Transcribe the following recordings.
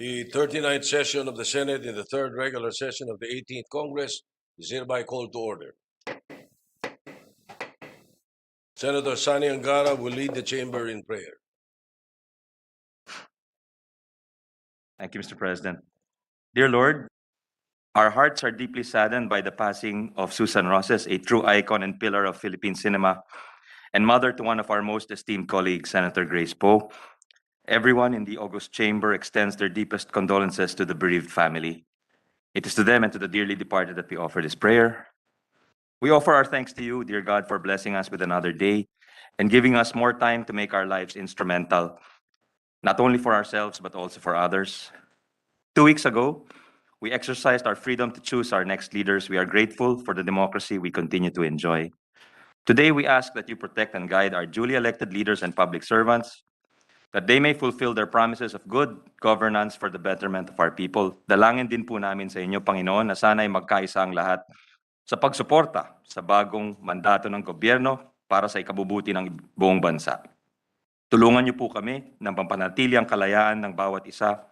The 39th session of the Senate in the third regular session of the 18th Congress is hereby called to order. Senator Sani Angara will lead the chamber in prayer. Thank you, Mr. President. Dear Lord, our hearts are deeply saddened by the passing of Susan Roses, a true icon and pillar of Philippine cinema, and mother to one of our most esteemed colleagues, Senator Grace Poe. Everyone in the August Chamber extends their deepest condolences to the bereaved family. It is to them and to the dearly departed that we offer this prayer. We offer our thanks to you, dear God, for blessing us with another day and giving us more time to make our lives instrumental, not only for ourselves, but also for others. 2 weeks ago, we exercised our freedom to choose our next leaders. We are grateful for the democracy we continue to enjoy. Today, we ask that you protect and guide our duly elected leaders and public servants, that they may fulfill their promises of good governance for the betterment of our people. Dalangin din po namin sa inyo, Panginoon, na sana'y magkaisa ang lahat sa pagsuporta sa bagong mandato ng gobyerno para sa ikabubuti ng buong bansa. Tulungan niyo po kami na mapanatili ang kalayaan ng bawat isa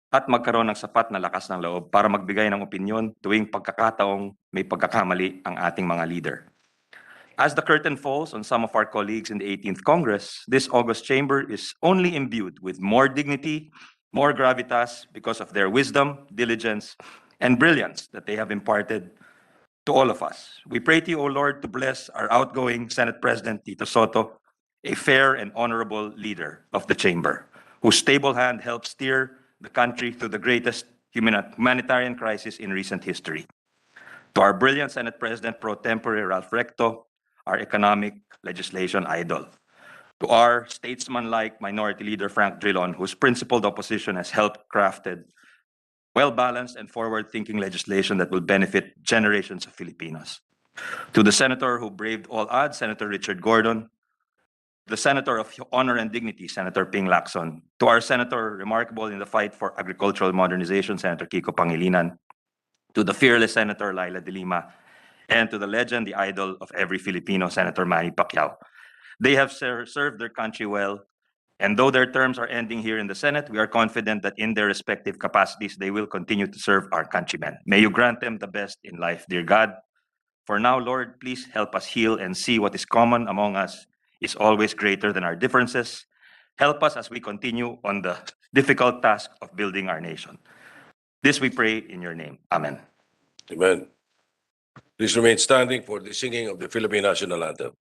at magkaroon ng sapat na lakas ng loob para magbigay ng opinyon tuwing pagkakataong may pagkakamali ang ating mga leader. As the curtain falls on some of our colleagues in the 18th Congress, this August Chamber is only imbued with more dignity, more gravitas because of their wisdom, diligence, and brilliance that they have imparted to all of us. We pray to you, O Lord, to bless our outgoing Senate President, Tito Soto, a fair and honorable leader of the Chamber, whose stable hand helped steer the country through the greatest humanitarian crisis in recent history. To our brilliant Senate President pro tempore, Ralph Recto, our economic legislation idol. To our statesman-like Minority Leader Frank Drilon, whose principled opposition has helped crafted well-balanced and forward-thinking legislation that will benefit generations of Filipinos. To the senator who braved all odds, Senator Richard Gordon. The senator of honor and dignity, Senator Ping Lacson. To our senator remarkable in the fight for agricultural modernization, Senator Kiko Pangilinan. To the fearless Senator Laila de Lima. And to the legend, the idol of every Filipino, Senator Manny Pacquiao. They have served their country well, and though their terms are ending here in the Senate, we are confident that in their respective capacities, they will continue to serve our countrymen. May you grant them the best in life, dear God. For now, Lord, please help us heal and see what is common among us is always greater than our differences. Help us as we continue on the difficult task of building our nation. This we pray in your name. Amen. Amen. Please remain standing for the singing of the Philippine National Anthem.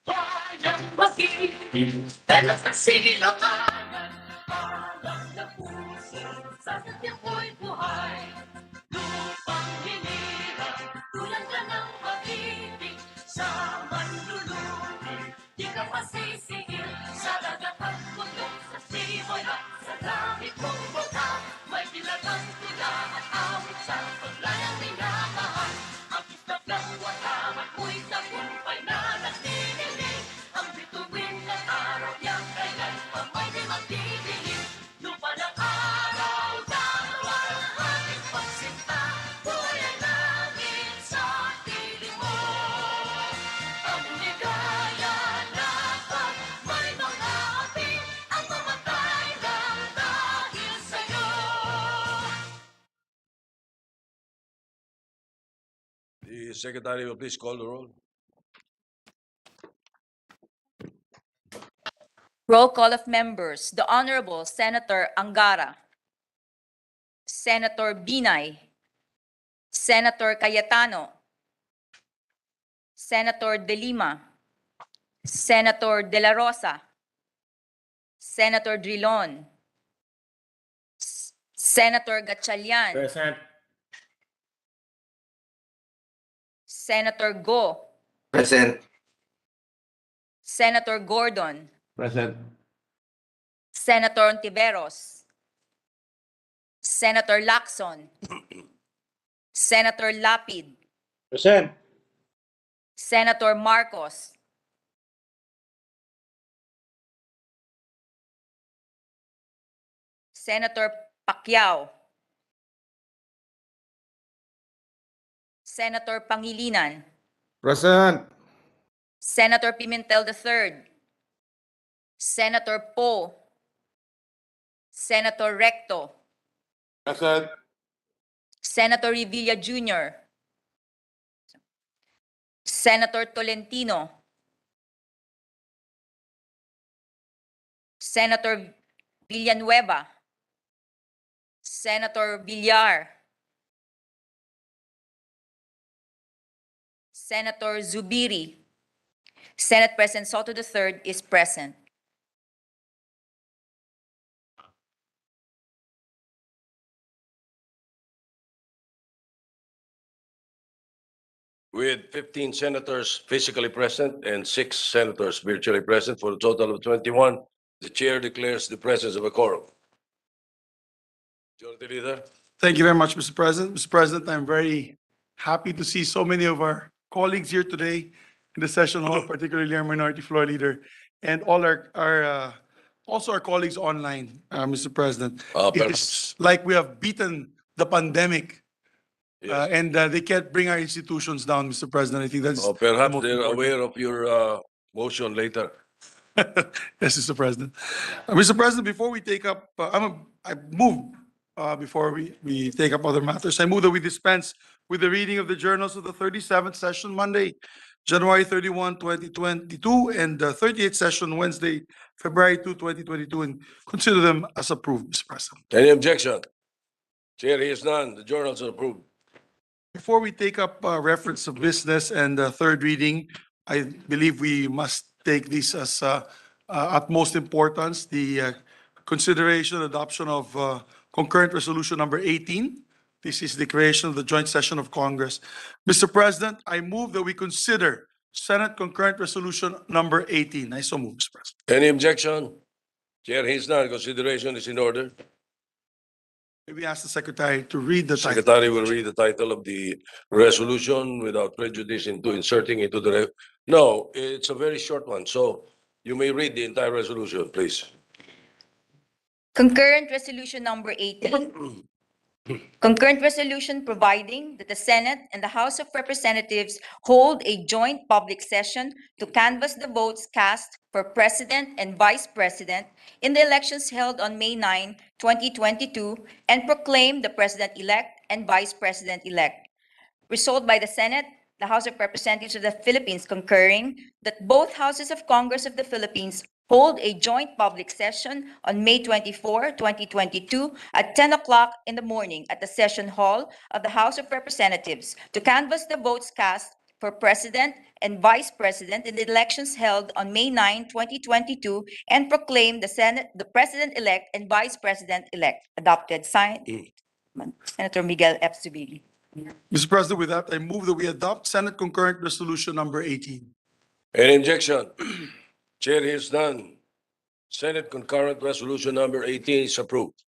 Bayang mag-ibig, dahil sa silanganan, alam na puso, sa sadyang ko'y buhay. Lupang hinirang, tulad ka ng pag-ibig, sa manlulubi, di ka masisingil, sa dagat at bundok, sa simoy at sa langit mong buka, may dilagang tula at awit sa paglayang minamahal. Ang kislap ng wataman, mo'y tagumpay na nagtinilig, ang bituin ng araw niyang kailan pa may di magdidilim. Lupa ng araw, dalawa ang ating pagsinta, buhay ang langit sa piling mo. Ang ligaya dapat may mga api, ang mamatay lang dahil sa'yo. The Secretary will please call the roll. Roll call of members. The Honorable Senator Angara, Senator Binay, Senator Cayetano, Senator De Lima, Senator De La Rosa, Senator Drilon, Senator Gatchalian, Present. Senator Go, Present. Senator Gordon, Present. Senator Ontiveros, Senator Lacson, Senator Lapid, Present. Senator Marcos, Senator Pacquiao, Senator Pangilinan, Present. Senator Pimentel III, Senator Poe, Senator Recto, Present. Senator Revilla Jr., Senator Tolentino, Senator Villanueva, Senator Villar, Senator Zubiri. Senate President Soto III is present. With 15 senators physically present and 6 senators virtually present for a total of 21, the chair declares the presence of a quorum. Majority Leader. Thank you very much, Mr. President. Mr. President, I'm very happy to see so many of our colleagues here today in the session hall, particularly our Minority Floor Leader, and all also our colleagues online, Mr. President. Perhaps, It's like we have beaten the pandemic, yes. and they can't bring our institutions down, Mr. President. I think that's the Perhaps most they're important. aware of your motion later. Yes, Mr. President. Mr. President, before we take up, I move, before we take up other matters, I move that we dispense with the reading of the journals of the 37th session Monday, January 31, 2022, and the 38th session Wednesday, February 2, 2022, and consider them as approved, Mr. President. Any objection? Chair hears none. The journals are approved. Before we take up reference of business and third reading, I believe we must take this as utmost importance, the consideration and adoption of concurrent resolution number 18. This is the creation of the joint session of Congress. Mr. President, I move that we consider Senate concurrent resolution number 18. I so move, Mr. President. Any objection? Chair hears none. Consideration is in order. Maybe ask the secretary to read the title. Secretary will read the title of the resolution without prejudice into inserting into the. No, it's a very short one, so you may read the entire resolution, please. Concurrent Resolution Number 18. Concurrent resolution providing that the Senate and the House of Representatives hold a joint public session to canvass the votes cast for President and Vice President in the elections held on May 9, 2022, and proclaim the President-elect and Vice President-elect. Resolved by the Senate, the House of Representatives of the Philippines concurring that both Houses of Congress of the Philippines hold a joint public session on May 24, 2022 at 10 o'clock in the morning at the session hall of the House of Representatives to canvass the votes cast for President and Vice President in the elections held on May 9, 2022, and proclaim the President-elect and Vice President-elect. Adopted, signed, Senator Miguel F. Zubiri. Mr. President, with that, I move that we adopt Senate concurrent resolution number 18. Any objection? Chair hears none. Senate concurrent resolution number 18 is approved.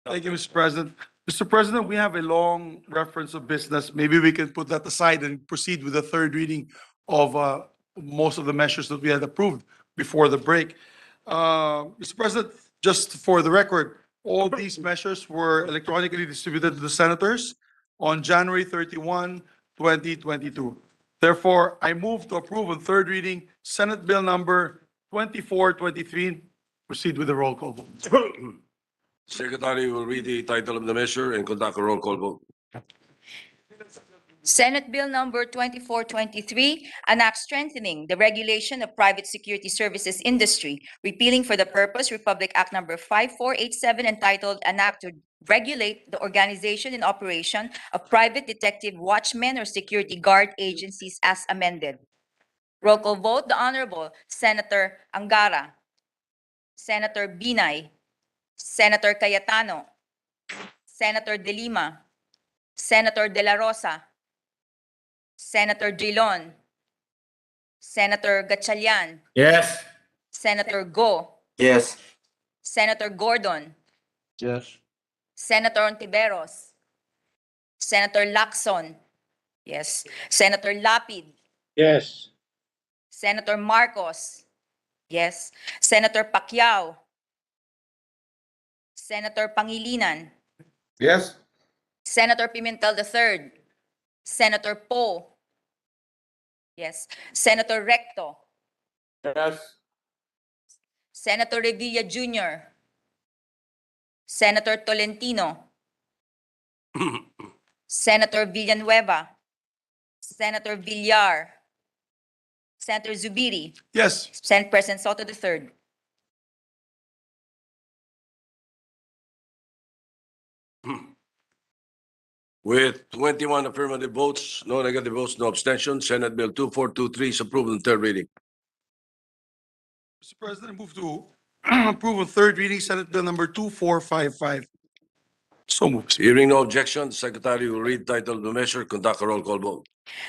Thank you, Mr. President. Mr. President, we have a long reference of business. Maybe we can put that aside and proceed with the third reading of most of the measures that we had approved before the break. Mr. President, just for the record, all these measures were electronically distributed to the senators on January 31, 2022. Therefore, I move to approve on third reading Senate Bill number 2423. Proceed with the roll call vote. Secretary will read the title of the measure and conduct a roll call vote. Senate Bill Number 2423, an act strengthening the regulation of private security services industry, repealing for the purpose Republic Act Number 5487, entitled An Act to Regulate the Organization and Operation of Private Detective Watchmen or Security Guard Agencies as amended. Roll call vote, the Honorable Senator Angara, Senator Binay, Senator Cayetano, Senator De Lima, Senator De La Rosa, Senator Drilon, Senator Gatchalian, Yes. Senator Go, Yes. Senator Gordon, Yes. Senator Ontiveros, Senator Lacson, yes, Senator Lapid, Yes. Senator Marcos, yes, Senator Pacquiao, Senator Pangilinan, Yes. Senator Pimentel III, Senator Poe, yes, Senator Recto, Yes. Senator Revilla Jr., Senator Tolentino, Senator Villanueva, Senator Villar, Senator Zubiri, Yes. Senate President Soto III. With 21 affirmative votes, no negative votes, no abstention, Senate Bill 2423 is approved on third reading. Mr. President, I move to approve on third reading Senate Bill number 2455. So moved. Hearing no objection, the Secretary will read title of the measure, conduct a roll call vote.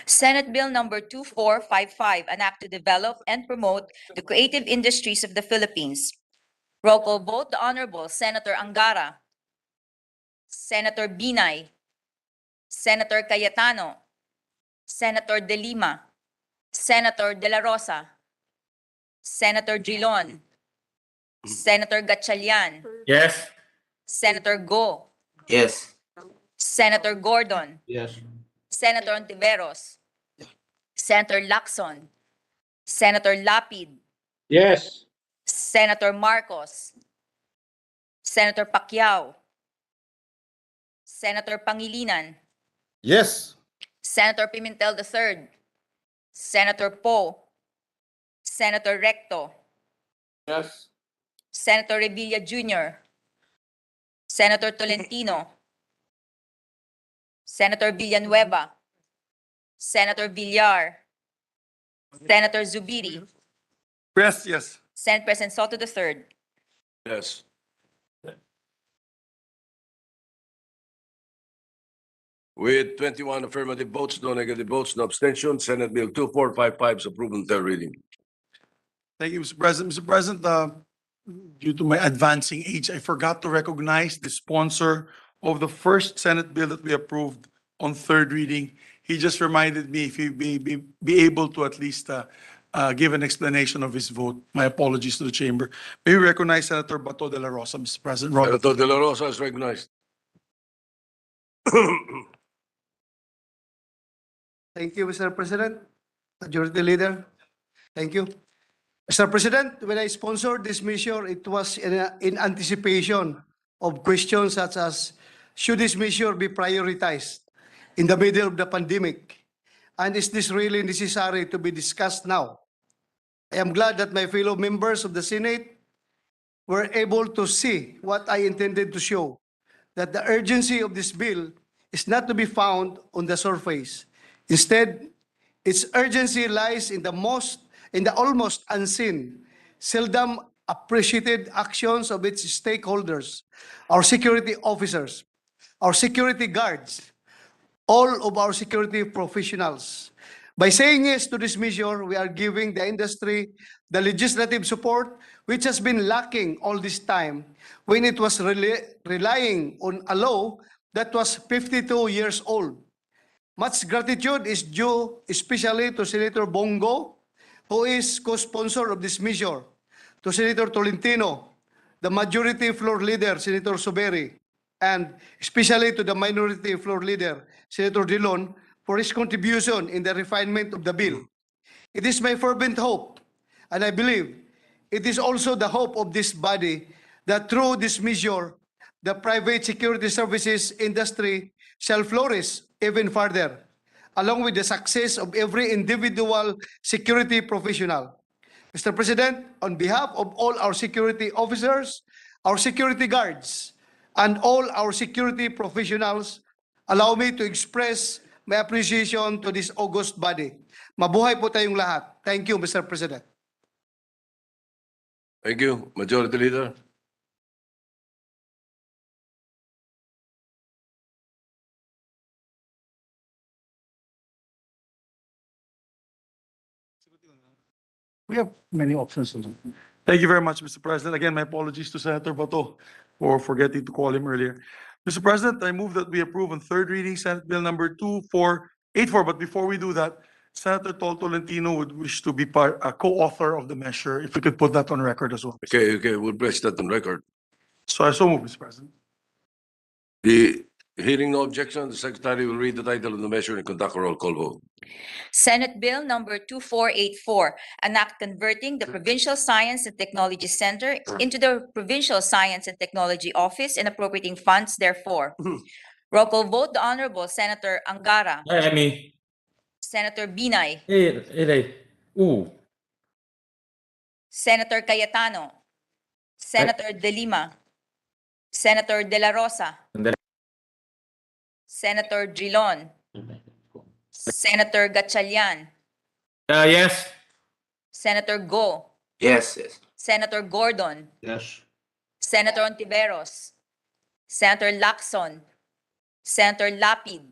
Senate Bill number 2455, an act to develop and promote the creative industries of the Philippines. Roll call vote, the Honorable Senator Angara, Senator Binay, Senator Cayetano, Senator De Lima, Senator De La Rosa, Senator Drilon, Senator Gatchalian, Yes. Senator Go, Yes. Senator Gordon, Yes. Senator Ontiveros, Senator Lacson, Senator Lapid, Yes. Senator Marcos, Senator Pacquiao, Senator Pangilinan, Yes. Senator Pimentel III, Senator Poe, Senator Recto, Yes. Senator Revilla Jr., Senator Tolentino, Senator Villanueva, Senator Villar, Senator Zubiri, Yes, yes. Senate President Soto III. Yes. With 21 affirmative votes, no negative votes, no abstention, Senate Bill 2455 is approved on third reading. Thank you, Mr. President. Mr. President, due to my advancing age, I forgot to recognize the sponsor of the first Senate bill that we approved on third reading. He just reminded me if he be able to at least give an explanation of his vote. My apologies to the chamber. May we recognize Senator Bato de la Rosa, Mr. President. Robert. Senator De La Rosa is recognized. Thank you, Mr. President. Majority Leader, thank you. Mr. President, when I sponsored this measure, it was in anticipation of questions such as, should this measure be prioritized in the middle of the pandemic? And is this really necessary to be discussed now? I am glad that my fellow members of the Senate were able to see what I intended to show, that the urgency of this bill is not to be found on the surface. Instead, its urgency lies in the almost unseen, seldom appreciated actions of its stakeholders, our security officers, our security guards, all of our security professionals. By saying yes to this measure, we are giving the industry the legislative support which has been lacking all this time when it was relying on a law that was 52 years old. Much gratitude is due especially to Senator Bongo, who is co-sponsor of this measure, to Senator Tolentino, the majority floor leader, Senator Soberi, and especially to the minority floor leader, Senator Drilon, for his contribution in the refinement of the bill. It is my fervent hope, and I believe it is also the hope of this body, that through this measure, the private security services industry shall flourish even further, along with the success of every individual security professional. Mr. President, on behalf of all our security officers, our security guards, and all our security professionals, allow me to express my appreciation to this august body. Mabuhay po tayong lahat. Thank you, Mr. President. Thank you, Majority Leader. We have many options. Thank you very much, Mr. President. Again, my apologies to Senator Bato for forgetting to call him earlier. Mr. President, I move that we approve on third reading Senate Bill number 2484. But before we do that, Senator Tolentino would wish to be a co-author of the measure. If we could put that on record as well. Okay, we'll place that on record. So I so move, Mr. President. Hearing no objection, the Secretary will read the title of the measure and conduct a roll call vote. Senate Bill number 2484, an act converting the Provincial Science and Technology Center into the Provincial Science and Technology Office and appropriating funds therefore. Roll call vote, the Honorable Senator Angara, Amy. Senator Binay, Ooh. Senator Cayetano, Senator De Lima, Senator De La Rosa, Senator Drilon, Senator Gatchalian, Yes. Senator Go, Yes. Senator Gordon, Yes. Senator Ontiveros, Senator Lacson, Senator Lapid,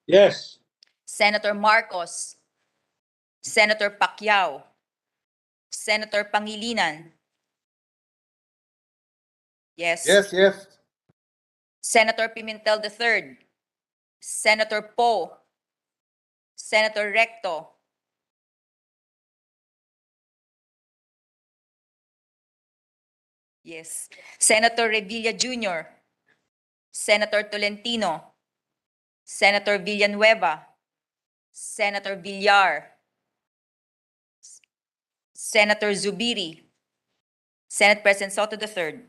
Yes. Senator Marcos, Senator Pacquiao, Senator Pangilinan. Yes. Yes. Senator Pimentel III, Senator Poe, Senator Recto, yes. Senator Revilla Jr., Senator Tolentino, Senator Villanueva, Senator Villar, Senator Zubiri, Senate President Soto III.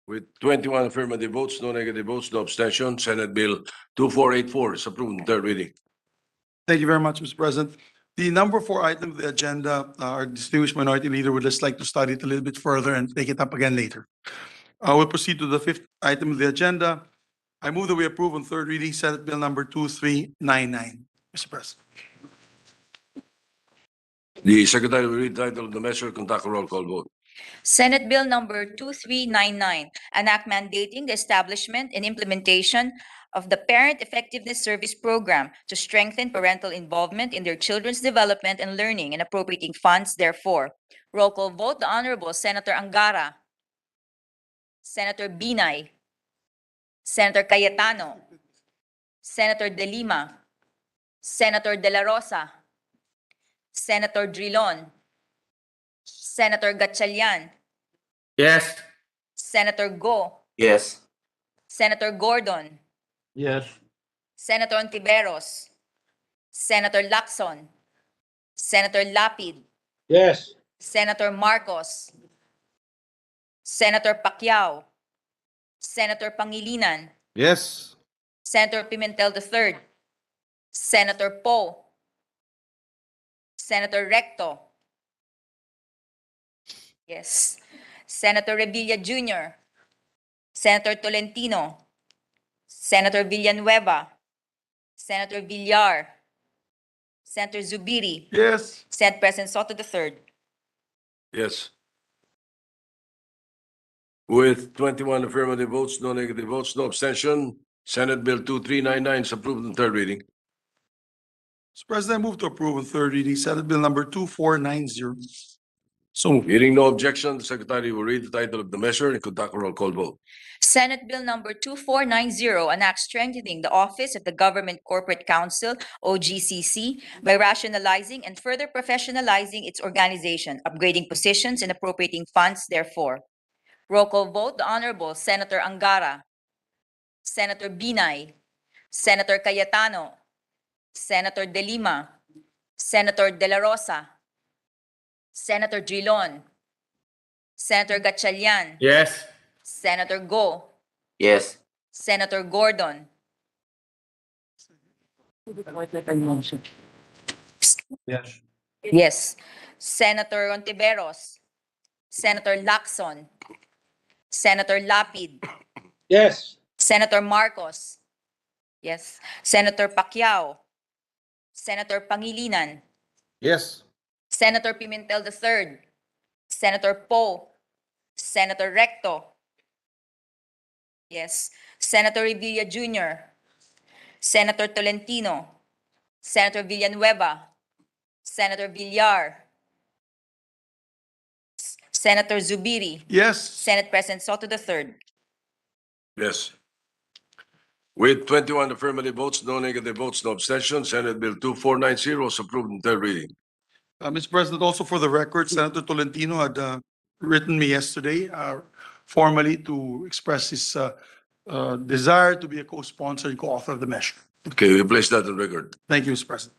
With 21 affirmative votes, no negative votes, no abstention, Senate Bill 2484 is approved in third reading. Thank you very much, Mr. President. The number 4 item of the agenda, our distinguished minority leader would just like to study it a little bit further and take it up again later. We'll proceed to the 5th item of the agenda. I move that we approve on third reading Senate Bill number 2399. Mr. President. The Secretary will read the title of the measure and conduct a roll call vote. Senate Bill number 2399, an act mandating the establishment and implementation of the Parent Effectiveness Service Program to strengthen parental involvement in their children's development and learning and appropriating funds therefore. Roll call vote, the Honorable Senator Angara, Senator Binay, Senator Cayetano, Senator De Lima, Senator De La Rosa, Senator Drilon, Senator Gatchalian, Yes. Senator Go, Yes. Senator Gordon, Yes. Senator Ontiveros, Senator Lacson, Senator Lapid, Yes. Senator Marcos, Senator Pacquiao, Senator Pangilinan, Yes. Senator Pimentel III, Senator Poe, Senator Recto, yes, Senator Revilla Jr., Senator Tolentino, Senator Villanueva, Senator Villar, Senator Zubiri, Yes. Senate President Soto III. Yes. With 21 affirmative votes, no negative votes, no abstention, Senate Bill 2399 is approved in third reading. Mr. President, I move to approve on third reading Senate Bill number 2490. So Hearing no objection, the Secretary will read the title of the measure and conduct a roll call vote. Senate Bill number 2490, an act strengthening the office of the Government Corporate Council, OGCC, by rationalizing and further professionalizing its organization, upgrading positions and appropriating funds therefore. Roll call vote, the Honorable Senator Angara, Senator Binay, Senator Cayetano, Senator De Lima, Senator De La Rosa, Senator Drilon, Senator Gatchalian, Yes. Senator Go, Yes. Senator Gordon, Yes. yes, Senator Ontiveros, Senator Lacson, Senator Lapid, Yes. Senator Marcos, yes, Senator Pacquiao, Senator Pangilinan, Yes. Senator Pimentel III, Senator Poe, Senator Recto, yes, Senator Revilla Jr., Senator Tolentino, Senator Villanueva, Senator Villar, Senator Zubiri, yes. Senate President Soto III. Yes. With 21 affirmative votes, no negative votes, no abstention, Senate Bill 2490 is approved in third reading. Mr. President, also for the record, Senator Tolentino had written me yesterday formally to express his desire to be a co-sponsor and co-author of the measure. Okay, we place that on record. Thank you, Mr. President.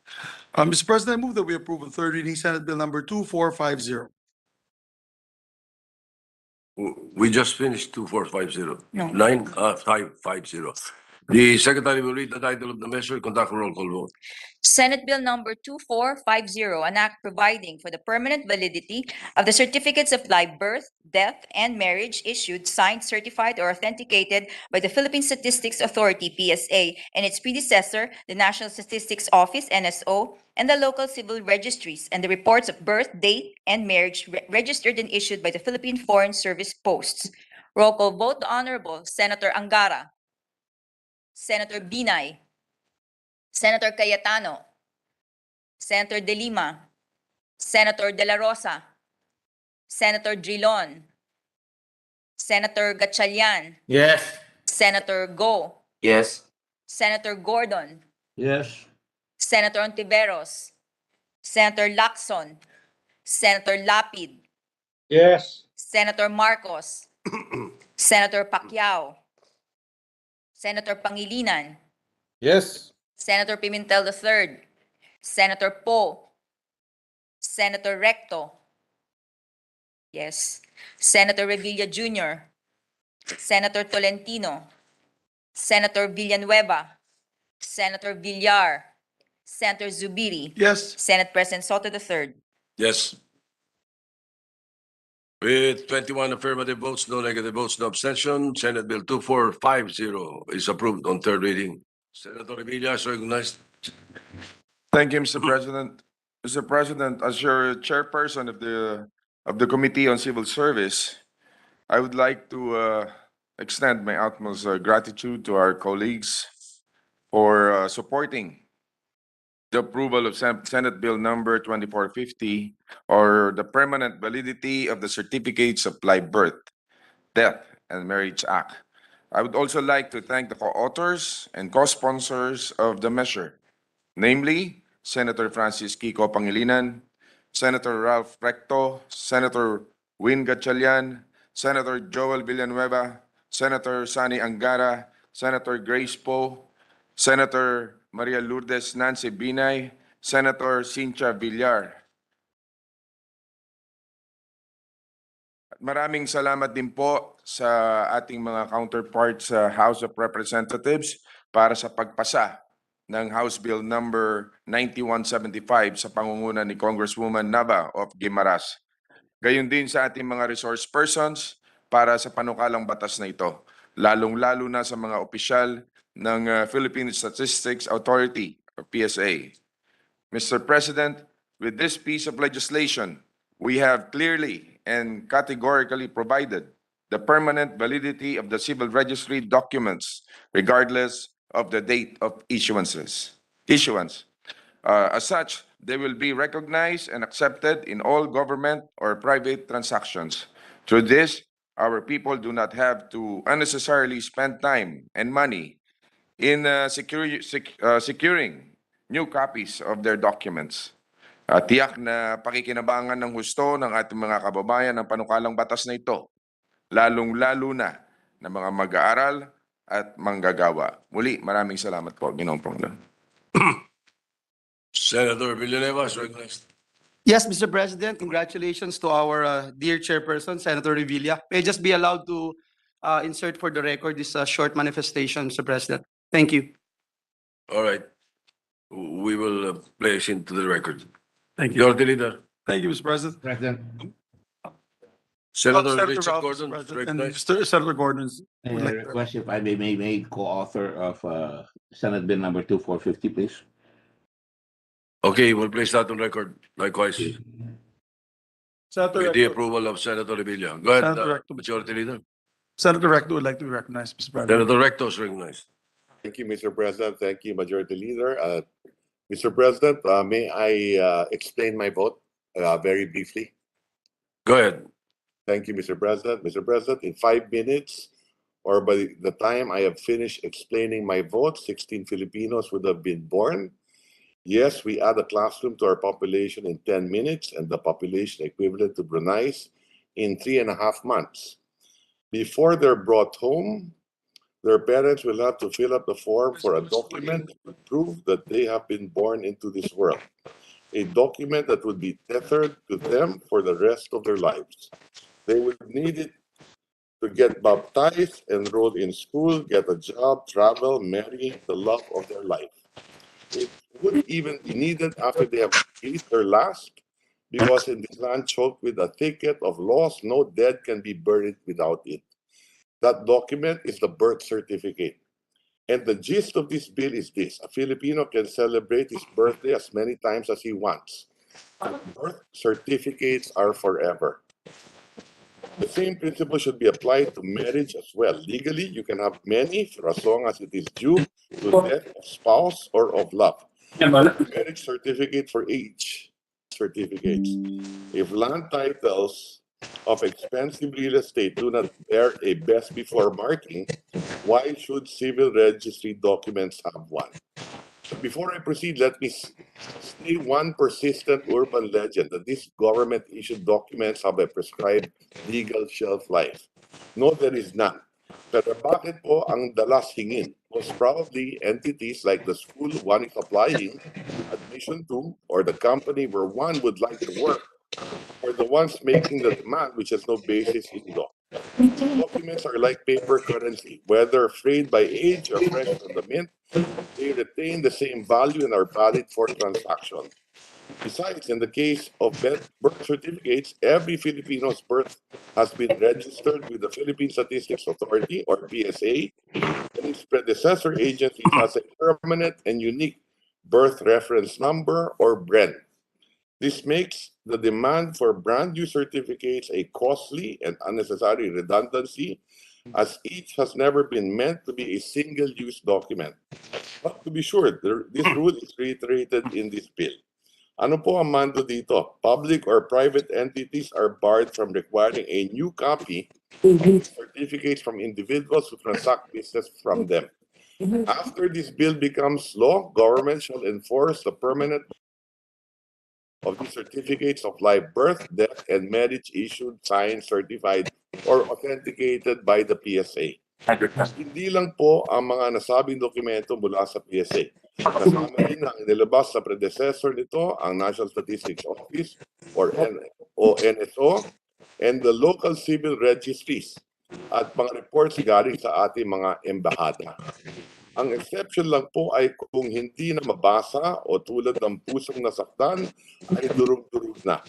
Mr. President, I move that we approve the third reading Senate Bill number 2450. We just finished 2450. No. 550. The secretary will read the title of the measure, conduct a roll call vote. Senate Bill number 2450, an act providing for the permanent validity of the certificates of live birth, death, and marriage issued, signed, certified, or authenticated by the Philippine Statistics Authority, PSA, and its predecessor, the National Statistics Office, NSO, and the local civil registries, and the reports of birth, date, and marriage registered and issued by the Philippine Foreign Service Posts. Roll call vote, the Honorable Senator Angara, Senator Binay, Senator Cayetano, Senator De Lima, Senator De La Rosa, Senator Drilon, Senator Gatchalian, Yes. Senator Go, Yes. Senator Gordon, Yes. Senator Ontiveros, Senator Lacson, Senator Lapid, Yes. Senator Marcos, Senator Pacquiao, Senator Pangilinan, Yes. Senator Pimentel III, Senator Poe, Senator Recto, yes, Senator Revilla Jr., Senator Tolentino, Senator Villanueva, Senator Villar, Senator Zubiri, Yes. Senate President Soto III. Yes. With 21 affirmative votes, no negative votes, no abstention, Senate Bill 2450 is approved on third reading. Senator Revilla is recognized. Thank you, Mr. President. Mr. President, as your chairperson of the Committee on Civil Service, I would like to extend my utmost gratitude to our colleagues for supporting the approval of Senate Bill number 2450, or the permanent validity of the certificates of live birth, death, and marriage act. I would also like to thank the co-authors and co-sponsors of the measure, namely Senator Francis Kiko Pangilinan, Senator Ralph Recto, Senator Win Gatchalian, Senator Joel Villanueva, Senator Sani Angara, Senator Grace Poe, Senator Maria Lourdes Nancy Binay, Senator Cynthia Villar. At maraming salamat din po sa ating mga counterparts sa House of Representatives para sa pagpasa ng House Bill number 9175 sa pangunguna ni Congresswoman Nava of Guimaras. Gayon din sa ating mga resource persons para sa panukalang batas na ito, lalong-lalo na sa mga opisyal ng Philippine Statistics Authority or PSA. Mr. President, with this piece of legislation, we have clearly and categorically provided the permanent validity of the civil registry documents regardless of the date of issuance. As such, they will be recognized and accepted in all government or private transactions. Through this, our people do not have to unnecessarily spend time and money in securing new copies of their documents. Tiyak na pakikinabangan ng husto ng ating mga kababayan ang panukalang batas na ito, lalong-lalo na ng mga mag-aaral at manggagawa. Muli, maraming salamat po, Ginoong Pangulo. Senator Villanueva is recognized. Yes, Mr. President, congratulations to our dear chairperson, Senator Revilla. May I just be allowed to insert for the record this short manifestation, Mr. President. Thank you. All right. We will place into the record. Thank you. Your leader, Thank you, Mr. President. President. Senator Senator Richard Ralph, Gordon Mr. is President, and recognized. Senator Gordon I would like to- request if I may be co-author of Senate Bill number 2450, please. Okay, we'll place that on record likewise. Senator With the Recto- approval of Senator Revilla. Go ahead, Senator Recto. Majority Leader. Senator Recto would like to be recognized, Mr. President. Senator Recto is recognized. Thank you, Mr. President. Thank you, Majority Leader. Mr. President, may I explain my vote very briefly? Go ahead. Thank you, Mr. President. Mr. President, in 5 minutes, or by the time I have finished explaining my vote, 16 Filipinos would have been born. Yes, we add a classroom to our population in 10 minutes and the population equivalent to Brunei's in 3.5 months. Before they're brought home, their parents will have to fill up the form for a document to prove that they have been born into this world. A document that would be tethered to them for the rest of their lives. They would need it to get baptized, enroll in school, get a job, travel, marry the love of their life. It would even be needed after they have breathed their last, because in this land choked with a thicket of laws, no dead can be buried without it. That document is the birth certificate. And the gist of this bill is this: a Filipino can celebrate his birthday as many times as he wants. But birth certificates are forever. The same principle should be applied to marriage as well. Legally, you can have many for as long as it is due to death of spouse or of love. Marriage certificate for each certificates. If land titles of expensive real estate do not bear a best before marking, why should civil registry documents have one? But before I proceed, let me say one persistent urban legend that these government-issued documents have a prescribed legal shelf life. No, there is none. Pero bakit po ang dalas hingin? Most probably entities like the school one is applying admission to, or the company where one would like to work, or the ones making the demand, which has no basis in law. Documents are like paper currency, whether frayed by age or fresh from the mint. They retain the same value and are valid for transaction. Besides, in the case of birth certificates, every Filipino's birth has been registered with the Philippine Statistics Authority, or PSA, and its predecessor agencies has a permanent and unique birth reference number, or BREN. This makes the demand for brand new certificates a costly and unnecessary redundancy, as each has never been meant to be a single-use document. But to be sure, this rule is reiterated in this bill. Ano po ang mando dito? Public or private entities are barred from requiring a new copy of certificates from individuals who transact business from them. After this bill becomes law, government shall enforce the permanent of these certificates of live birth, death, and marriage issued, signed, certified, or authenticated by the PSA. Hindi lang po ang mga nasabing dokumento mula sa PSA. Kasama rin ang inilabas sa predecessor nito, ang National Statistics Office, or NSO, and the local civil registries, at mga reports galing sa ating mga embahada. Ang exception lang po ay kung hindi na mabasa o tulad ng pusong nasaktan ay durug-durug na.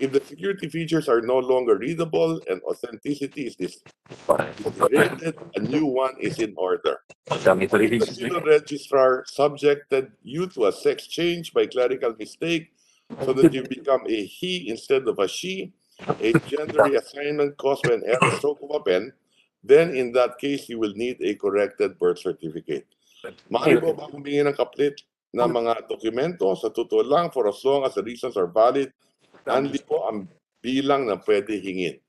If the security features are no longer readable and authenticity is degraded, a new one is in order. If the civil registrar subjected you to a sex change by clerical mistake so that you become a he instead of a she, a gender reassignment caused by an error stroke of a pen, then in that case, you will need a corrected birth certificate. Maaari po ba humingi ng kaplit na mga dokumento sa totoo lang for as long as the reasons are valid? Hindi po ang bilang na pwede hingin.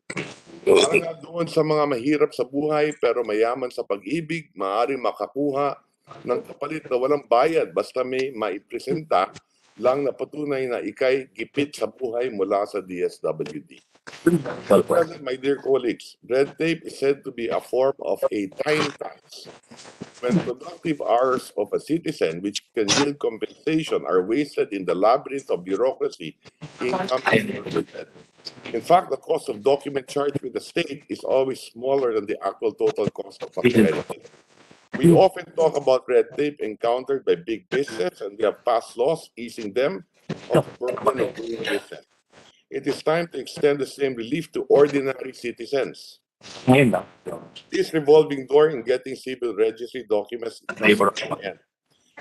Para nga doon sa mga mahirap sa buhay pero mayaman sa pag-ibig, maaaring makakuha ng kapalit na walang bayad basta may maipresenta lang na patunay na ikay gipit sa buhay mula sa DSWD. Mr. President, my dear colleagues, red tape is said to be a form of a time tax. When productive hours of a citizen, which can yield compensation, are wasted in the labyrinth of bureaucracy, income is forfeited. In fact, the cost of document charged with the state is always smaller than the actual total cost of accrediting. We often talk about red tape encountered by big business, and we have passed laws easing them of the burden of doing business. It is time to extend the same relief to ordinary citizens. This revolving door in getting civil registry documents is end.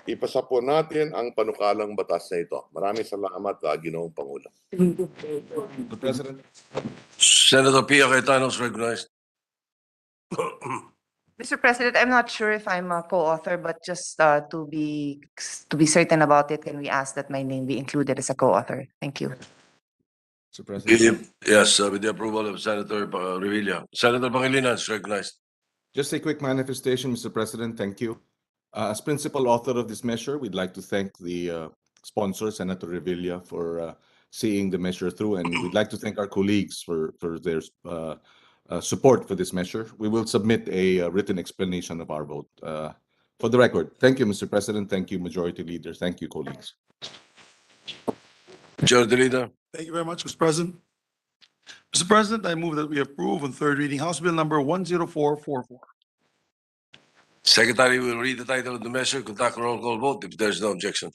Ipasa po natin ang panukalang batas na ito. Maraming salamat, Ginoong Pangulo. Mr. President. Senator Pia Cayetano is recognized. Mr. President, I'm not sure if I'm a co-author, but just to be certain about it, can we ask that my name be included as a co-author? Thank you. Mr. President. Yes, with the approval of Senator Revilla. Senator Pangilinan is recognized. Just a quick manifestation, Mr. President. Thank you. As principal author of this measure, we'd like to thank the sponsor, Senator Revilla, for seeing the measure through, and we'd like to thank our colleagues for their support for this measure. We will submit a written explanation of our vote. For the record, thank you, Mr. President. Thank you, Majority Leader. Thank you, colleagues. Majority Leader. Thank you very much, Mr. President. Mr. President, I move that we approve on third reading House Bill number 10444. Secretary will read the title of the measure, conduct a roll call vote if there is no objection.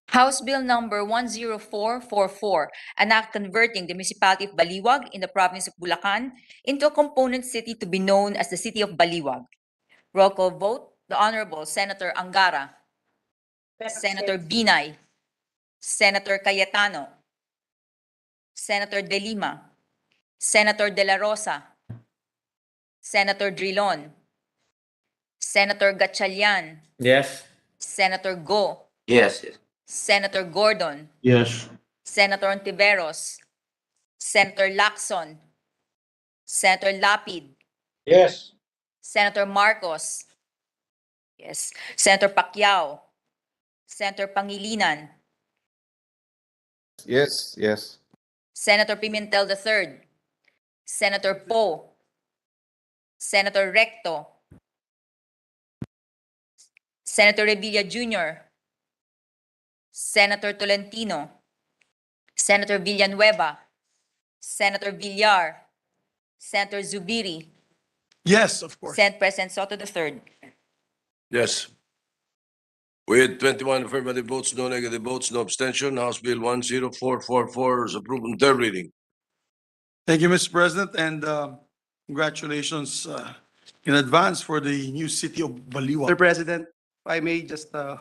House Bill number 10444, an act converting the municipality of Baliwag in the province of Bulacan into a component city to be known as the City of Baliwag. Roll call vote, the Honorable Senator Angara, Senator Binay, Senator Cayetano, Senator De Lima, Senator De La Rosa, Senator Drilon, Senator Gatchalian, Yes. Senator Go, Yes. Senator Gordon, Yes. Senator Ontiveros, Senator Lacson, Senator Lapid, Yes. Senator Marcos, yes, Senator Pacquiao, Senator Pangilinan, Yes, yes. Senator Pimentel III, Senator Poe, Senator Recto, Senator Revilla Jr., Senator Tolentino, Senator Villanueva, Senator Villar, Senator Zubiri, Yes, of course. Senate President Soto III. Yes. With 21 affirmative votes, no negative votes, no abstention, House Bill 10444 is approved on third reading. Thank you, Mr. President, and congratulations in advance for the new city of Baliwag. Mr. President, if I may just Can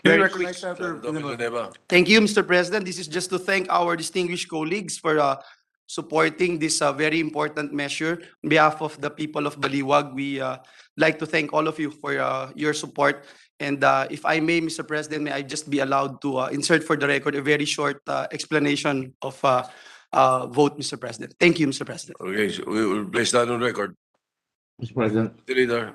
very you quick. recognize Senator Senator Villanueva? Villanueva. Thank you, Mr. President. This is just to thank our distinguished colleagues for supporting this very important measure. On behalf of the people of Baliwag, we like to thank all of you for your support. And if I may, Mr. President, may I just be allowed to insert for the record a very short explanation of vote, Mr. President. Thank you, Mr. President. Okay, so we will place that on record. Mr. President. The leader.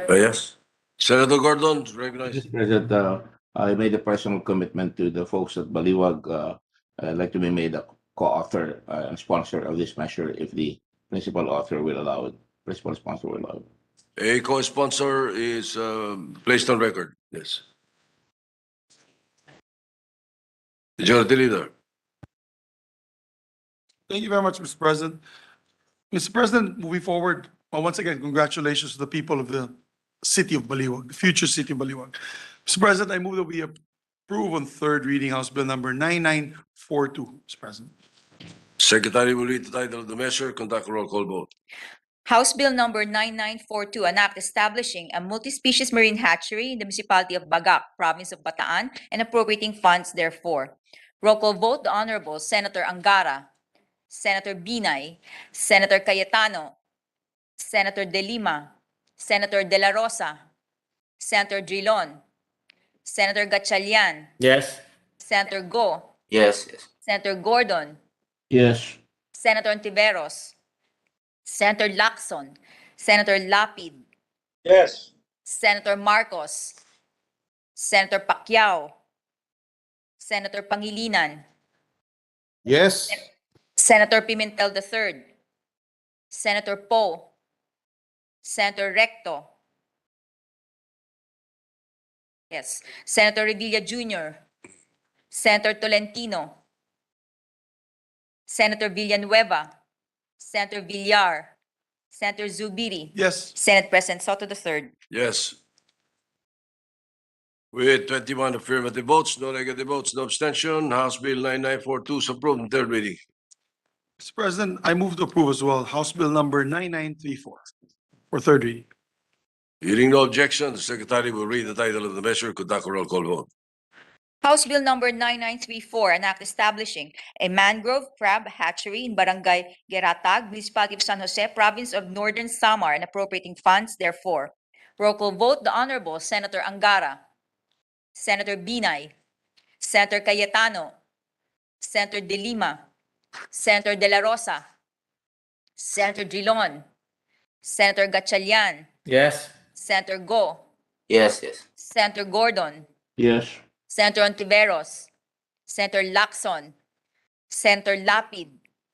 Yes. Senator Gordon, recognized. Mr. President, I made a personal commitment to the folks at Baliwag. I'd like to be made a co-author and sponsor of this measure if the principal author will allow it, principal sponsor will allow it. A co-sponsor is placed on record. Yes. Majority Leader. Thank you very much, Mr. President. Mr. President, moving forward, once again, congratulations to the people of the city of Baliwag, the future city of Baliwag. Mr. President, I move that we approve on third reading House Bill number 9942, Mr. President. Secretary will read the title of the measure, conduct a roll call vote. House Bill number 9942, an act establishing a multi-species marine hatchery in the municipality of Bagac, province of Bataan, and appropriating funds therefore. Roll call vote, the Honorable Senator Angara, Senator Binay, Senator Cayetano, Senator De Lima, Senator De La Rosa, Senator Drilon, Senator Gatchalian, Yes. Senator Go, Yes. Senator Gordon, Yes. Senator Ontiveros, Senator Lacson, Senator Lapid, Yes. Senator Marcos, Senator Pacquiao, Senator Pangilinan, Yes. Senator Pimentel III, Senator Poe, Senator Recto, yes, Senator Revilla Jr., Senator Tolentino, Senator Villanueva, Senator Villar, Senator Zubiri, Yes. Senate President Soto III. Yes. With 21 affirmative votes, no negative votes, no abstention, House Bill 9942 is approved on third reading. Mr. President, I move to approve as well House Bill number 9934 for third reading. Hearing no objection, the Secretary will read the title of the measure, conduct a roll call vote. House Bill number 9934, an act establishing a mangrove crab hatchery in Barangay Geratag, Municipality of San Jose, Province of Northern Samar, and appropriating funds therefore. Roll call vote, the Honorable Senator Angara, Senator Binay, Senator Cayetano, Senator De Lima, Senator De La Rosa, Senator Drilon, Senator Gatchalian, Yes. Senator Go, Yes. Senator Gordon, Yes. Senator Ontiveros, Senator Lacson, Senator Lapid,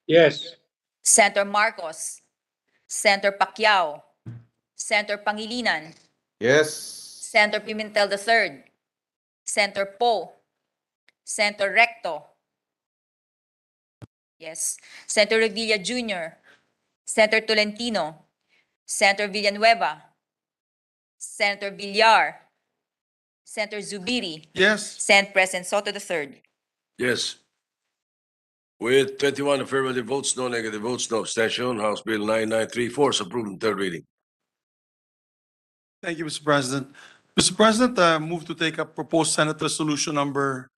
Yes. Senator Marcos, Senator Pacquiao, Senator Pangilinan, Yes. Senator Pimentel III, Senator Poe, Senator Recto, yes, Senator Revilla Jr., Senator Tolentino, Senator Villanueva, Senator Villar, Senator Zubiri, Yes. Senate President Soto III. Yes. With 21 affirmative votes, no negative votes, no abstention, House Bill 9934 is approved in third reading. Thank you, Mr. President. Mr. President, I move to take up proposed Senate Resolution number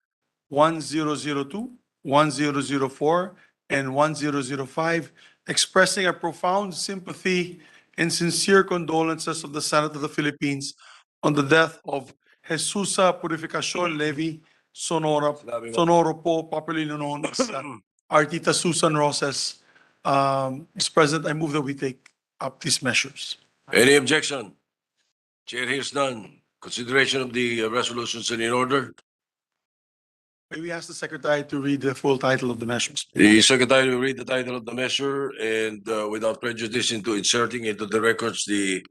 1002, 1004, and 1005, expressing a profound sympathy and sincere condolences of the Senate of the Philippines on the death of Jesusa Purificacion Levy Sonoro Po, popularly known as Artita Susan Roses. Mr. President, I move that we take up these measures. Any objection? Chair hears none. Consideration of the resolutions in order. May we ask the Secretary to read the full title of the measures? The Secretary will read the title of the measure and without prejudice into inserting into the records the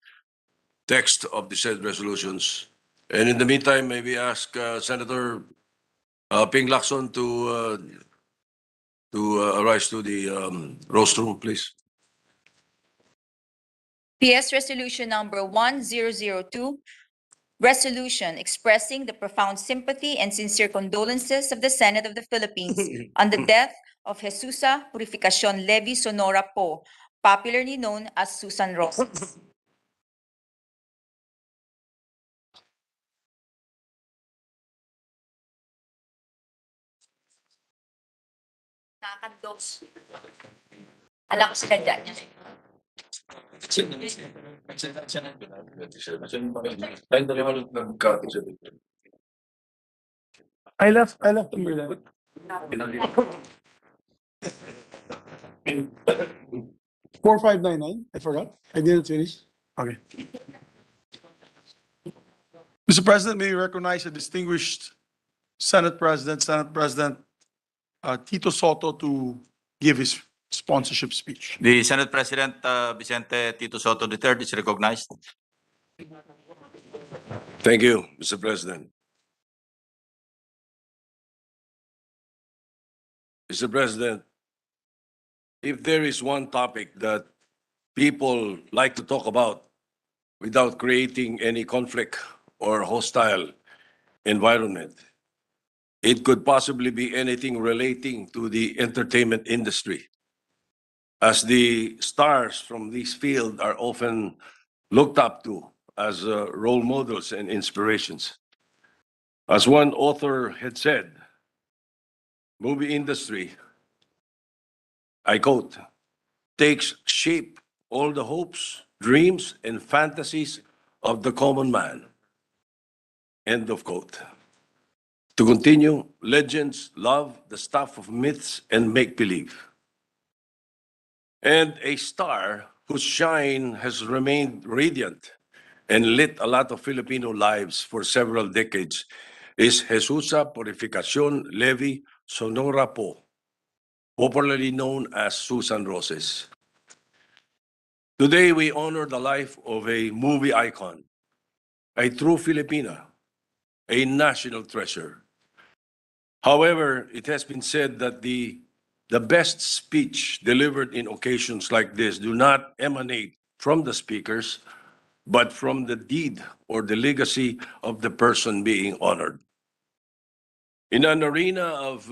text of the said resolutions. And in the meantime, may we ask Senator Ping Lacson to arise to the rostrum, please. PS Resolution number 1002, resolution expressing the profound sympathy and sincere condolences of the Senate of the Philippines on the death of Jesusa Purificacion Levy Sonora Po, popularly known as Susan Roses. Nakakadok. Alam ko sila dyan. I left them there. 4599, I forgot. I didn't finish. Okay. Mr. President, may we recognize a distinguished Senate President Tito Soto to give his sponsorship speech. The Senate President, Vicente Tito Soto III is recognized. Thank you, Mr. President. Mr. President, if there is one topic that people like to talk about without creating any conflict or hostile environment, it could possibly be anything relating to the entertainment industry, as the stars from this field are often looked up to as role models and inspirations. As one author had said, movie industry, I quote, takes shape all the hopes, dreams, and fantasies of the common man. End of quote. To continue, legends love the stuff of myths and make-believe. And a star whose shine has remained radiant and lit a lot of Filipino lives for several decades is Jesusa Purificacion Levy Sonora Po, popularly known as Susan Roses. Today, we honor the life of a movie icon, a true Filipina, a national treasure. However, it has been said that the best speech delivered in occasions like this do not emanate from the speakers, but from the deed or the legacy of the person being honored. In an arena of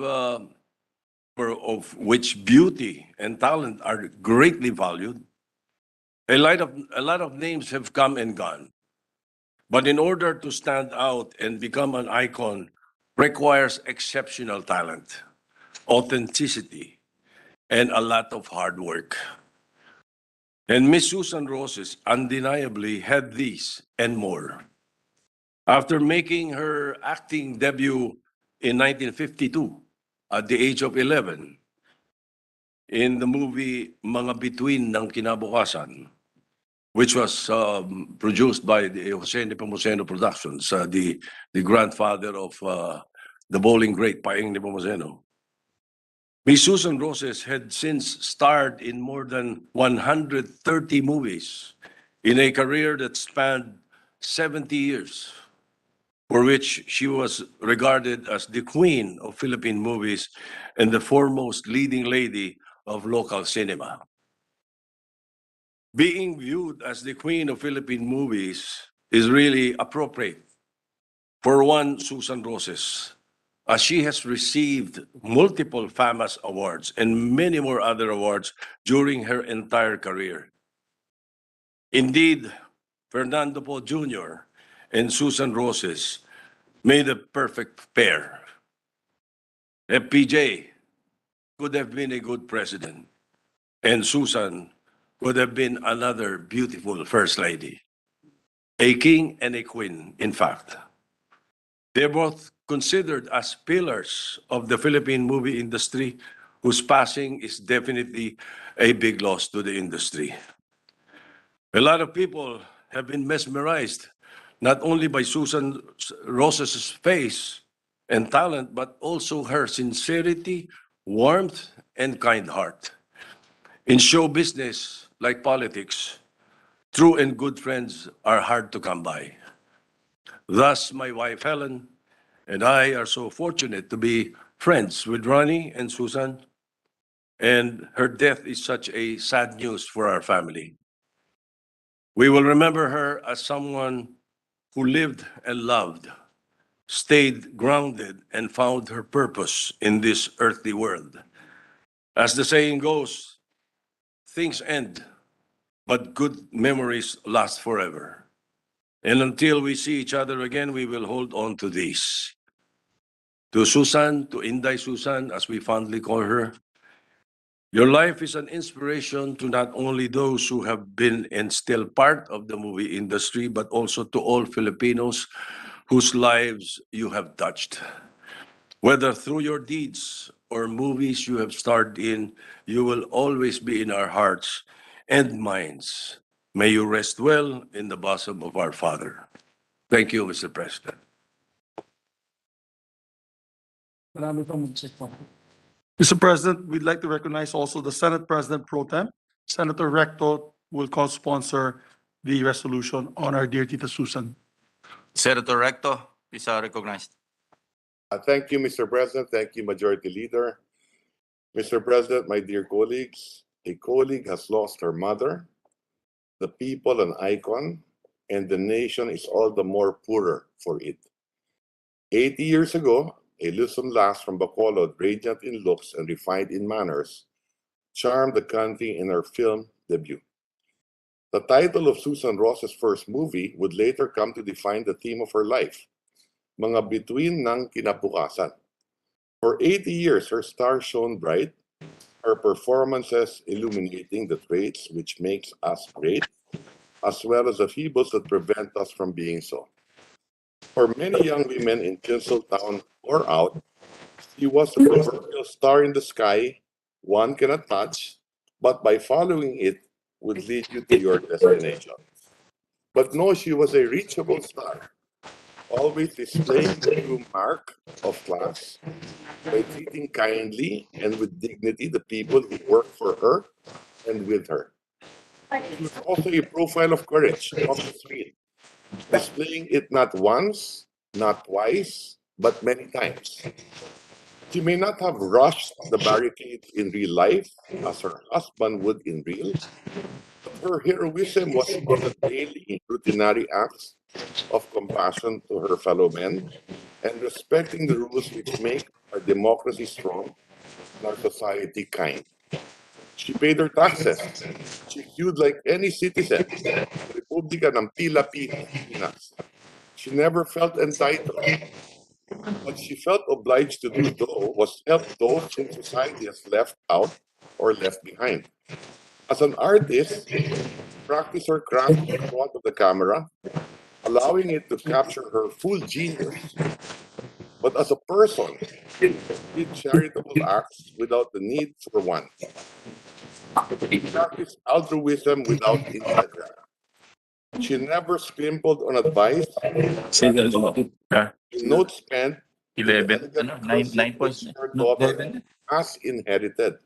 which beauty and talent are greatly valued, a lot of names have come and gone. But in order to stand out and become an icon requires exceptional talent, authenticity, and a lot of hard work. And Miss Susan Roses undeniably had these and more. After making her acting debut in 1952 at the age of 11 in the movie Mga Bituin ng Kinabukasan, which was produced by the Jose Nepomuceno Productions, the grandfather of the bowling great Paeng Nepomuceno. Miss Susan Roses had since starred in more than 130 movies in a career that spanned 70 years, for which she was regarded as the queen of Philippine movies and the foremost leading lady of local cinema. Being viewed as the queen of Philippine movies is really appropriate for one Susan Roses, as she has received multiple famous awards and many more other awards during her entire career. Indeed, Fernando Po Jr. and Susan Roses made a perfect pair. FPJ could have been a good president, and Susan would have been another beautiful first lady. A king and a queen, in fact. They're both considered as pillars of the Philippine movie industry, whose passing is definitely a big loss to the industry. A lot of people have been mesmerized, not only by Susan Roses' face and talent, but also her sincerity, warmth, and kind heart. In show business, like politics, true and good friends are hard to come by. Thus, my wife Helen and I are so fortunate to be friends with Ronnie and Susan, and her death is such a sad news for our family. We will remember her as someone who lived and loved, stayed grounded, and found her purpose in this earthly world. As the saying goes, things end, but good memories last forever. And until we see each other again, we will hold on to these. To Susan, to Inday Susan, as we fondly call her, your life is an inspiration to not only those who have been and still part of the movie industry, but also to all Filipinos whose lives you have touched. Whether through your deeds or movies you have starred in, you will always be in our hearts and minds. May you rest well in the bosom of our Father. Thank you, Mr. President. Mr. President, we'd like to recognize also the Senate President Pro Tem. Senator Recto will co-sponsor the resolution on our dear Tita Susan. Senator Recto is recognized. Thank you, Mr. President. Thank you, Majority Leader. Mr. President, my dear colleagues, a colleague has lost her mother, the people an icon, and the nation is all the more poorer for it. 80 years ago, a Luzon lass from Bacolod, radiant in looks and refined in manners, charmed the country in her film debut. The title of Susan Roses' first movie would later come to define the theme of her life, Mga Bituin ng Kinabukasan. For 80 years, her star shone bright, her performances illuminating the traits which makes us great, as well as the feebles that prevent us from being so. For many young women in Tinseltown or out, she was a proverbial star in the sky, one cannot touch, but by following it would lead you to your destination. But no, she was a reachable star, always displaying the true mark of class by treating kindly and with dignity the people who work for her and with her. She was also a profile of courage on the screen, displaying it not once, not twice, but many times. She may not have rushed the barricades in real life as her husband would in real, but her heroism was in the daily routinary acts of compassion to her fellow men and respecting the rules which make our democracy strong and our society kind. She paid her taxes. She queued like any citizen sa Republika ng Pilipinas. She never felt entitled. What she felt obliged to do, though, was help those whom society has left out or left behind. As an artist, she practiced her craft in front of the camera, allowing it to capture her full genius. But as a person, she did charitable acts without the need for one. She practiced altruism without Instagram. She never scrimpled on advice. Notes spent 11, ano, nine points. Her daughter has inherited,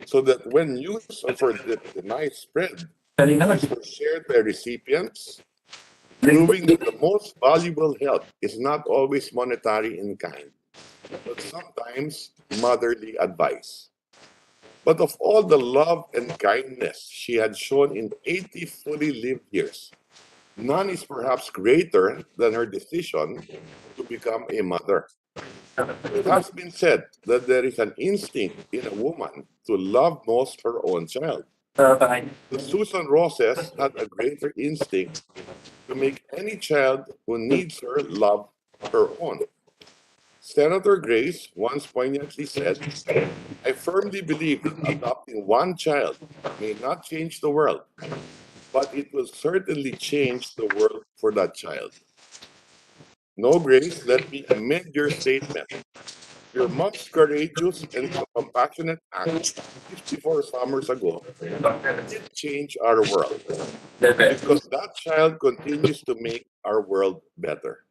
so that when news of her demise spread, these were shared by recipients, proving that the most valuable help is not always monetary in kind, but sometimes motherly advice. But of all the love and kindness she had shown in 80 fully lived years, none is perhaps greater than her decision to become a mother. It has been said that there is an instinct in a woman to love most her own child. But Susan Roses had a greater instinct to make any child who needs her love her own. Senator Grace once poignantly said, I firmly believe that adopting one child may not change the world, but it will certainly change the world for that child. No, Grace, let me amend your statement. Your mom's courageous and compassionate act 54 summers ago did change our world because that child continues to make our world better.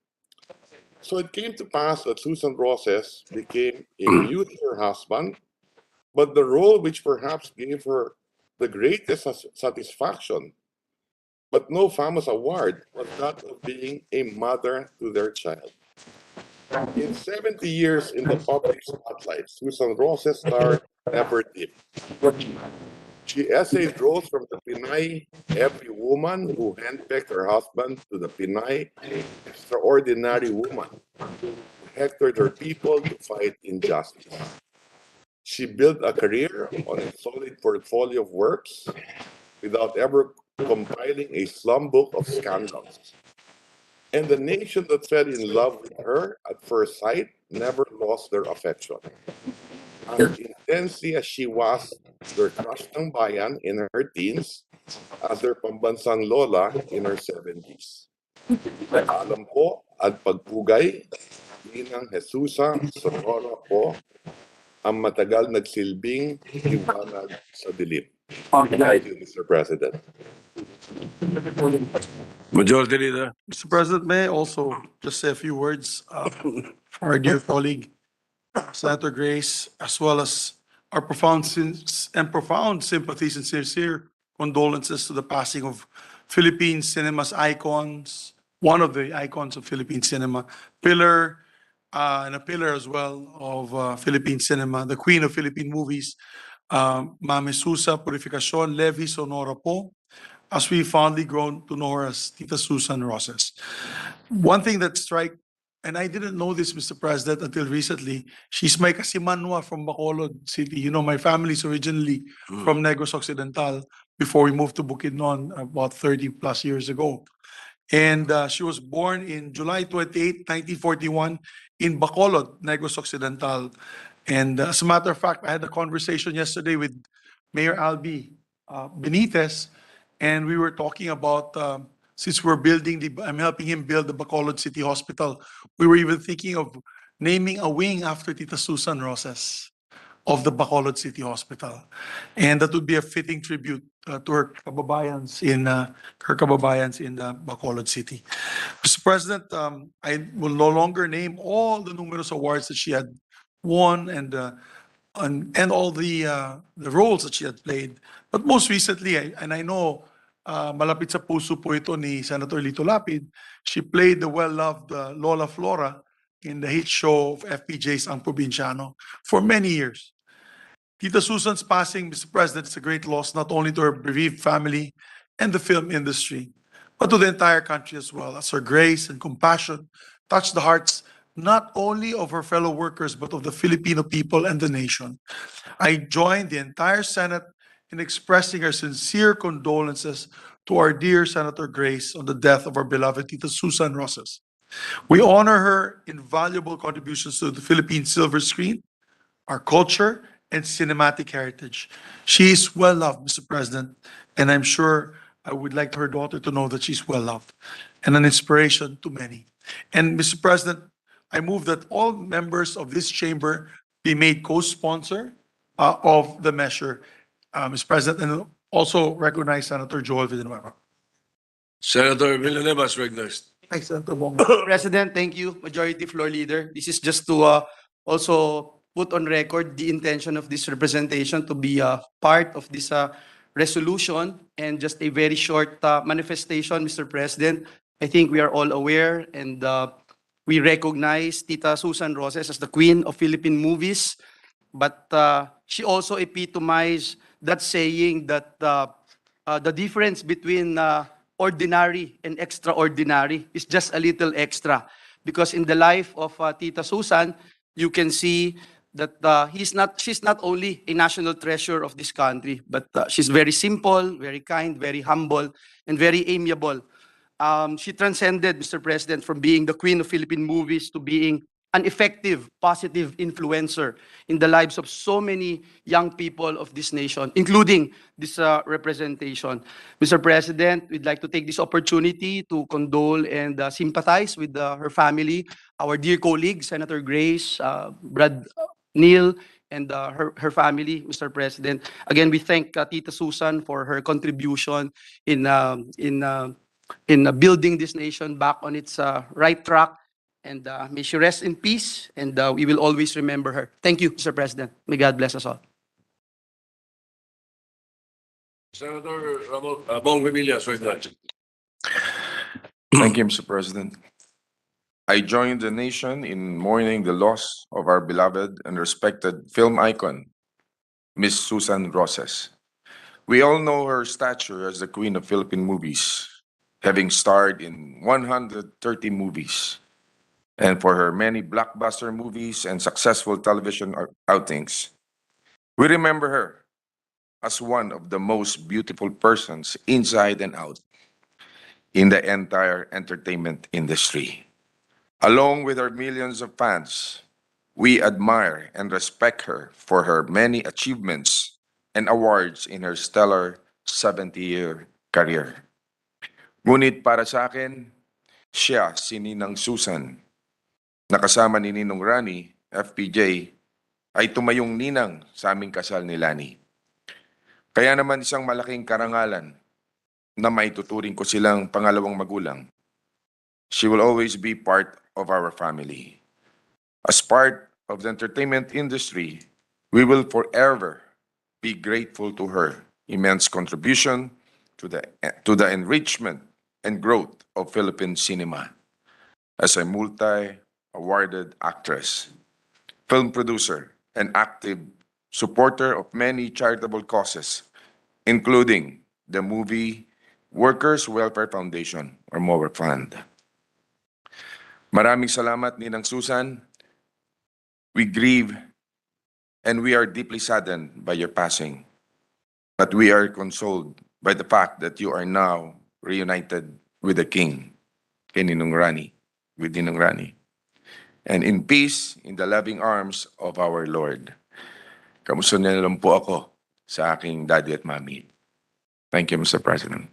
So it came to pass that Susan Roses became a mute her husband, but the role which perhaps gave her the greatest satisfaction, but no famous award, was that of being a mother to their child. In 70 years in the public spotlight, Susan Roses' star never dipped. She essayed roles from the Pinay Every Woman Who Handpicked Her Husband to the Pinay Extraordinary Woman who hectored her people to fight injustice. She built a career on a solid portfolio of works without ever compiling a slum book of scandals. And the nation that fell in love with her at first sight never lost their affection. As intensely as she was their crush ng bayan in her teens, as their pambansang lola in her 70s. Alam ko at pagpugay, Ninang Jesusa Sonora po, ang matagal nagsilbing liwanag sa dilim. Thank you, Mr. President. Majority Leader. Mr. President, may I also just say a few words for our dear colleague, Senator Grace, as well as our profound sympathies and sincere condolences to the passing of Philippine cinema's icons, one of the icons of Philippine cinema, pillar, and a pillar as well of Philippine cinema, the queen of Philippine movies, Ma'am Susa Purificacion Levi Sonora po, as we fondly grown to know her as Tita Susan Roses. One thing that strike, and I didn't know this, Mr. President, until recently, she's my kasimanwa from Bacolod City. You know, my family's originally from Negros Occidental before we moved to Bukidnon about 30 plus years ago. And she was born in July 28, 1941 in Bacolod, Negros Occidental. And as a matter of fact, I had a conversation yesterday with Mayor Albi Benitez, and we were talking about, since we're I'm helping him build the Bacolod City Hospital, we were even thinking of naming a wing after Tita Susan Roses of the Bacolod City Hospital. And that would be a fitting tribute to her kababayans in Bacolod City. Mr. President, I will no longer name all the numerous awards that she had won and all the roles that she had played. But most recently, and I know malapit sa puso po ito ni Senator Lito Lapid, she played the well-loved Lola Flora in the hit show of FPJ's Ang Probinsyano for many years. Tita Susan's passing, Mr. President, is a great loss not only to her bereaved family and the film industry, but to the entire country as well, as her grace and compassion touched the hearts not only of her fellow workers, but of the Filipino people and the nation. I join the entire Senate in expressing our sincere condolences to our dear Senator Grace on the death of our beloved Tita Susan Roses. We honor her invaluable contributions to the Philippine silver screen, our culture, and cinematic heritage. She is well loved, Mr. President, and I'm sure I would like her daughter to know that she's well loved and an inspiration to many. And Mr. President, I move that all members of this chamber be made co-sponsor of the measure, Mr. President, and also recognize Senator Joel Villanueva. Senator Villanueva is recognized. Thanks, Senator Bongo. President, thank you. Majority Floor Leader. This is just to also put on record the intention of this representation to be part of this resolution, and just a very short manifestation, Mr. President. I think we are all aware, and we recognize Tita Susan Roses as the queen of Philippine movies, but she also epitomized that saying that the difference between ordinary and extraordinary is just a little extra. Because in the life of Tita Susan, you can see that she's not only a national treasure of this country, but she's very simple, very kind, very humble, and very amiable. She transcended, Mr. President, from being the queen of Philippine movies to being an effective, positive influencer in the lives of so many young people of this nation, including this representation. Mr. President, we'd like to take this opportunity to condole and sympathize with her family, our dear colleague, Senator Grace, Brad Neil, and her family, Mr. President. Again, we thank Tita Susan for her contribution in building this nation back on its right track. And may she rest in peace, and we will always remember her. Thank you, Mr. President. May God bless us all. Senator Bong Revilla, recognized. Thank you, Mr. President. I join the nation in mourning the loss of our beloved and respected film icon, Miss Susan Roses. We all know her stature as the queen of Philippine movies, having starred in 130 movies, and for her many blockbuster movies and successful television outings. We remember her as one of the most beautiful persons inside and out in the entire entertainment industry. Along with our millions of fans, we admire and respect her for her many achievements and awards in her stellar 70-year career. Ngunit para sa akin, siya si Ninang Susan, na kasama ni Ninong Rani, FPJ, ay tumayong ninang sa aming kasal ni Lani. Kaya naman isang malaking karangalan na maituturing ko silang pangalawang magulang. She will always be part of our family. As part of the entertainment industry, we will forever be grateful to her immense contribution to the enrichment and growth of Philippine cinema. As a multi-awarded actress, film producer, and active supporter of many charitable causes, including the Movie Workers Welfare Foundation, or MOWER Fund. Maraming salamat, Ninang Susan. We grieve and we are deeply saddened by your passing, but we are consoled by the fact that you are now reunited with the King, kay Ninong Rani, with Ninong Rani, and in peace in the loving arms of our Lord. Kamusta na lang po ako sa aking daddy at mommy. Thank you, Mr. President.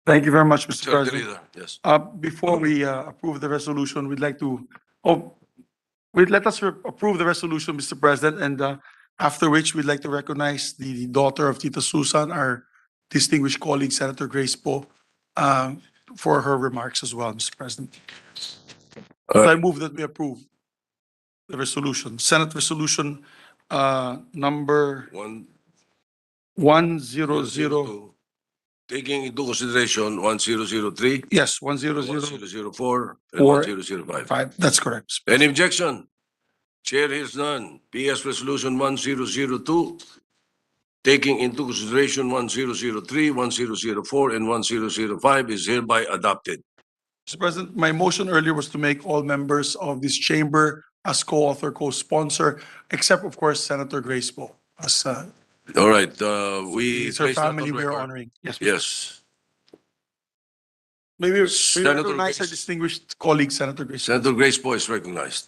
Thank you very much, Mr. Majority President. Leader, yes. Before we approve the resolution, we'd like to, let us approve the resolution, Mr. President, and after which we'd like to recognize the daughter of Tita Susan, our distinguished colleague, Senator Grace Po, for her remarks as well, Mr. President. So I move that we approve the resolution, Senate Resolution number One 100, taking into consideration 1003, yes, 100. 1004, and Four. 1005. That's correct. Any objection? Chair hears none. PS Resolution 1002, taking into consideration 1003, 1004, and 1005 is hereby adopted. Mr. President, my motion earlier was to make all members of this chamber as co-author, co-sponsor, except of course Senator Grace Po. As All right, we it's her place that on family we are record. honoring. Yes. Yes. Maybe we Senator recognize our Grace. distinguished colleague, Senator Grace. Senator Grace Po is recognized.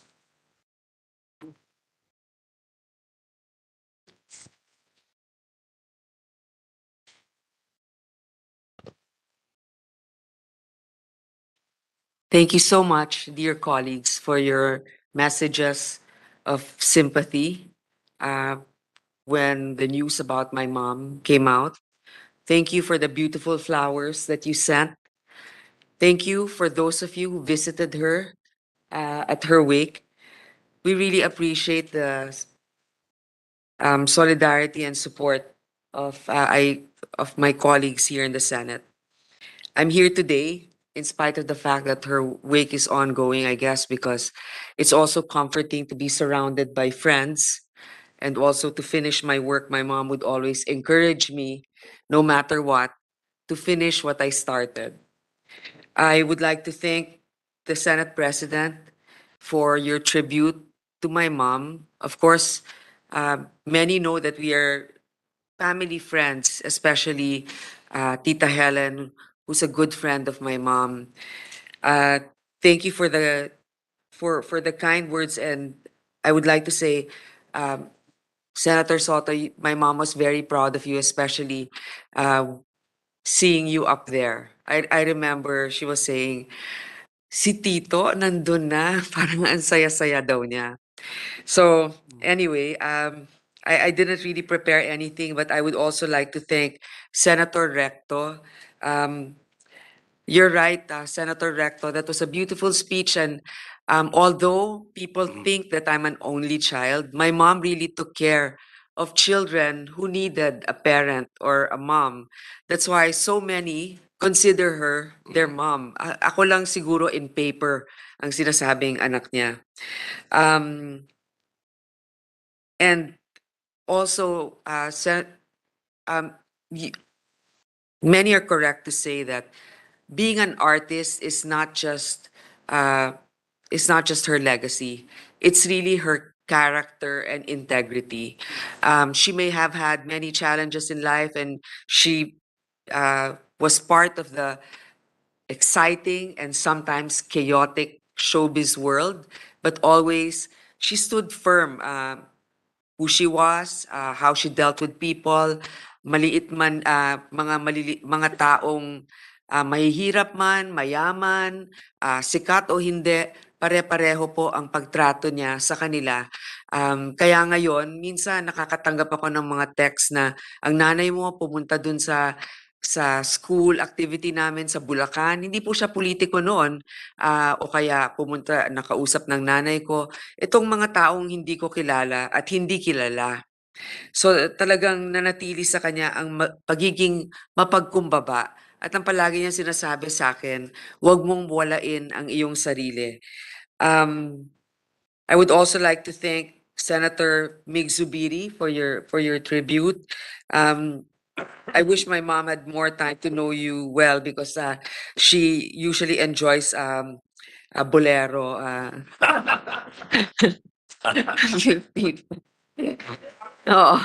Thank you so much, dear colleagues, for your messages of sympathy when the news about my mom came out. Thank you for the beautiful flowers that you sent. Thank you for those of you who visited her at her wake. We really appreciate the solidarity and support of my colleagues here in the Senate. I'm here today in spite of the fact that her wake is ongoing, I guess, because it's also comforting to be surrounded by friends and also to finish my work. My mom would always encourage me, no matter what, to finish what I started. I would like to thank the Senate President for your tribute to my mom. Of course, many know that we are family friends, especially Tita Helen, who's a good friend of my mom. Thank you for the kind words, and I would like to say, Senator Soto, my mom was very proud of you, especially seeing you up there. I remember she was saying, si Tito nandun na, parang ang saya-saya daw niya. So anyway, I didn't really prepare anything, but I would also like to thank Senator Recto. You're right, Senator Recto. That was a beautiful speech. And although people think that I'm an only child, my mom really took care of children who needed a parent or a mom. That's why so many consider her their mom. Ako lang siguro in paper ang sinasabing anak niya. And also, many are correct to say that being an artist is not just her legacy. It's really her character and integrity. She may have had many challenges in life, and she was part of the exciting and sometimes chaotic showbiz world, but always she stood firm. Who she was, how she dealt with people, maliit man, mga taong mahihirap man, mayaman, sikat o hindi, pare-pareho po ang pagtrato niya sa kanila. Kaya ngayon, minsan nakakatanggap ako ng mga text na ang nanay mo pumunta dun sa school activity namin sa Bulacan. Hindi po siya politiko noon, o kaya pumunta, nakausap ng nanay ko. Itong mga taong hindi ko kilala at hindi kilala. So talagang nanatili sa kanya ang pagiging mapagkumbaba. At ang palagi niya sinasabi sa akin, huwag mong walain ang iyong sarili. I would also like to thank Senator Mig Zubiri for your tribute. I wish my mom had more time to know you well because she usually enjoys a bolero. Oo.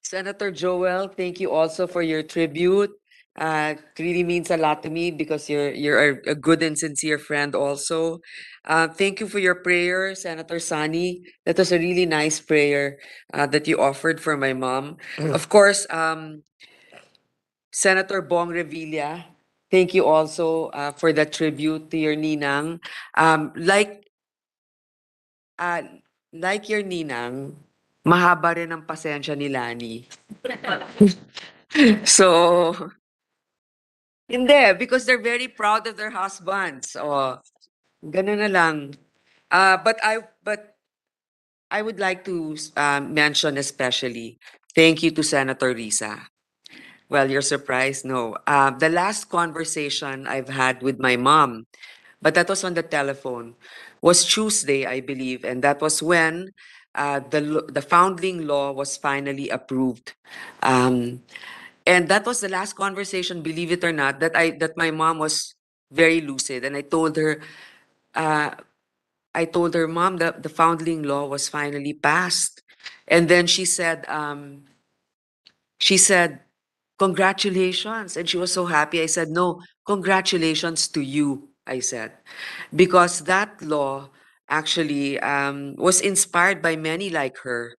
Senator Joel, thank you also for your tribute. It really means a lot to me because you're a good and sincere friend also. Thank you for your prayer, Senator Sani. That was a really nice prayer that you offered for my mom. Of course, Senator Bong Revilla, thank you also for the tribute to your ninang. Like your ninang, mahaba rin ang pasensya ni Lani. So, hindi, because they're very proud of their husbands. Oh, ganun na lang. But I would like to mention especially, thank you to Senator Risa. Well, you're surprised? No. The last conversation I've had with my mom, but that was on the telephone, was Tuesday, I believe, and that was when the founding law was finally approved. And that was the last conversation, believe it or not, that my mom was very lucid, and I told her, Mom, the founding law was finally passed, and then she said, congratulations. And she was so happy. I said, no, congratulations to you, I said. Because that law actually was inspired by many like her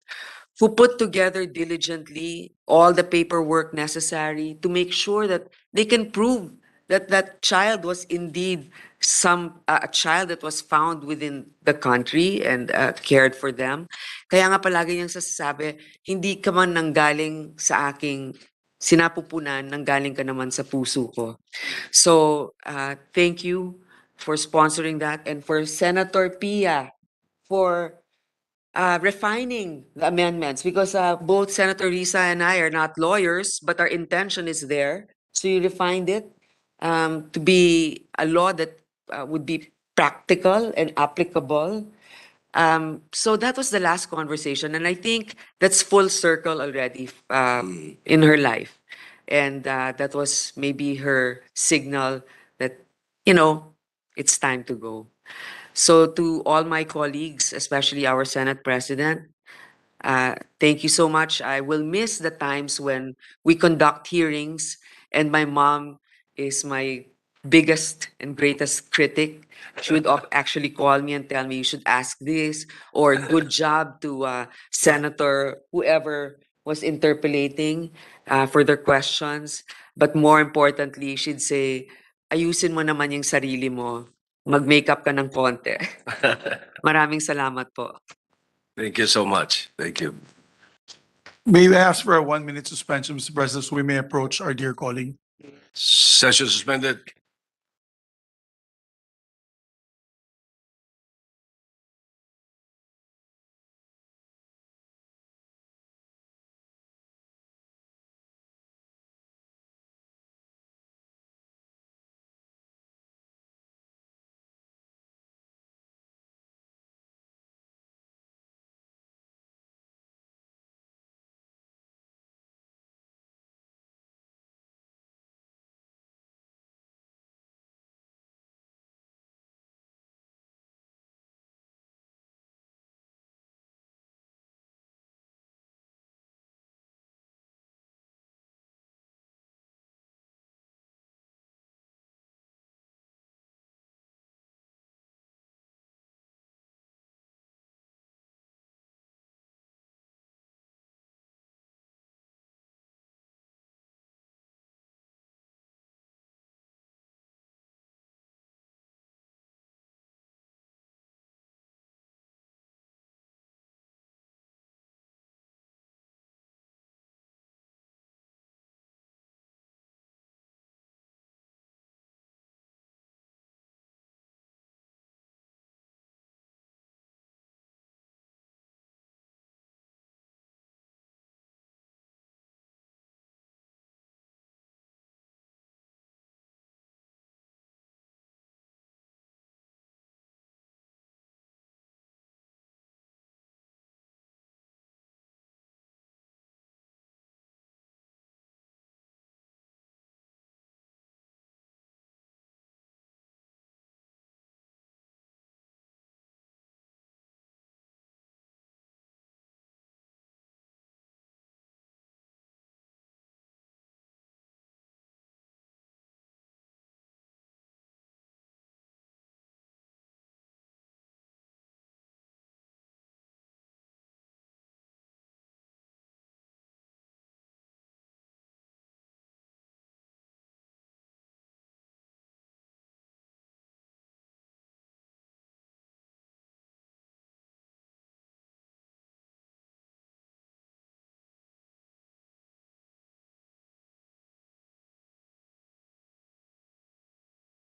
who put together diligently all the paperwork necessary to make sure that they can prove that that child was indeed a child that was found within the country and cared for them. Kaya nga palagi niyang sasabi, hindi ka man nanggaling sa aking sinapupunan, nanggaling ka naman sa puso ko. So, thank you for sponsoring that, and for Senator Pia for refining the amendments, because both Senator Risa and I are not lawyers, but our intention is there. So you refined it to be a law that would be practical and applicable. So that was the last conversation, and I think that's full circle already in her life. And that was maybe her signal that, it's time to go. So to all my colleagues, especially our Senate President, thank you so much. I will miss the times when we conduct hearings and my mom is my biggest and greatest critic. She would actually call me and tell me you should ask this, or good job to Senator whoever was interpolating further questions. But more importantly, she'd say, ayusin mo naman yung sarili mo. Mag-makeup ka ng konti. Maraming salamat po. Thank you so much. Thank you. May I ask for a 1-minute suspension, Mr. President, so we may approach our dear colleague? Session suspended.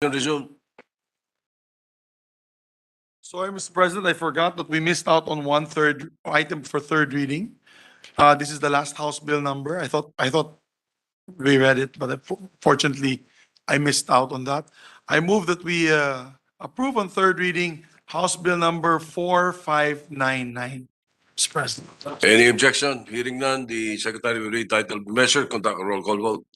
Resume. Sorry, Mr. President, I forgot that we missed out on 1/3 item for third reading. This is the last House bill number. I thought we read it, but fortunately, I missed out on that. I move that we approve on third reading House Bill number 4599. Mr. President. Any objection? Hearing none, the Secretary will read title of the measure, conduct a roll call vote.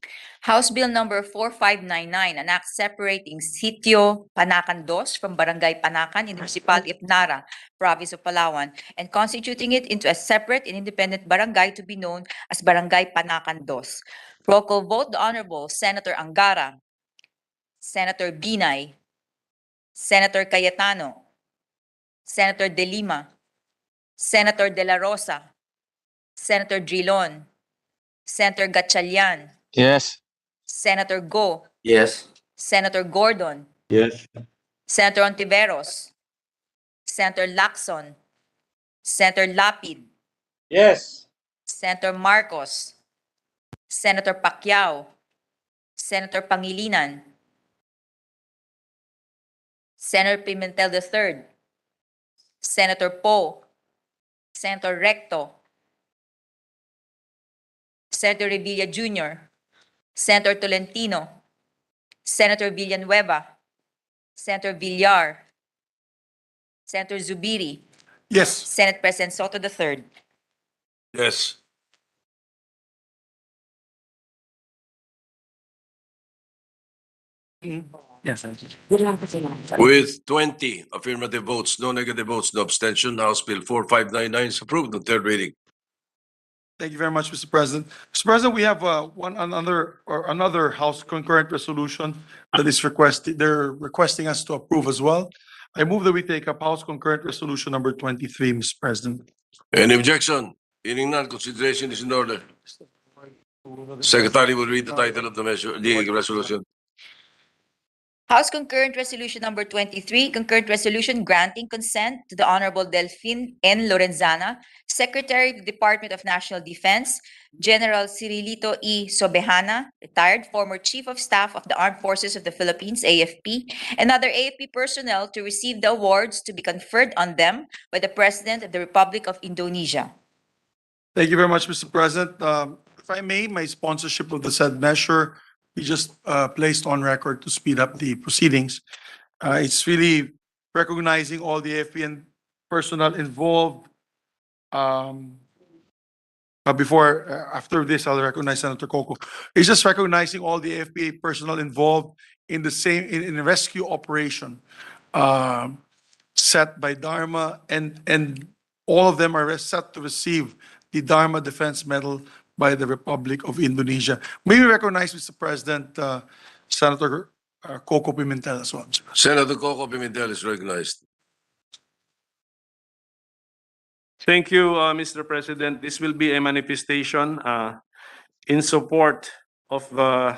House Bill number 4599, an act separating Sitio Panacan Dos from Barangay Panacan in the Municipality of Nara, Province of Palawan, and constituting it into a separate and independent barangay to be known as Barangay Panacan Dos. Roll call vote, the Honorable Senator Angara, Senator Binay, Senator Cayetano, Senator De Lima, Senator De La Rosa, Senator Drilon, Senator Gatchalian, Yes. Senator Go, Yes. Senator Gordon, Yes. Senator Ontiveros, Senator Lacson, Senator Lapid, Yes. Senator Marcos, Senator Pacquiao, Senator Pangilinan, Senator Pimentel III, Senator Poe, Senator Recto, Senator Revilla Jr., Senator Tolentino, Senator Villanueva, Senator Villar, Senator Zubiri, Yes. Senate President Soto III. Yes. Yes. With 20 affirmative votes, no negative votes, no abstention, House Bill 4599 is approved on third reading. Thank you very much, Mr. President. Mr. President, we have another House concurrent resolution that is they're requesting us to approve as well. I move that we take up House concurrent resolution number 23, Mr. President. Any objection? Hearing none, consideration is in order. Secretary will read the title of the measure, the resolution. House Concurrent Resolution Number 23, Concurrent Resolution granting consent to the Honorable Delfin N. Lorenzana, Secretary of the Department of National Defense, General Cirilito E. Sobejana, retired former Chief of Staff of the Armed Forces of the Philippines, AFP, and other AFP personnel to receive the awards to be conferred on them by the President of the Republic of Indonesia. Thank you very much, Mr. President. If I may, my sponsorship of the said measure be just placed on record to speed up the proceedings. It's really recognizing all the AFP personnel involved. After this, I'll recognize Senator Coco. It's just recognizing all the AFP personnel involved in the rescue operation set by Dharma, and all of them are set to receive the Dharma Defense Medal by the Republic of Indonesia. May we recognize, Mr. President, Senator Coco Pimentel as well. Senator Coco Pimentel is recognized. Thank you, Mr. President. This will be a manifestation in support of the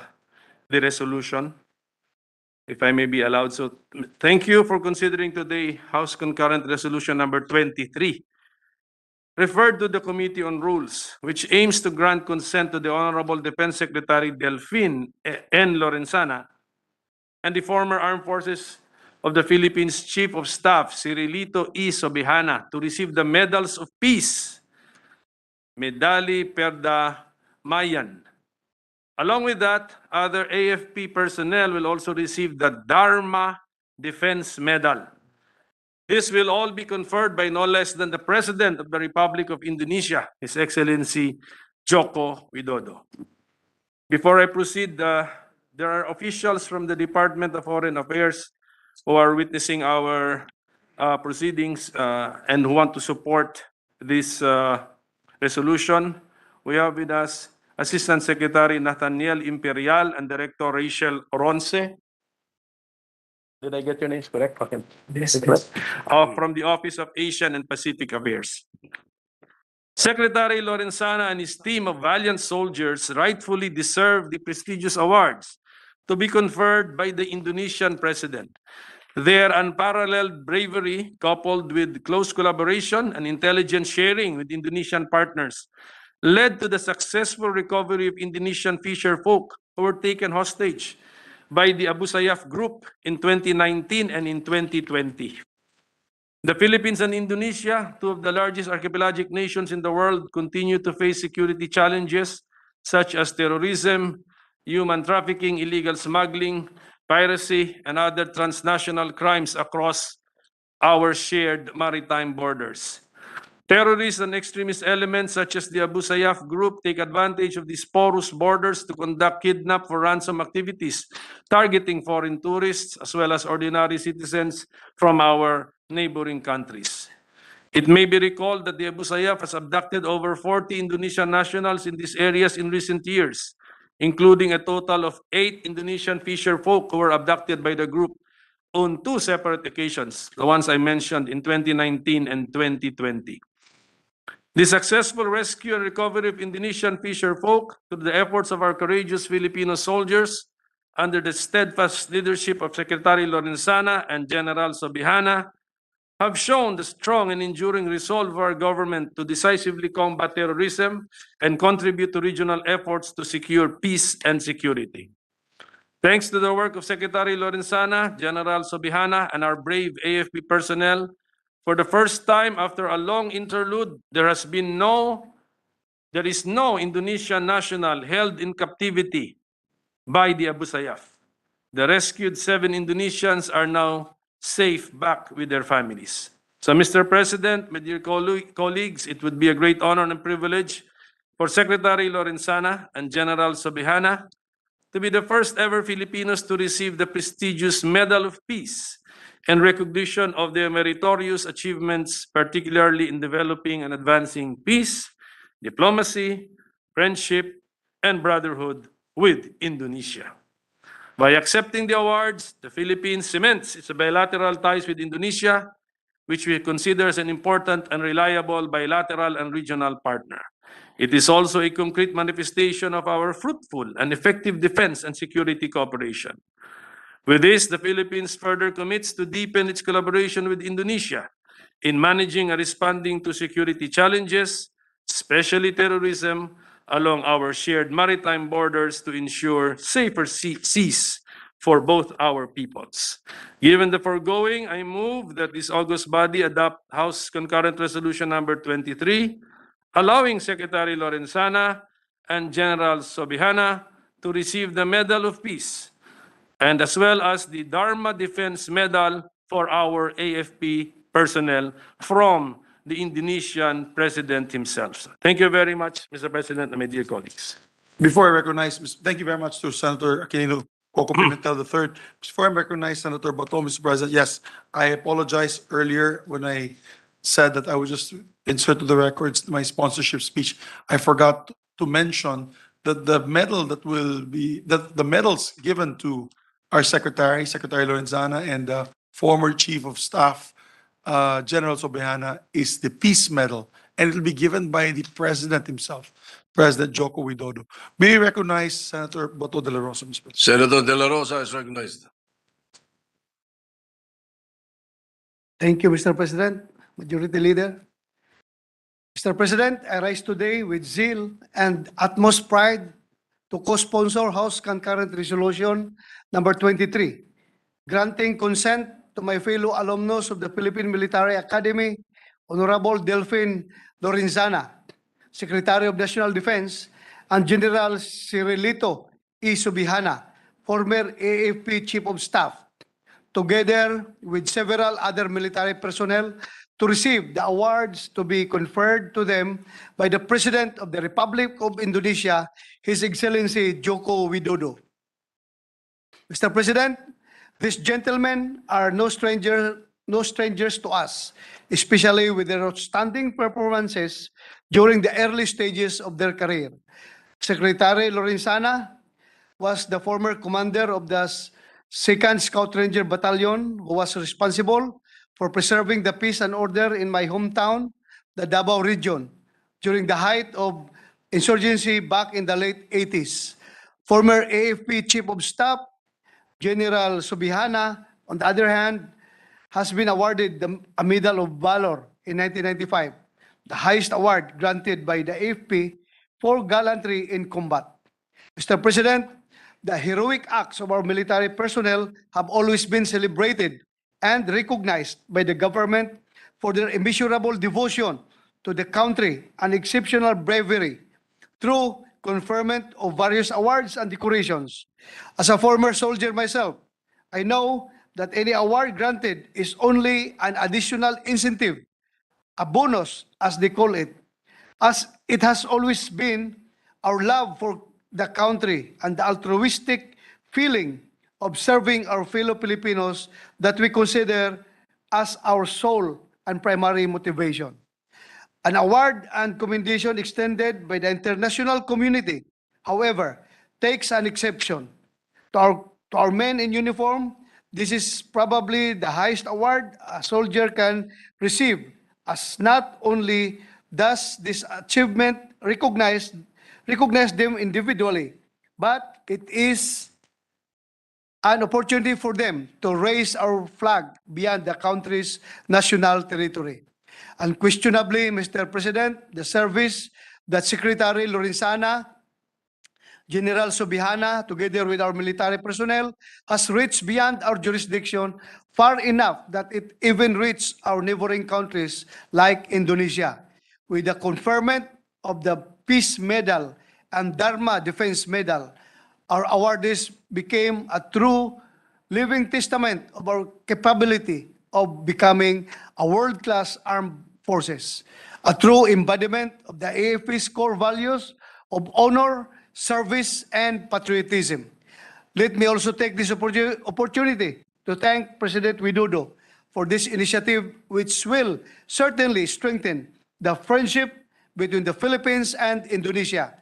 resolution, if I may be allowed. So thank you for considering today House Concurrent Resolution Number 23, referred to the Committee on Rules, which aims to grant consent to the Honorable Defense Secretary Delfin N. Lorenzana and the former Armed Forces of the Philippines Chief of Staff Cirilito E. Sobejana to receive the Medals of Peace, Medali Perda Mayan. Along with that, other AFP personnel will also receive the Dharma Defense Medal. This will all be conferred by no less than the President of the Republic of Indonesia, His Excellency Joko Widodo. Before I proceed, there are officials from the Department of Foreign Affairs who are witnessing our proceedings and who want to support this resolution. We have with us Assistant Secretary Nathaniel Imperial and Director Rachel Oronce. Did I get your names correct? Okay. Yes. From the Office of Asian and Pacific Affairs. Secretary Lorenzana and his team of valiant soldiers rightfully deserve the prestigious awards to be conferred by the Indonesian President. Their unparalleled bravery, coupled with close collaboration and intelligence sharing with Indonesian partners, led to the successful recovery of Indonesian fisher folk who were taken hostage by the Abu Sayyaf group in 2019 and in 2020. The Philippines and Indonesia, two of the largest archipelagic nations in the world, continue to face security challenges such as terrorism, human trafficking, illegal smuggling, piracy, and other transnational crimes across our shared maritime borders. Terrorists and extremist elements such as the Abu Sayyaf group take advantage of these porous borders to conduct kidnap for ransom activities, targeting foreign tourists as well as ordinary citizens from our neighboring countries. It may be recalled that the Abu Sayyaf has abducted over 40 Indonesian nationals in these areas in recent years, including a total of 8 Indonesian fisher folk who were abducted by the group on 2 separate occasions, the ones I mentioned in 2019 and 2020. The successful rescue and recovery of Indonesian fisher folk through the efforts of our courageous Filipino soldiers under the steadfast leadership of Secretary Lorenzana and General Sobihana, have shown the strong and enduring resolve of our government to decisively combat terrorism and contribute to regional efforts to secure peace and security. Thanks to the work of Secretary Lorenzana, General Sobihana, and our brave AFP personnel, for the first time after a long interlude, there is no Indonesian national held in captivity by the Abu Sayyaf. The rescued 7 Indonesians are now safe back with their families. So, Mr. President, my dear colleagues, it would be a great honor and privilege for Secretary Lorenzana and General Sobihana to be the first ever Filipinos to receive the prestigious Medal of Peace and recognition of their meritorious achievements, particularly in developing and advancing peace, diplomacy, friendship, and brotherhood with Indonesia. By accepting the awards, the Philippines cements its bilateral ties with Indonesia, which we consider as an important and reliable bilateral and regional partner. It is also a concrete manifestation of our fruitful and effective defense and security cooperation. With this, the Philippines further commits to deepen its collaboration with Indonesia in managing and responding to security challenges, especially terrorism, along our shared maritime borders to ensure safer seas for both our peoples. Given the foregoing, I move that this august body adopt House Concurrent Resolution number 23, allowing Secretary Lorenzana and General Sobihana to receive the Medal of Peace, and as well as the Dharma Defense Medal for our AFP personnel from the Indonesian President himself. Thank you very much, Mr. President and my dear colleagues. Before I recognize, thank you very much to Senator Aquino Coco Pimentel III. Before I recognize Senator Bato, Mr. President, yes, I apologize earlier when I said that I would just insert to the records my sponsorship speech. I forgot to mention that the medal that the medals given to our Secretary Lorenzana, and former Chief of Staff, General Sobihana, is the Peace Medal, and it will be given by the President himself, President Joko Widodo. May I recognize Senator Bato de la Rosa, Mr. President? Senator De La Rosa is recognized. Thank you, Mr. President, Majority Leader. Mr. President, I rise today with zeal and utmost pride to co-sponsor House Concurrent Resolution number 23, granting consent to my fellow alumnus of the Philippine Military Academy, Honorable Delphine Lorenzana, Secretary of National Defense, and General Cirilito E. Subihana, former AFP Chief of Staff, together with several other military personnel, to receive the awards to be conferred to them by the President of the Republic of Indonesia, His Excellency Joko Widodo. Mr. President, these gentlemen are no strangers to us, especially with their outstanding performances during the early stages of their career. Secretary Lorenzana was the former commander of the 2nd Scout Ranger Battalion, who was responsible for preserving the peace and order in my hometown, the Davao region, during the height of insurgency back in the late 80s. Former AFP Chief of Staff, General Sobihana, on the other hand, has been awarded a Medal of Valor in 1995, the highest award granted by the AFP for gallantry in combat. Mr. President, the heroic acts of our military personnel have always been celebrated and recognized by the government for their immeasurable devotion to the country and exceptional bravery through conferment of various awards and decorations. As a former soldier myself, I know that any award granted is only an additional incentive, a bonus as they call it, as it has always been our love for the country and the altruistic feeling of serving our fellow Filipinos that we consider as our sole and primary motivation. An award and commendation extended by the international community, however, takes an exception. To our men in uniform, this is probably the highest award a soldier can receive, as not only does this achievement recognize them individually, but it is an opportunity for them to raise our flag beyond the country's national territory. Unquestionably, Mr. President, the service that Secretary Lorenzana, General Subihana, together with our military personnel, has reached beyond our jurisdiction far enough that it even reached our neighboring countries like Indonesia. With the conferment of the Peace Medal and Dharma Defense Medal, our awardees became a true living testament of our capability of becoming a world-class armed forces, a true embodiment of the AFP's core values of honor, service, and patriotism. Let me also take this opportunity to thank President Widodo for this initiative, which will certainly strengthen the friendship between the Philippines and Indonesia.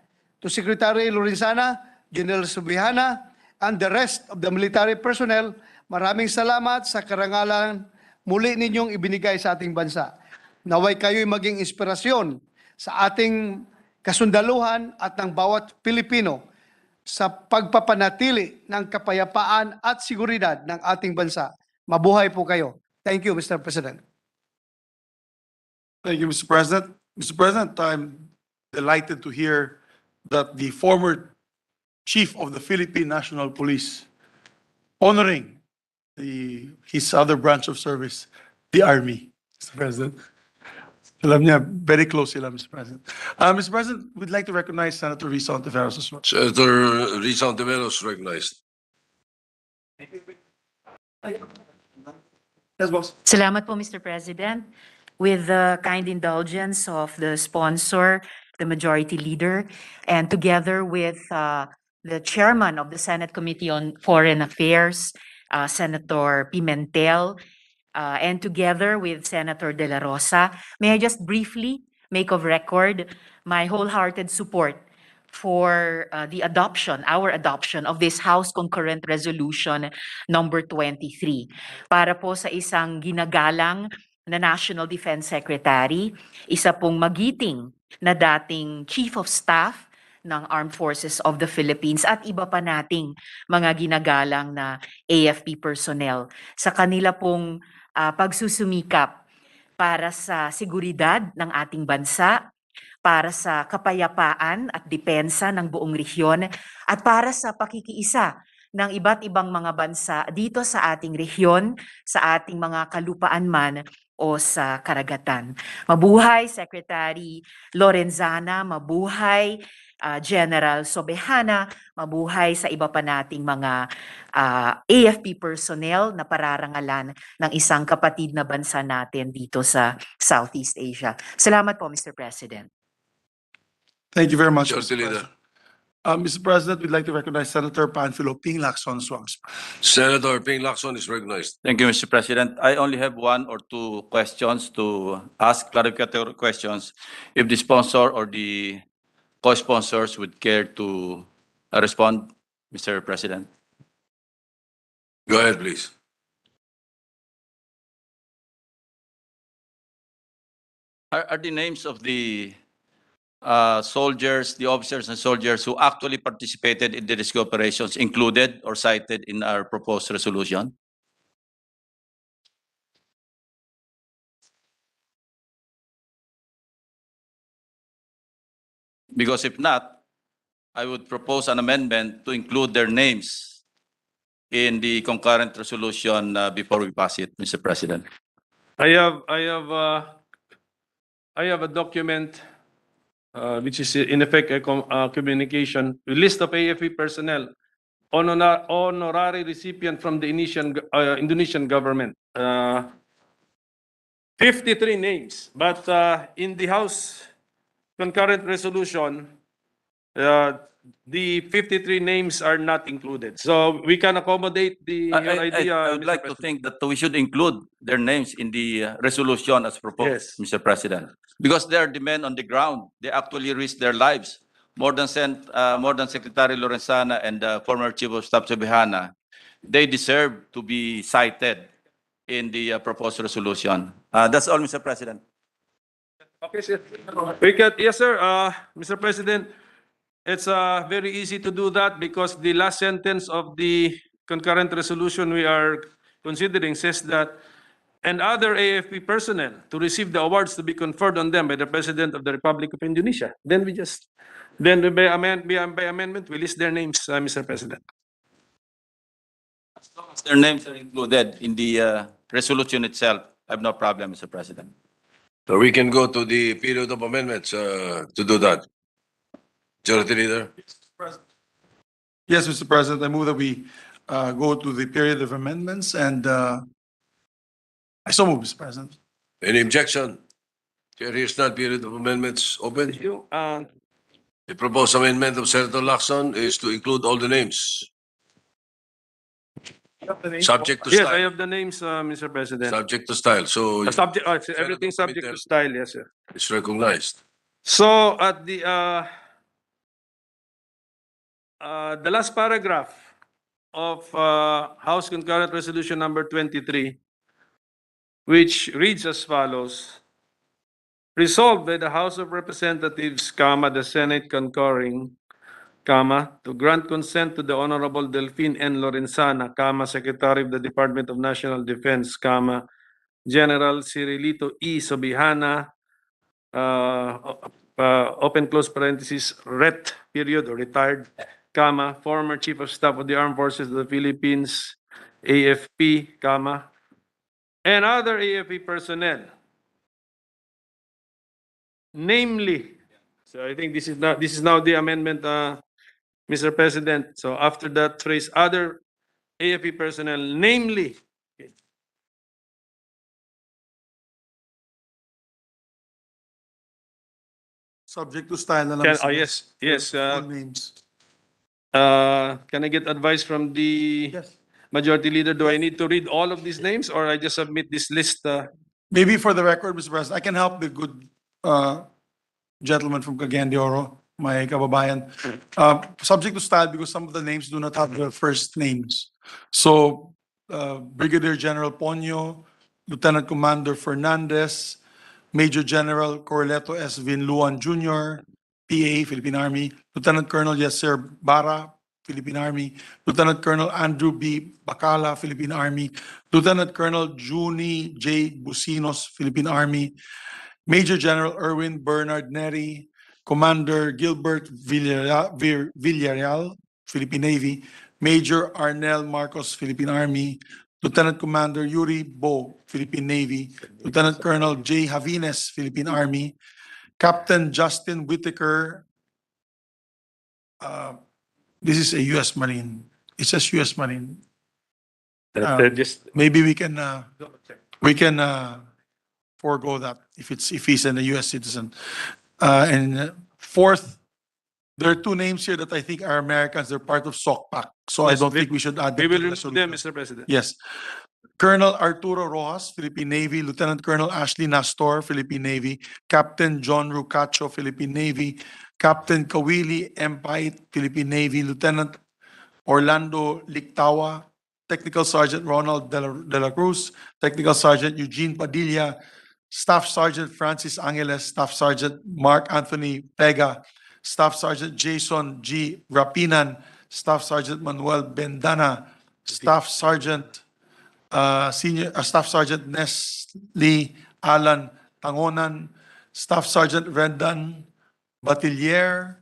To Secretary Lorenzana, General Subihana, and the rest of the military personnel, maraming salamat sa karangalan muli ninyong ibinigay sa ating bansa. Naway kayo'y maging inspirasyon sa ating kasundaluhan at ng bawat Pilipino sa pagpapanatili ng kapayapaan at seguridad ng ating bansa. Mabuhay po kayo. Thank you, Mr. President. Thank you, Mr. President. Mr. President, I'm delighted to hear that the former Chief of the Philippine National Police honoring his other branch of service, the Army, Mr. President. Alam niya, very close sila, Mr. President. Mr. President, we'd like to recognize Senator Risa Ontiveros as well. Senator Risa Ontiveros recognized. Yes, boss. Salamat po, Mr. President. With the kind indulgence of the sponsor, the majority leader, and together with the chairman of the Senate Committee on Foreign Affairs, Senator Pimentel, and together with Senator De La Rosa, may I just briefly make of record my wholehearted support for our adoption of this House Concurrent Resolution number 23 para po sa isang ginagalang na National Defense Secretary, isa pong magiting na dating Chief of Staff ng Armed Forces of the Philippines at iba pa nating mga ginagalang na AFP personnel sa kanila pong pagsusumikap para sa seguridad ng ating bansa, para sa kapayapaan at depensa ng buong rehiyon, at para sa pakikiisa ng iba't ibang mga bansa dito sa ating rehiyon, sa ating mga kalupaan man o sa karagatan. Mabuhay Secretary Lorenzana, mabuhay General Sobehana, mabuhay sa iba pa nating mga AFP personnel na pararangalan ng isang kapatid na bansa natin dito sa Southeast Asia. Salamat po, Mr. President. Thank you very much, Majority Mr. Leader. President. Mr. President, we'd like to recognize Senator Panfilo Ping Lacson as well. Senator Ping Lacson is recognized. Thank you, Mr. President. I only have one or two questions to ask, clarificatory questions. If the sponsor or the co-sponsors would care to respond, Mr. President. Go ahead, please. Are the names of the soldiers, the officers and soldiers who actually participated in the rescue operations included or cited in our proposed resolution? Because if not, I would propose an amendment to include their names in the concurrent resolution before we pass it, Mr. President. I have a document which is in effect a communication, a list of AFP personnel, honorary recipient from the Indonesian government. 53 names, but in the House concurrent resolution, the 53 names are not included. So we can accommodate the your idea. I would Mr. like to President. think that we should include their names in the resolution as proposed, Yes. Mr. President. Because they are the men on the ground. They actually risk their lives. More than Secretary Lorenzana and former Chief of Staff Subihana, they deserve to be cited in the proposed resolution. That's all, Mr. President. Okay, sir. Yes, sir. Mr. President, it's very easy to do that because the last sentence of the concurrent resolution we are considering says that and other AFP personnel to receive the awards to be conferred on them by the President of the Republic of Indonesia. Then by amendment, we list their names, Mr. President. Their names are included in the resolution itself. I have no problem, Mr. President. So we can go to the period of amendments to do that. Majority Leader? Yes, Mr. President, I move that we go to the period of amendments and I so move, Mr. President. Any objection? Chair hears none. Period of amendments open. You, The proposed amendment of Senator Lacson is to include all the names, subject to yes, I style. have the names, Mr. President. Subject to style. So Subject, everything subject to style, yes, sir. it's recognized. So at the last paragraph of House Concurrent Resolution number 23, which reads as follows. Resolved by the House of Representatives, the Senate concurring, to grant consent to the Honorable Delphine N. Lorenzana, Secretary of the Department of National Defense, General Cirilito E. Sobihana, open close parenthesis, RET, period, or retired, former Chief of Staff of the Armed Forces of the Philippines, AFP, and other AFP personnel. Namely, so I think this is now the amendment, Mr. President. So after that phrase, other AFP personnel, namely, Subject to style na lang. Mr. yes, Full names. can I get advice from the Yes. Majority Leader? Do I need to read all of these names or I just submit this list? Maybe for the record, Mr. President, I can help the good gentleman from Cagayan de Oro, my kababayan. Subject to style because some of the names do not have the first names. So Brigadier General Ponyo, Lieutenant Commander Fernandez, Major General Corleto S. Vinluan Jr., PA, Philippine Army, Lieutenant Colonel Yasser Bara, Philippine Army, Lieutenant Colonel Andrew B. Bacala, Philippine Army, Lieutenant Colonel Juni J. Businos, Philippine Army, Major General Erwin Bernard Neri, Commander Gilbert Villarreal, Philippine Navy, Major Arnel Marcos, Philippine Army, Lieutenant Commander Yuri Bo, Philippine Navy, Lieutenant Colonel J. Javines, Philippine Army, Captain Justin Whitaker, this is a U.S. Marine. It says U.S. Marine. Just Maybe we can forego that if he's a U.S. citizen. And fourth, there are two names here that I think are Americans. They're part of SOCPAC, so I Yes, don't think we should add we them will to the remove them, resolution. Mr. President. Yes. Colonel Arturo Rojas, Philippine Navy, Lieutenant Colonel Ashley Nastor, Philippine Navy, Captain John Rucacho, Philippine Navy, Captain Kawili M. Pait, Philippine Navy, Lieutenant Orlando Lictawa, Technical Sergeant Ronald De La Cruz, Technical Sergeant Eugene Padilla, Staff Sergeant Francis Angeles, Staff Sergeant Mark Anthony Pega, Staff Sergeant Jason G. Rapinan, Staff Sergeant Manuel Bendana, Staff Sergeant Staff Sergeant Nestle Alan Tangonan, Staff Sergeant Rendan Batilier,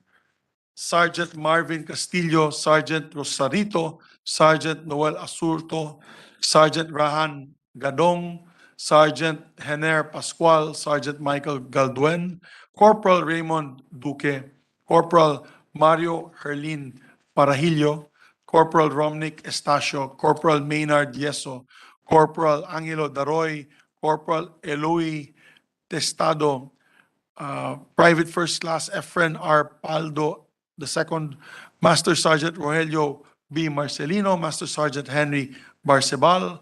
Sergeant Marvin Castillo, Sergeant Rosarito, Sergeant Noel Asurto, Sergeant Rahan Gadong, Sergeant Hener Pascual, Sergeant Michael Galduen, Corporal Raymond Duque, Corporal Mario Herlin Parahillo, Corporal Romnick Estacio, Corporal Maynard Yeso, Corporal Angelo Daroy, Corporal Eloy Testado, Private First Class Efren R. Paldo II, Master Sergeant Rogelio B. Marcelino, Master Sergeant Henry Barcebal,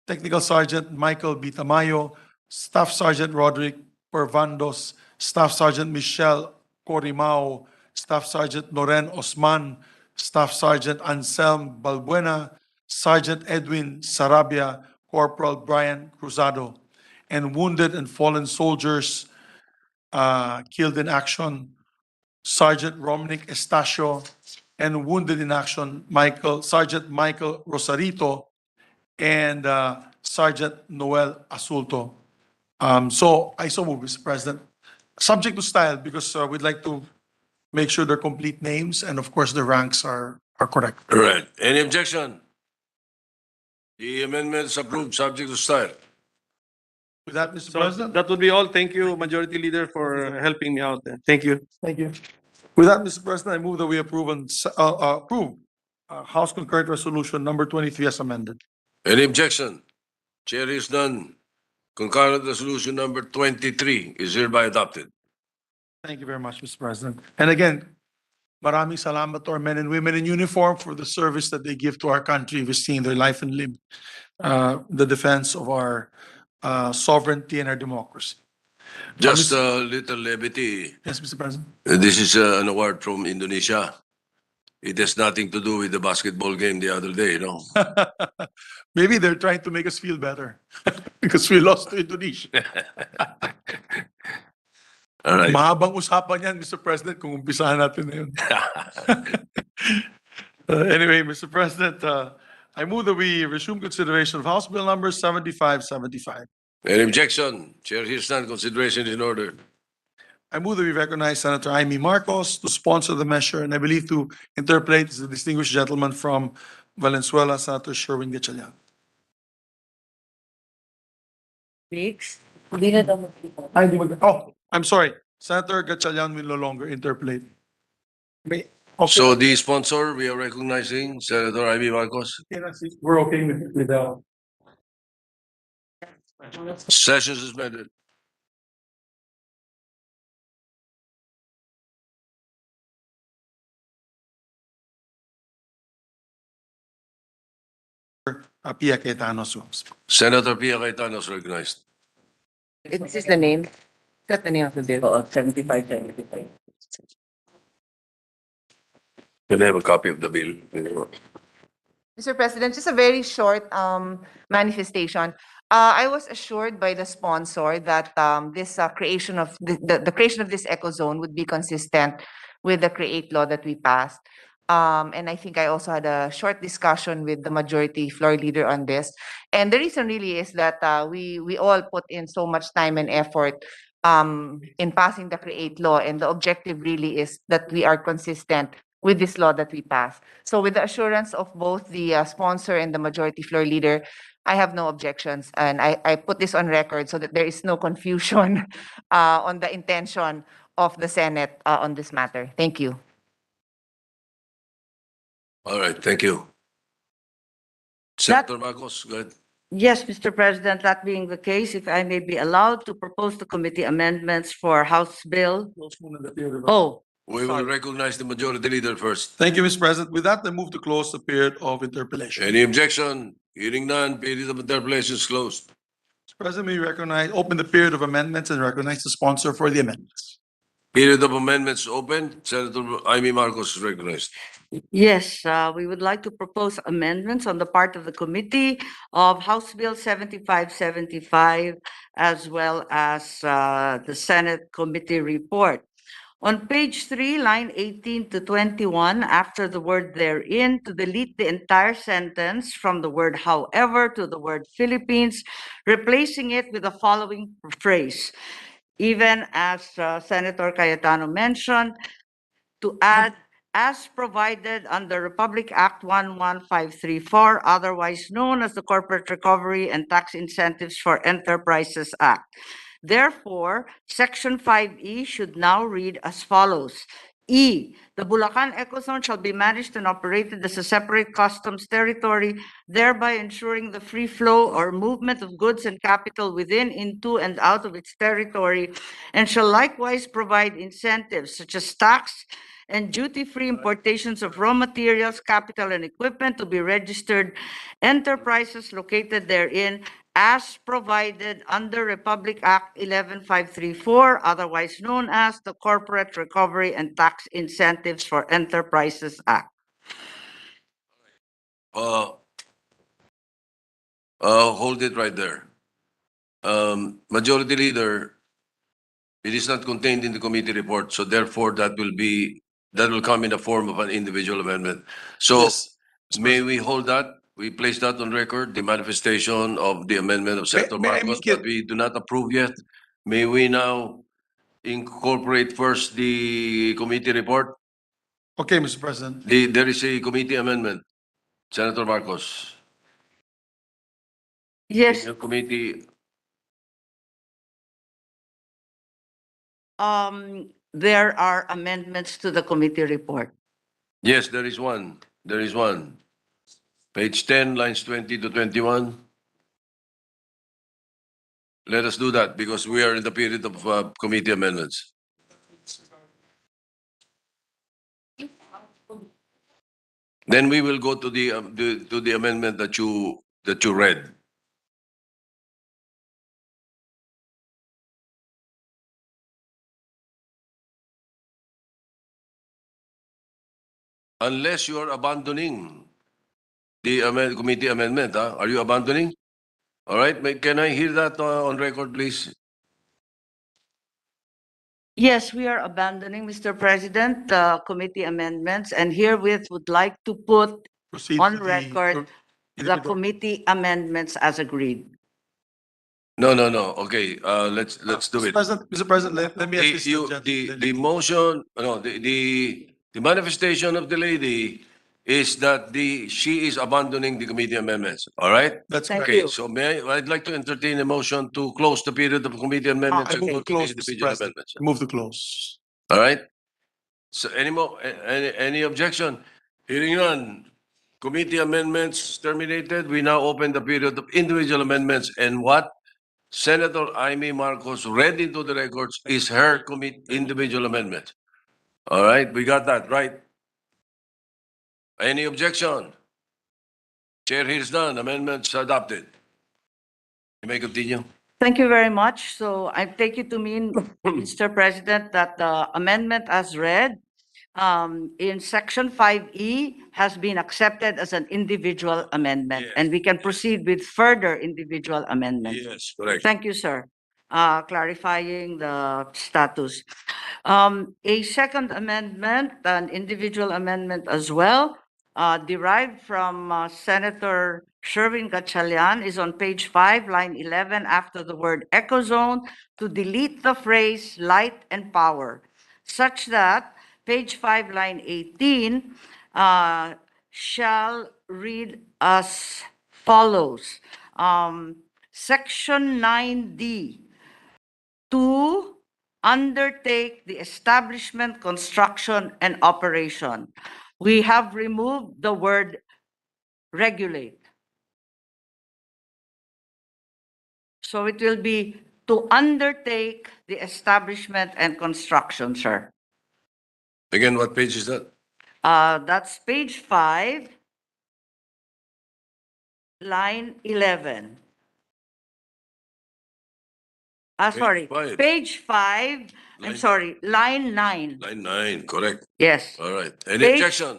Technical Sergeant Michael B. Tamayo, Staff Sergeant Roderick Pervandos, Staff Sergeant Michelle Corimao, Staff Sergeant Loren Osman, Staff Sergeant Anselm Balbuena, Sergeant Edwin Sarabia, Corporal Brian Cruzado, and wounded and fallen soldiers killed in action, Sergeant Romnick Estacio and wounded in action, Sergeant Michael Rosarito and Sergeant Noel Asulto. So I so move, Mr. President. Subject to style, because we'd like to make sure their complete names and of course the ranks are correct. All right. Any objection? The amendment is approved, subject to style. With that, Mr. So President. that would be all. Thank you, Majority Leader, for helping me out there. Thank you. Thank you. With that, Mr. President, I move that we approve House Concurrent Resolution number 23 as amended. Any objection? Chair is none. Concurrent resolution number 23 is hereby adopted. Thank you very much, Mr. President. And again, maraming salamat to our men and women in uniform for the service that they give to our country, risking their life and limb, the defense of our sovereignty and our democracy. Just a little levity. Yes, Mr. President. This is an award from Indonesia. It has nothing to do with the basketball game the other day, no? Maybe they're trying to make us feel better because we lost to Indonesia. All right. Mahabang usapan yan, Mr. President, kung umpisahan natin na yun. Anyway, Mr. President, I move that we resume consideration of House Bill number 7575. Any objection? Chair hears none. Consideration is in order. I move that we recognize Senator Amy Marcos to sponsor the measure, and I believe to interpolate is the distinguished gentleman from Valenzuela, Senator Sherwin Gatchalian. Oh, I'm sorry. Senator Gatchalian will no longer interpolate. Okay. So the sponsor, we are recognizing Senator Ivy Marcos. We're okay with that. Session suspended. Pia Cayetano Suams. Senator Pia Cayetano is recognized. This is the name. Got the name of the bill. 7575. Can I have a copy of the bill? Mr. President, just a very short manifestation. I was assured by the sponsor that this creation of the creation of this eco zone would be consistent with the CREATE law that we passed. And I think I also had a short discussion with the majority floor leader on this. And the reason really is that we all put in so much time and effort in passing the CREATE law, and the objective really is that we are consistent with this law that we passed. So with the assurance of both the sponsor and the majority floor leader, I have no objections, and I put this on record so that there is no confusion on the intention of the Senate on this matter. Thank you. All right, thank you. Senator Marcos, go ahead. Yes, Mr. President, that being the case, if I may be allowed to propose the committee amendments for House Bill. Oh, We will recognize the majority leader first. Thank you, Mr. President. With that, I move to close the period of interpellation. Any objection? Hearing none, period of interpellation is closed. Mr. President, may we open the period of amendments and recognize the sponsor for the amendments. Period of amendments open. Senator Amy Marcos is recognized. yes, we would like to propose amendments on the part of the committee of House Bill 7575, as well as the Senate committee report. On page 3, line 18 to 21, after the word therein, to delete the entire sentence from the word however to the word Philippines, replacing it with the following phrase. Even as Senator Cayetano mentioned, to add as provided under Republic Act 11534, otherwise known as the Corporate Recovery and Tax Incentives for Enterprises Act. Therefore, Section 5E should now read as follows. E, the Bulacan Ecozone shall be managed and operated as a separate customs territory, thereby ensuring the free flow or movement of goods and capital within, into, and out of its territory, and shall likewise provide incentives such as tax and duty-free importations of raw materials, capital, and equipment to be registered enterprises located therein as provided under Republic Act 11534, otherwise known as the Corporate Recovery and Tax Incentives for Enterprises Act. Hold it right there. Majority Leader, it is not contained in the committee report, so therefore that will be that will come in the form of an individual amendment. So Yes, Mr. may President. we hold that? We place that on record, the manifestation of the amendment of Senator may I Marcos, make it- but we do not approve yet. May we now incorporate first the committee report? Okay, Mr. President. There is a committee amendment. Senator Marcos. Yes, In your committee, there are amendments to the committee report. yes, there is one. There is one. Page 10, lines 20 to 21. Let us do that because we are in the period of committee amendments. Then we will go to the amendment that you read. Unless you are abandoning the committee amendment, huh? Are you abandoning? All right, can I hear that on record, please? Yes, we are abandoning, Mr. President, the committee amendments, and herewith would like to put Proceed on to the- record the committee amendments as agreed. No. Okay, let's do it. Mr. President, let me assist the The gentleman. motion, no, the manifestation of the lady is that she is abandoning the committee amendments, all right? That's Thank correct. Okay, so I'd like to entertain a motion to close the period of committee amendments I and go move to the close, Mr. individual President. amendments. Move to close. All right? So any objection? Hearing none. Committee amendments terminated. We now open the period of individual amendments and what Senator Amy Marcos read into the records is her individual amendment. All right, we got that, right? Any objection? Chair hears none. Amendments adopted. You may continue. Thank you very much. So I take it to mean, Mr. President, that the amendment as read in section 5E has been accepted as an individual amendment, Yes, and we can proceed with further individual amendments. Yes, correct. Thank you, sir. Clarifying the status. A second amendment, an individual amendment as well, derived from Senator Sherwin Gatchalian, is on page 5, line 11, after the word echo zone, to delete the phrase light and power, such that page 5, line 18, shall read as follows. Section 9D, to undertake the establishment, construction, and operation. We have removed the word regulate. So it will be to undertake the establishment and construction, sir. Again, what page is that? That's page 5, line 11. Sorry, five. page 5, I'm Line- sorry, line 9. Line 9, correct. Yes. All right. Any Page- objection?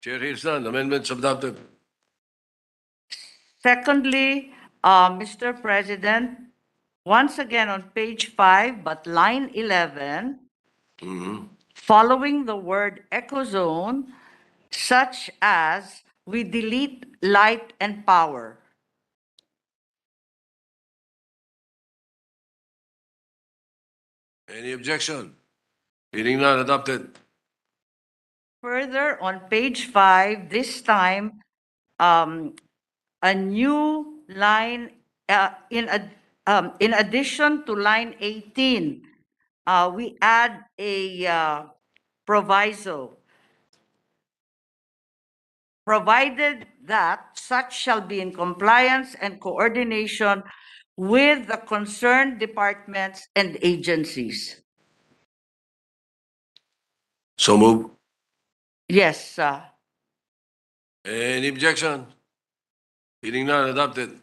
Chair hears none. Amendments adopted. Secondly, Mr. President, once again on page 5, but line 11, Mhm. following the word echo zone, such as we delete light and power. Any objection? Hearing none, adopted. Further, on page 5, this time, a new line, in addition to line 18, we add a proviso. Provided that such shall be in compliance and coordination with the concerned departments and agencies. So move. Yes, Any objection? Hearing none, adopted.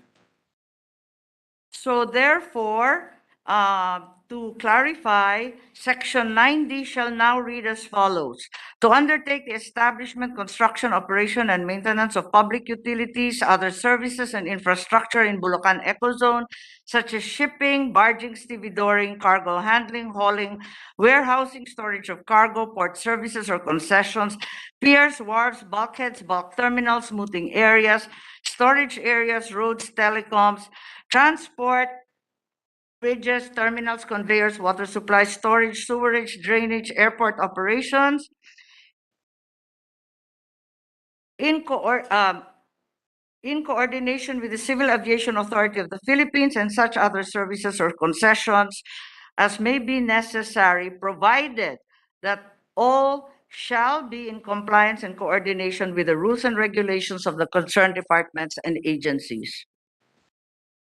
so therefore, to clarify, Section 9D shall now read as follows. To undertake the establishment, construction, operation, and maintenance of public utilities, other services, and infrastructure in Bulacan Ecozone, such as shipping, barging, stevedoring, cargo handling, hauling, warehousing, storage of cargo, port services or concessions, piers, wharves, bulkheads, bulk terminals, smoothing areas, storage areas, roads, telecoms, transport, bridges, terminals, conveyors, water supply, storage, sewerage, drainage, airport operations. In coordination with the Civil Aviation Authority of the Philippines and such other services or concessions as may be necessary, provided that all shall be in compliance and coordination with the rules and regulations of the concerned departments and agencies.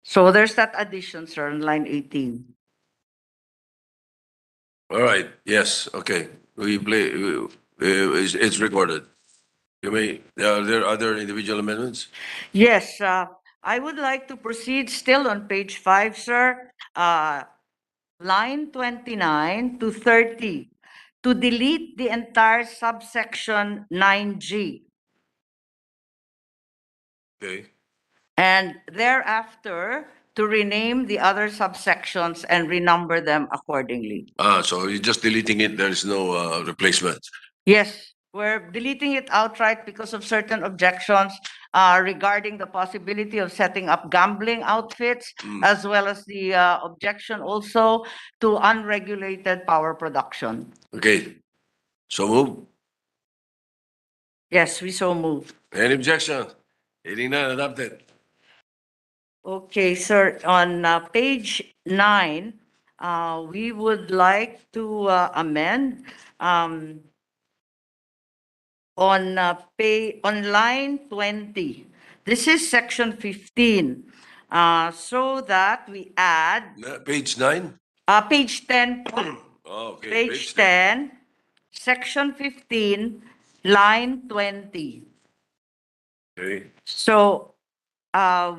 So there's that addition, sir, on line 18. All right, yes, okay. We play, it's recorded. You may, are there other individual amendments? Yes, I would like to proceed still on page 5, sir. Line 29 to 30, to delete the entire subsection 9G. Okay, And thereafter, to rename the other subsections and renumber them accordingly. so you're just deleting it, there is no replacement. Yes, we're deleting it outright because of certain objections regarding the possibility of setting up gambling outfits, as well as the objection also to unregulated power production. Okay, so move. Yes, we so move. Any objection? Hearing none, adopted. Okay, sir, on page 9, we would like to amend on line 20. This is section 15, so that we add Page 9? page 10, Oh, okay. page 10, section 15, line 20. Okay, So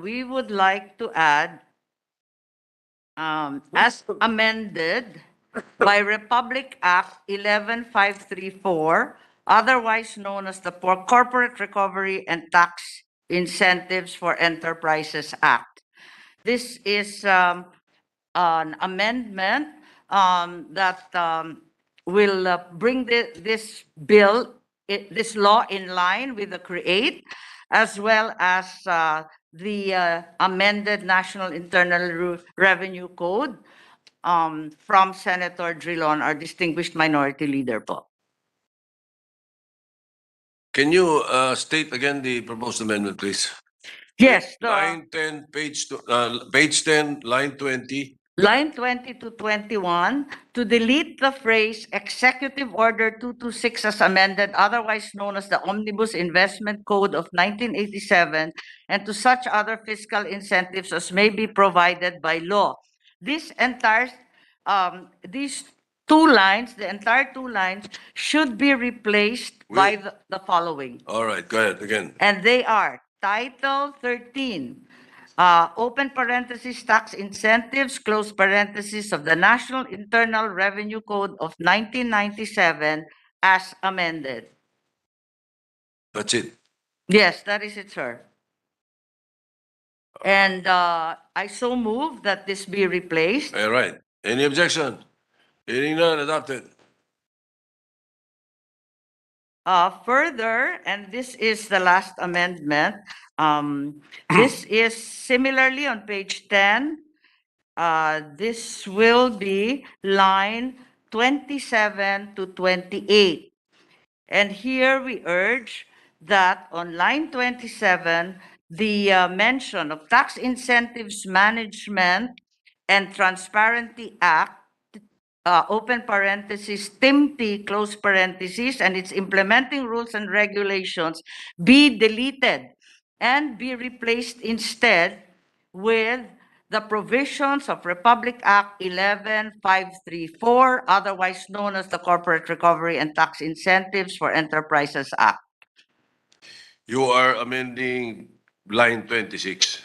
we would like to add, as amended by Republic Act 11534, otherwise known as the Corporate Recovery and Tax Incentives for Enterprises Act. This is an amendment that will bring this law in line with the CREATE, as well as the amended National Internal Revenue Code from Senator Drilon, our distinguished minority leader po. can you state again the proposed amendment, please? Yes, Line 10, page 10, line 20. line 20 to 21, to delete the phrase Executive Order 226 as amended, otherwise known as the Omnibus Investment Code of 1987, and to such other fiscal incentives as may be provided by law. This entire, these two lines, the entire two lines should be replaced by the following. All right, go ahead again. And they are Title 13, open parenthesis, tax incentives, close parenthesis, of the National Internal Revenue Code of 1997 as amended. That's it. Yes, that is it, sir. And I so move that this be replaced. All right. Any objection? Hearing none, adopted. Further, and this is the last amendment, this is similarly on page 10. This will be line 27 to 28. And here we urge that on line 27, the mention of Tax Incentives Management and Transparency Act, open parenthesis, TIMT, close parenthesis, and its implementing rules and regulations be deleted and be replaced instead with the provisions of Republic Act 11534, otherwise known as the Corporate Recovery and Tax Incentives for Enterprises Act. You are amending line 26.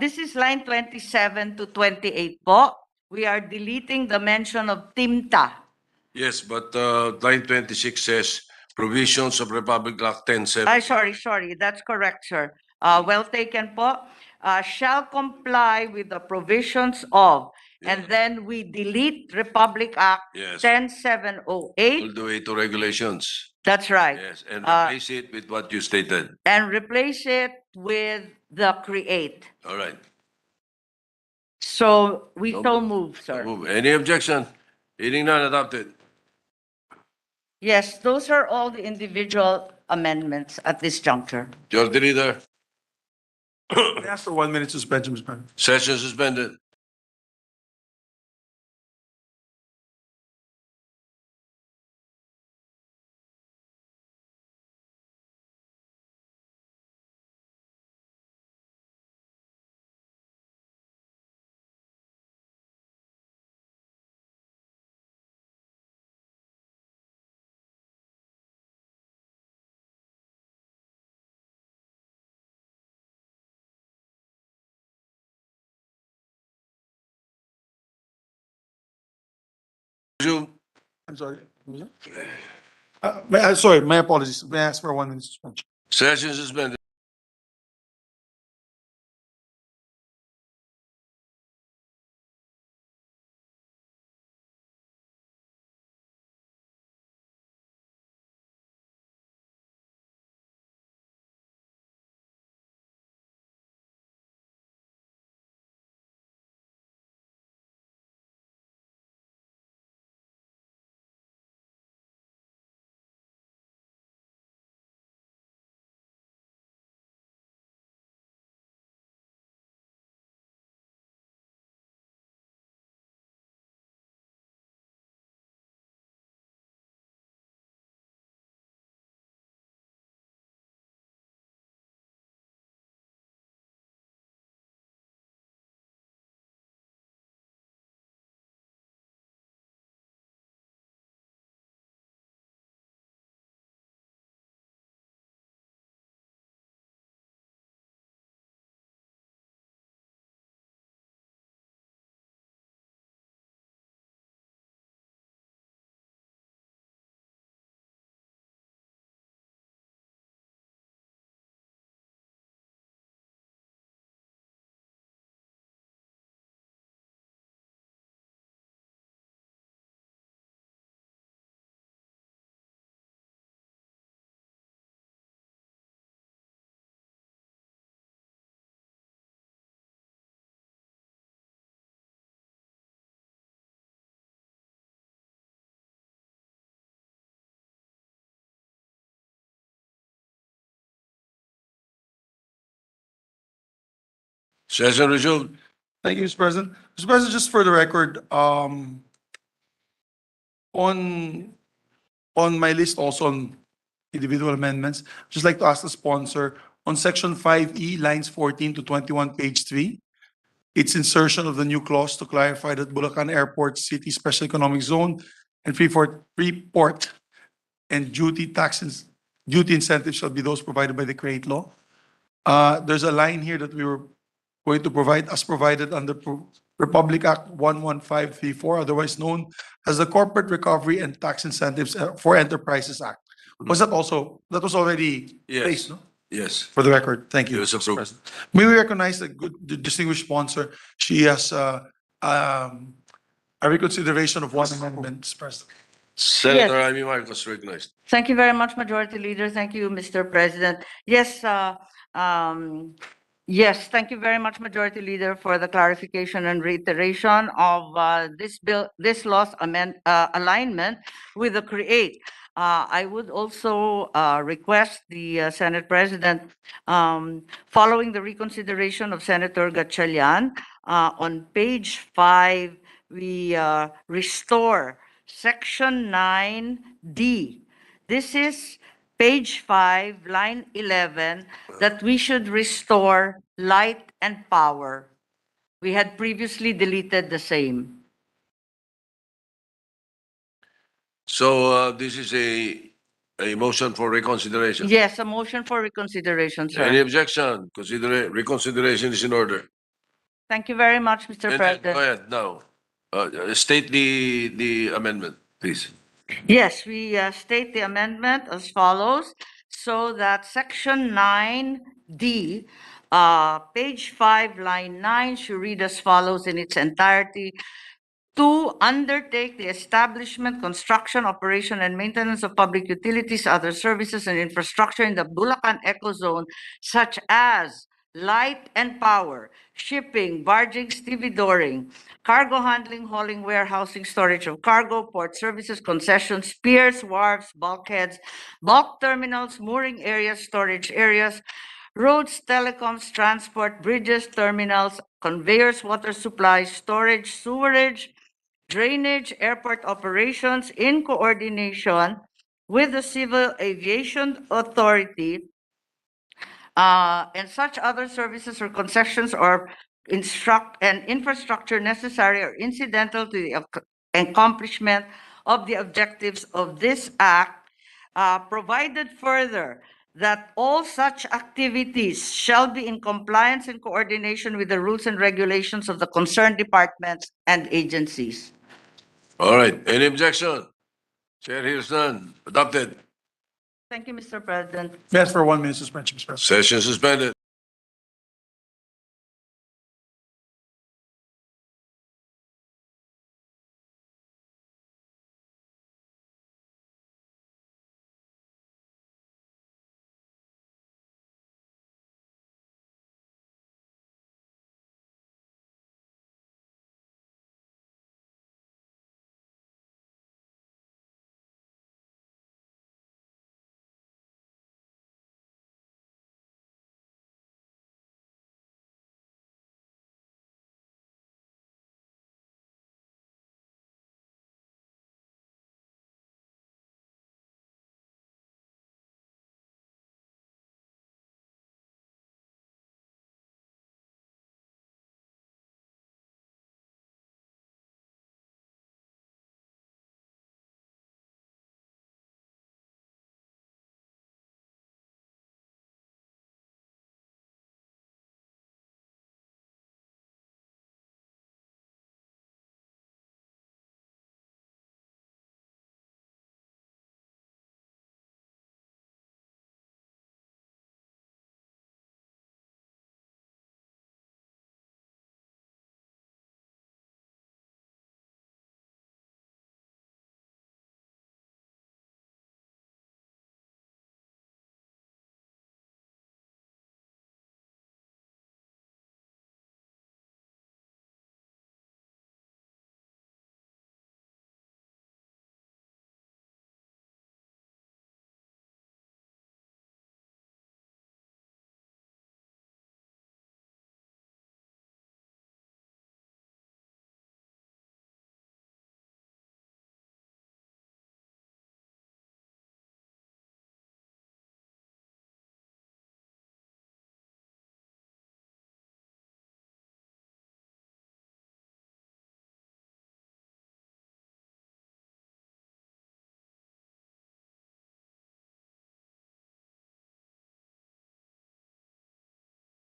This is line 27 to 28 po. we are deleting the mention of TIMTA. Yes, but line 26 says provisions of Republic Act 1070. Ay, sorry, that's correct, sir. Well taken po. Shall comply with the provisions of, and then we delete Republic Act Yes. 10708. All the way to regulations. That's right. Yes, and replace it with what you stated. And replace it with the create. All right. So we No so move. move, sir. Move. Any objection? Hearing none, adopted. Yes, those are all the individual amendments at this juncture. Majority Leader, I ask for 1 minute suspension, Mr. President. session suspended. Resume. I'm sorry. What was that? Sorry, my apologies. May I ask for a 1 minute suspension? Session suspended. Session resumed. Thank you, Mr. President. Mr. President, just for the record, on my list also on individual amendments, just like to ask the sponsor, on section 5E, lines 14 to 21, page 3, its insertion of the new clause to clarify that Bulacan Airport City Special Economic Zone and Freeport and duty incentives shall be those provided by the CREATE law. There's a line here that we were going to provide as provided under Republic Act 11534, otherwise known as the Corporate Recovery and Tax Incentives for Enterprises Act. Was that already Yes. placed, no? Yes. For the record, thank you. It was Mr. approved. President. May we recognize the distinguished sponsor? She has a reconsideration of one amendment, Mr. President. Senator Amy Marcos recognized. Thank you very much, Majority Leader. Thank you, Mr. President. Yes, yes, thank you very much, Majority Leader, for the clarification and reiteration of this law's alignment with the CREATE. I would also request the Senate President, following the reconsideration of Senator Gatchalian, on page 5, we restore Section 9D. This is page 5, line 11, that we should restore light and power. We had previously deleted the same. So this is a motion for reconsideration. Yes, a motion for reconsideration, Any sir. objection? Reconsideration is in order. Thank you very much, Mr. And then, President. go ahead now. State the amendment, please. Yes, we state the amendment as follows, so that section 9D, page 5, line 9 should read as follows in its entirety. To undertake the establishment, construction, operation, and maintenance of public utilities, other services, and infrastructure in the Bulacan Ecozone, such as light and power, shipping, barging, stevedoring, cargo handling, hauling, warehousing, storage of cargo, port services, concessions, piers, wharves, bulkheads, bulk terminals, mooring areas, storage areas, roads, telecoms, transport, bridges, terminals, conveyors, water supply, storage, sewerage, drainage, airport operations in coordination with the Civil Aviation Authority, and such other services or concessions or infrastructure necessary or incidental to the accomplishment of the objectives of this act, provided further that all such activities shall be in compliance and coordination with the rules and regulations of the concerned departments and agencies. All right, any objection? Chair hears none. Adopted. Thank you, Mr. President. May I ask for 1 minute suspension, Mr. President? Session suspended.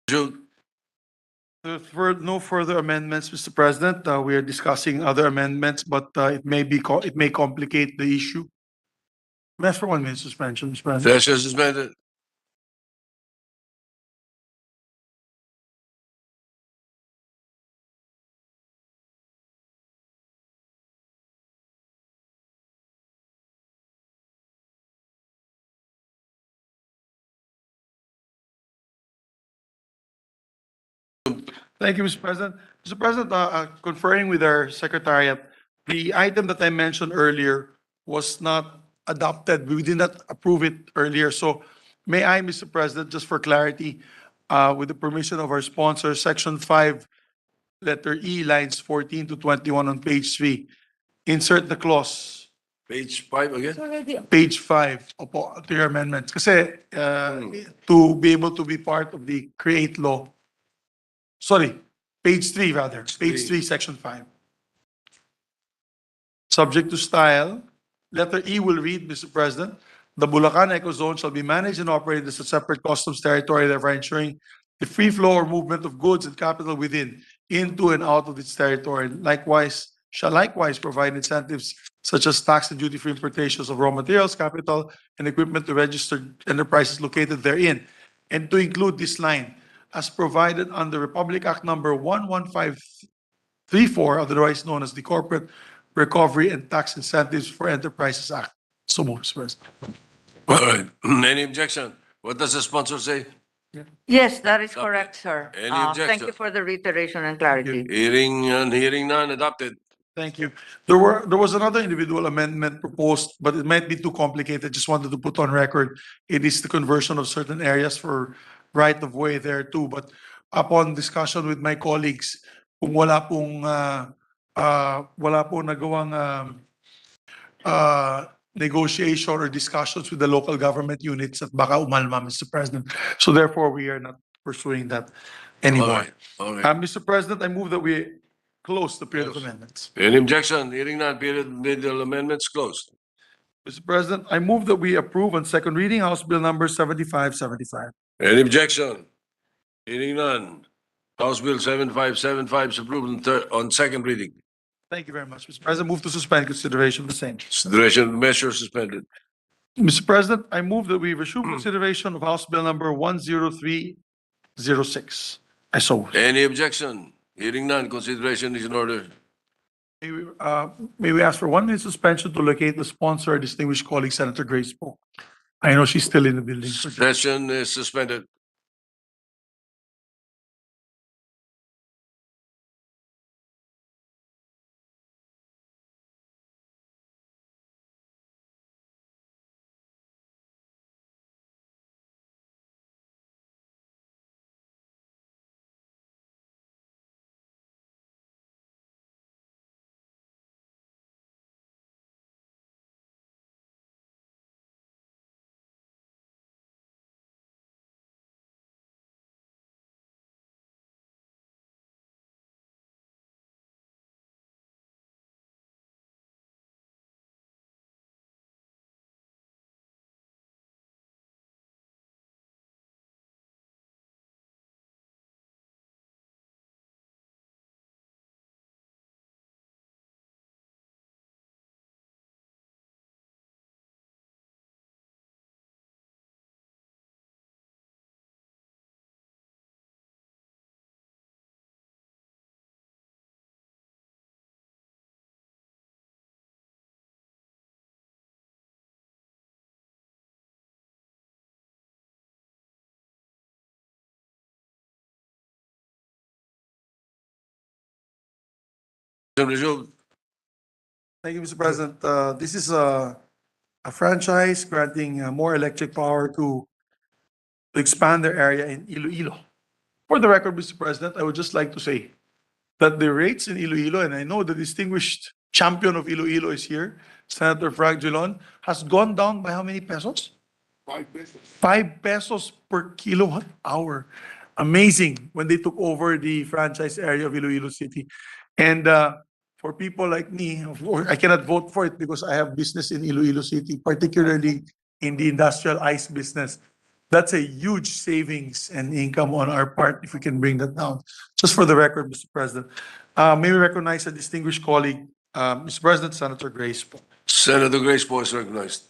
Jude. For no further amendments, Mr. President, we are discussing other amendments, but it may complicate the issue. May I ask for 1 minute suspension, Mr. President? Session suspended. Thank you, Mr. President. Mr. President, conferring with our secretariat, the item that I mentioned earlier was not adopted. We did not approve it earlier. So may I, Mr. President, just for clarity, with the permission of our sponsor, Section 5, letter E, lines 14 to 21 on page 3, insert the clause, Page 5 again? page 5, to your amendments. Kasi to be able to be part of the create law. Sorry, page 3 rather, page 3, section 5. Subject to style, letter E will read, Mr. President, the Bulacan Ecozone shall be managed and operated as a separate customs territory, thereby ensuring the free flow or movement of goods and capital within, into and out of its territory. Likewise, shall likewise provide incentives such as tax and duty-free importations of raw materials, capital, and equipment to registered enterprises located therein, and to include this line as provided under Republic Act number 11534, otherwise known as the Corporate Recovery and Tax Incentives for Enterprises Act. So moved, Mr. President. All right. Any objection? What does the sponsor say? Yes, that is Okay. correct, sir. Any Thank objection? you for the reiteration and clarity. Hearing none, adopted. Thank you. There was another individual amendment proposed, but it might be too complicated. Just wanted to put on record. It is the conversion of certain areas for right of way there too. But upon discussion with my colleagues, kung wala pong nagawang negotiation or discussions with the local government units at baka umalma, Mr. President. So therefore, we are not pursuing that All anymore. right. All right. Mr. President, I move that we close the period of Close. amendments. Any objection? Hearing none, period middle amendments closed. Mr. President, I move that we approve on second reading House Bill number 7575. Any objection? Hearing none. House Bill 7575 is approved on second reading. Thank you very much, Mr. President. Move to suspend consideration of the same. Consideration of measure suspended. Mr. President, I move that we resume consideration of House Bill number 10306. I so move. Any objection? Hearing none, consideration is in order. May we ask for 1 minute suspension to locate the sponsor, our distinguished colleague, Senator Grace Poe. I know she's still in the building. Session is suspended. Resumed. Thank you, Mr. President. This is a franchise granting more electric power to expand their area in Iloilo. For the record, Mr. President, I would just like to say that the rates in Iloilo, and I know the distinguished champion of Iloilo is here, Senator Frank Drilon, has gone down by how many pesos? 5 pesos. 5 pesos per kilowatt hour. Amazing when they took over the franchise area of Iloilo City. And for people like me, of course, I cannot vote for it because I have business in Iloilo City, particularly in the industrial ice business. That's a huge savings and income on our part if we can bring that down. Just for the record, Mr. President, may we recognize a distinguished colleague, Mr. President, Senator Grace Poe. Senator Grace Poe is recognized.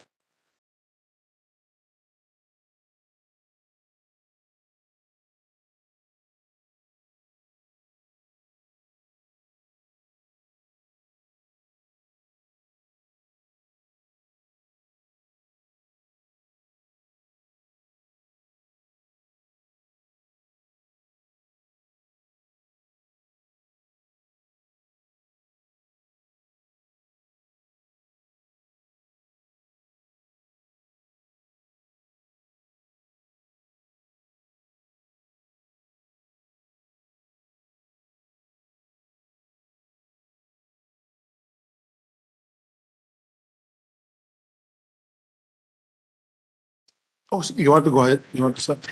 Oh, you want to go ahead? You want to start?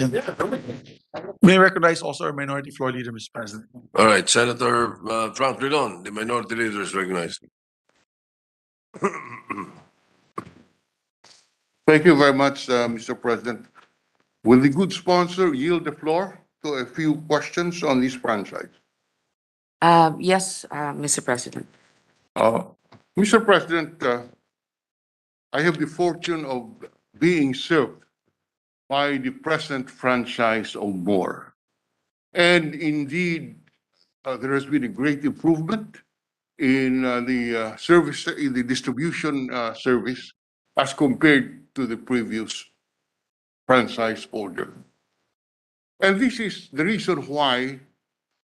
May I recognize also our minority floor leader, Mr. President. All right, Senator Frank Drilon, the minority leader is recognized. Thank you very much, Mr. President. Will the good sponsor yield the floor to a few questions on this franchise? Yes, Mr. President. Mr. President, I have the fortune of being served by the present franchise of Moore. And indeed, there has been a great improvement in the service, in the distribution service as compared to the previous franchise holder. And this is the reason why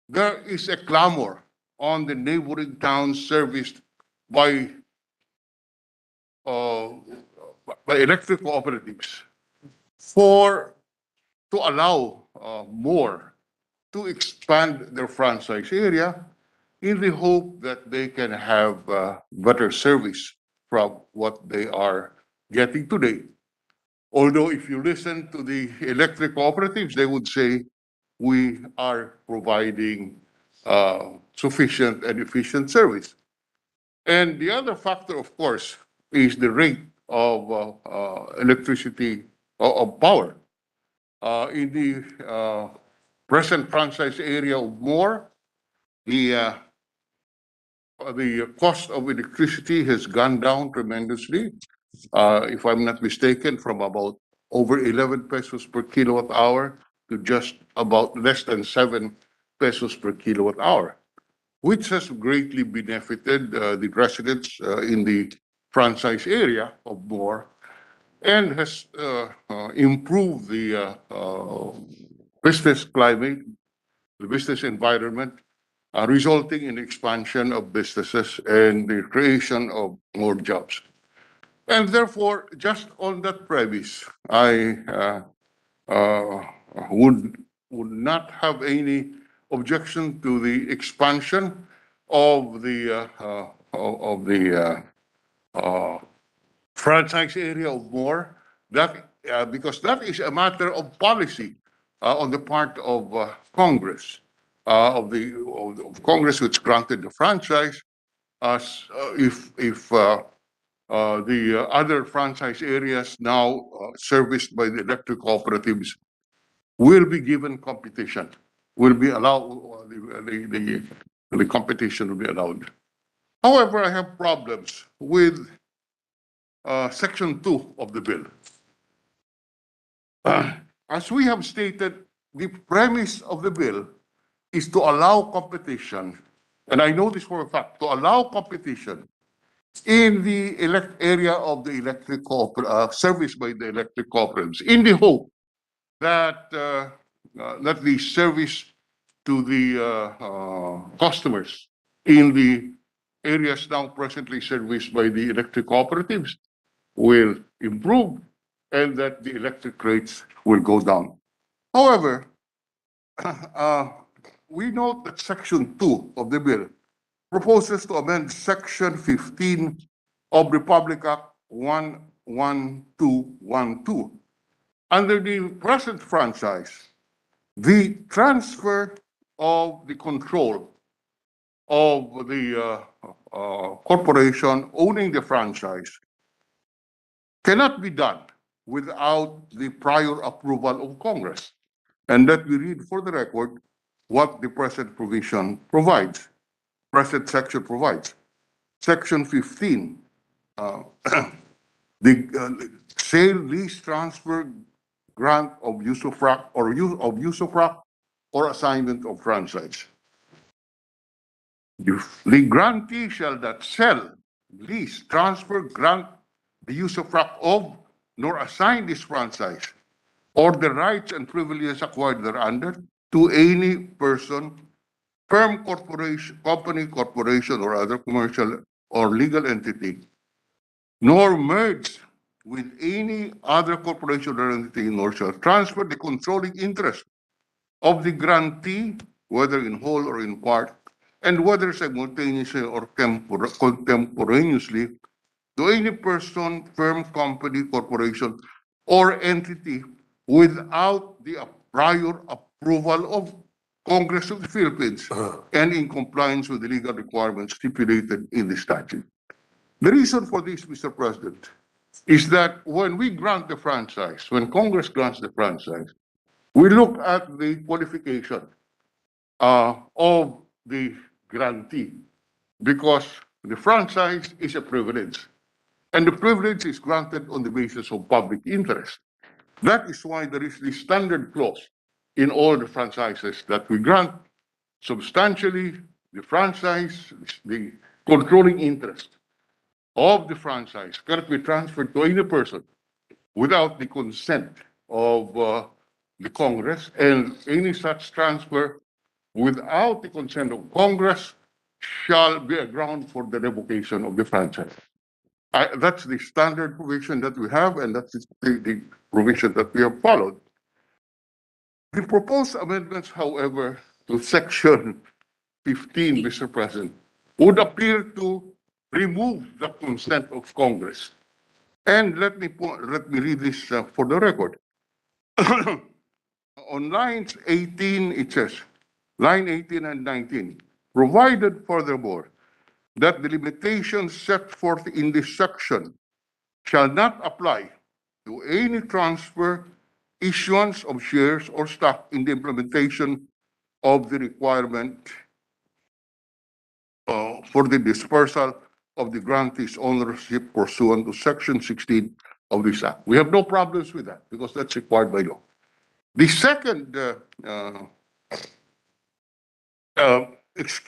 there is a clamor on the neighboring towns serviced by uh, electric cooperatives to allow more to expand their franchise area in the hope that they can have better service from what they are getting today. Although if you listen to the electric cooperatives, they would say we are providing sufficient and efficient service. And the other factor, of course, is the rate of electricity of power. In the present franchise area of Moore, the cost of electricity has gone down tremendously. If I'm not mistaken, from about over 11 pesos per kilowatt hour to just about less than 7 pesos per kilowatt hour, which has greatly benefited the residents in the franchise area of Moore and has improved the business climate, the business environment, resulting in expansion of businesses and the creation of more jobs. And therefore, just on that premise, I would not have any objection to the expansion of the franchise area of Moore. That because that is a matter of policy on the part of Congress, of Congress, which granted the franchise. As if the other franchise areas now serviced by the electric cooperatives will be given competition, will be allowed, the competition will be allowed. However, I have problems with Section 2 of the bill. As we have stated, the premise of the bill is to allow competition, and I know this for a fact, to allow competition in the area of the electric service by the electric cooperatives, in the hope that that the service to the customers in the areas now presently serviced by the electric cooperatives will improve and that the electric rates will go down. However, we note that Section 2 of the bill proposes to amend Section 15 of Republic Act 11212. Under the present franchise, the transfer of the control of the corporation owning the franchise cannot be done without the prior approval of Congress. And that we read for the record what the present provision provides, present section provides. Section 15, the sale, lease, transfer, grant of usufruct or use of usufruct or assignment of franchise. The grantee shall not sell, lease, transfer, grant the usufruct of, nor assign this franchise or the rights and privileges acquired thereunder to any person, firm, corporation, company, corporation, or other commercial or legal entity, nor merge with any other corporation or entity, nor shall transfer the controlling interest of the grantee, whether in whole or in part, and whether simultaneously or contemporaneously, to any person, firm, company, corporation, or entity without the prior approval of Congress of the Philippines and in compliance with the legal requirements stipulated in the statute. The reason for this, Mr. President, is that when we grant the franchise, when Congress grants the franchise, we look at the qualification of the grantee, because the franchise is a privilege. And the privilege is granted on the basis of public interest. That is why there is this standard clause in all the franchises that we grant. Substantially, the franchise, the controlling interest of the franchise cannot be transferred to any person without the consent of the Congress, and any such transfer without the consent of Congress shall be a ground for the revocation of the franchise. That's the standard provision that we have, and that's the provision that we have followed. The proposed amendments, however, to Section 15, Mr. President, would appear to remove the consent of Congress. And let me read this for the record. On lines 18, it says, line 18 and 19, provided furthermore that the limitations set forth in this section shall not apply to any transfer, issuance of shares or stock in the implementation of the requirement for the dispersal of the grantee's ownership pursuant to Section 16 of this Act. We have no problems with that because that's required by law. The second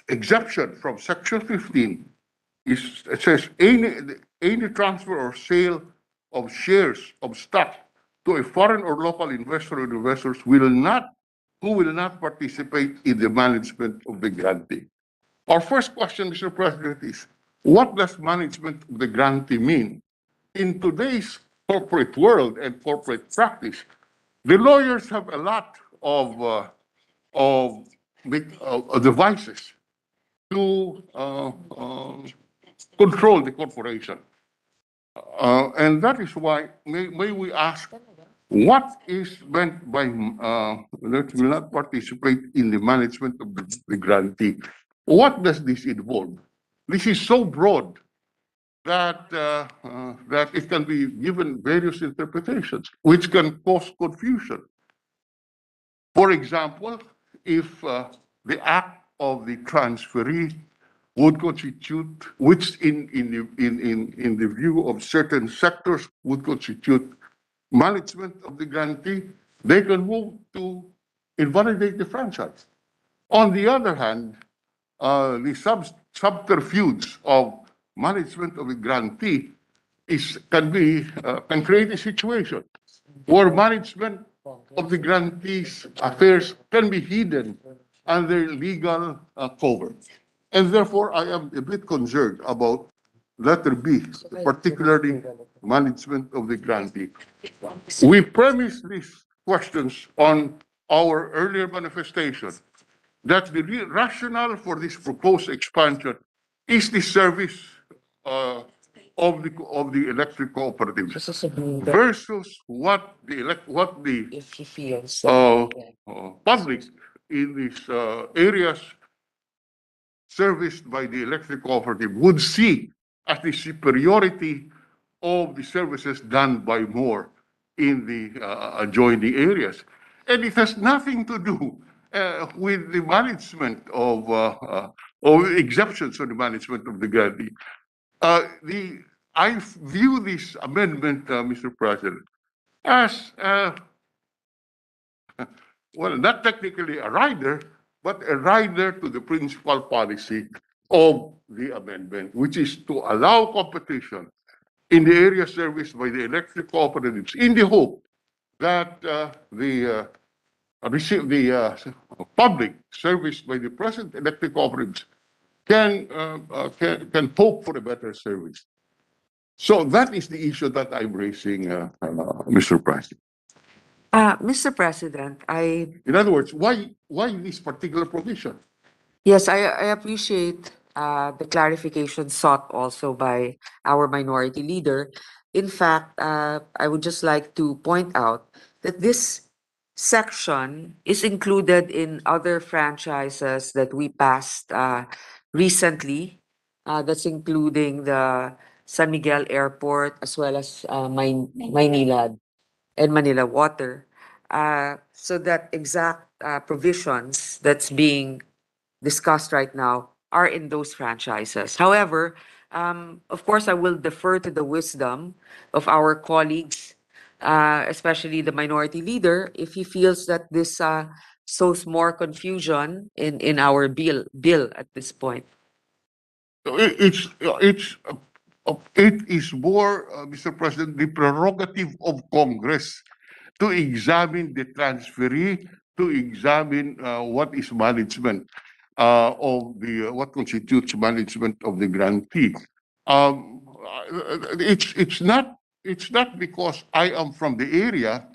exception from Section 15 is, it says, any transfer or sale of shares of stock to a foreign or local investor or investors who will not participate in the management of the grantee. Our first question, Mr. President, is what does management of the grantee mean? In today's corporate world and corporate practice, the lawyers have a lot of devices to control the corporation. And that is why, may we ask, what is meant by that will not participate in the management of the grantee? What does this involve? This is so broad that that it can be given various interpretations, which can cause confusion. For example, if the act of the transferee would constitute, which in the view of certain sectors would constitute management of the grantee, they can move to invalidate the franchise. On the other hand, the subterfuge of management of a grantee can create a situation where management of the grantee's affairs can be hidden under legal cover. And therefore, I am a bit concerned about letter B, particularly management of the grantee. We premise these questions on our earlier manifestation that the rationale for this proposed expansion is the service of the electric cooperatives versus what the public in these areas serviced by the electric cooperative would see as the superiority of the services done by more in the adjoining areas. And it has nothing to do with the management of or exemptions on the management of the grantee. I view this amendment, Mr. President, as well, not technically a rider, but a rider to the principal policy of the amendment, which is to allow competition in the area serviced by the electric cooperatives in the hope that the public serviced by the present electric cooperatives can hope for a better service. So that is the issue that I'm raising, Mr. President. Mr. President, In other words, why this particular provision? yes, I appreciate the clarification sought also by our minority leader. In fact, I would just like to point out that this section is included in other franchises that we passed recently. That's including the San Miguel Airport as well as Maynilad and Manila Water. So that exact provisions that's being discussed right now are in those franchises. However, of course, I will defer to the wisdom of our colleagues, especially the minority leader, if he feels that this sows more confusion in our bill at this point. It is more, Mr. President, the prerogative of Congress to examine the transferee, to examine what is management what constitutes management of the grantee. It's not because I am from the area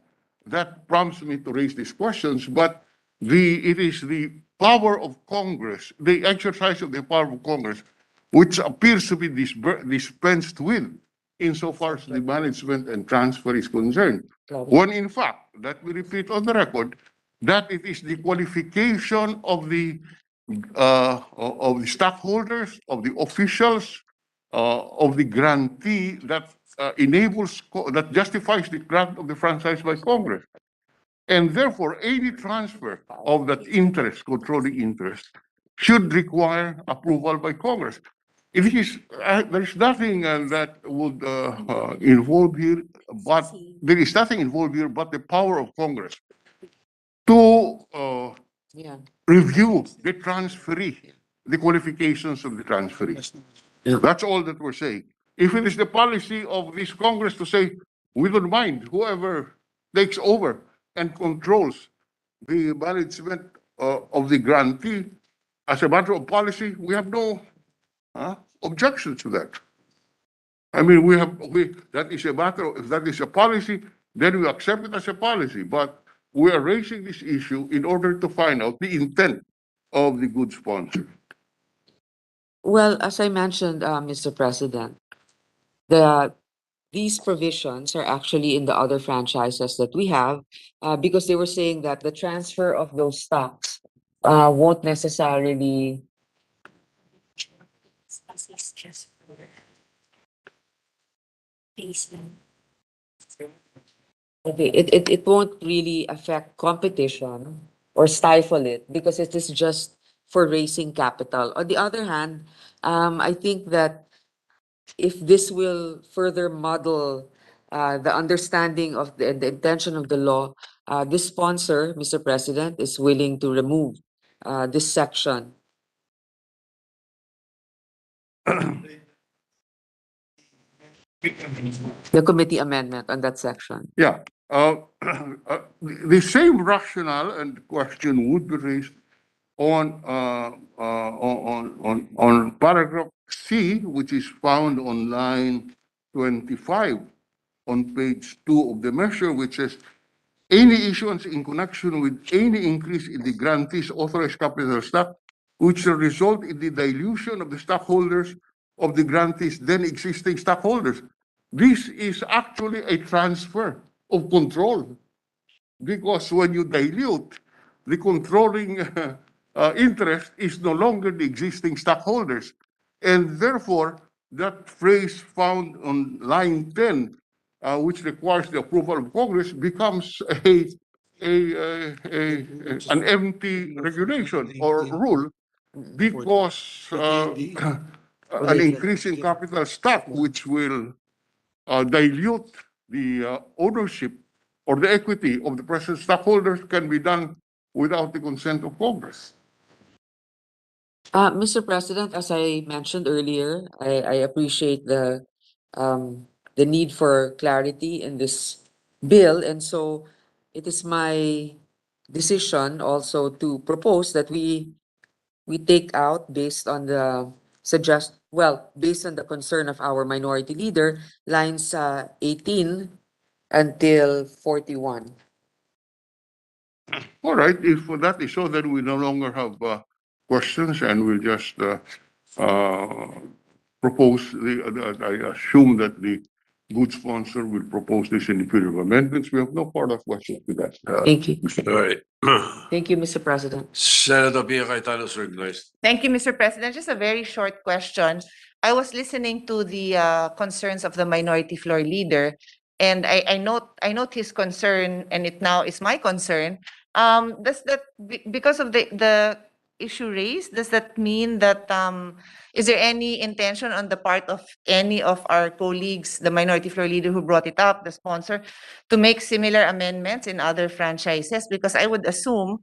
that prompts me to raise these questions, but it is the power of Congress, the exercise of the power of Congress, which appears to be dispensed with insofar as the management and transfer is concerned. When in fact, let me repeat on the record, that it is the qualification of the stockholders, of the officials, of the grantee that that justifies the grant of the franchise by Congress. And therefore, any transfer of that interest, controlling interest, should require approval by Congress. There's nothing that would involve here, but there is nothing involved here but the power of Congress to Yeah. review the transferee, the qualifications of the transferee. That's all that we're saying. If it is the policy of this Congress to say, we don't mind whoever takes over and controls the management of the grantee, as a matter of policy, we have no objection to that. I mean, that is a matter of, if that is a policy, then we accept it as a policy. But we are raising this issue in order to find out the intent of the good sponsor. Well, as I mentioned, Mr. President, these provisions are actually in the other franchises that we have, because they were saying that the transfer of those stocks won't necessarily. Okay, it won't really affect competition or stifle it because it is just for raising capital. On the other hand, I think that if this will further muddle the understanding of the intention of the law, this sponsor, Mr. President, is willing to remove this section. The committee amendment on that section. Yeah. The same rationale and question would be raised on paragraph C, which is found on line 25 on page 2 of the measure, which says any issuance in connection with any increase in the grantee's authorized capital stock, which will result in the dilution of the stockholders of the grantee's then existing stockholders. This is actually a transfer of control, because when you dilute, the controlling interest is no longer the existing stockholders. And therefore, that phrase found on line 10, which requires the approval of Congress, becomes an empty regulation or rule, because an increase in capital stock, which will dilute the ownership or the equity of the present stockholders, can be done without the consent of Congress. Mr. President, as I mentioned earlier, I appreciate the need for clarity in this bill, and so it is my decision also to propose that we take out, based on the based on the concern of our minority leader, lines 18 until 41. All right, if that is so, then we no longer have questions, and we'll just propose I assume that the good sponsor will propose this in the period of amendments. We have no further questions to that. Thank you. All right. Thank you, Mr. President. Senator Pia Cayetano is recognized. Thank you, Mr. President. Just a very short question. I was listening to the concerns of the minority floor leader, and I note his concern, and it now is my concern. Does that because of the issue raised? Does that mean that, is there any intention on the part of any of our colleagues, the minority floor leader who brought it up, the sponsor, to make similar amendments in other franchises? Because I would assume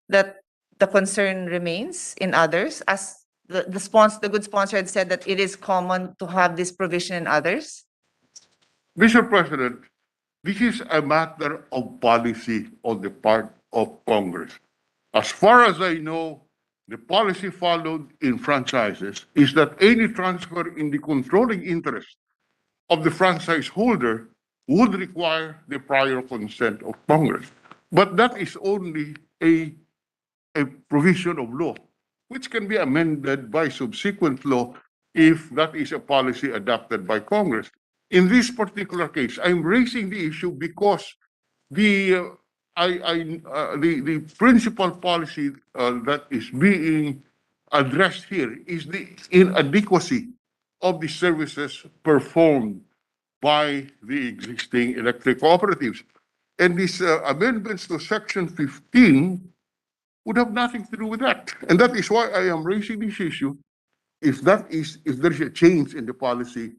that the concern remains in others, as the good sponsor had said that it is common to have this provision in others. Mr. President, this is a matter of policy on the part of Congress. As far as I know, the policy followed in franchises is that any transfer in the controlling interest of the franchise holder would require the prior consent of Congress. But that is only a provision of law, which can be amended by subsequent law if that is a policy adopted by Congress. In this particular case, I'm raising the issue because the the principal policy that is being addressed here is the inadequacy of the services performed by the existing electric cooperatives. And these amendments to Section 15 would have nothing to do with that. And that is why I am raising this issue. If there is a change in the policy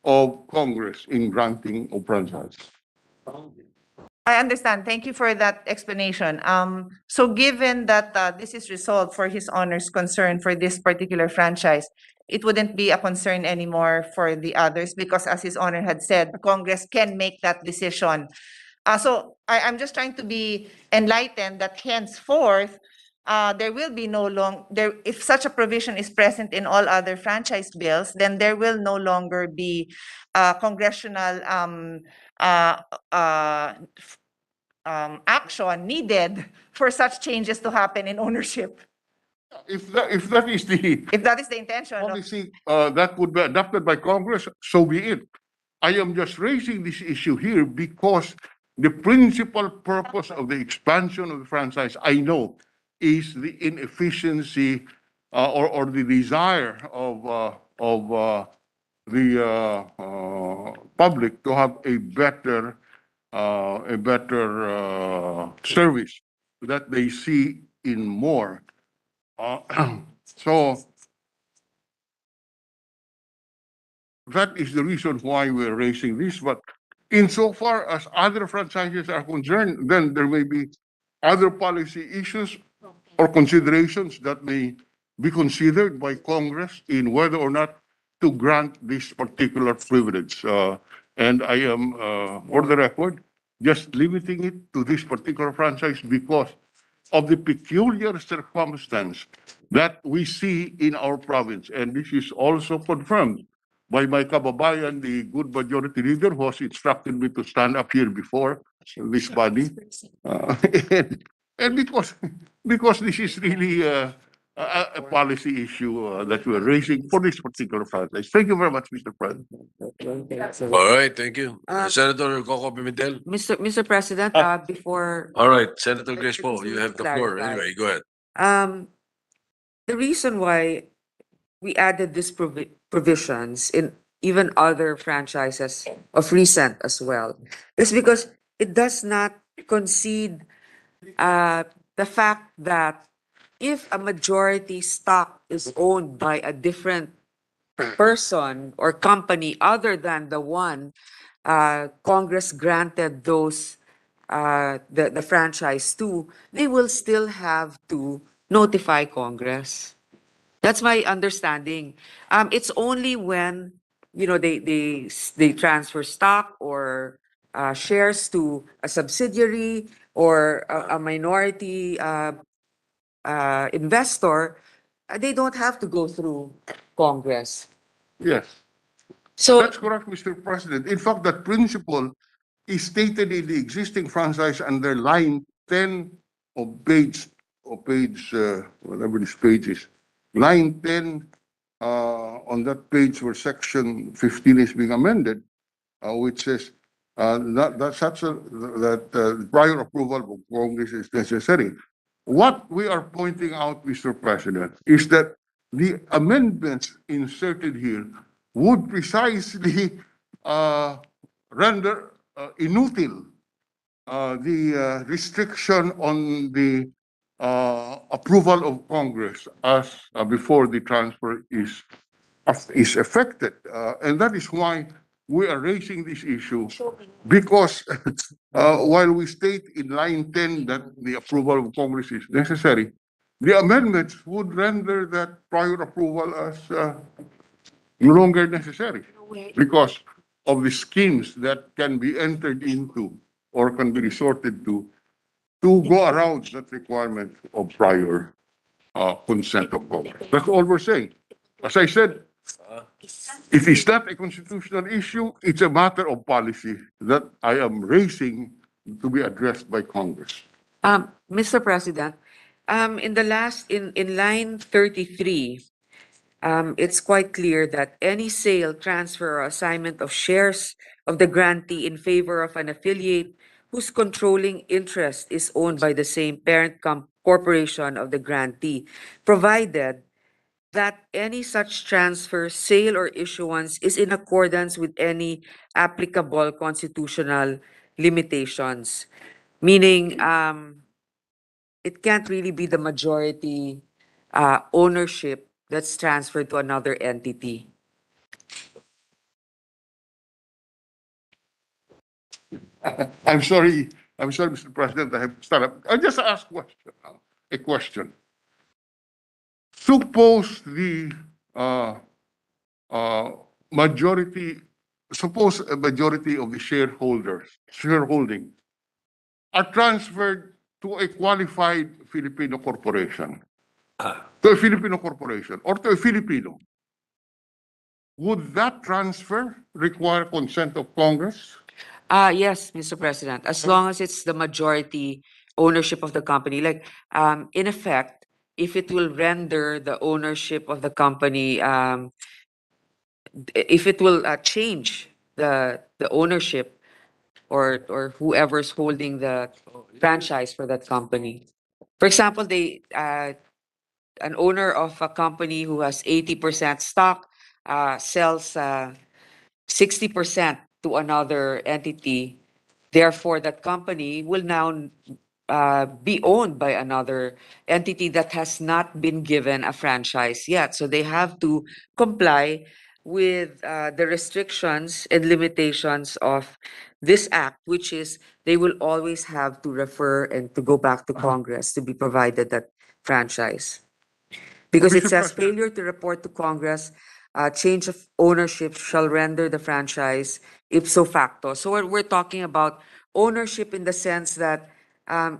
of Congress in granting of franchise. I understand. Thank you for that explanation. So given that this is resolved for His Honor's concern for this particular franchise, it wouldn't be a concern anymore for the others because, as His Honor had said, Congress can make that decision. So I'm just trying to be enlightened that henceforth, there will be if such a provision is present in all other franchise bills, then there will no longer be congressional action needed for such changes to happen in ownership. If that is the If that is the intention. policy that would be adopted by Congress, so be it. I am just raising this issue here because the principal purpose of the expansion of the franchise, I know, is the inefficiency or the desire of the public to have a better service that they see in more. So that is the reason why we're raising this. But insofar as other franchises are concerned, then there may be other policy issues or considerations that may be considered by Congress in whether or not to grant this particular privilege. And I am, for the record, just limiting it to this particular franchise because of the peculiar circumstance that we see in our province. And this is also confirmed by my kababayan, the good majority leader, who has instructed me to stand up here before this body. And because this is really a policy issue that we're raising for this particular franchise. Thank you very much, Mr. President. All right, thank you. Senator Coco Pimentel. Mr. President, before All right, Senator Grace Poe, you have the floor. Clarify. Anyway, go ahead. The reason why we added these provisions in even other franchises of recent as well is because it does not concede the fact that if a majority stock is owned by a different person or company other than the one Congress granted those the franchise to, they will still have to notify Congress. That's my understanding. It's only when they transfer stock or shares to a subsidiary or a minority investor, they don't have to go through Congress. Yes. So That's correct, Mr. President. In fact, that principle is stated in the existing franchise under line 10 of page, whatever this page is. Line 10 on that page where section 15 is being amended, which says that prior approval of Congress is necessary. What we are pointing out, Mr. President, is that the amendments inserted here would precisely render inutile the restriction on the approval of Congress as before the transfer is affected. And that is why we are raising this issue because while we state in line 10 that the approval of Congress is necessary, the amendments would render that prior approval as no longer necessary because of the schemes that can be entered into or can be resorted to go around that requirement of prior consent of Congress. That's all we're saying. As I said, it is not a constitutional issue. It's a matter of policy that I am raising to be addressed by Congress. Mr. President, in line 33, it's quite clear that any sale, transfer, or assignment of shares of the grantee in favor of an affiliate whose controlling interest is owned by the same parent corporation of the grantee, provided that any such transfer, sale, or issuance is in accordance with any applicable constitutional limitations. Meaning, it can't really be the majority ownership that's transferred to another entity. I'm sorry, Mr. President, I have to start up. I just ask a question. Suppose the majority, suppose a majority of the shareholding are transferred to a qualified Filipino corporation, to a Filipino corporation or to a Filipino. Would that transfer require consent of Congress? Yes, Mr. President, as long as it's the majority ownership of the company, like, in effect, if it will render the ownership of the company, if it will change the ownership or whoever's holding the franchise for that company. For example, an owner of a company who has 80% stock sells 60% to another entity. Therefore, that company will now be owned by another entity that has not been given a franchise yet. So they have to comply with the restrictions and limitations of this act, which is they will always have to refer and to go back to Congress to be provided that franchise. Because it Mr. says President. failure to report to Congress, change of ownership shall render the franchise ipso facto. So we're talking about ownership in the sense that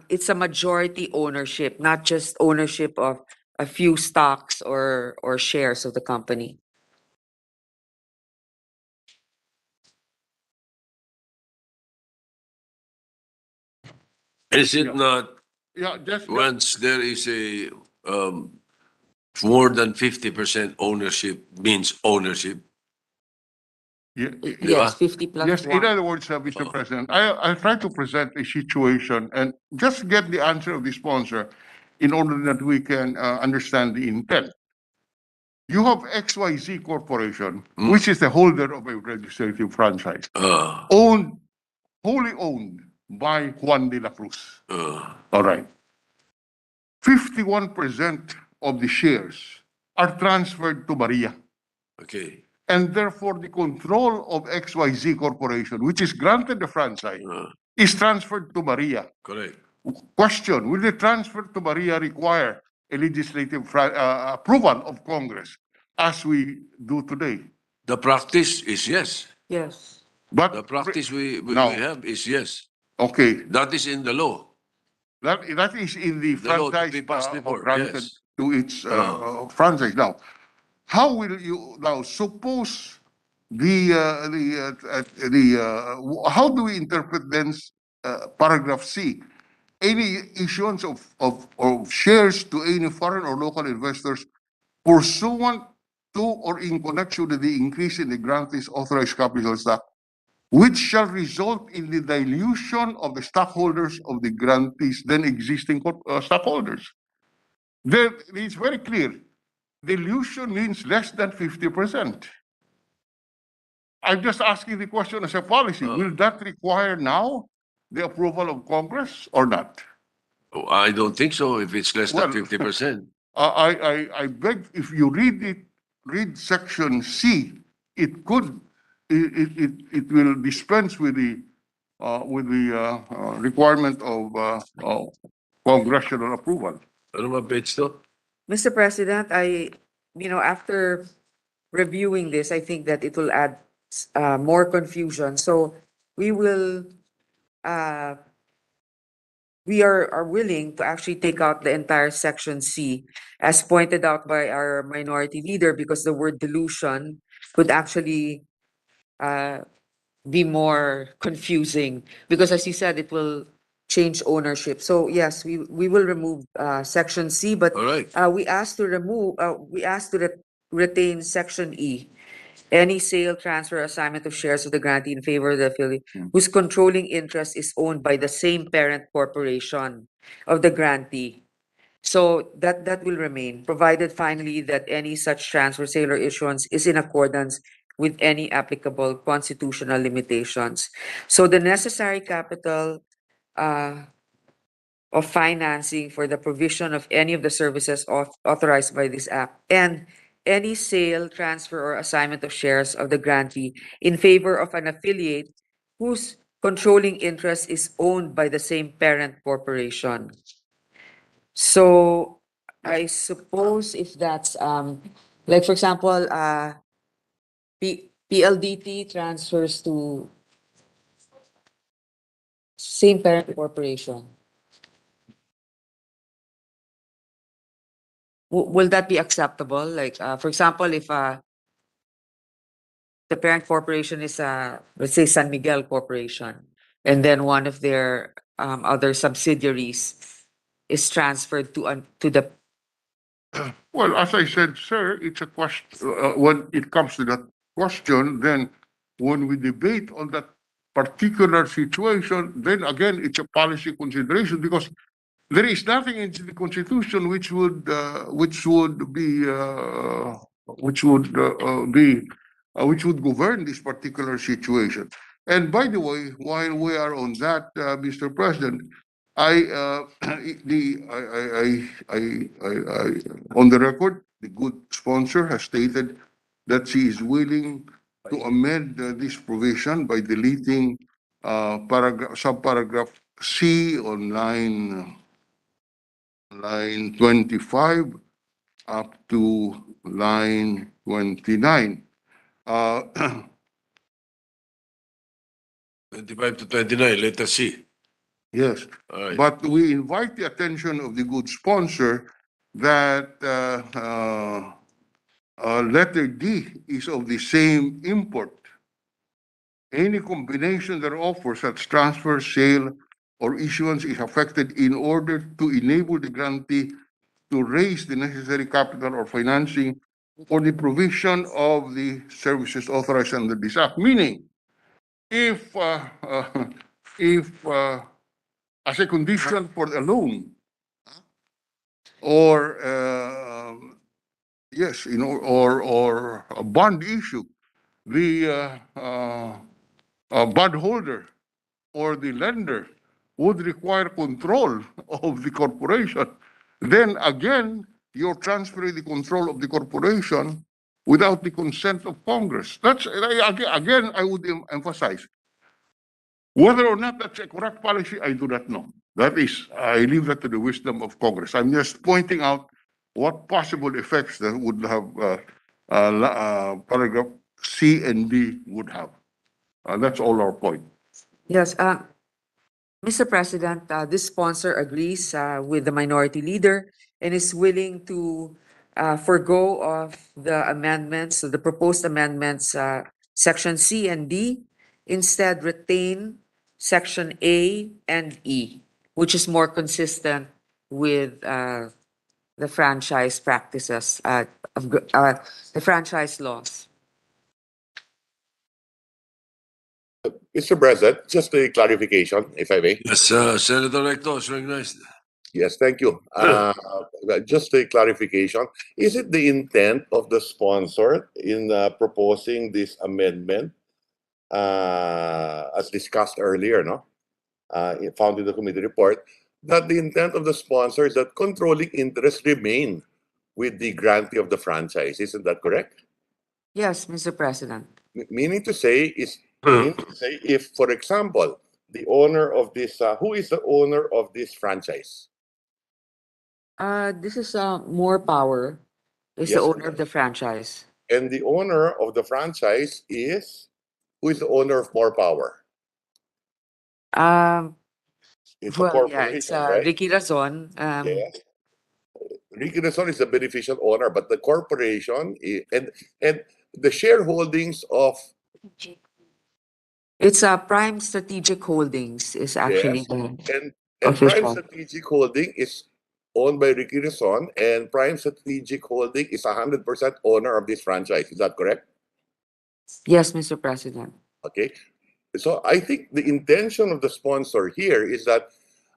it's a majority ownership, not just ownership of a few stocks or shares of the company. Is it Yeah. not, Yeah, once there is a more than 50% ownership means ownership? Yeah, Yes, 50 plus yes, in one. other words, Mr. President, I try to present a situation and just get the answer of the sponsor in order that we can understand the intent. You have XYZ Corporation, which is the holder of a legislative franchise, wholly owned by Juan de la Cruz. All right. 51% of the shares are transferred to Maria. Okay. And therefore, the control of XYZ Corporation, which is granted the franchise, is transferred to Maria. Correct. Question, will the transfer to Maria require a legislative approval of Congress as we do today? The practice is yes. Yes. But The practice we No. have is yes. Okay, That is in the law. that is in the The law that franchise we passed before, granted yes. to its franchise. Now, how will you now suppose how do we interpret then paragraph C? Any issuance of shares to any foreign or local investors pursuant to or in connection with the increase in the grantee's authorized capital stock, which shall result in the dilution of the stockholders of the grantee's then existing stockholders. There, it's very clear. Dilution means less than 50%. I'm just asking the question as a policy. Will that require now the approval of Congress or not? I don't think so if it's less than Well- 50%. I beg, if you read section C, it could, it will dispense with the requirement of congressional approval. Ano ba page to? Mr. President, after reviewing this, I think that it will add more confusion. So we will, we are willing to actually take out the entire section C as pointed out by our minority leader because the word dilution could actually be more confusing because as you said, it will change ownership. So yes, we will remove section C, but All right. we asked to retain section E. Any sale, transfer, assignment of shares of the grantee in favor of the affiliate whose controlling interest is owned by the same parent corporation of the grantee. So that will remain, provided finally that any such transfer, sale, or issuance is in accordance with any applicable constitutional limitations. So the necessary capital of financing for the provision of any of the services authorized by this act and any sale, transfer, or assignment of shares of the grantee in favor of an affiliate whose controlling interest is owned by the same parent corporation. So I suppose if that's like for example, PLDT transfers to same parent corporation. Will that be acceptable? Like for example, if the parent corporation is let's say San Miguel Corporation, and then one of their other subsidiaries is transferred to the Well, as I said, sir, it's a question, when it comes to that question, then when we debate on that particular situation, then again, it's a policy consideration because there is nothing in the Constitution which would govern this particular situation. And by the way, while we are on that, Mr. President, on the record, the good sponsor has stated that she is willing to amend this provision by deleting subparagraph C on line 25 up to line 29. 25 to 29, letter C. Yes, All right. but we invite the attention of the good sponsor that letter D is of the same import. Any combination thereof for such transfer, sale, or issuance is affected in order to enable the grantee to raise the necessary capital or financing for the provision of the services authorized under this act. Meaning, if as a condition for the loan, or yes, or a bond issue, the bondholder or the lender would require control of the corporation, then again, you're transferring the control of the corporation without the consent of Congress. That's again, I would emphasize. Whether or not that's a correct policy, I do not know. That is, I leave that to the wisdom of Congress. I'm just pointing out what possible effects that would have paragraph C and D would have. That's all our point. Yes, Mr. President, this sponsor agrees with the minority leader and is willing to forego of the amendments, the proposed amendments, section C and D, instead retain section A and E, which is more consistent with the franchise practices the franchise laws. Mr. President, just a clarification, if I may. Yes, Senator Recto is recognized. Yes, thank you. Just a clarification. Is it the intent of the sponsor in proposing this amendment, as discussed earlier, found in the committee report, that the intent of the sponsor is that controlling interests remain with the grantee of the franchise. Isn't that correct? Yes, Mr. President. Meaning to say if, for example, the owner of this, who is the owner of this franchise? This is More Power is the Yes. owner of the franchise. And the owner of the franchise is, who is the owner of More Power? Um, It's a well, yeah, it's corporation, right? Ricky Razon. Yes. Ricky Rizal is the beneficial owner, but the corporation and the shareholdings of It's Prime Strategic Holdings is actually yes, the and Prime official. Strategic Holding is owned by Ricky Rizal, and Prime Strategic Holding is 100% owner of this franchise. Is that correct? Yes, Mr. President. Okay. So I think the intention of the sponsor here is that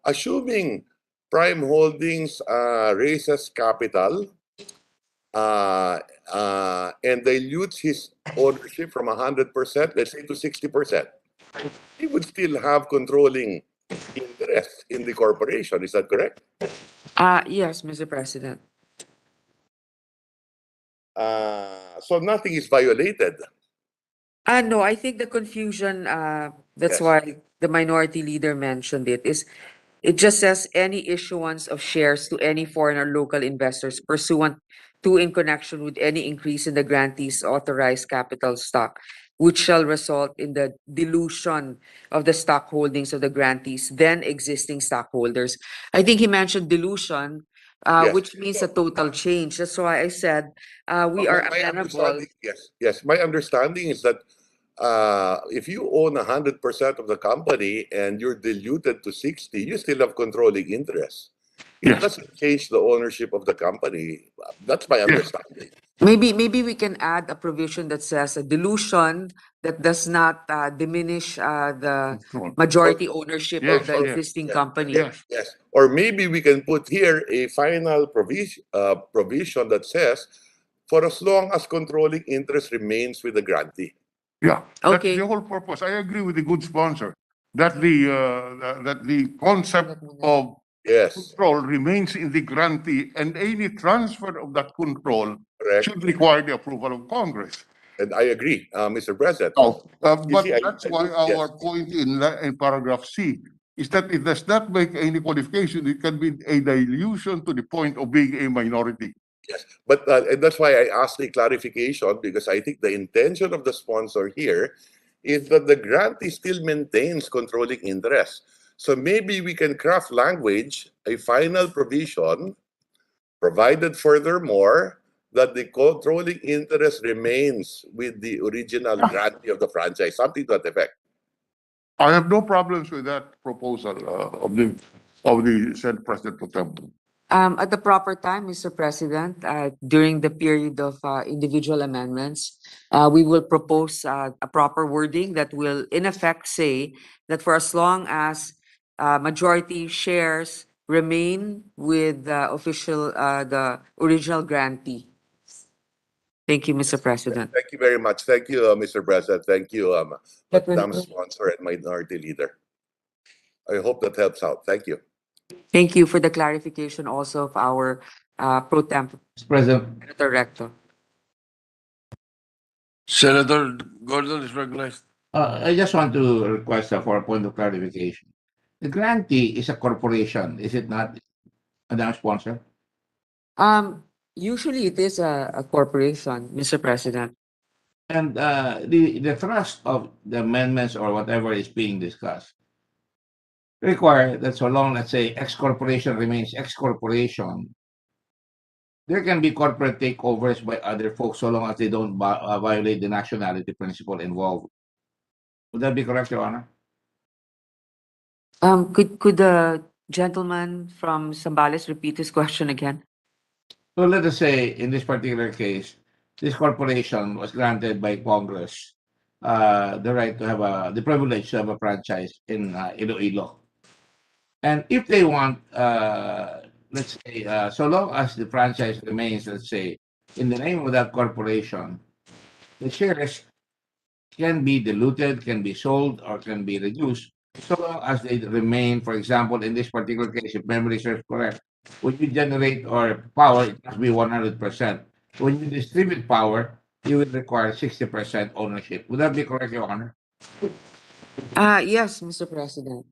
assuming Prime Holdings raises capital and dilutes his ownership from 100%, let's say to 60%, he would still have controlling interest in the corporation. Is that correct? Yes, Mr. President. So nothing is violated. No, I think the confusion, that's Yes. why the minority leader mentioned it, is it just says any issuance of shares to any foreign or local investors pursuant to in connection with any increase in the grantee's authorized capital stock, which shall result in the dilution of the stock holdings of the grantees then existing stockholders. I think he mentioned dilution, Yes. which means a total change. That's why I said we are My amenable. understanding, yes. My understanding is that if you own 100% of the company and you're diluted to 60, you still have controlling interest. It Yes. doesn't change the ownership of the company. That's my understanding. Maybe we can add a provision that says a dilution that does not diminish the Control. majority ownership Yes, of the yes, existing yes, company. Yes. Yes. Or maybe we can put here a final provision that says, for as long as controlling interest remains with the grantee. Yeah, that's Okay. the whole purpose. I agree with the good sponsor that the concept of Yes, control remains in the grantee, and any transfer of that control correct. should require the approval of Congress. And I agree, Mr. President. Oh, You but see, that's why our point in paragraph C is that it does not make any qualification. It can be a dilution to the point of being a minority. Yes, but and that's why I asked the clarification, because I think the intention of the sponsor here is that the grantee still maintains controlling interest. So maybe we can craft language, a final provision, provided furthermore that the controlling interest remains with the original grantee of the franchise, something to that effect. I have no problems with that proposal of the Senate President Pro Tempore. At the proper time, Mr. President, during the period of individual amendments, we will propose a proper wording that will in effect say that for as long as majority shares remain with the original grantee. Thank you, Mr. President. Thank you very much. Thank you, Mr. President. Thank you, Madam Definitely. Sponsor and Minority Leader. I hope that helps out. Thank you. Thank you for the clarification also of our pro temp Mr. President, Senator Recto. Senator Gordon is recognized. I just want to request for a point of clarification. The grantee is a corporation, is it not, Madam Sponsor? Usually it is a corporation, Mr. President. And the thrust of the amendments or whatever is being discussed require that so long, let's say, X corporation remains X corporation, there can be corporate takeovers by other folks so long as they don't violate the nationality principle involved. Would that be correct, Your Honor? Could the gentleman from Zambales repeat his question again? So let us say in this particular case, this corporation was granted by Congress the right to have the privilege to have a franchise in Iloilo. And if they want, let's say, so long as the franchise remains, let's say, in the name of that corporation, the shares can be diluted, can be sold, or can be reduced So long as they remain, for example, in this particular case, if memory serves correct, when you generate or power, it must be 100%. When you distribute power, you will require 60% ownership. Would that be correct, Your Honor? Yes, Mr. President.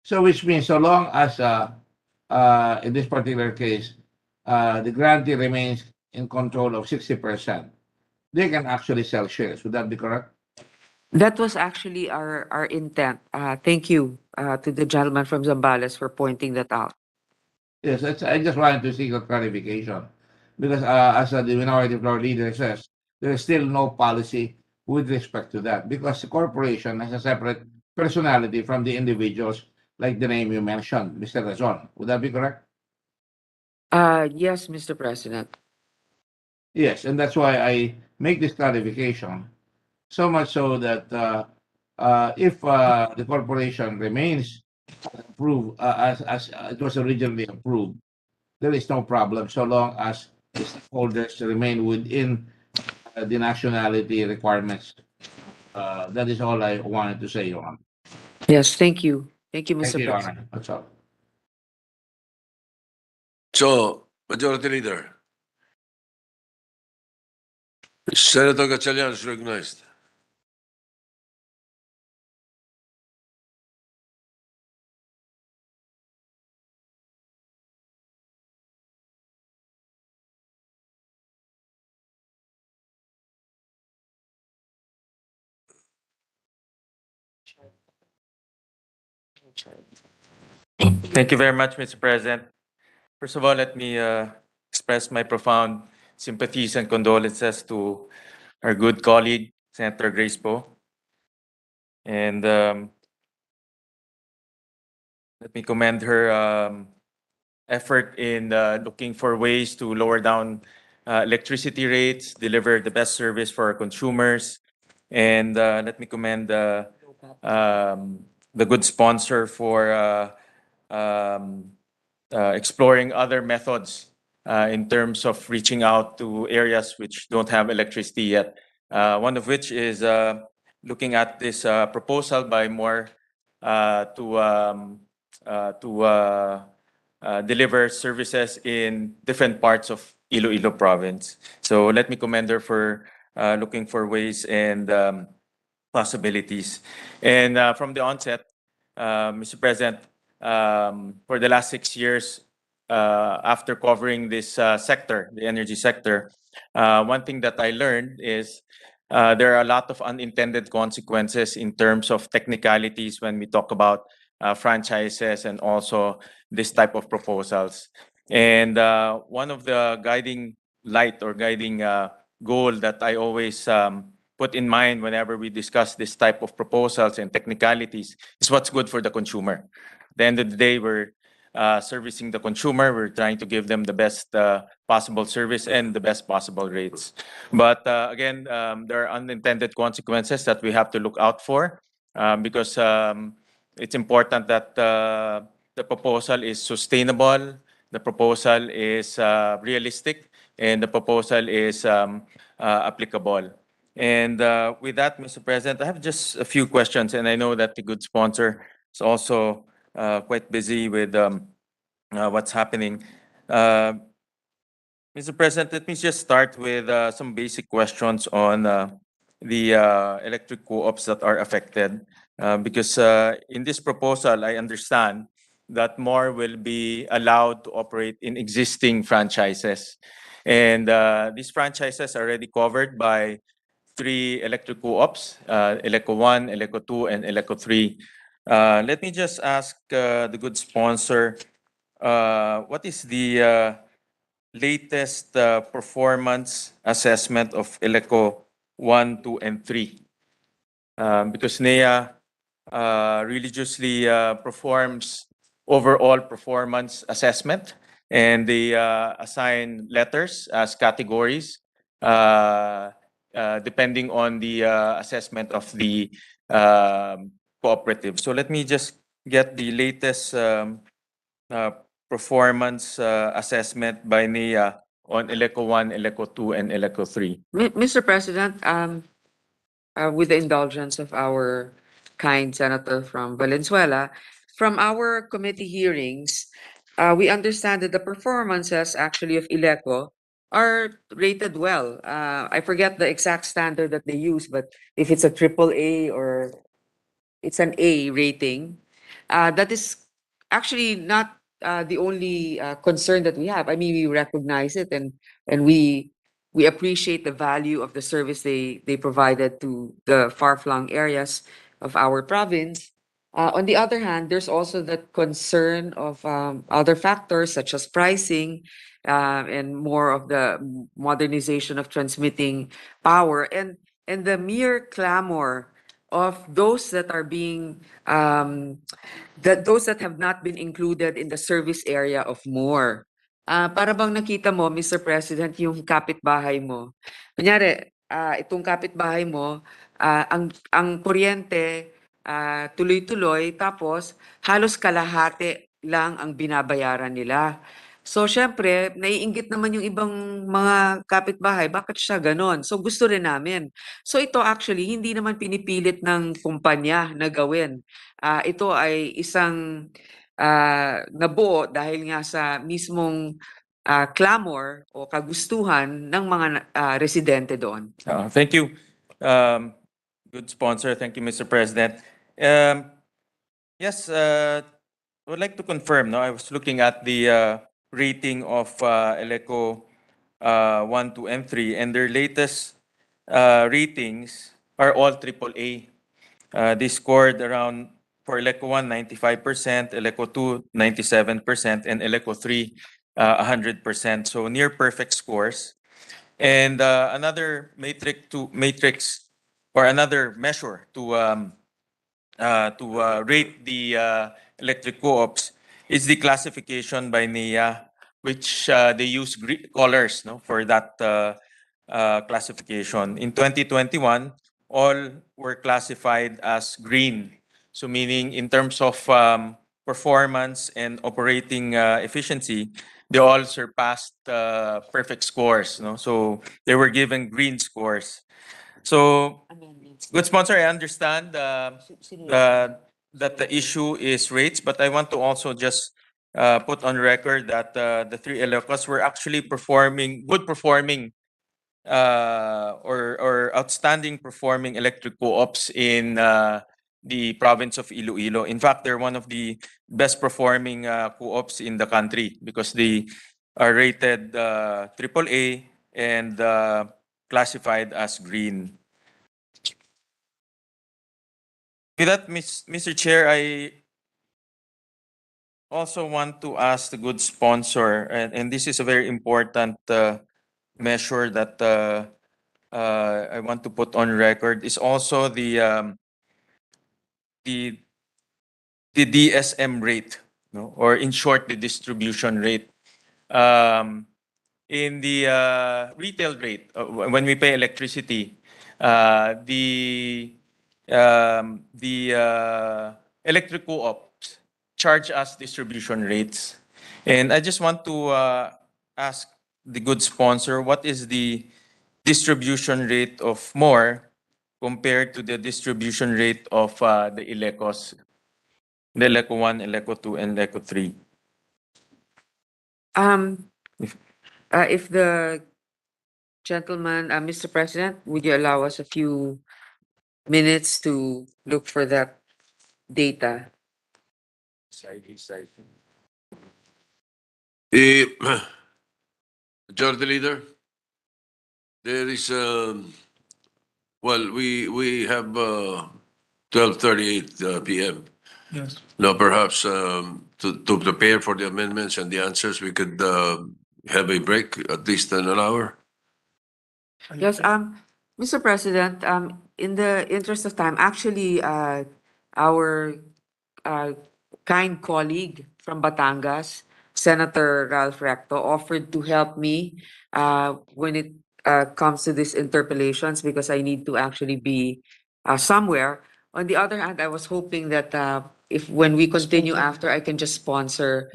So which means so long as, in this particular case, the grantee remains in control of 60%, they can actually sell shares. Would that be correct? That was actually our intent. Thank you to the gentleman from Zambales for pointing that out. Yes, I just wanted to seek a clarification because as the minority floor leader says, there is still no policy with respect to that because the corporation has a separate personality from the individuals like the name you mentioned, Mr. Razon. Would that be correct? Yes, Mr. President. Yes, and that's why I make this clarification. So much so that if the corporation remains approved as it was originally approved, there is no problem so long as the stakeholders remain within the nationality requirements. That is all I wanted to say, Your Honor. Yes, thank you. Thank you, Thank Mr. you, Your President. Honor. That's all. So, Majority Leader. Senator Gatchalian is recognized. Thank you very much, Mr. President. First of all, let me express my profound sympathies and condolences to our good colleague, Senator Grace Poe. And let me commend her effort in looking for ways to lower down electricity rates, deliver the best service for our consumers. And let me commend the good sponsor for exploring other methods in terms of reaching out to areas which don't have electricity yet. One of which is looking at this proposal by More to deliver services in different parts of Iloilo province. So let me commend her for looking for ways and possibilities. And from the onset, Mr. President, for the last 6 years, after covering this sector, the energy sector, one thing that I learned is there are a lot of unintended consequences in terms of technicalities when we talk about franchises and also this type of proposals. And one of the guiding light or guiding goal that I always put in mind whenever we discuss this type of proposals and technicalities is what's good for the consumer. At the end of the day, we're servicing the consumer. We're trying to give them the best possible service and the best possible rates. But again, there are unintended consequences that we have to look out for because it's important that the proposal is sustainable, the proposal is realistic, and the proposal is applicable. And with that, Mr. President, I have just a few questions, and I know that the good sponsor is also quite busy with what's happening. Mr. President, let me just start with some basic questions on the electric co-ops that are affected. Because in this proposal, I understand that more will be allowed to operate in existing franchises. And these franchises are already covered by 3 electric co-ops, Eleco 1, Eleco 2, and Eleco 3. Let me just ask the good sponsor, what is the latest performance assessment of Eleco 1, 2, and 3? Because NEA religiously performs overall performance assessment, and they assign letters as categories depending on the assessment of the cooperative. So let me just get the latest performance assessment by NEA on Eleco 1, Eleco 2, and Eleco 3. Mr. President, with the indulgence of our kind senator from Valenzuela. From our committee hearings, we understand that the performances actually of ILECO are rated well. I forget the exact standard that they use, but if it's a triple A or it's an A rating, that is actually not the only concern that we have. I mean, we recognize it and we appreciate the value of the service they provided to the far-flung areas of our province. On the other hand, there's also the concern of other factors such as pricing and more of the modernization of transmitting power and the mere clamor of those that are being those that have not been included in the service area of more. Para bang nakita mo, Mr. President, yung kapitbahay mo. Kunyari, itong kapitbahay mo, ang kuryente tuloy-tuloy, tapos halos kalahati lang ang binabayaran nila. So, syempre, naiinggit naman yung ibang mga kapitbahay. Bakit siya ganon? So, gusto rin namin. So, ito actually, hindi naman pinipilit ng kumpanya na gawin. Ito ay isang nabuo dahil nga sa mismong clamor o kagustuhan ng mga residente doon. Thank you. Good sponsor. Thank you, Mr. President. Yes, I would like to confirm. No, I was looking at the rating of Eleco 1, 2, and 3, and their latest ratings are all AAA. They scored around for Eleco 1, 95%, Eleco 2, 97%, and Eleco 3, 100%. So near perfect scores. And another matrix or another measure to rate the electric co-ops is the classification by NEA, which they use colors for that classification. In 2021, all were classified as green. So meaning in terms of performance and operating efficiency, they all surpassed perfect scores. So they were given green scores. So, good sponsor, I understand that the issue is rates, but I want to also just put on record that the three Ilocos were actually good performing or outstanding performing electric co-ops in the province of Iloilo. In fact, they're one of the best performing co-ops in the country because they are rated AAA and classified as green. With that, Mr. Chair, I also want to ask the good sponsor, and this is a very important measure that I want to put on record, is also the DSM rate, or in short, the distribution rate. In the retail rate, when we pay electricity, the electric co-ops charge us distribution rates. And I just want to ask the good sponsor, what is the distribution rate of more compared to the distribution rate of the Ilecos, the Ileco 1, Ileco 2, and Ileco 3? If the gentleman, Mr. President, would you allow us a few minutes to look for that data? Majority Leader, there is, well, we have 12:38 p.m. Yes. Now, perhaps to prepare for the amendments and the answers, we could have a break, at least an hour. Yes, Mr. President, in the interest of time, actually, our kind colleague from Batangas, Senator Ralph Recto, offered to help me when it comes to these interpellations because I need to actually be somewhere. On the other hand, I was hoping that if when we continue after, I can just sponsor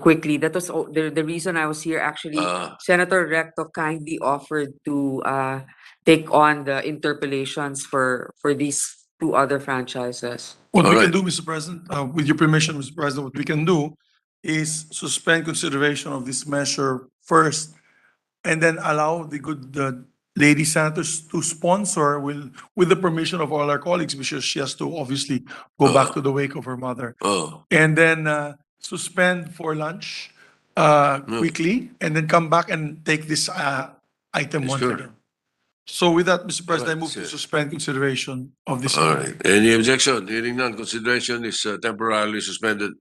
quickly. That was the reason I was here. Actually, Senator Recto kindly offered to take on the interpellations for these to other franchises. What we All can right. do, Mr. President, with your permission, Mr. President, what we can do is suspend consideration of this measure first and then allow the lady senators to sponsor with the permission of all our colleagues, because she has to obviously go back to the wake of her mother. Oh, And then suspend for lunch quickly and then come back and take this item once Sure. again. So with that, Mr. President, I move to Right, suspend consideration of this. all right. Any objection? Hearing none, consideration is temporarily suspended.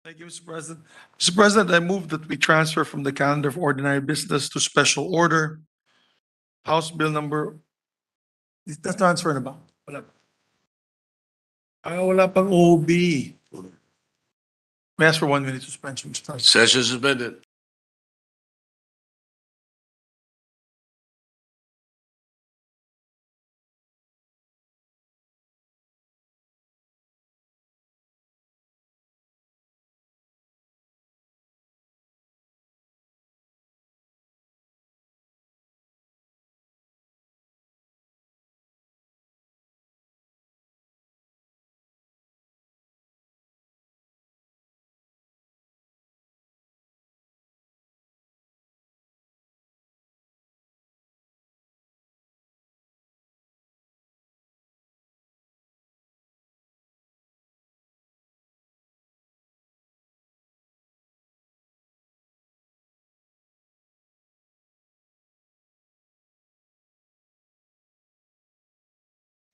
Thank you, Mr. President. Mr. President, I move that we transfer from the calendar of ordinary business to special order. House Bill number, the transfer na ba? Wala. Wala pang OB. May I ask for 1 minute suspension, Mr. President. Session suspended.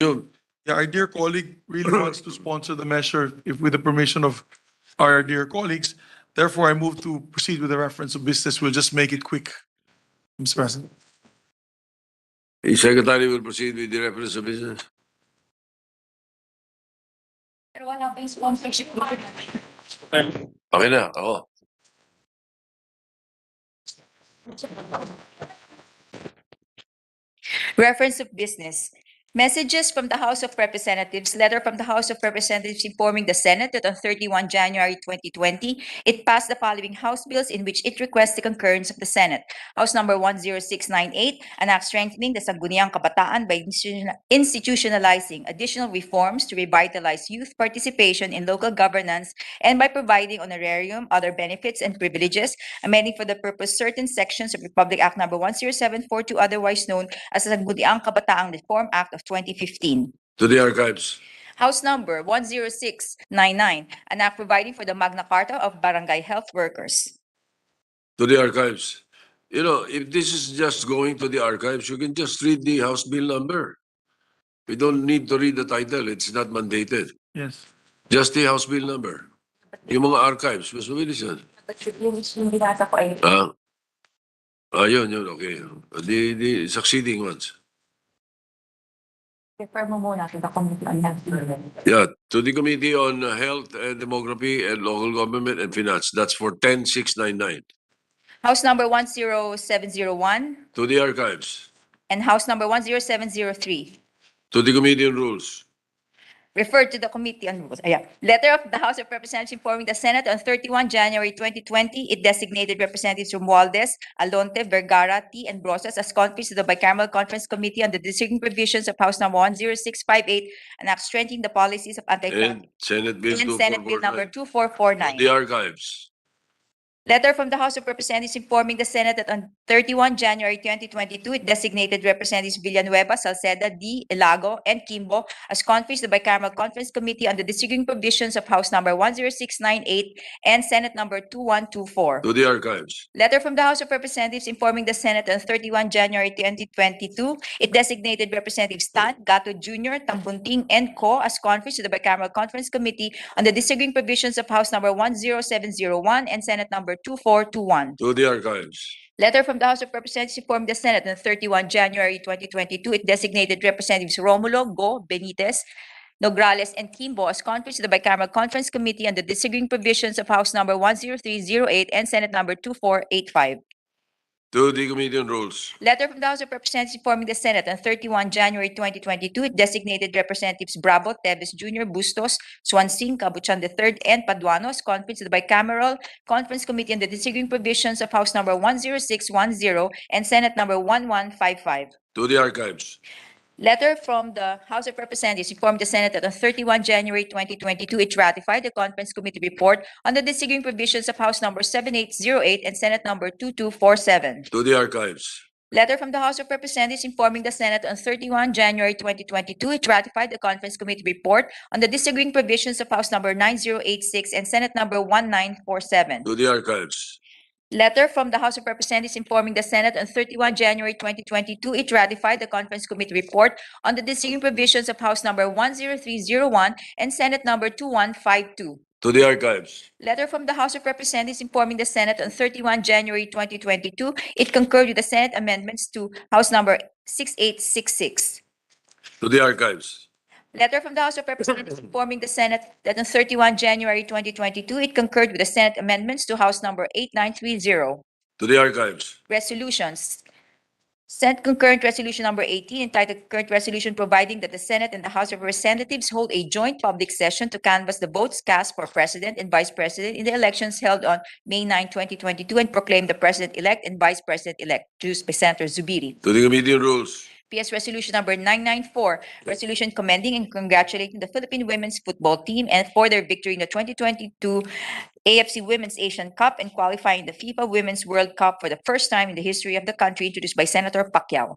You- Yeah, our dear colleague really wants to sponsor the measure if with the permission of our dear colleagues. Therefore, I move to proceed with the reference of business. We'll just make it quick, Mr. President. The secretary will proceed with the reference of business. Pero wala pa yung sponsorship. Okay na, ako. Reference of business. Messages from the House of Representatives, letter from the House of Representatives informing the Senate that on 31 January 2020, it passed the following House bills in which it requests the concurrence of the Senate. House number 10698, an act strengthening the Sangguniang Kabataan by institutionalizing additional reforms to revitalize youth participation in local governance and by providing honorarium, other benefits and privileges, amending for the purpose certain sections of Republic Act number 10742, otherwise known as the Sangguniang Kabataang Reform Act of 2015. To the archives. House number 10699, an act providing for the Magna Carta of Barangay Health Workers. To the archives. You know, if this is just going to the archives, you can just read the House Bill number. We don't need to read the title. It's not mandated. Yes. Just the House Bill number. Yung mga archives, mas mabilis yan. Yung binasa ko ay Yun, okay. The succeeding ones. refer mo muna to the committee on health. Yeah, to the Committee on Health and Demography and Local Government and Finance. That's for 10699. House number 10701 To the archives. and House number 10703. To the Committee on Rules. Referred to the Committee on Rules. Letter of the House of Representatives informing the Senate on 31 January 2020, it designated Representatives Romualdez, Alonte, Vergara, T. and Brosas as conferees to the Bicameral Conference Committee on the Districting Provisions of House number 10658, and act strengthening the policies of And Senate Bill and Senate Bill number 2449. 2449. The archives. Letter from the House of Representatives informing the Senate that on 31 January 2022, it designated Representatives Villanueva, Salceda, D. Ilago, and Kimbo as conferees to the Bicameral Conference Committee on the Districting Provisions of House number 10698 and Senate number 2124. To the archives. Letter from the House of Representatives informing the Senate on 31 January 2022, it designated Representatives Tan, Gato Jr., Tambunting, and Co. as conferees to the Bicameral Conference Committee on the Disagreeing Provisions of House number 10701 and Senate number 2421. To the archives. Letter from the House of Representatives informed the Senate on 31 January 2022, it designated Representatives Romulo, Go, Benitez, Nograles, and Kimbo as conferees to the Bicameral Conference Committee on the Disagreeing Provisions of House number 10308 and Senate number 2485. To the Committee on Rules. Letter from the House of Representatives informing the Senate on 31 January 2022, it designated Representatives Bravo, Teves Jr., Bustos, Swansing, Cabuchan III, and Paduano as conference of the Bicameral Conference Committee on the Disagreeing Provisions of House Number 10610 and Senate Number 1155. To the Archives. Letter from the House of Representatives informed the Senate that on 31 January 2022, it ratified the Conference Committee report on the disagreeing provisions of House Number 7808 and Senate Number 2247. To the Archives. Letter from the House of Representatives informing the Senate on 31 January 2022, it ratified the Conference Committee report on the disagreeing provisions of House Number 9086 and Senate Number 1947. To the Archives. Letter from the House of Representatives informing the Senate on 31 January 2022, it ratified the Conference Committee report on the disagreeing provisions of House Number 10301 and Senate Number 2152. To the Archives. Letter from the House of Representatives informing the Senate on 31 January 2022, it concurred with the Senate amendments to House Number 6866. To the Archives. Letter from the House of Representatives informing the Senate that on 31 January 2022, it concurred with the Senate amendments to House Number 8930. To the Archives. Resolutions. Senate Concurrent Resolution Number 18, entitled Concurrent Resolution providing that the Senate and the House of Representatives hold a joint public session to canvass the votes cast for President and Vice President in the elections held on May 9, 2022, and proclaim the President-elect and Vice President-elect, introduced by Senator Zubiri. To the Committee on Rules. PS Resolution Number 994, resolution commending and congratulating the Philippine women's football team and for their victory in the 2022 AFC Women's Asian Cup and qualifying the FIFA Women's World Cup for the first time in the history of the country, introduced by Senator Pacquiao.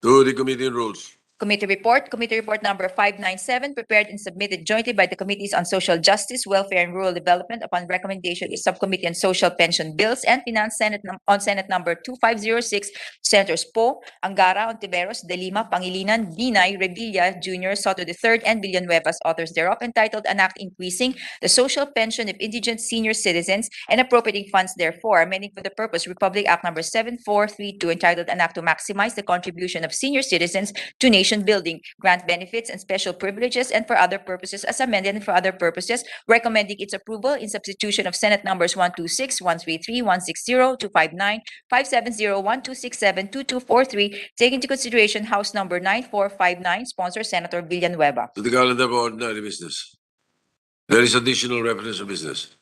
To the Committee on Rules. Committee report number 597, prepared and submitted jointly by the Committees on Social Justice, Welfare and Rural Development upon recommendation of the Subcommittee on Social Pension Bills and Finance on Senate number 2506, Senators Poe, Angara, Ontiveros, De Lima, Pangilinan, Binay, Revilla Jr., Soto III, and Villanuevas, authors thereof, entitled An Act Increasing the Social Pension of Indigent Senior Citizens and Appropriating Funds therefore, amending for the purpose Republic Act number 7432, entitled An Act to Maximize the Contribution of Senior Citizens to Nation Building, grant benefits and special privileges, and for other purposes as amended, and for other purposes, recommending its approval in substitution of Senate numbers 126, 133, 160, 259, 570, 1267, 2243, taking into consideration House number 9459, sponsor Senator Villanueva. To the calendar of ordinary business. There is additional reference of business.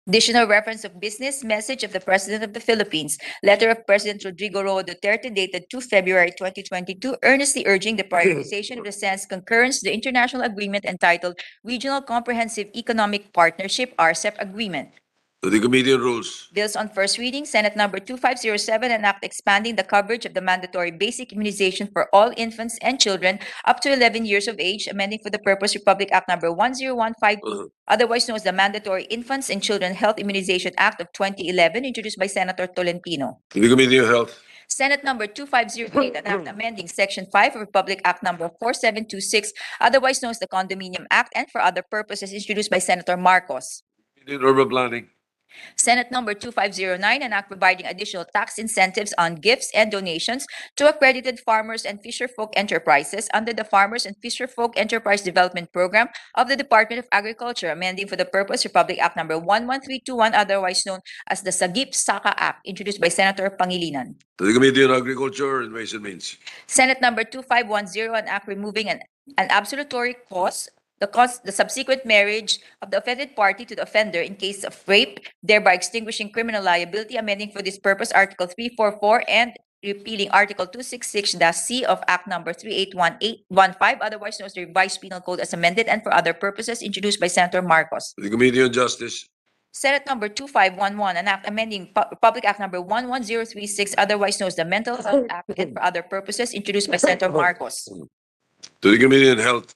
Additional reference of business, message of the President of the Philippines, letter of President Rodrigo Roa Duterte dated 2 February 2022, earnestly urging the prioritization of the Senate's concurrence to the international agreement entitled Regional Comprehensive Economic Partnership, RCEP Agreement. To the Committee on Rules. Bills on first reading, Senate number 2507, an act expanding the coverage of the mandatory basic immunization for all infants and children up to 11 years of age, amending for the purpose Republic Act number 10152, otherwise known as the Mandatory Infants and Children Health Immunization Act of 2011, introduced by Senator Tolentino. To the Committee on Health. Senate number 2508, an act amending Section 5 of Republic Act number 4726, otherwise known as the Condominium Act, and for other purposes, introduced by Senator Marcos. Committee on Urban Planning. Senate number 2509, an act providing additional tax incentives on gifts and donations to accredited farmers and fisherfolk enterprises under the Farmers and Fisherfolk Enterprise Development Program of the Department of Agriculture, amending for the purpose Republic Act number 11321, otherwise known as the Sagip-Saka Act, introduced by Senator Pangilinan. To the Committee on Agriculture and Ways and Means. Senate number 2510, an act removing an absolutory cause, the subsequent marriage of the offended party to the offender in case of rape, thereby extinguishing criminal liability, amending for this purpose Article 344 and repealing Article 266-C of Act number 381815, otherwise known as the Revised Penal Code as amended, and for other purposes, introduced by Senator Marcos. To the Committee on Justice. Senate number 2511, an act amending Public Act number 11036, otherwise known as the Mental Health Act, and for other purposes, introduced by Senator Marcos. To the Committee on Health.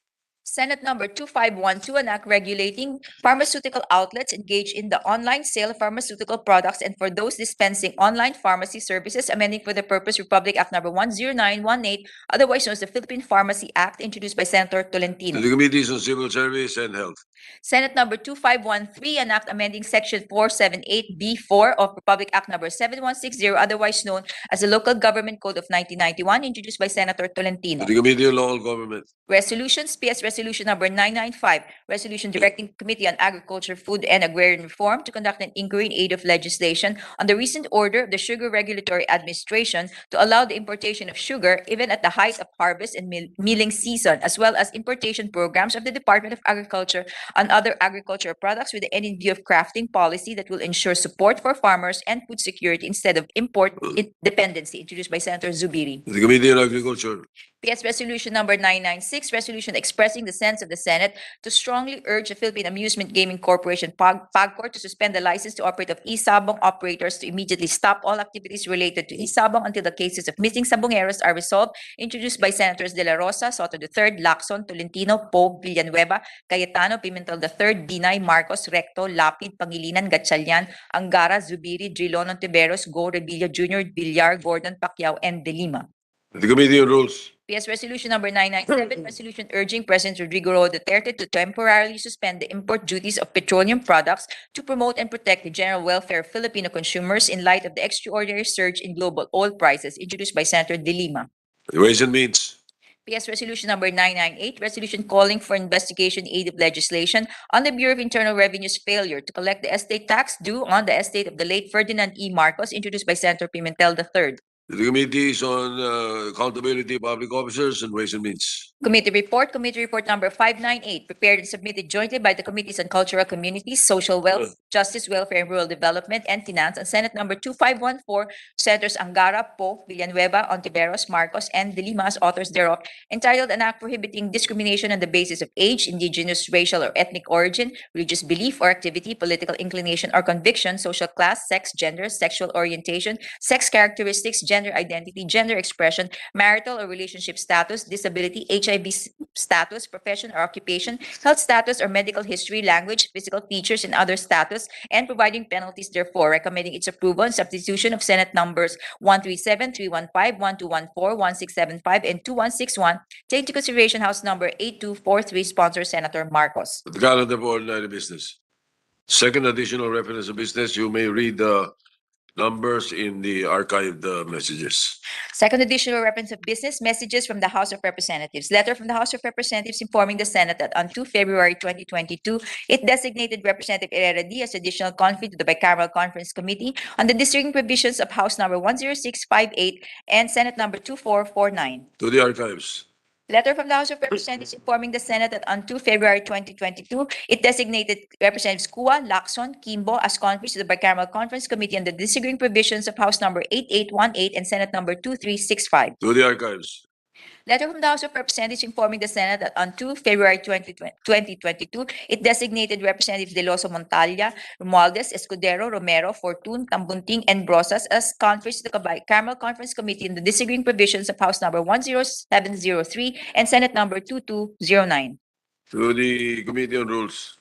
Senate number 2512, an act regulating pharmaceutical outlets engaged in the online sale of pharmaceutical products and for those dispensing online pharmacy services, amending for the purpose Republic Act number 10918, otherwise known as the Philippine Pharmacy Act, introduced by Senator Tolentino. To the Committees on Civil Service and Health. Senate number 2513, an act amending Section 478B4 of Republic Act number 7160, otherwise known as the Local Government Code of 1991, introduced by Senator Tolentino. To the Committee on Local Government. Resolutions, PS Resolution number 995, resolution directing Committee on Agriculture, Food and Agrarian Reform to conduct an inquiry in aid of legislation on the recent order of the Sugar Regulatory Administration to allow the importation of sugar even at the height of harvest and milling season, as well as importation programs of the Department of Agriculture on other agricultural products with the end in view of crafting policy that will ensure support for farmers and food security instead of import dependency, introduced by Senator Zubiri. The Committee on Agriculture. PS Resolution number 996, resolution expressing the sense of the Senate to strongly urge the Philippine Amusement Gaming Corporation, PAGCOR, to suspend the license to operate of e-sabong operators to immediately stop all activities related to e-sabong until the cases of missing sabongeros are resolved, introduced by Senators De La Rosa, Soto III, Lacson, Tolentino, Poe, Villanueva, Cayetano, Pimentel III, Dinay, Marcos, Recto, Lapid, Pangilinan, Gatchalian, Angara, Zubiri, Drilon, Ontiveros, Go, Revilla Jr., Villar, Gordon, Pacquiao, and De Lima. The Committee on Rules. PS Resolution number 997, resolution urging President Rodrigo Roa Duterte to temporarily suspend the import duties of petroleum products to promote and protect the general welfare of Filipino consumers in light of the extraordinary surge in global oil prices, introduced by Senator De Lima. The Ways and Means. PS Resolution number 998, resolution calling for investigation aid of legislation on the Bureau of Internal Revenue's failure to collect the estate tax due on the estate of the late Ferdinand E. Marcos, introduced by Senator Pimentel III. The Committees on Accountability of Public Officers and Ways and Means. Committee report number 598, prepared and submitted jointly by the Committees on Cultural Communities, Social Wealth, Justice, Welfare and Rural Development, and Finance, and Senate number 2514, Senators Angara, Poe, Villanueva, Ontiveros, Marcos, and De Lima as authors thereof, entitled An Act Prohibiting Discrimination on the Basis of Age, Indigenous, Racial, or Ethnic Origin, Religious Belief or Activity, Political Inclination or Conviction, Social Class, Sex, Gender, Sexual Orientation, Sex Characteristics, Gender Identity, Gender Expression, Marital or Relationship Status, Disability, HIV status, profession or occupation, health status or medical history, language, physical features, and other status, and providing penalties therefore, recommending its approval and substitution of Senate numbers 137, 315, 1214, 1675, and 2161, take into consideration House number 8243, sponsor Senator Marcos. The calendar for ordinary business. Second additional reference of business, you may read the numbers in the archived messages. Second additional reference of business, messages from the House of Representatives. Letter from the House of Representatives informing the Senate that on 2 February 2022, it designated Representative Herrera D as additional conferee to the Bicameral Conference Committee on the discerning provisions of House number 10658 and Senate number 2449. To the archives. Letter from the House of Representatives informing the Senate that on 2 February 2022, it designated Representatives Kua, Lacson, Kimbo as conferees to the Bicameral Conference Committee on the disagreeing provisions of House number 8818 and Senate number 2365. To the archives. Letter from the House of Representatives informing the Senate that on 2 February 2022, it designated Representatives Deloso Montalia, Romualdez, Escudero, Romero, Fortun, Tambunting, and Brosas as conferees to the Bicameral Conference Committee on the disagreeing provisions of House number 10703 and Senate number 2209. To the Committee on Rules.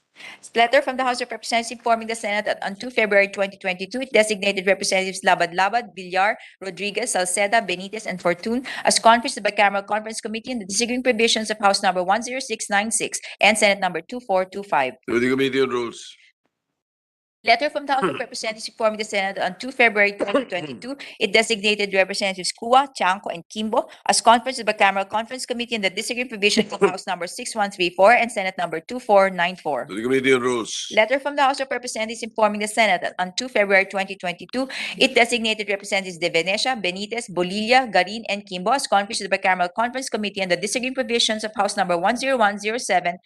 Letter from the House of Representatives informing the Senate that on 2 February 2022, it designated Representatives Labad, Villar, Rodriguez, Salceda, Benitez, and Fortun as conferees to the Bicameral Conference Committee on the disagreeing provisions of House number 10696 and Senate number 2425. To the Committee on Rules. Letter from the House of Representatives informing the Senate that on 2 February 2022, it designated Representatives Kua, Chanco, and Kimbo as conferees of the Bicameral Conference Committee on the disagreeing provisions of House number 6134 and Senate number 2494. To the Committee on Rules. Letter from the House of Representatives informing the Senate that on 2 February 2022, it designated Representatives De Venecia, Benitez, Bolilla, Garin, and Kimbo as conferees of the Bicameral Conference Committee on the disagreeing provisions of House number 10107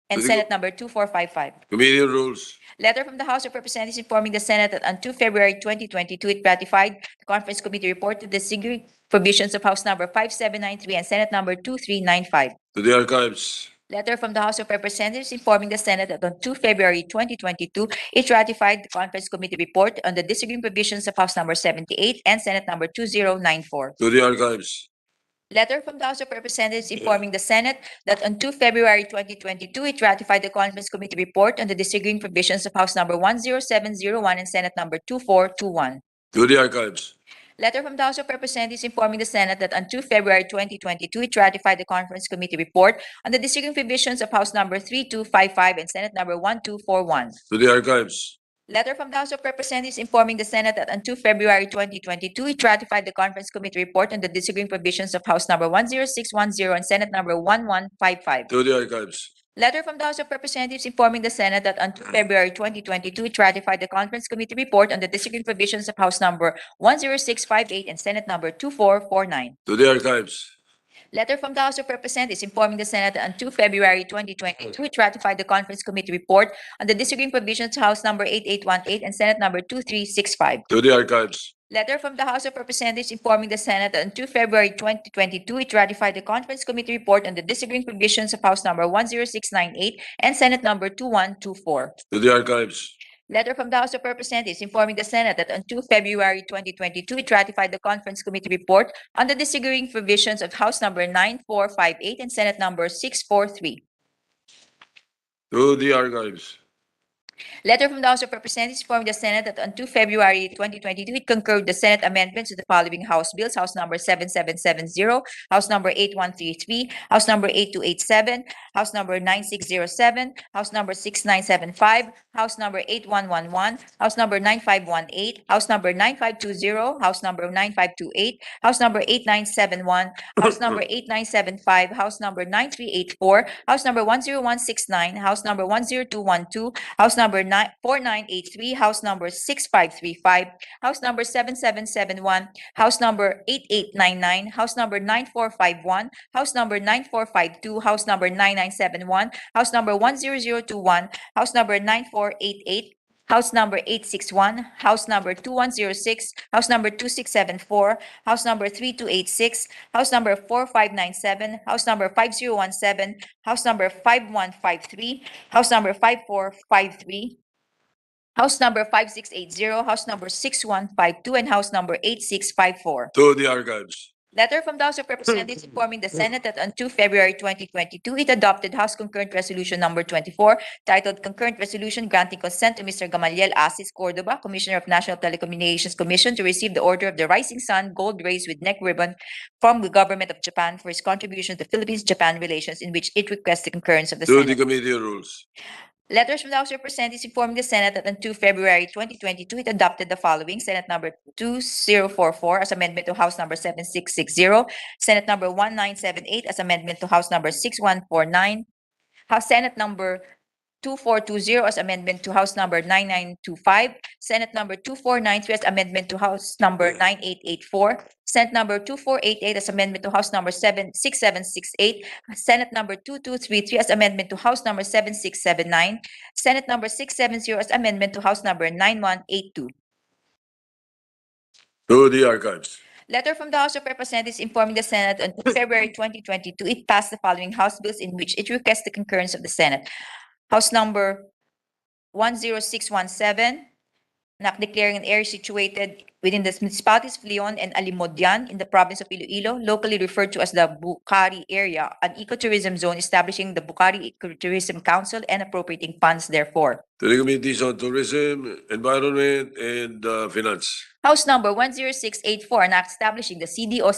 and To the Senate number 2455. Committee on Rules. Letter from the House of Representatives informing the Senate that on 2 February 2022, it ratified the Conference Committee report to the disagreeing provisions of House number 5793 and Senate number 2395. To the archives. Letter from the House of Representatives informing the Senate that on 2 February 2022, it ratified the Conference Committee report on the disagreeing provisions of House number 78 and Senate number 2094. To the archives. Letter from the House of Representatives informing the Senate that on 2 February 2022, it ratified the Conference Committee report on the disagreeing provisions of House number 10701 and Senate number 2421. To the archives. Letter from the House of Representatives informing the Senate that on 2 February 2022, it ratified the Conference Committee report on the disagreeing provisions of House number 3255 and Senate number 1241. To the archives. Letter from the House of Representatives informing the Senate that on 2 February 2022, it ratified the Conference Committee report on the disagreeing provisions of House Number 10610 and Senate Number 1155. To the archives. Letter from the House of Representatives informing the Senate that on 2 February 2022, it ratified the Conference Committee report on the disagreeing provisions of House Number 10658 and Senate Number 2449. To the archives. Letter from the House of Representatives informing the Senate that on 2 February 2022, it ratified the Conference Committee report on the disagreeing provisions of House Number 8818 and Senate Number 2365. To the archives. Letter from the House of Representatives informing the Senate that on 2 February 2022, it ratified the Conference Committee report on the disagreeing provisions of House Number 10698 and Senate Number 2124. To the archives. Letter from the House of Representatives informing the Senate that on 2 February 2022, it ratified the Conference Committee report on the disagreeing provisions of House Number 9458 and Senate Number 643. To the archives. Letter from the House of Representatives informing the Senate that on 2 February 2022, it concurred the Senate amendments to the following House bills: House Number 7770, House Number 8133, House Number 8287, House Number 9607, House Number 6975, House Number 8111, House Number 9518, House Number 9520, House Number 9528, House Number 8971, House Number 8975, House Number 9384, House Number 10169, House Number 10212, House Number 4983, House Number 6535, House Number 7771, House Number 8899, House Number 9451, House Number 9452, House Number 9971, House Number 10021, House Number 9488, House Number 861, House Number 2106, House Number 2674, House Number 3286, House Number 4597, House Number 5017, House Number 5153, House Number 5453, House Number 5680, House Number 6152, and House Number 8654. To the archives. Letter from the House of Representatives informing the Senate that on 2 February 2022, it adopted House Concurrent Resolution Number 24, titled Concurrent Resolution Granting Consent to Mr. Gamaliel Asis Cordoba, Commissioner of National Telecommunications Commission, to receive the Order of the Rising Sun Gold Race with Neck Ribbon from the Government of Japan for his contribution to Philippines-Japan relations, in which it requests the concurrence of the To the Senate. committee rules. Letters from the House of Representatives informing the Senate that on 2 February 2022, it adopted the following: Senate Number 2044 as amendment to House Number 7660, Senate Number 1978 as amendment to House Number 6149, House Senate Number 2420 as amendment to House Number 9925, Senate Number 2493 as amendment to House Number 9884, Senate Number 2488 as amendment to House Number 6768, Senate Number 2233 as amendment to House Number 7679, Senate Number 670 as amendment to House Number 9182. To the archives. Letter from the House of Representatives informing the Senate on 2 February 2022, it passed the following House bills in which it requests the concurrence of the Senate. House Number 10617, an act declaring an area situated within the municipalities of Leon and Alimodian in the province of Iloilo, locally referred to as the Bukari area, an ecotourism zone, establishing the Bukari Ecotourism Council and appropriating funds therefore. To the committees on tourism, environment, and finance. House Number 10684, an act establishing the CDO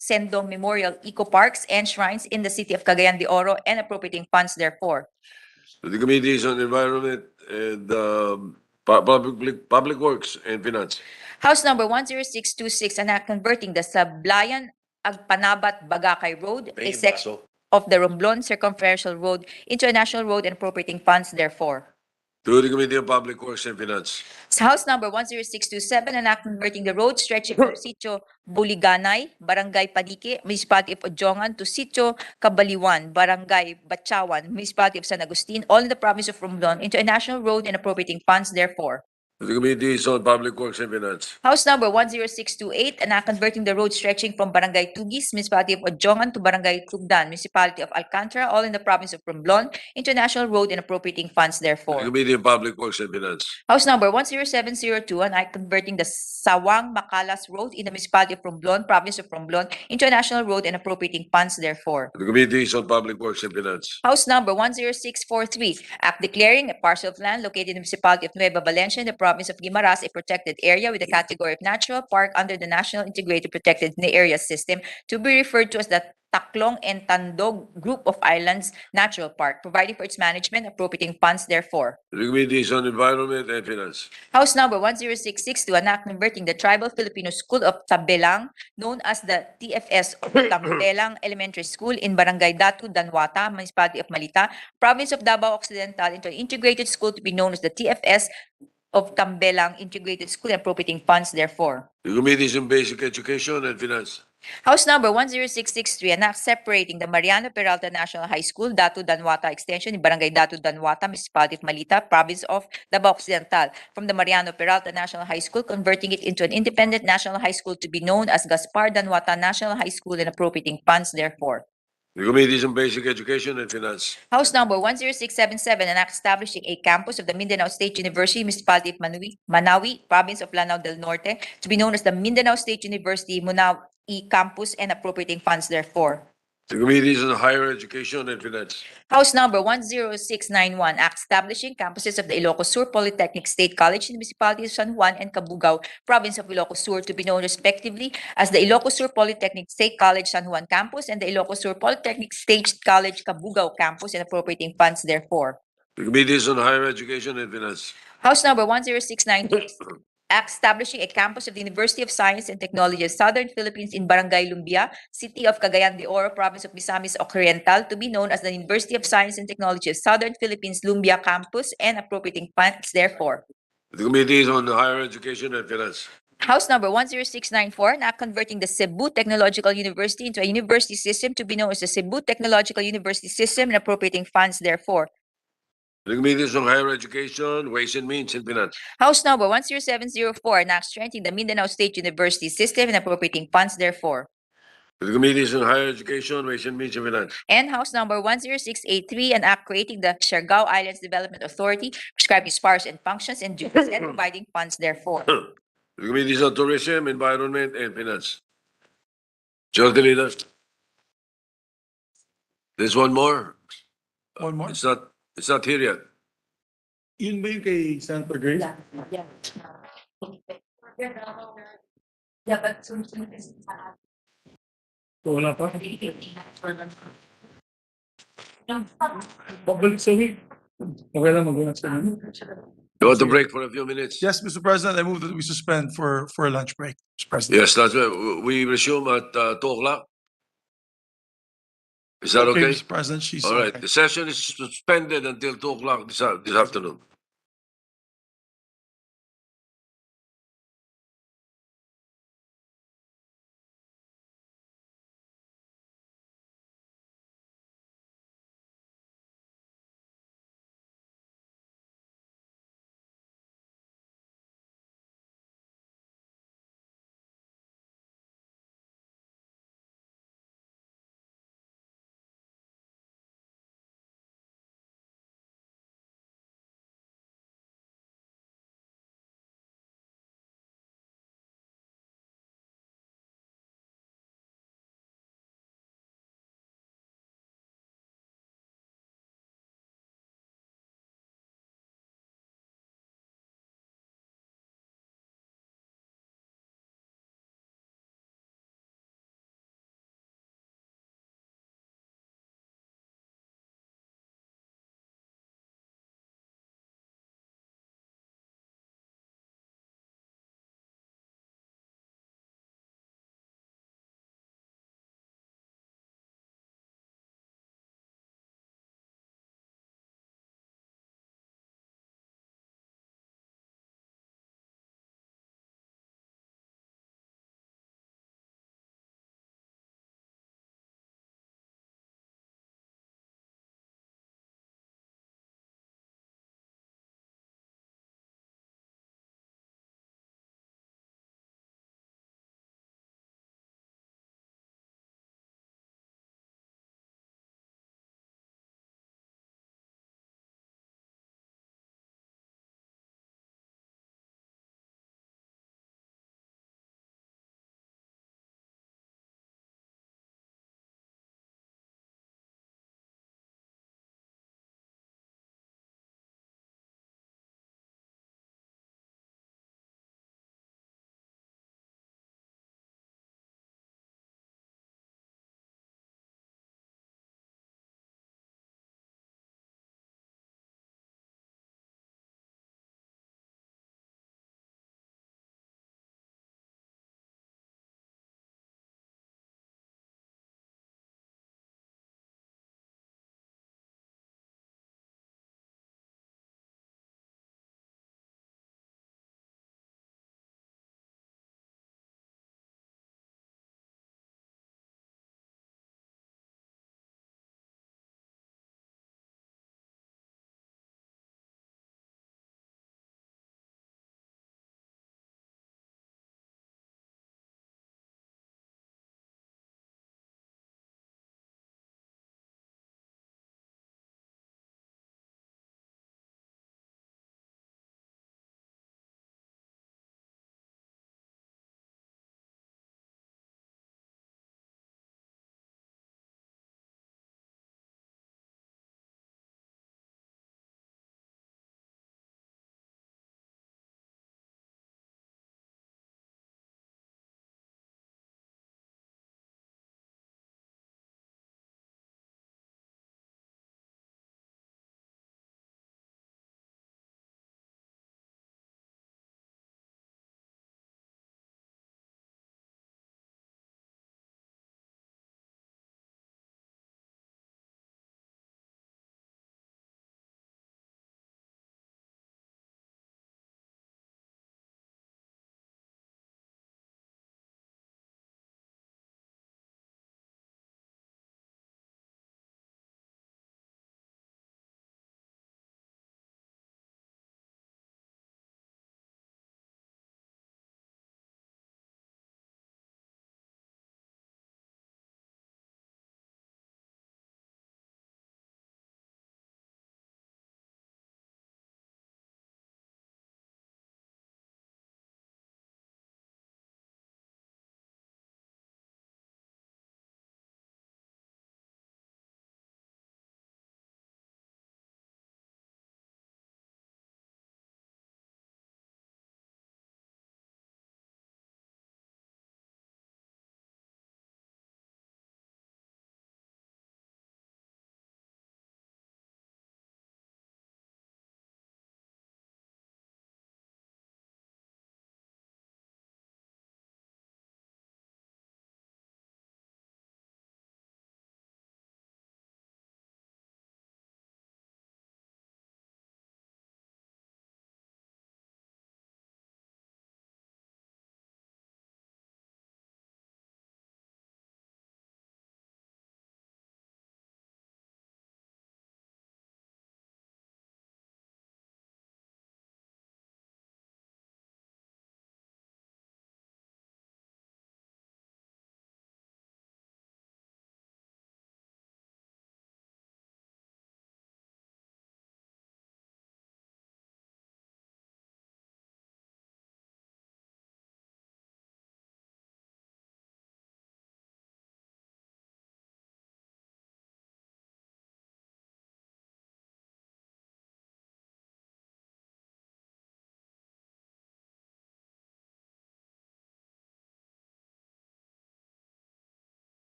Sendo Memorial Eco Parks and Shrines in the city of Cagayan de Oro and appropriating funds therefore. To the committees on environment and public works and finance. House Number 10626, an act converting the Sablayan Agpanabat Bagakay Road, a section of the Romblon Circumferential Road, into a national road and appropriating funds therefore. To the Committee on Public Works and Finance. House Number 10627, an act converting the road stretching from Sitio Buliganay, Barangay Panique, Municipality of Ojongan, to Sitio Kabaliwan, Barangay Batchawan, Municipality of San Agustin, all in the province of Romblon, into a national road and appropriating funds therefore. To the Committees on Public Works and Finance. House Number 10628, an act converting the road stretching from Barangay Tugis, Municipality of Ojongan, to Barangay Tugdan, Municipality of Alcantara, all in the province of Romblon, into a national road and appropriating funds To the therefore. Committee on Public Works and Finance. House Number 10702, an act converting the Sawang Macalas Road in the Municipality of Romblon, province of Romblon, into a national road and appropriating funds therefore. To the Committees on Public Works and Finance. House Number 10643, act declaring a parcel of land located in the Municipality of Nueva Valencia in the province of Guimaras a protected area with a category of natural park under the National Integrated Protected Area System, to be referred to as the Taklong, and Tandog Group of Islands Natural Park, providing for its management, appropriating funds therefore. The Committees on Environment and Finance. House Number 10662, an act converting the Tribal Filipino School of Tabelang, known as the TFS of Tambelang Elementary School in Barangay Datu, Danwata, Municipality of Malita, Province of Davao Occidental, into an integrated school to be known as the TFS of Tambelang Integrated School, and appropriating funds therefore. The Committees on Basic Education and Finance. House Number 10663, an act separating the Mariano Peralta National High School, Datu Danwata Extension in Barangay Datu Danwata, Municipality of Malita, Province of Davao Occidental, from the Mariano Peralta National High School, converting it into an independent national high school to be known as Gaspar Danwata National High School, and appropriating funds therefore. The Committees on Basic Education and Finance. House Number 10677, an act establishing a campus of the Mindanao State University, Municipality of Manawi, Province of Lanao del Norte, to be known as the Mindanao State University Manawi Campus, and appropriating funds therefore. The Committees on Higher Education and Finance. House Number 10691, act establishing campuses of the Ilocos Sur Polytechnic State College in the municipalities of San Juan and Cabugao, Province of Ilocos Sur, to be known respectively as the Ilocos Sur Polytechnic State College San Juan Campus and the Ilocos Sur Polytechnic State College Cabugao Campus, and appropriating funds therefore. The Committees on Higher Education and Finance. House Number 10692, act establishing a campus of the University of Science and Technology of Southern Philippines in Barangay Lumbia, City of Cagayan de Oro, Province of Misamis Occidental, to be known as the University of Science and Technology of Southern Philippines Lumbia Campus, and appropriating funds therefore. The Committees on Higher Education and Finance. House Number 10694, an act converting the Cebu Technological University into a university system to be known as the Cebu Technological University System, and appropriating funds therefore. The Committees on Higher Education, Ways and Means and Finance. House Number 10704, an act strengthening the Mindanao State University System, and appropriating funds therefore. The Committees on Higher Education, Ways and Means and Finance. And House Number 10683, an act creating the Siargao Islands Development Authority, prescribing its powers and functions and duties, and providing funds therefore. The Committees on Tourism, Environment and Finance. Majority Leader. There's one more. One more. It's not here yet. Yun ba yung kay Senator Grace? Wala pa? Pabalik sa week. Okay lang mag-unak sa namin. You want to break for a few minutes? Yes, Mr. President, I move that we suspend for a lunch break, Mr. President. Yes, that's right. We resume at 2 o'clock. Is that okay? Mr. President, she's All right. okay. The session is suspended until 2 o'clock this afternoon.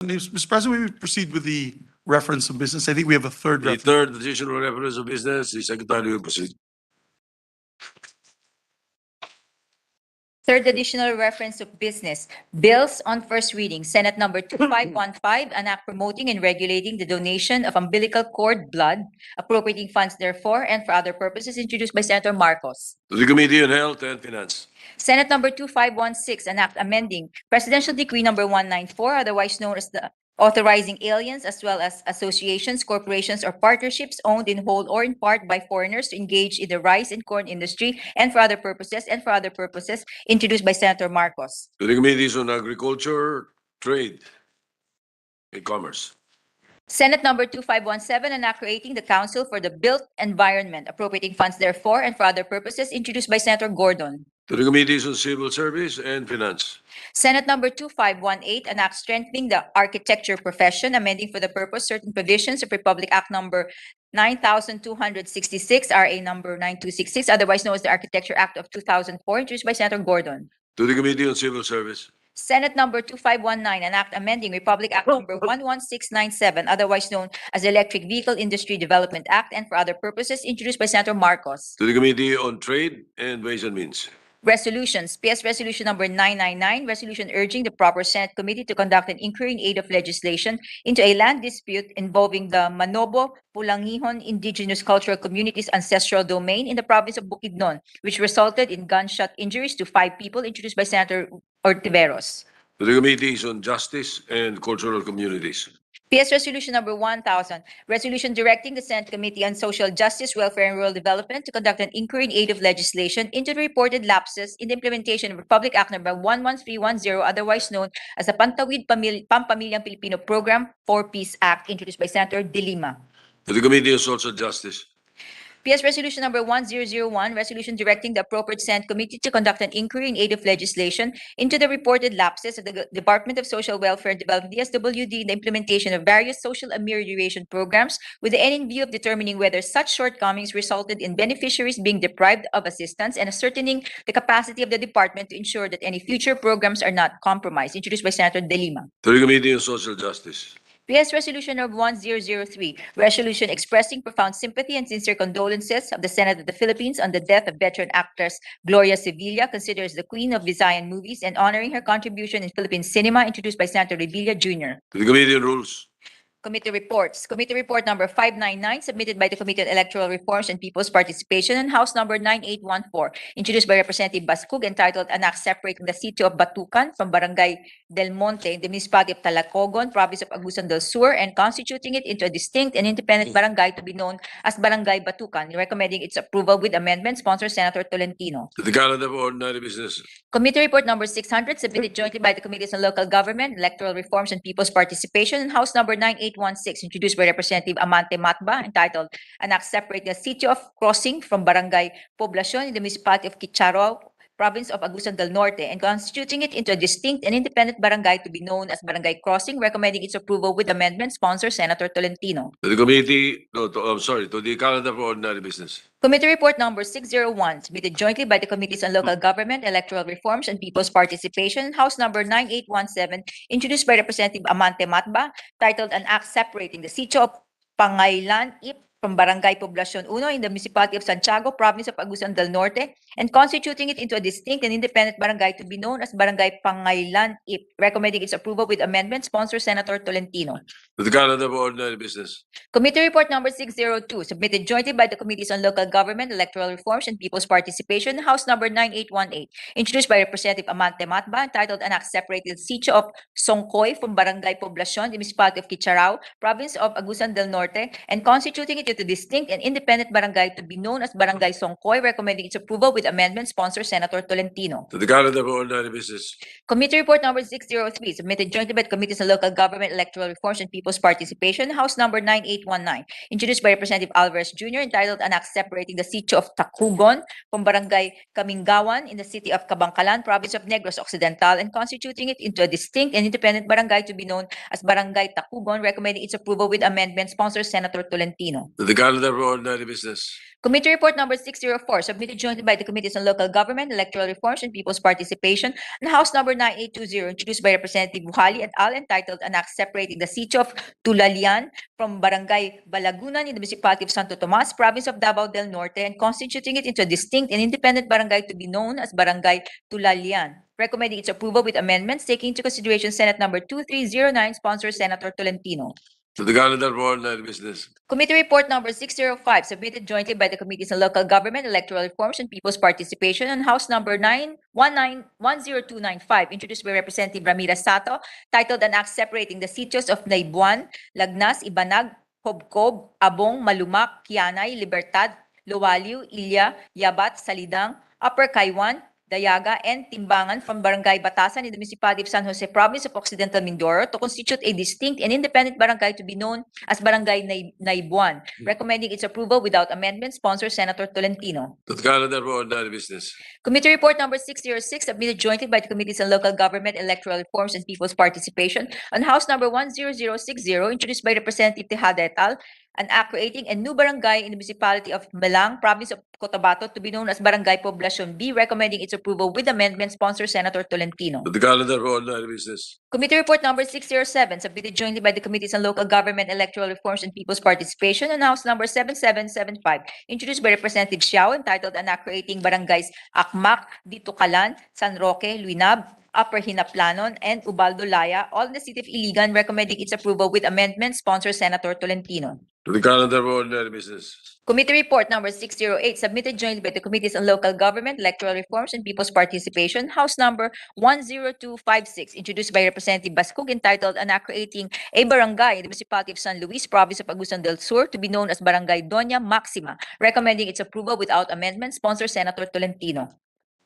Mr. President, we proceed with the reference of business. I think we have a third The reference. third additional reference of business, the Secretary will proceed. Third additional reference of business, bills on first reading, Senate number 2515, an act promoting and regulating the donation of umbilical cord blood, appropriating funds therefore and for other purposes, introduced by Senator Marcos. To the Committee on Health and Finance. Senate number 2516, an act amending Presidential Decree number 194, otherwise known as the authorizing aliens as well as associations, corporations, or partnerships owned in whole or in part by foreigners to engage in the rice and corn industry and for other purposes, introduced by Senator Marcos. To the Committees on Agriculture, Trade, and Commerce. Senate number 2517, an act creating the Council for the Built Environment, appropriating funds therefore and for other purposes, introduced by Senator Gordon. To the Committees on Civil Service and Finance. Senate number 2518, an act strengthening the architecture profession, amending for the purpose certain provisions of Republic Act number 9266, RA number 9266, otherwise known as the Architecture Act of 2004, introduced by Senator Gordon. To the Committee on Civil Service. Senate number 2519, an act amending Republic Act number 11697, otherwise known as the Electric Vehicle Industry Development Act, and for other purposes, introduced by Senator Marcos. To the Committee on Trade and Ways and Means. Resolutions, PS Resolution number 999, resolution urging the proper Senate committee to conduct an inquiry in aid of legislation into a land dispute involving the Manobo Pulangihon Indigenous Cultural Community's ancestral domain in the province of Bukidnon, which resulted in gunshot injuries to 5 people, introduced by Senator Ortiveros. To the Committees on Justice and Cultural Communities. PS Resolution number 1000, resolution directing the Senate Committee on Social Justice, Welfare, and Rural Development to conduct an inquiry in aid of legislation into the reported lapses in the implementation of Republic Act number 11310, otherwise known as the Pantawid Pampamilyang Pilipino Program 4-Piece Act, introduced by Senator De Lima. To the Committee on Social Justice. PS Resolution number 1001, resolution directing the appropriate Senate committee to conduct an inquiry in aid of legislation into the reported lapses of the Department of Social Welfare and Development, DSWD, in the implementation of various social amelioration programs with the end in view of determining whether such shortcomings resulted in beneficiaries being deprived of assistance and ascertaining the capacity of the department to ensure that any future programs are not compromised, introduced by Senator De Lima. To the Committee on Social Justice. PS Resolution number 1003, resolution expressing profound sympathy and sincere condolences of the Senate of the Philippines on the death of veteran actress Gloria Sevilla, considered as the queen of Visayan movies, and honoring her contribution in Philippine cinema, introduced by Senator Revilla Jr. To the Committee on Rules. Committee reports. Committee report number 599, submitted by the Committee on Electoral Reforms and People's Participation, and House number 9814, introduced by Representative Bascug, entitled An Act Separating the City of Batucan from Barangay Del Monte in the Municipality of Talacogon, Province of Agusan del Sur, and constituting it into a distinct and independent barangay to be known as Barangay Batucan, recommending its approval with amendment, sponsored Senator Tolentino. To the calendar of ordinary business. Committee report number 600, submitted jointly by the Committees on Local Government, Electoral Reforms, and People's Participation, and House number 9816, introduced by Representative Amante Matba, entitled An Act Separating the City of Crossing from Barangay Poblacion in the Municipality of Quicharao, Province of Agusan del Norte, and constituting it into a distinct and independent barangay to be known as Barangay Crossing, recommending its approval with amendment, sponsor Senator Tolentino. To the committee, no, to the calendar for ordinary business. Committee report number 601, submitted jointly by the Committees on Local Government, Electoral Reforms, and People's Participation, House number 9817, introduced by Representative Amante Matba, titled An Act Separating the Sitio of Pangailan from Barangay Poblacion 1 in the Municipality of Santiago, Province of Agusan del Norte, and constituting it into a distinct and independent barangay to be known as Barangay Pangailan, recommending its approval with amendment, sponsor Senator Tolentino. To the calendar for ordinary business. Committee report number 602, submitted jointly by the Committees on Local Government, Electoral Reforms, and People's Participation, House number 9818, introduced by Representative Amante Matba, entitled An Act Separating the Sitio of Songkoy from Barangay Poblacion, the Municipality of Quicharao, Province of Agusan del Norte, and constituting it into a distinct and independent barangay to be known as Barangay Songkoy, recommending its approval with amendment, sponsor Senator Tolentino. To the calendar for ordinary business. Committee report number 603, submitted jointly by the Committees on Local Government, Electoral Reforms, and People's Participation, House number 9819, introduced by Representative Alvarez Jr., entitled An Act Separating the Sitio of Tacugon from Barangay Kamingawan in the city of Kabangkalan, Province of Negros Occidental, and constituting it into a distinct and independent barangay to be known as Barangay Tacugon, recommending its approval with amendment, sponsor Senator Tolentino. To the calendar for ordinary business. Committee Report number 604, submitted jointly by the Committees on Local Government, Electoral Reforms, and People's Participation, and House number 9820, introduced by Representative Buhali et al., entitled An Act Separating the City of Tulalian from Barangay Balagunan in the Municipality of Santo Tomas, Province of Davao del Norte, and constituting it into a distinct and independent barangay to be known as Barangay Tulalian. Recommending its approval with amendments, taking into consideration Senate number 2309, sponsor Senator Tolentino. To the calendar for ordinary business. Committee Report number 605, submitted jointly by the Committees on Local Government, Electoral Reforms, and People's Participation, and House number 10295, introduced by Representative Ramirez Sato, titled An Act Separating the Sitios of Naibuan, Lagnas, Ibanag, Hobcob, Abong, Malumac, Kianay, Libertad, Luwaliw, Ilya, Yabat, Salidang, Upper Kaiwan, Dayaga, and Timbangan from Barangay Batasan in the Municipality of San Jose, Province of Occidental Mindoro, to constitute a distinct and independent barangay to be known as Barangay Naibuan. Recommending its approval without amendment, sponsor Senator Tolentino. To the calendar for ordinary business. Committee Report number 606, submitted jointly by the Committees on Local Government, Electoral Reforms, and People's Participation, on House number 10060, introduced by Representative Tejada et al., an act creating a new barangay in the Municipality of Melang, Province of Cotabato, to be known as Barangay Poblacion B, recommending its approval with amendment, sponsor Senator Tolentino. To the calendar for ordinary business. Committee Report number 607, submitted jointly by the Committees on Local Government, Electoral Reforms, and People's Participation, and House number 7775, introduced by Representative Xiao, entitled An Act Creating Barangays Akmak, Ditucalan, San Roque, Luinab, Upper Hinaplanon, and Ubaldo Laya, all in the city of Iligan, recommending its approval with amendment, sponsor Senator Tolentino. To the calendar for ordinary business. Committee Report number 608, submitted jointly by the Committees on Local Government, Electoral Reforms, and People's Participation, House number 10256, introduced by Representative Bascug, entitled An Act Creating a Barangay in the Municipality of San Luis, Province of Agusan del Sur, to be known as Barangay Doña Maxima, recommending its approval without amendment, sponsor Senator Tolentino.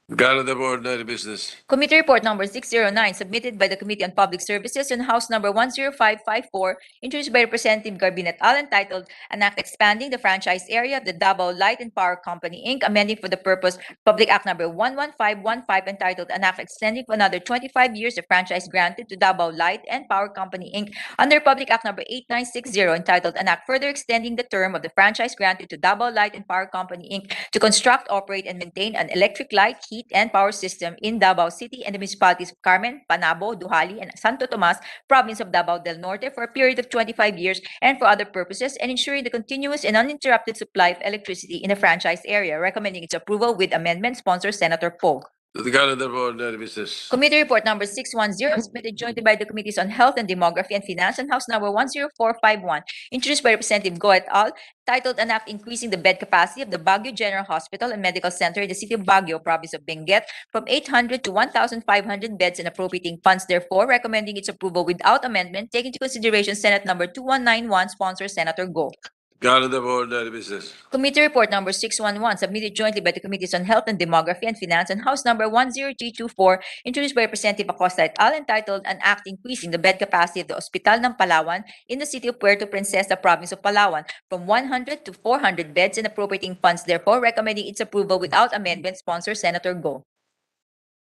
The calendar for ordinary business. Committee Report number 609, submitted by the Committee on Public Services, and House number 10554, introduced by Representative Garbin et al., entitled An Act Expanding the Franchise Area of the Davao Light and Power Company, Inc., amending for the purpose Public Act number 11515, entitled An Act Extending for another 25 years the franchise granted to Davao Light and Power Company, Inc., under Public Act number 8960, entitled An Act Further Extending the Term of the Franchise Granted to Davao Light and Power Company, Inc., to construct, operate, and maintain an electric light, heat, and power system in Davao City and the municipalities of Carmen, Panabo, Duhali, and Santo Tomas, Province of Davao del Norte, for a period of 25 years and for other purposes, and ensuring the continuous and uninterrupted supply of electricity in the franchise area, recommending its approval with amendment, sponsor Senator Poe. To the calendar for ordinary business. Committee Report number 610, submitted jointly by the Committees on Health and Demography and Finance, and House number 10451, introduced by Representative Go et al., titled An Act Increasing the Bed Capacity of the Baguio General Hospital and Medical Center in the City of Baguio, Province of Benguet, from 800 to 1,500 beds, and appropriating funds therefore, recommending its approval without amendment, taking into consideration Senate number 2191, sponsor Senator Go. Calendar for ordinary business. Committee Report number 611, submitted jointly by the Committees on Health and Demography and Finance, and House number 10324, introduced by Representative Acosta et al., entitled An Act Increasing the Bed Capacity of the Hospital ng Palawan in the City of Puerto Princesa, Province of Palawan, from 100 to 400 beds, and appropriating funds therefore, recommending its approval without amendment, sponsor Senator Go.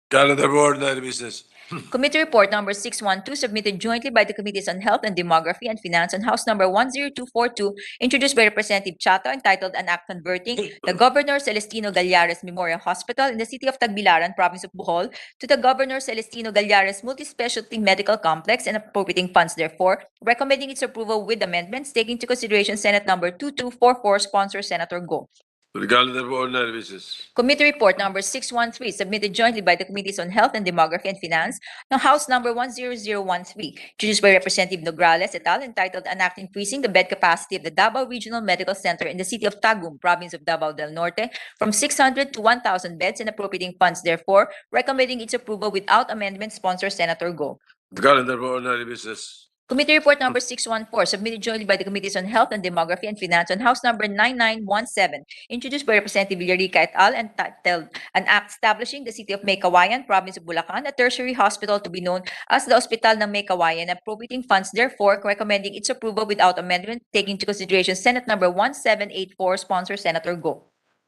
Calendar for ordinary business. Committee Report number 612, submitted jointly by the Committees on Health and Demography and Finance, and House number 10242, introduced by Representative Chato, entitled An Act Converting the Governor Celestino Gallares Memorial Hospital in the City of Tagbilaran, Province of Bohol, to the Governor Celestino Gallares Multispecialty Medical Complex, and appropriating funds therefore, recommending its approval with amendments, taking into consideration Senate number 2244, sponsor Senator Go. To the calendar for ordinary business. Committee Report number 613, submitted jointly by the Committees on Health and Demography and Finance, now House number 10013, introduced by Representative Nograles et al., entitled An Act Increasing the Bed Capacity of the Davao Regional Medical Center in the City of Tagum, Province of Davao del Norte, from 600 to 1,000 beds, and appropriating funds therefore, recommending its approval without amendment, sponsor Senator Go. The calendar for ordinary business. Committee Report number 614, submitted jointly by the Committees on Health and Demography and Finance, on House number 9917, introduced by Representative Villarica et al., entitled An Act Establishing the City of Maykawayan, Province of Bulacan, a tertiary hospital to be known as the Hospital ng Maykawayan, appropriating funds therefore, recommending its approval without amendment, taking into consideration Senate number 1784, sponsor Senator Go.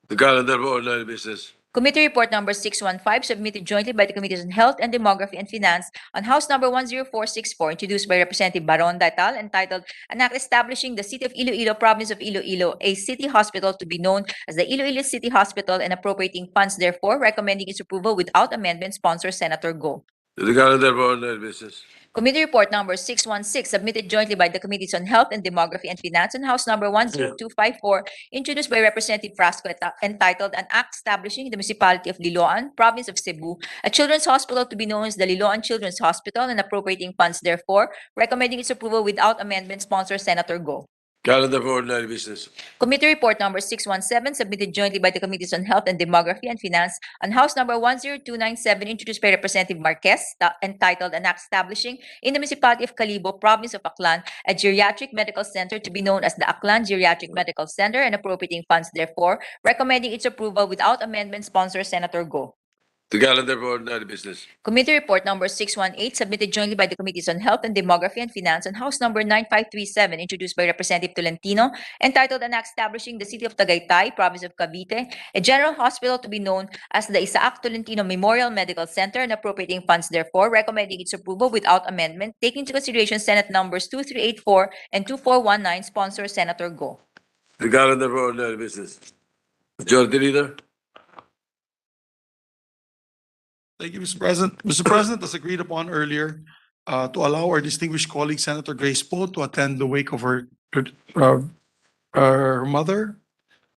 The calendar for ordinary business. Committee Report Number 615, submitted jointly by the Committees on Health and Demography and Finance on House Number 10464, introduced by Representative Baron Datal, entitled An Act Establishing the City of Iloilo, Province of Iloilo, a City Hospital to be known as the Iloilo City Hospital, and appropriating funds therefore, recommending its approval without amendment, sponsor Senator Go. To the calendar for ordinary business. Committee Report Number 616, submitted jointly by the Committees on Health and Demography and Finance on House Number 10254, introduced by Representative Frasco, entitled An Act Establishing the Municipality of Liloan, Province of Cebu, a children's hospital to be known as the Liloan Children's Hospital, and appropriating funds therefore, recommending its approval without amendment, sponsor Senator Go. Calendar for ordinary business. Committee Report Number 617, submitted jointly by the Committees on Health and Demography and Finance on House Number 10297, introduced by Representative Marquez, entitled An Act Establishing in the Municipality of Calibo, Province of Aklan, a geriatric medical center to be known as the Aklan Geriatric Medical Center, and appropriating funds therefore, recommending its approval without amendment, sponsor Senator Go. To calendar for ordinary business. Committee Report Number 618, submitted jointly by the Committees on Health and Demography and Finance on House Number 9537, introduced by Representative Tolentino, entitled An Act Establishing the City of Tagaytay, Province of Cavite, a general hospital to be known as the Isaac Tolentino Memorial Medical Center, and appropriating funds therefore, recommending its approval without amendment, taking into consideration Senate Numbers 2384 and 2419, sponsor Senator Go. The calendar for ordinary business. Majority Leader. Thank you, Mr. President. Mr. President, as agreed upon earlier, to allow our distinguished colleague, Senator Grace Poe, to attend the wake of her mother,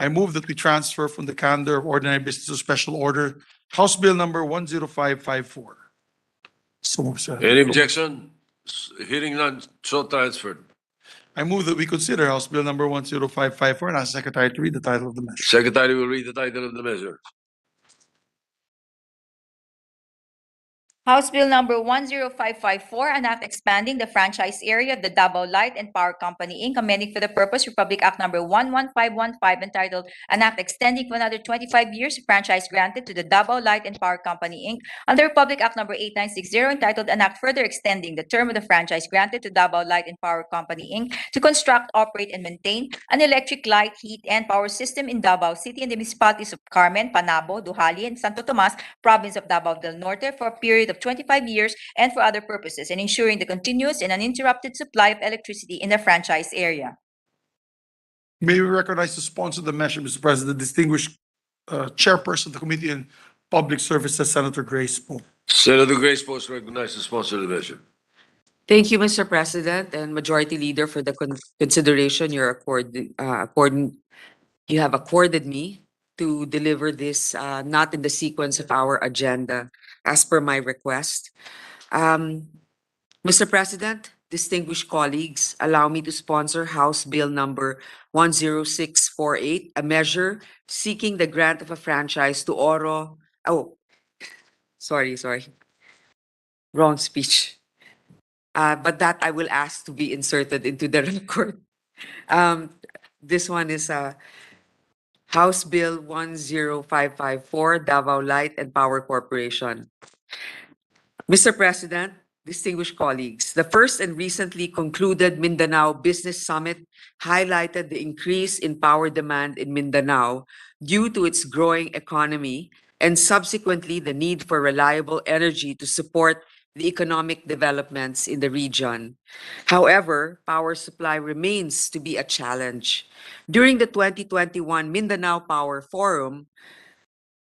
I move that we transfer from the calendar of ordinary business to special order House Bill Number 10554. So moved, sir. Any objection? Hearing none, so transferred. I move that we consider House Bill Number 10554 and ask Secretary to read the title of the measure. Secretary will read the title of the measure. House Bill Number 10554, an act expanding the franchise area of the Davao Light and Power Company, Inc., amending for the purpose Republic Act Number 11515, entitled An Act Extending for another 25 years franchise granted to the Davao Light and Power Company, Inc., under Republic Act Number 8960, entitled An Act Further Extending the Term of the Franchise Granted to Davao Light and Power Company, Inc., to construct, operate, and maintain an electric light, heat, and power system in Davao City and the municipalities of Carmen, Panabo, Duhali, and Santo Tomas, Province of Davao del Norte, for a period of 25 years and for other purposes, and ensuring the continuous and uninterrupted supply of electricity in the franchise area. May we recognize the sponsor of the measure, Mr. President, the distinguished chairperson of the Committee on Public Services, Senator Grace Poe. Senator Grace Poe recognizes the sponsor of the measure. Thank you, Mr. President and Majority Leader, for the consideration you have accorded me to deliver this, not in the sequence of our agenda, as per my request. Mr. President, distinguished colleagues, allow me to sponsor House Bill Number 10648, a measure seeking the grant of a franchise to Oro. Oh, sorry. Wrong speech. But that I will ask to be inserted into the record. This one is House Bill 10554, Davao Light and Power Corporation. Mr. President, distinguished colleagues, the first and recently concluded Mindanao Business Summit highlighted the increase in power demand in Mindanao due to its growing economy and subsequently the need for reliable energy to support the economic developments in the region. However, power supply remains to be a challenge. During the 2021 Mindanao Power Forum,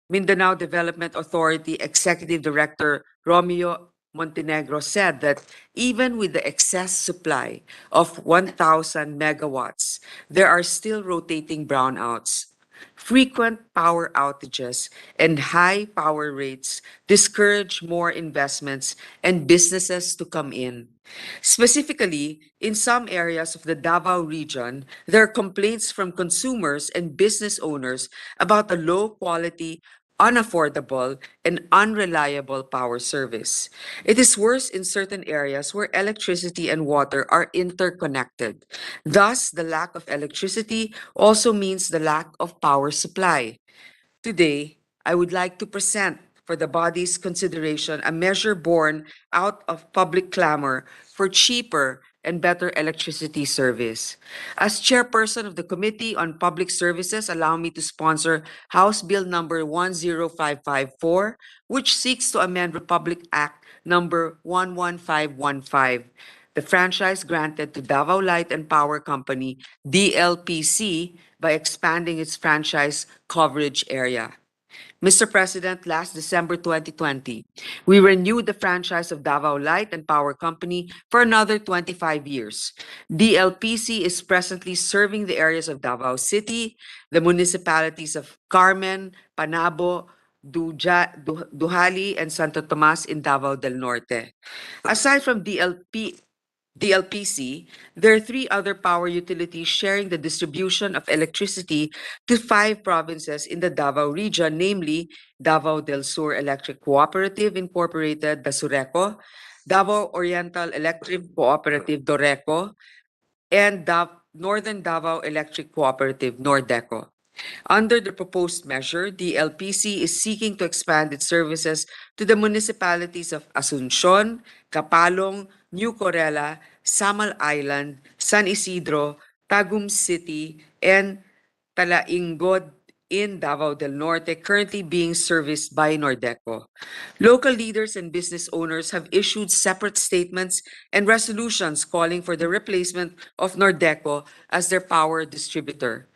Mindanao Development Authority Executive Director Romeo Montenegro said that even with the excess supply of 1,000 megawatts, there are still rotating brownouts. Frequent power outages and high power rates discourage more investments and businesses to come in. Specifically, in some areas of the Davao region, there are complaints from consumers and business owners about the low quality, unaffordable, and unreliable power service. It is worse in certain areas where electricity and water are interconnected. Thus, the lack of electricity also means the lack of power supply. Today, I would like to present for the body's consideration a measure born out of public clamor for cheaper and better electricity service. As chairperson of the Committee on Public Services, allow me to sponsor House Bill number 10554, which seeks to amend Republic Act number 11515. The franchise granted to Davao Light and Power Company, DLPC, by expanding its franchise coverage area. Mr. President, last December 2020, we renewed the franchise of Davao Light and Power Company for another 25 years. DLPC is presently serving the areas of Davao City, the municipalities of Carmen, Panabo, Duhali, and Santo Tomas in Davao del Norte. Aside from DLPC, there are three other power utilities sharing the distribution of electricity to 5 provinces in the Davao region, namely Davao del Sur Electric Cooperative Incorporated, Dasureco, Davao Oriental Electric Cooperative, Doreco, and Northern Davao Electric Cooperative, Nordeco. Under the proposed measure, the LPC is seeking to expand its services to the municipalities of Asuncion, Capalong, New Corella, Samal Island, San Isidro, Tagum City, and Talaingod in Davao del Norte, currently being serviced by Nordeco. Local leaders and business owners have issued separate statements and resolutions calling for the replacement of Nordeco as their power distributor.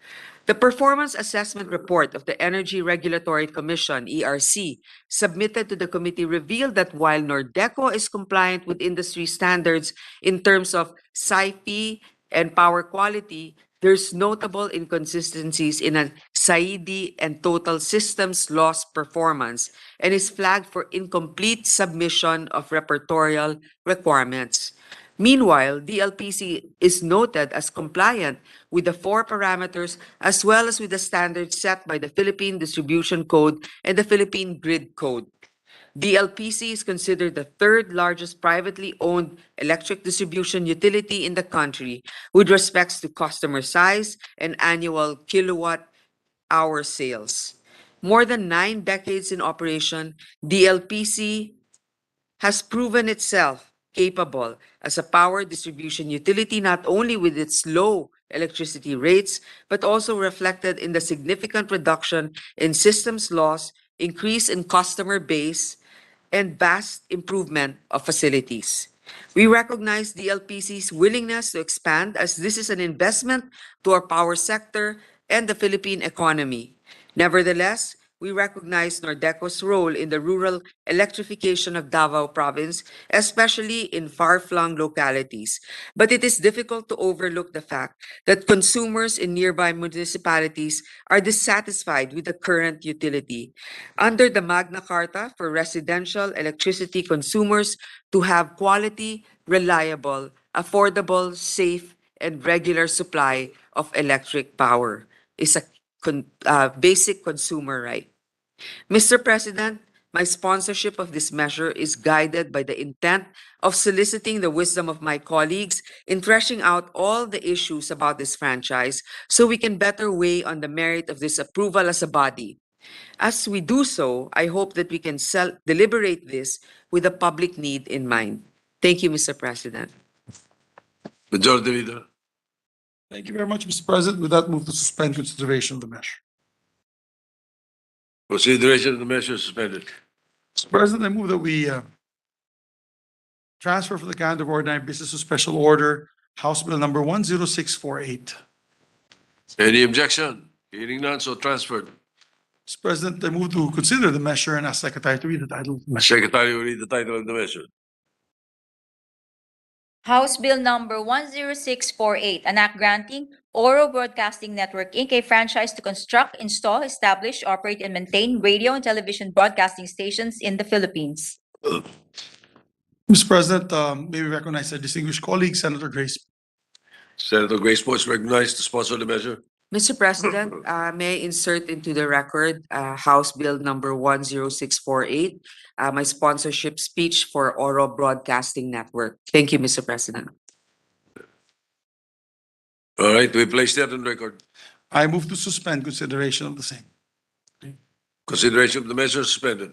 The Performance Assessment Report of the Energy Regulatory Commission, ERC, submitted to the committee revealed that while Nordeco is compliant with industry standards in terms of SAIPI and power quality, there's notable inconsistencies in a SAIDI and total systems loss performance and is flagged for incomplete submission of repertorial requirements. Meanwhile, DLPC is noted as compliant with the 4 parameters as well as with the standards set by the Philippine Distribution Code and the Philippine Grid Code. DLPC is considered the 3rd largest privately owned electric distribution utility in the country with respects to customer size and annual kilowatt-hour sales. More than 9 decades in operation, DLPC has proven itself capable as a power distribution utility not only with its low electricity rates, but also reflected in the significant reduction in systems loss, increase in customer base, and vast improvement of facilities. We recognize DLPC's willingness to expand as this is an investment to our power sector and the Philippine economy. Nevertheless, we recognize Nordeco's role in the rural electrification of Davao Province, especially in far-flung localities. But it is difficult to overlook the fact that consumers in nearby municipalities are dissatisfied with the current utility. Under the Magna Carta for residential electricity consumers to have quality, reliable, affordable, safe, and regular supply of electric power is a basic consumer right. Mr. President, my sponsorship of this measure is guided by the intent of soliciting the wisdom of my colleagues in threshing out all the issues about this franchise so we can better weigh on the merit of this approval as a body. As we do so, I hope that we can deliberate this with the public need in mind. Thank you, Mr. President. Majority Leader. Thank you very much, Mr. President. With that, move to suspend consideration of the measure. Consideration of the measure suspended. Mr. President, I move that we transfer from the calendar of ordinary business to special order House Bill number 10648. Any objection? Hearing none, so transferred. Mr. President, I move to consider the measure and ask Secretary to read the title of the measure. Secretary will read the title of the measure. House Bill number 10648, an act granting Oro Broadcasting Network, Inc. a franchise to construct, install, establish, operate, and maintain radio and television broadcasting stations in the Philippines. Mr. President, may we recognize our distinguished colleague, Senator Grace. Senator Grace Poe is recognized to sponsor the measure. Mr. President, may I insert into the record House Bill number 10648, my sponsorship speech for Oro Broadcasting Network. Thank you, Mr. President. All right, we place that on record. I move to suspend consideration of the same. Consideration of the measure suspended.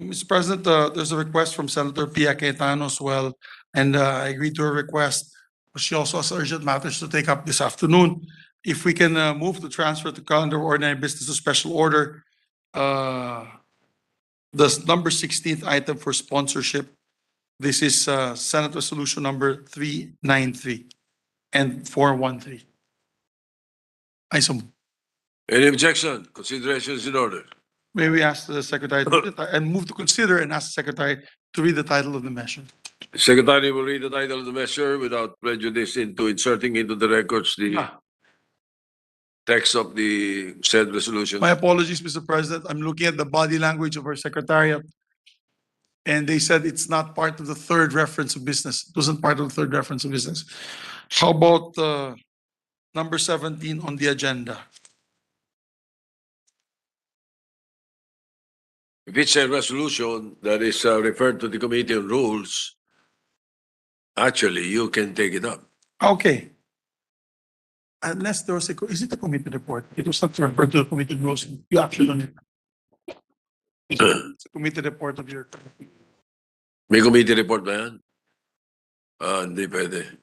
Mr. President, there's a request from Senator Pia Cayetano as well, and I agree to her request She also has urgent matters to take up this afternoon. If we can move the transfer to calendar of ordinary business to special order, the number 16th item for sponsorship. This is Senate Resolution number 393 and 413. I so move. Any objection? Consideration is in order. May we ask the secretary to and move to consider and ask the secretary to read the title of the measure. Secretary will read the title of the measure without prejudice into inserting into the records the text of the said resolution. My apologies, Mr. President. I'm looking at the body language of our secretariat. And they said it's not part of the third reference of business. It wasn't part of the third reference of business. How about number 17 on the agenda? If it's a resolution that is referred to the Committee on Rules, actually, you can take it up. Okay. Unless there was is it a committee report? It was not referred to the committee rules. You acted on it. It's a committee report of your committee. May committee report ba yan? Hindi pwede.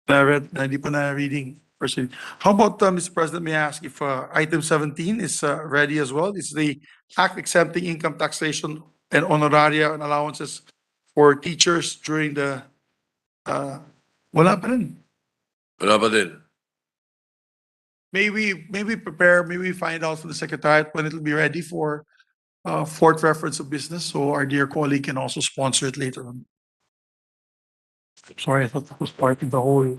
Hindi pa na reading. How about, Mr. President, may I ask if item 17 is ready as well? It's the act exempting income taxation and honoraria and allowances for teachers during the, wala pa rin. Wala pa din. May we prepare, may we find out from the secretariat when it'll be ready for fourth reference of business, so our dear colleague can also sponsor it later on. Sorry, I thought that was part of the whole.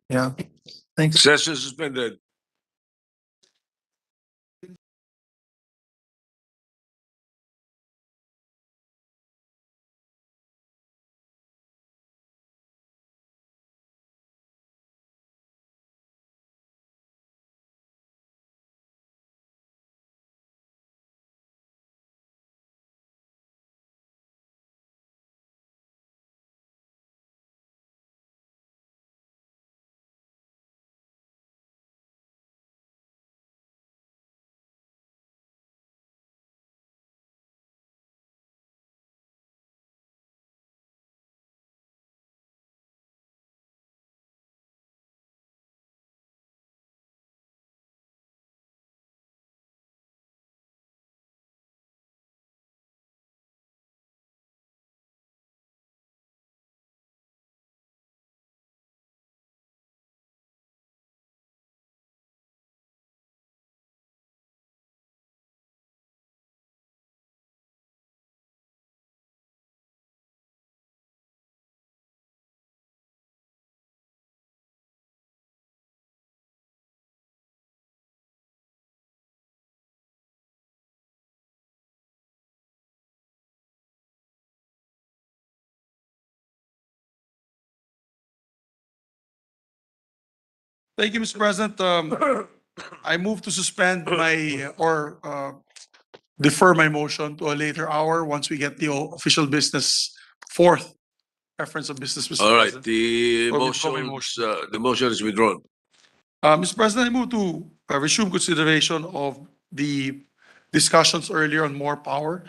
Yeah, thanks. Session suspended. Thank you, Mr. President. I move to suspend my, or defer my motion to a later hour once we get the official business, fourth reference of business, Mr. All right, President. the Or withdraw my motion is withdrawn. Mr. President, I move to resume consideration of the discussions earlier on more power.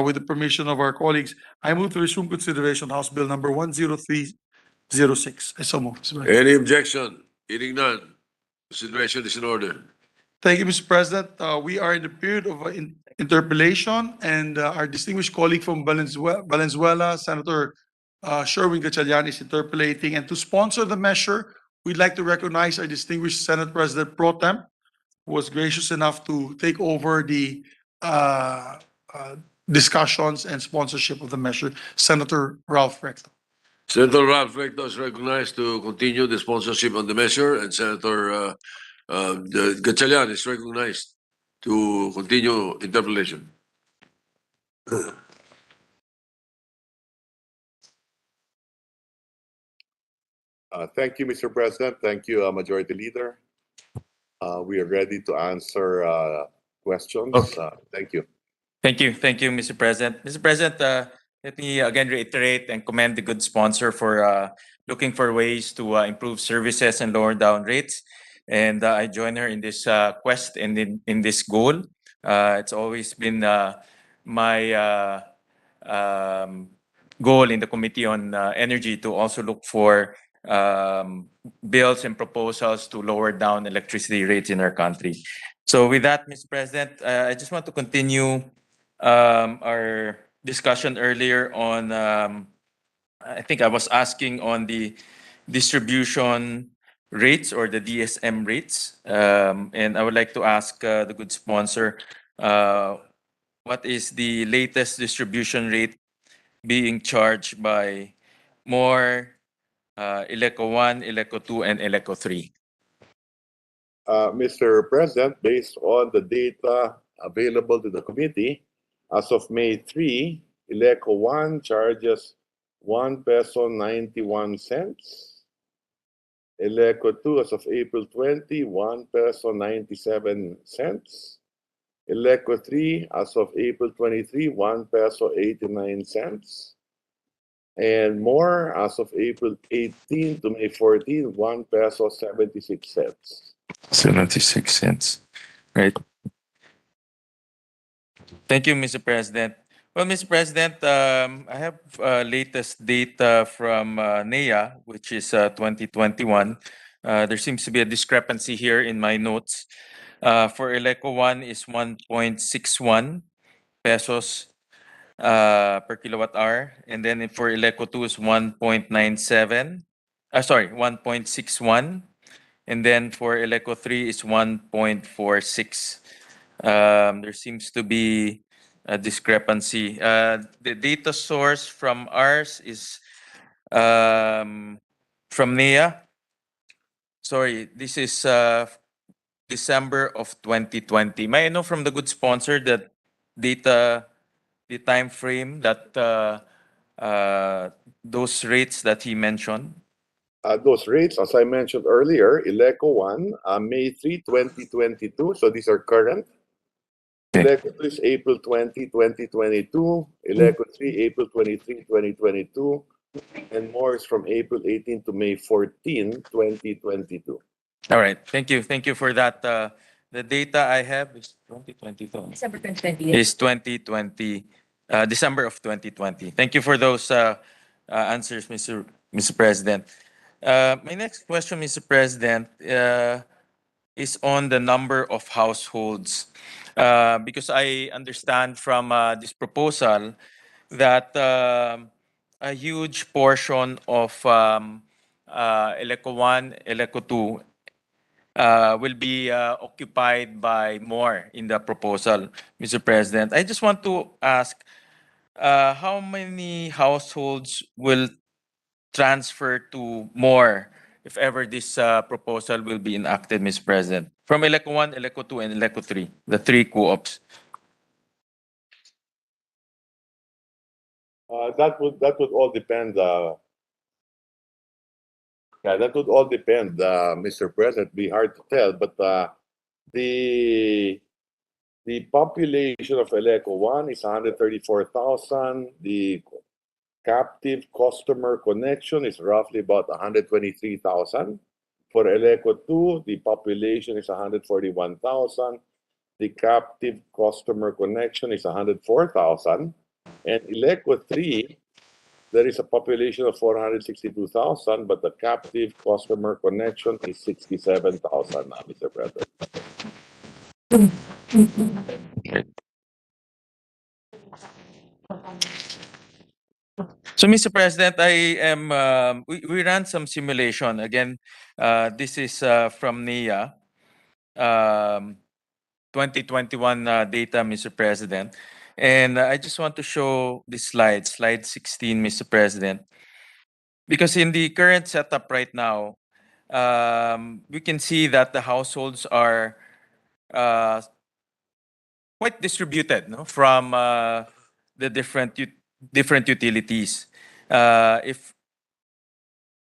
With the permission of our colleagues, I move to resume consideration House Bill number 10306. I so move, Mr. President. Any objection? Hearing none. Consideration is in order. Thank you, Mr. President. We are in the period of interpellation, and our distinguished colleague from Valenzuela, Senator Sherwin Gatchalian, is interpellating. And to sponsor the measure, we'd like to recognize our distinguished Senate President Pro Tem, who was gracious enough to take over the discussions and sponsorship of the measure, Senator Ralph Recto. Senator Ralph Recto is recognized to continue the sponsorship on the measure, and Senator Gatchalian is recognized to continue interpellation. Thank you, Mr. President. Thank you, Majority Leader. We are ready to answer questions. Okay. Thank you. Thank you, Mr. President. Mr. President, let me again reiterate and commend the good sponsor for looking for ways to improve services and lower down rates. And I join her in this quest and in this goal. It's always been my goal in the Committee on Energy to also look for bills and proposals to lower down electricity rates in our country. So with that, Mr. President, I just want to continue our discussion earlier on, I think I was asking on the distribution rates or the DSM rates. And I would like to ask the good sponsor, what is the latest distribution rate being charged by more Eleco 1, Eleco 2, and Eleco 3? Mr. President, based on the data available to the committee, as of May 3, Eleco 1 charges 1 peso 91 cents. Eleco 2 as of April 20, 1 peso 97 cents. Eleco 3 as of April 23, 1 peso 89 cents. And more as of April 18 to May 14, 1 peso 76 cents. 76 cents. Right. Thank you, Mr. President. Well, Mr. President, I have latest data from NEA, which is 2021. There seems to be a discrepancy here in my notes. For Eleco 1 is 1.61 pesos per kilowatt hour. And then for Eleco 2 is 1.97. Sorry, 1.61. And then for Eleco 3 is 1.46. There seems to be a discrepancy. The data source from ours is from NEA. Sorry, this is December of 2020. May I know from the good sponsor that data, the time frame that those rates that he mentioned? Those rates, as I mentioned earlier, Eleco 1, May 3, 2022. So these are current. Eleco 2 is April 20, 2022. Eleco 3, April 23, 2022. And more is from April 18 to May 14, 2022. All right. Thank you. Thank you for that. The data I have is 2022. December 2020. Is 2020, December of 2020. Thank you for those answers, Mr. President. My next question, Mr. President, is on the number of households. Because I understand from this proposal that a huge portion of Eleco 1, Eleco 2 will be occupied by more in the proposal, Mr. President. I just want to ask, how many households will transfer to more if ever this proposal will be enacted, Mr. President? From Eleco 1, Eleco 2, and Eleco 3, the three co-ops. That would all depend. That would all depend, Mr. President. It'd be hard to tell, but the population of Eleco 1 is 134,000. The captive customer connection is roughly about 123,000. For Eleco 2, the population is 141,000. The captive customer connection is 104,000. And Eleco 3, there is a population of 462,000, but the captive customer connection is 67,000 now, Mr. President. So, Mr. President, I am. We ran some simulation. Again, this is from NEA, 2021 data, Mr. President, and I just want to show this slide 16, Mr. President, because in the current setup right now, we can see that the households are quite distributed, no, from the different utilities. If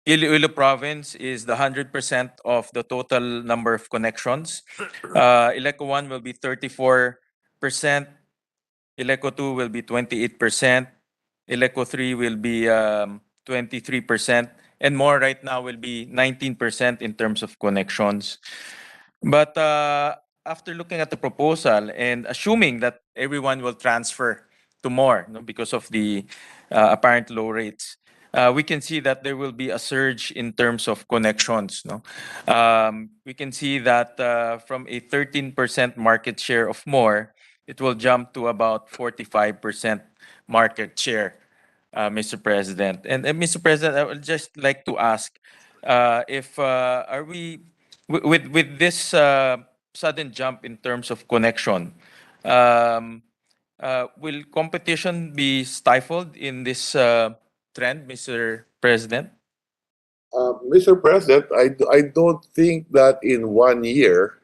Iloilo Province is the 100% of the total number of connections, Eleco 1 will be 34%, Eleco 2 will be 28%, Eleco 3 will be 23%, and more right now will be 19% in terms of connections. But after looking at the proposal and assuming that everyone will transfer to more, no, because of the apparent low rates, we can see that there will be a surge in terms of connections. No, we can see that from a 13% market share of more, it will jump to about 45% market share, Mr. President. And Mr. President, I would just like to ask if are we with this sudden jump in terms of connection. Will competition be stifled in this trend, Mr. President? Mr. President, I don't think that in 1 year,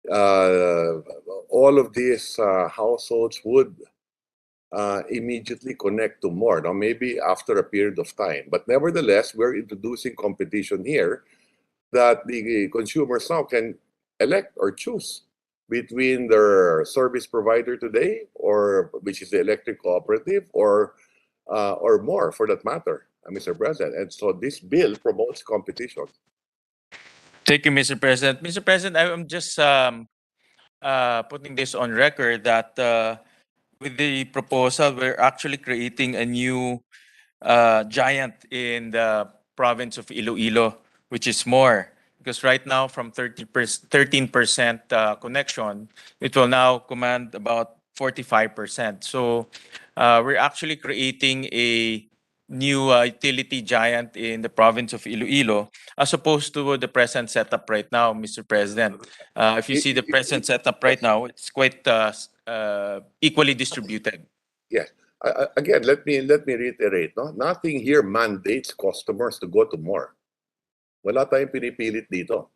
all of these households would immediately connect to more. Now, maybe after a period of time. But nevertheless, we're introducing competition here that the consumers now can elect or choose between their service provider today, or which is the electric cooperative, or more for that matter, Mr. President. And so this bill promotes competition. Thank you, Mr. President. Mr. President, I'm just putting this on record that with the proposal, we're actually creating a new giant in the province of Iloilo, which is more. Because right now, from 13% connection, it will now command about 45%. So we're actually creating a new utility giant in the province of Iloilo, as opposed to the present setup right now, Mr. President. If you see the present setup right now, it's quite equally distributed. Yes. Again, let me reiterate, no? Nothing here mandates customers to go to more. Wala tayong pinipilit dito.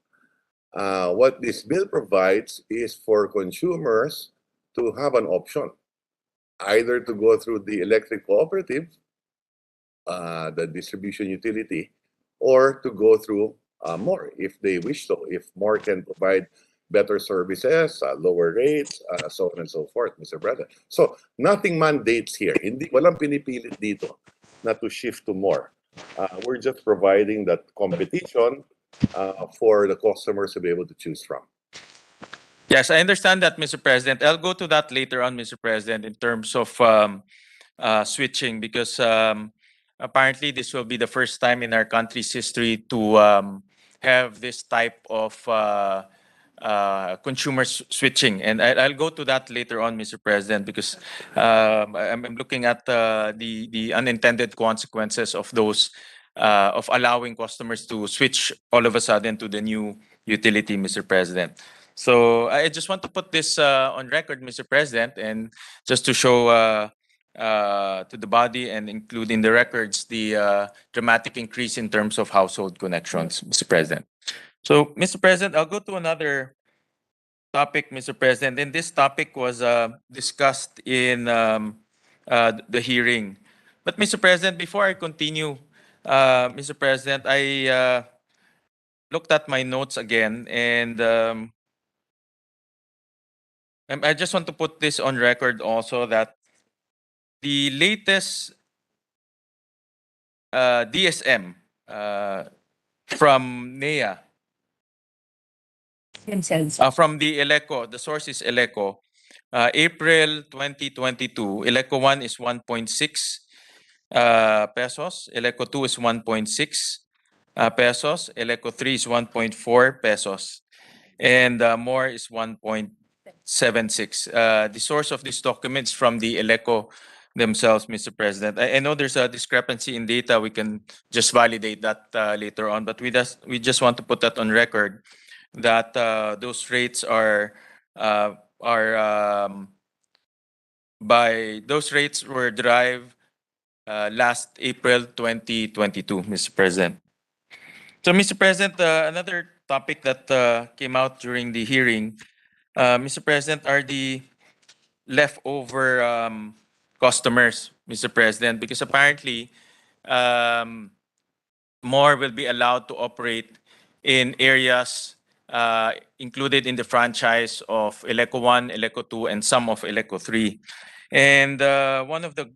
What this bill provides is for consumers to have an option, either to go through the electric cooperative, the distribution utility, or to go through more if they wish so. If more can provide better services, lower rates, so on and so forth, Mr. President. So nothing mandates here. Hindi, walang pinipilit dito na to shift to more. We're just providing that competition for the customers to be able to choose from. Yes, I understand that, Mr. President. I'll go to that later on, Mr. President, in terms of switching, because apparently this will be the first time in our country's history to have this type of consumer switching. And I'll go to that later on, Mr. President, because I'm looking at the unintended consequences of those, of allowing customers to switch all of a sudden to the new utility, Mr. President. So I just want to put this on record, Mr. President, and just to show to the body and include in the records the dramatic increase in terms of household connections, Mr. President. So, Mr. President, I'll go to another topic, Mr. President. And this topic was discussed in the hearing. But, Mr. President, before I continue, Mr. President, I looked at my notes again, and I just want to put this on record also that the latest DSM from NEA, from the Eleco, the source is Eleco, April 2022, Eleco 1 is 1.6 pesos, Eleco 2 is 1.6 pesos, Eleco 3 is 1.4 pesos, and more is 1.76. The source of these documents from the Eleco themselves, Mr. President. I know there's a discrepancy in data. We can just validate that later on, but we just want to put that on record that those rates are by those rates were derived last April 2022, Mr. President. So, Mr. President, another topic that came out during the hearing, Mr. President, are the leftover customers, Mr. President, because apparently more will be allowed to operate in areas included in the franchise of Eleco 1, Eleco 2, and some of Eleco 3. And one of the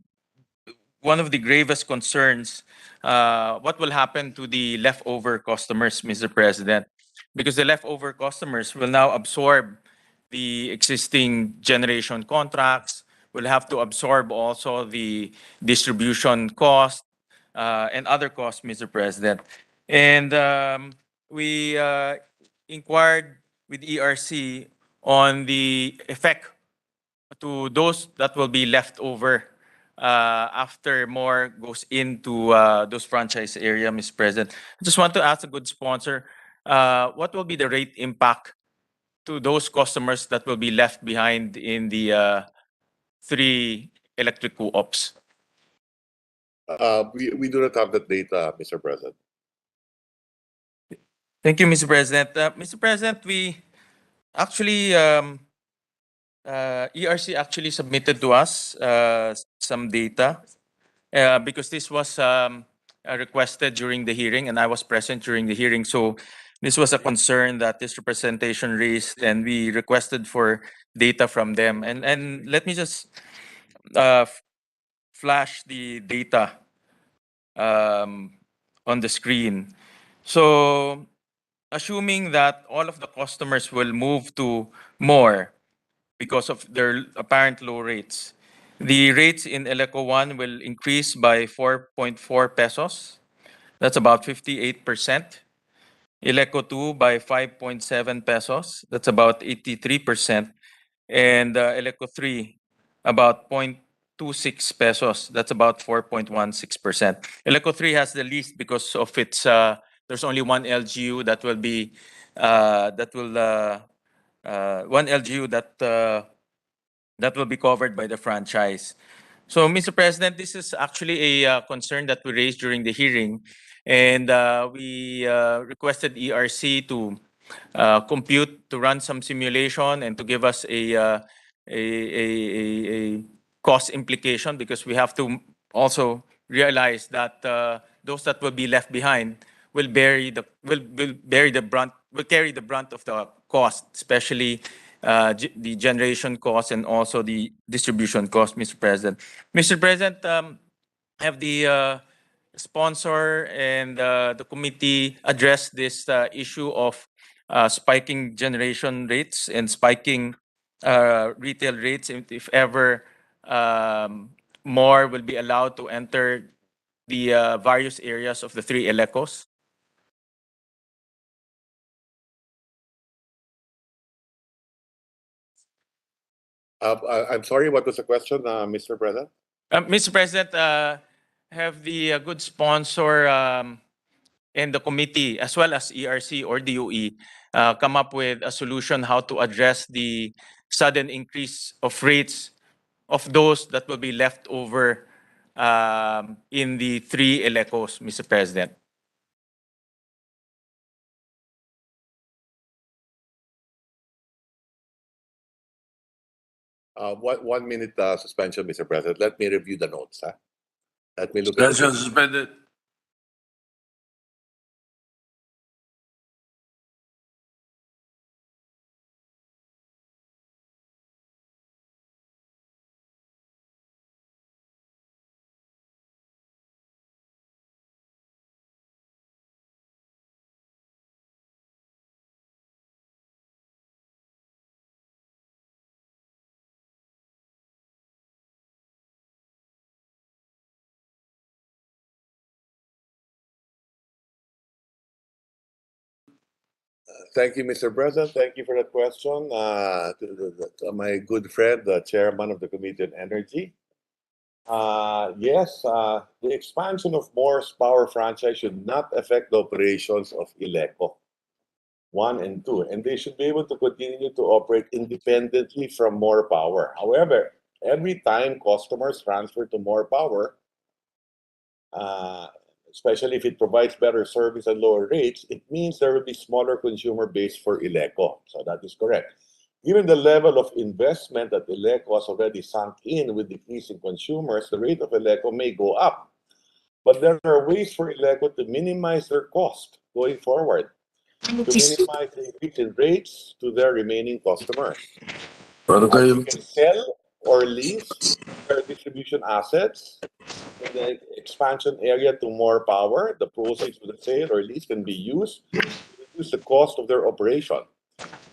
gravest concerns, what will happen to the leftover customers, Mr. President? Because the leftover customers will now absorb the existing generation contracts, will have to absorb also the distribution cost, and other costs, Mr. President. And we inquired with ERC on the effect to those that will be left over after more goes into those franchise area, Mr. President. I just want to ask a good sponsor, what will be the rate impact to those customers that will be left behind in the 3 electric co-ops? We do not have that data, Mr. President. Thank you, Mr. President. Mr. President, we actually, ERC actually submitted to us some data because this was requested during the hearing and I was present during the hearing. So this was a concern that this representation raised and we requested for data from them. And let me just flash the data on the screen. So assuming that all of the customers will move to more because of their apparent low rates, the rates in Eleco 1 will increase by 4.4 pesos. That's about 58%. Eleco 2 by 5.7 pesos. That's about 83%. And Eleco 3 about 0.26 pesos. That's about 4.16%. Eleco 3 has the least because of its, there's only one LGU that will be, one LGU that will be covered by the franchise. So, Mr. President, this is actually a concern that we raised during the hearing, and we requested ERC to compute, to run some simulation, and to give us a cost implication, because we have to also realize that those that will be left behind will carry the brunt of the cost, especially the generation cost and also the distribution cost, Mr. President. Mr. President, have the sponsor and the committee addressed this issue of spiking generation rates and spiking retail rates if ever more will be allowed to enter the various areas of the 3 Elecos? I'm sorry, what was the question, Mr. President? Mr. President, have the good sponsor and the committee, as well as ERC or DOE, come up with a solution how to address the sudden increase of rates of those that will be left over in the 3 Elecos, Mr. President? One minute suspension, Mr. President. Let me review the notes. Let me look at Suspension suspended. Thank you, Mr. President. Thank you for that question. To my good friend, the chairman of the Committee on Energy. Yes, the expansion of Moore's Power franchise should not affect the operations of Eleco 1 and 2, and they should be able to continue to operate independently from More Power. However, every time customers transfer to More Power, especially if it provides better service at lower rates, it means there will be smaller consumer base for Eleco. So that is correct. Given the level of investment that Eleco has already sunk in with decreasing consumers, the rate of Eleco may go up. But there are ways for Eleco to minimize their cost going forward, to minimize the increase in rates to their remaining customers. They can sell or lease their distribution assets in the expansion area to More Power. The proceeds of the sale or lease can be used to reduce the cost of their operation.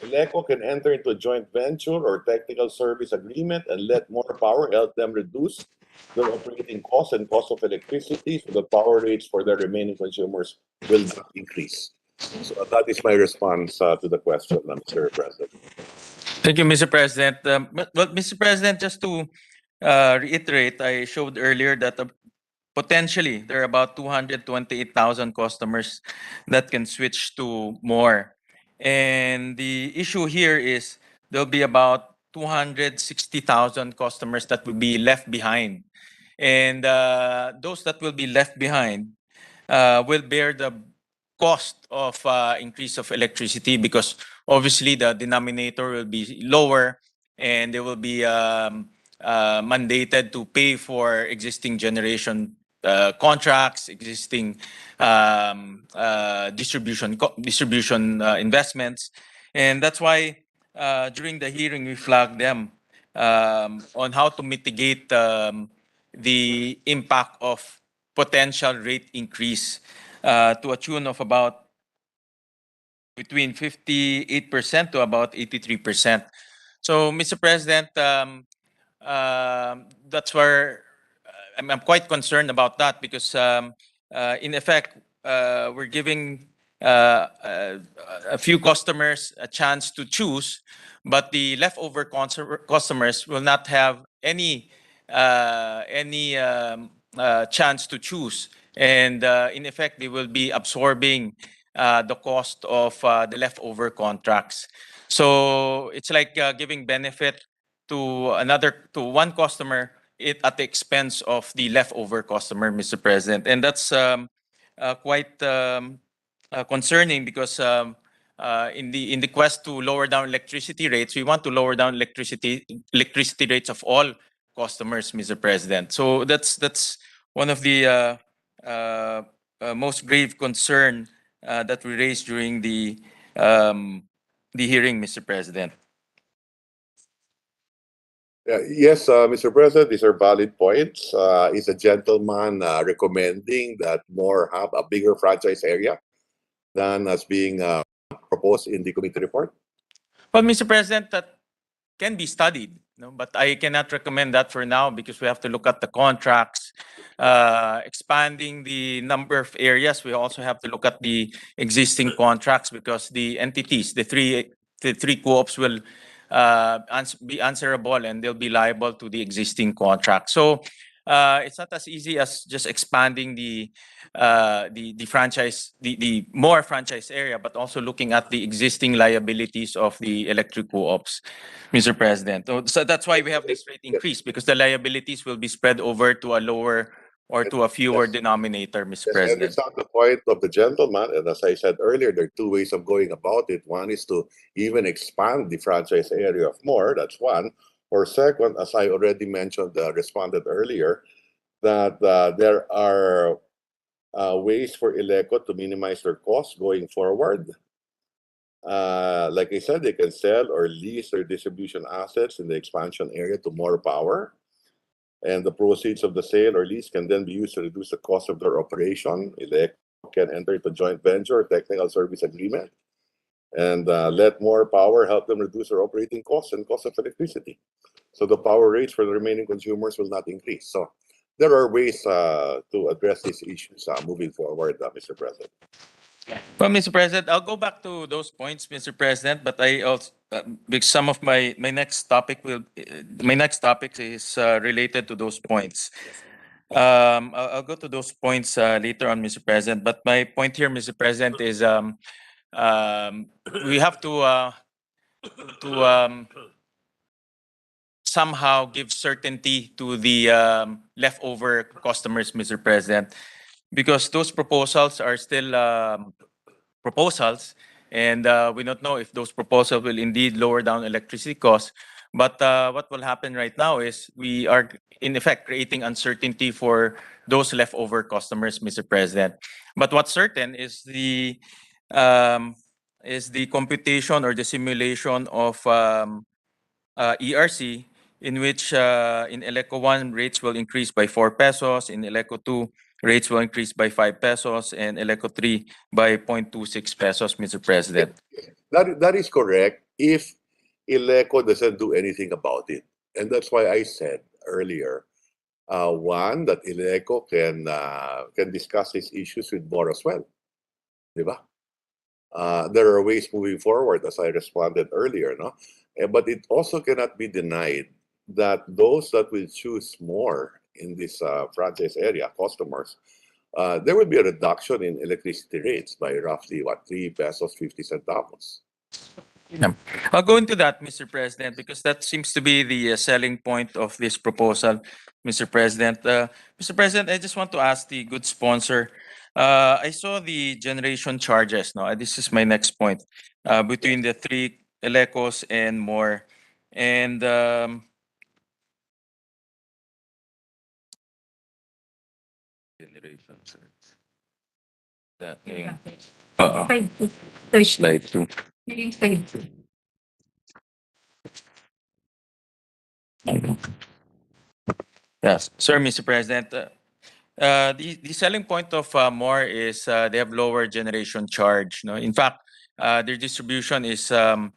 Eleco can enter into a joint venture or technical service agreement and let More Power help them reduce their operating costs and cost of electricity, so the power rates for the remaining consumers will not increase. So that is my response to the question, Mr. President. Thank you, Mr. President. Well, Mr. President, just to reiterate, I showed earlier that potentially there are about 228,000 customers that can switch to more. And the issue here is there'll be about 260,000 customers that will be left behind. And those that will be left behind will bear the cost of increase of electricity because obviously the denominator will be lower and they will be mandated to pay for existing generation contracts, existing distribution investments. And that's why during the hearing we flagged them on how to mitigate the impact of potential rate increase to a tune of about between 58% to about 83%. So, Mr. President, that's where I'm quite concerned about that because, in effect, we're giving a few customers a chance to choose, but the leftover customers will not have any chance to choose, and in effect, they will be absorbing the cost of the leftover contracts. So it's like giving benefit to one customer at the expense of the leftover customer, Mr. President, and that's quite concerning because in the quest to lower down electricity rates, we want to lower down electricity rates of all customers, Mr. President. So that's one of the most grave concern that we raised during the hearing, Mr. President. Yes, Mr. President, these are valid points. Is a gentleman recommending that more have a bigger franchise area than as being proposed in the committee report? Well, Mr. President, that can be studied, but I cannot recommend that for now because we have to look at the contracts, expanding the number of areas. We also have to look at the existing contracts because the entities, the three co-ops will be answerable and they'll be liable to the existing contract. So it's not as easy as just expanding the franchise, the more franchise area, but also looking at the existing liabilities of the electric co-ops, Mr. President. So that's why we have this rate increase because the liabilities will be spread over to a lower or to a fewer denominator, Mr. Yes, I President. understand the point of the gentleman, and as I said earlier, there are two ways of going about it. One is to even expand the franchise area of more, that's one. Or second, as I already mentioned, responded earlier, that there are ways for Eleco to minimize their costs going forward. Like I said, they can sell or lease their distribution assets in the expansion area to more power. And the proceeds of the sale or lease can then be used to reduce the cost of their operation. Eleco can enter into joint venture or technical service agreement and let more power help them reduce their operating costs and cost of electricity. So the power rates for the remaining consumers will not increase. So there are ways to address these issues moving forward, Mr. President. Well, Mr. President, I'll go back to those points, Mr. President, but I also because some of my next topic is related to those points. I'll go to those points later on, Mr. President. But my point here, Mr. President, is we have to somehow give certainty to the leftover customers, Mr. President, because those proposals are still proposals, and we don't know if those proposals will indeed lower down electricity costs. But what will happen right now is we are, in effect, creating uncertainty for those leftover customers, Mr. President. But what's certain is the computation or the simulation of ERC, in which in Eleco 1, rates will increase by 4 pesos, in Eleco 2, rates will increase by 5 pesos, and Eleco 3 by 0.26 pesos, Mr. President. That is correct if Eleco doesn't do anything about it. And that's why I said earlier One, that Ileco can discuss these issues with more as well. Diba? There are ways moving forward, as I responded earlier, no? But it also cannot be denied that those that will choose more in this franchise area, customers, there will be a reduction in electricity rates by roughly, 3 pesos 50 centavos. I'll go into that, Mr. President, because that seems to be the selling point of this proposal, Mr. President. Mr. President, I just want to ask the good sponsor. I saw the generation charges. No, this is my next point. Between the three Elecos and more, and generation charge. That slide 2. Yes, sir, Mr. President. The selling point of more is they have lower generation charge. No, in fact, their distribution is from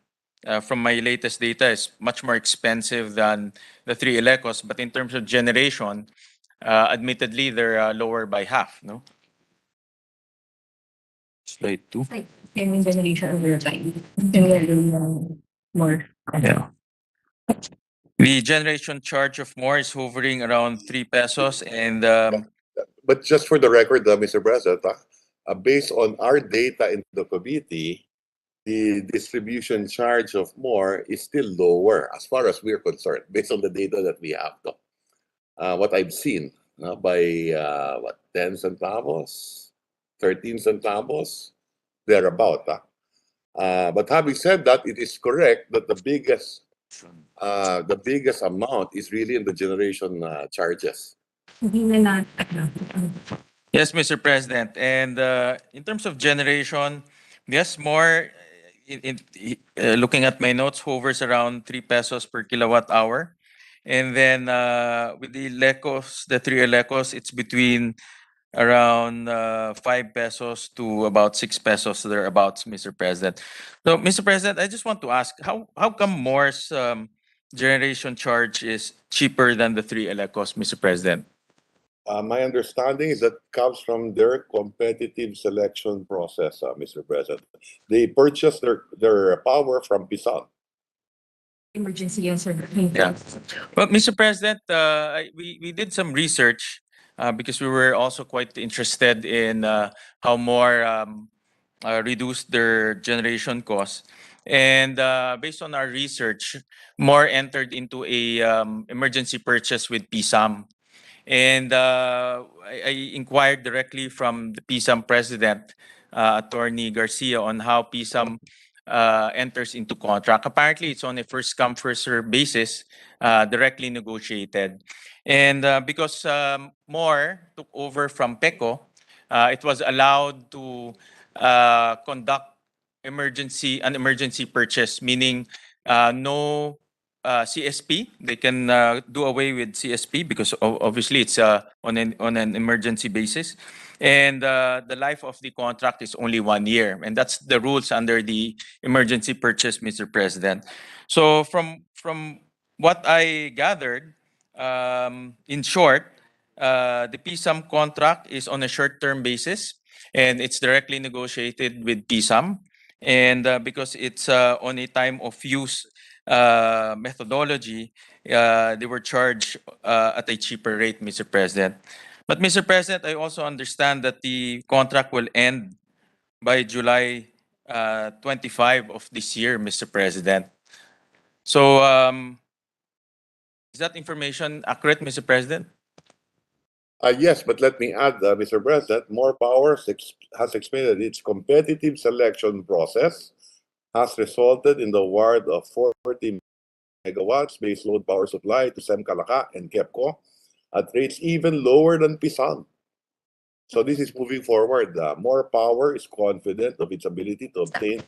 my latest data is much more expensive than the three Elecos. But in terms of generation, admittedly they're lower by half. No. Slide 2. Generation over time. More. Yeah. The generation charge of more is hovering around 3 pesos, and But just for the record, Mr. President, based on our data in the committee, the distribution charge of more is still lower as far as we're concerned, based on the data that we have. What I've seen by 10 centavos, 13 centavos, thereabout. But having said that, it is correct that the biggest amount is really in the generation charges. yes, Mr. President. And in terms of generation, yes, more. Looking at my notes, hovers around 3 pesos per kilowatt hour. And then with the Elecos, the three Elecos, it's between around 5 pesos to about 6 pesos thereabouts, Mr. President. So, Mr. President, I just want to ask, how come Moore's generation charge is cheaper than the three Elecos, Mr. President? My understanding is that comes from their competitive selection process, Mr. President. They purchase their power from Pisan. Emergency answer. Yeah. Well, Mr. President, we did some research because we were also quite interested in how more reduced their generation costs. And based on our research, more entered into a emergency purchase with PSAM. And I inquired directly from the PSAM president, Attorney Garcia, on how PSAM enters into contract. Apparently, it's on a first come, first served basis, directly negotiated. And because More took over from PECO, it was allowed to conduct an emergency purchase, meaning no CSP. They can do away with CSP because obviously it's on an emergency basis, and the life of the contract is only 1 year, and that's the rules under the emergency purchase, Mr. President. So from what I gathered, in short, the PSAM contract is on a short-term basis, and it's directly negotiated with PSAM, and because it's on a time of use methodology, they were charged at a cheaper rate, Mr. President. But Mr. President, I also understand that the contract will end by July 25 of this year, Mr. President. So is that information accurate, Mr. President? Yes, but let me add, Mr. President, More Power has explained that its competitive selection process has resulted in the award of 40 megawatts base load power supply to SEM Calaca and KEPCO at rates even lower than Pisan. So this is moving forward. More Power is confident of its ability to obtain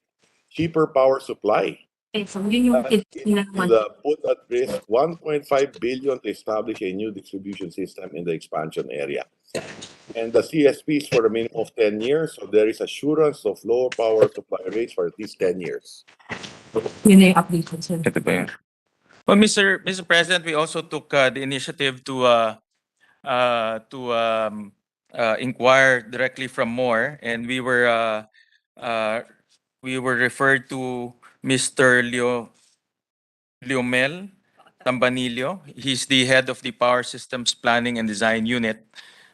cheaper power supply. It will put at risk 1.5 billion to establish a new distribution system in the expansion area. And the CSP is for a minimum of 10 years, so there is assurance of lower power supply rates for at least 10 years. Well, Mr. President, we also took the initiative to inquire directly from Moore, and we were referred to Mr. Leomel Tambanillo. He's the head of the Power Systems Planning and Design Unit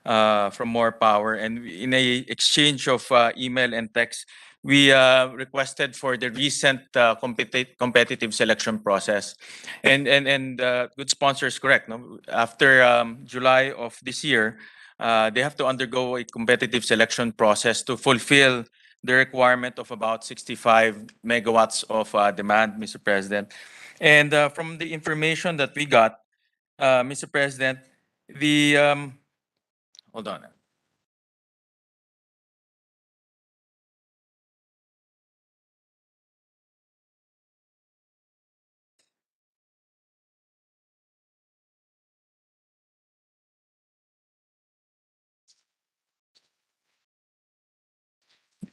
from More Power. And in a exchange of email and text, we requested for the recent competitive selection process. And good sponsor is correct. No? After July of this year, they have to undergo a competitive selection process to fulfill the requirement of about 65 megawatts of demand, Mr. President. And from the information that we got, Mr. President, the hold on.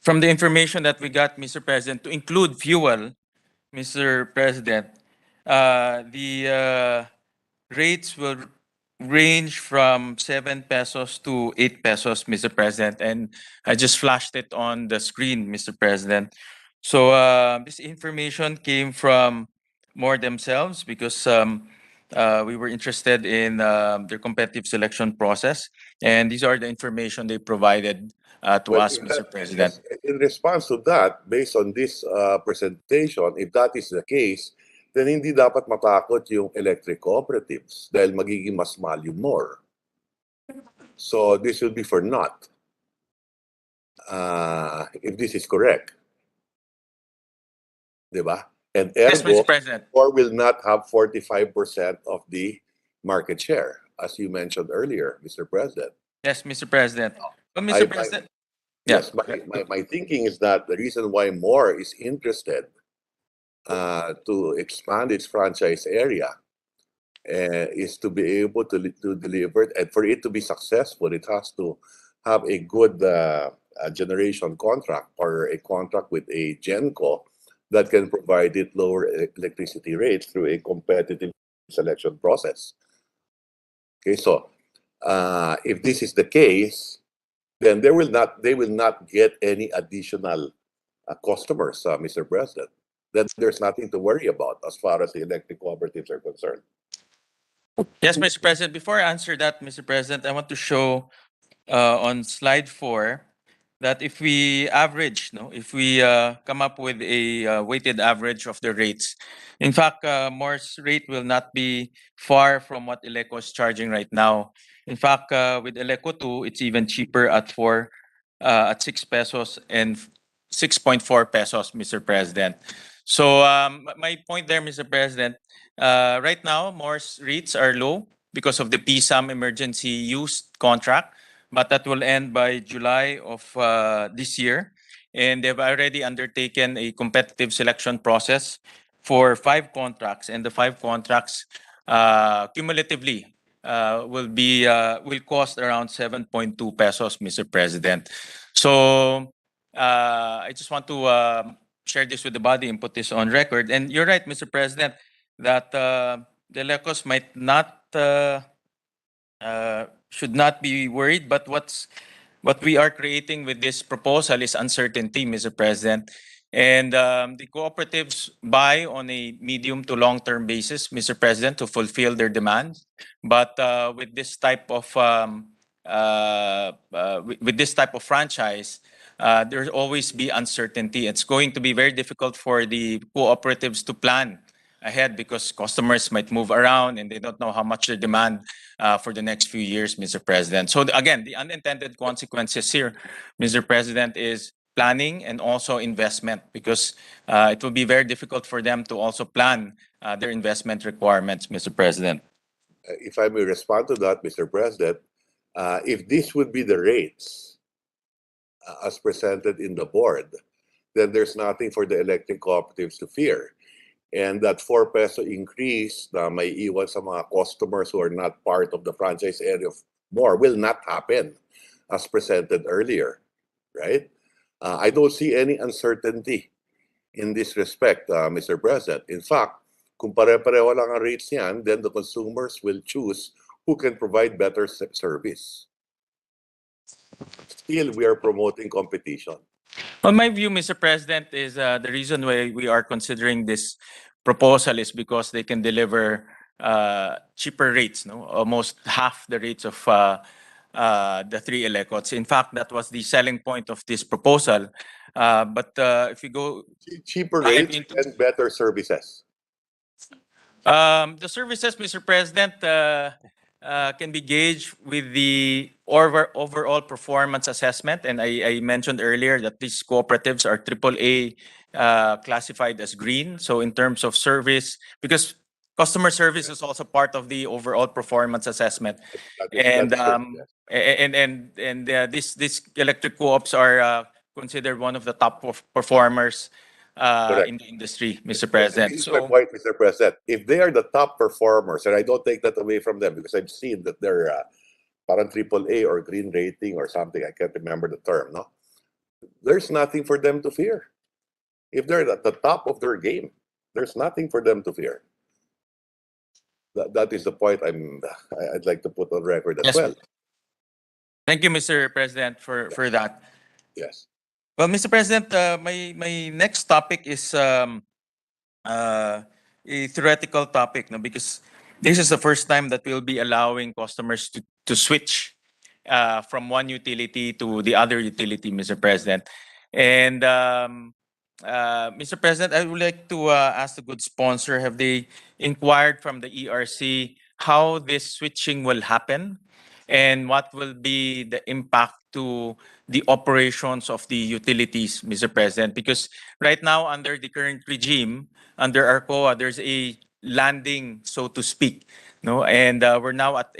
From the information that we got, Mr. President, to include fuel, Mr. President, the rates will range from 7 pesos to 8 pesos, Mr. President. And I just flashed it on the screen, Mr. President. So this information came from More themselves because we were interested in their competitive selection process. And these are the information they provided to Well, us, in Mr. that- President. in response to that, based on this presentation, if that is the case, then hindi dapat matakot yung electric cooperatives dahil magiging mas mahal yung more. So this will be for naught. If this is correct. Diba? And Yes, ergo, Mr. President. or will not have 45% of the market share, as you mentioned earlier, Mr. President. Yes, Mr. President. But I- Mr. President, yeah. Yes, my thinking is that the reason why More is interested to expand its franchise area is to be able to deliver it. And for it to be successful, it has to have a good generation contract or a contract with a GenCo that can provide it lower electricity rates through a competitive selection process. Okay, so if this is the case, then they will not get any additional customers, Mr. President. Then there's nothing to worry about as far as the electric cooperatives are concerned. Yes, Mr. President. Before I answer that, Mr. President, I want to show on slide 4 that if we average, if we come up with a weighted average of the rates, in fact, Moore's rate will not be far from what Eleco is charging right now. In fact, with Eleco 2, it's even cheaper at 6 pesos and 6.4 pesos, Mr. President. So my point there, Mr. President, right now, Moore's rates are low because of the PSAM emergency use contract, but that will end by July of this year. And they've already undertaken a competitive selection process for 5 contracts, and the 5 contracts cumulatively will cost around 7.2 pesos, Mr. President. So I just want to share this with the body and put this on record. And you're right, Mr. President, that the Lecos might not should not be worried, but what we are creating with this proposal is uncertainty, Mr. President. And the cooperatives buy on a medium to long-term basis, Mr. President, to fulfill their demands. But with this type of franchise, there'll always be uncertainty. It's going to be very difficult for the cooperatives to plan ahead because customers might move around and they don't know how much they demand for the next few years, Mr. President. So again, the unintended consequences here, Mr. President, is planning and also investment because it will be very difficult for them to also plan their investment requirements, Mr. President. If I may respond to that, Mr. President, if this would be the rates as presented in the board, then there's nothing for the electric cooperatives to fear. And that 4 peso increase na may iwan sa mga customers who are not part of the franchise area of More will not happen as presented earlier, right? I don't see any uncertainty in this respect, Mr. President. In fact, kung pare-pareho lang ang rates niyan, then the consumers will choose who can provide better service. Still, we are promoting competition. Well, my view, Mr. President, is the reason why we are considering this proposal is because they can deliver cheaper rates, no, almost half the rates of the three ELECOts. In fact, that was the selling point of this proposal. But if you go Cheaper dive rates into and better services. the services, Mr. President, can be gauged with the overall performance assessment. And I mentioned earlier that these cooperatives are AAA classified as green. So in terms of service, because customer service is also part of the overall performance assessment. And That's true, yes. these electric co-ops are considered one of the top performers Correct. in the industry, Mr. President. Here's my point, Mr. President. If they are the top performers, and I don't take that away from them because I've seen that they're parang AAA or green rating or something, I can't remember the term, no? There's nothing for them to fear. If they're at the top of their game, there's nothing for them to fear. That is the point I'd like to put on record as Yes, well. Thank you, Mr. President, for that. Yes. Well, Mr. President, my next topic is a theoretical topic, no, because this is the first time that we'll be allowing customers to switch from one utility to the other utility, Mr. President. And Mr. President, I would like to ask the good sponsor, have they inquired from the ERC how this switching will happen and what will be the impact to the operations of the utilities, Mr. President? Because right now, under the current regime, under ARCOA, there's a landing, so to speak, no, and we're now at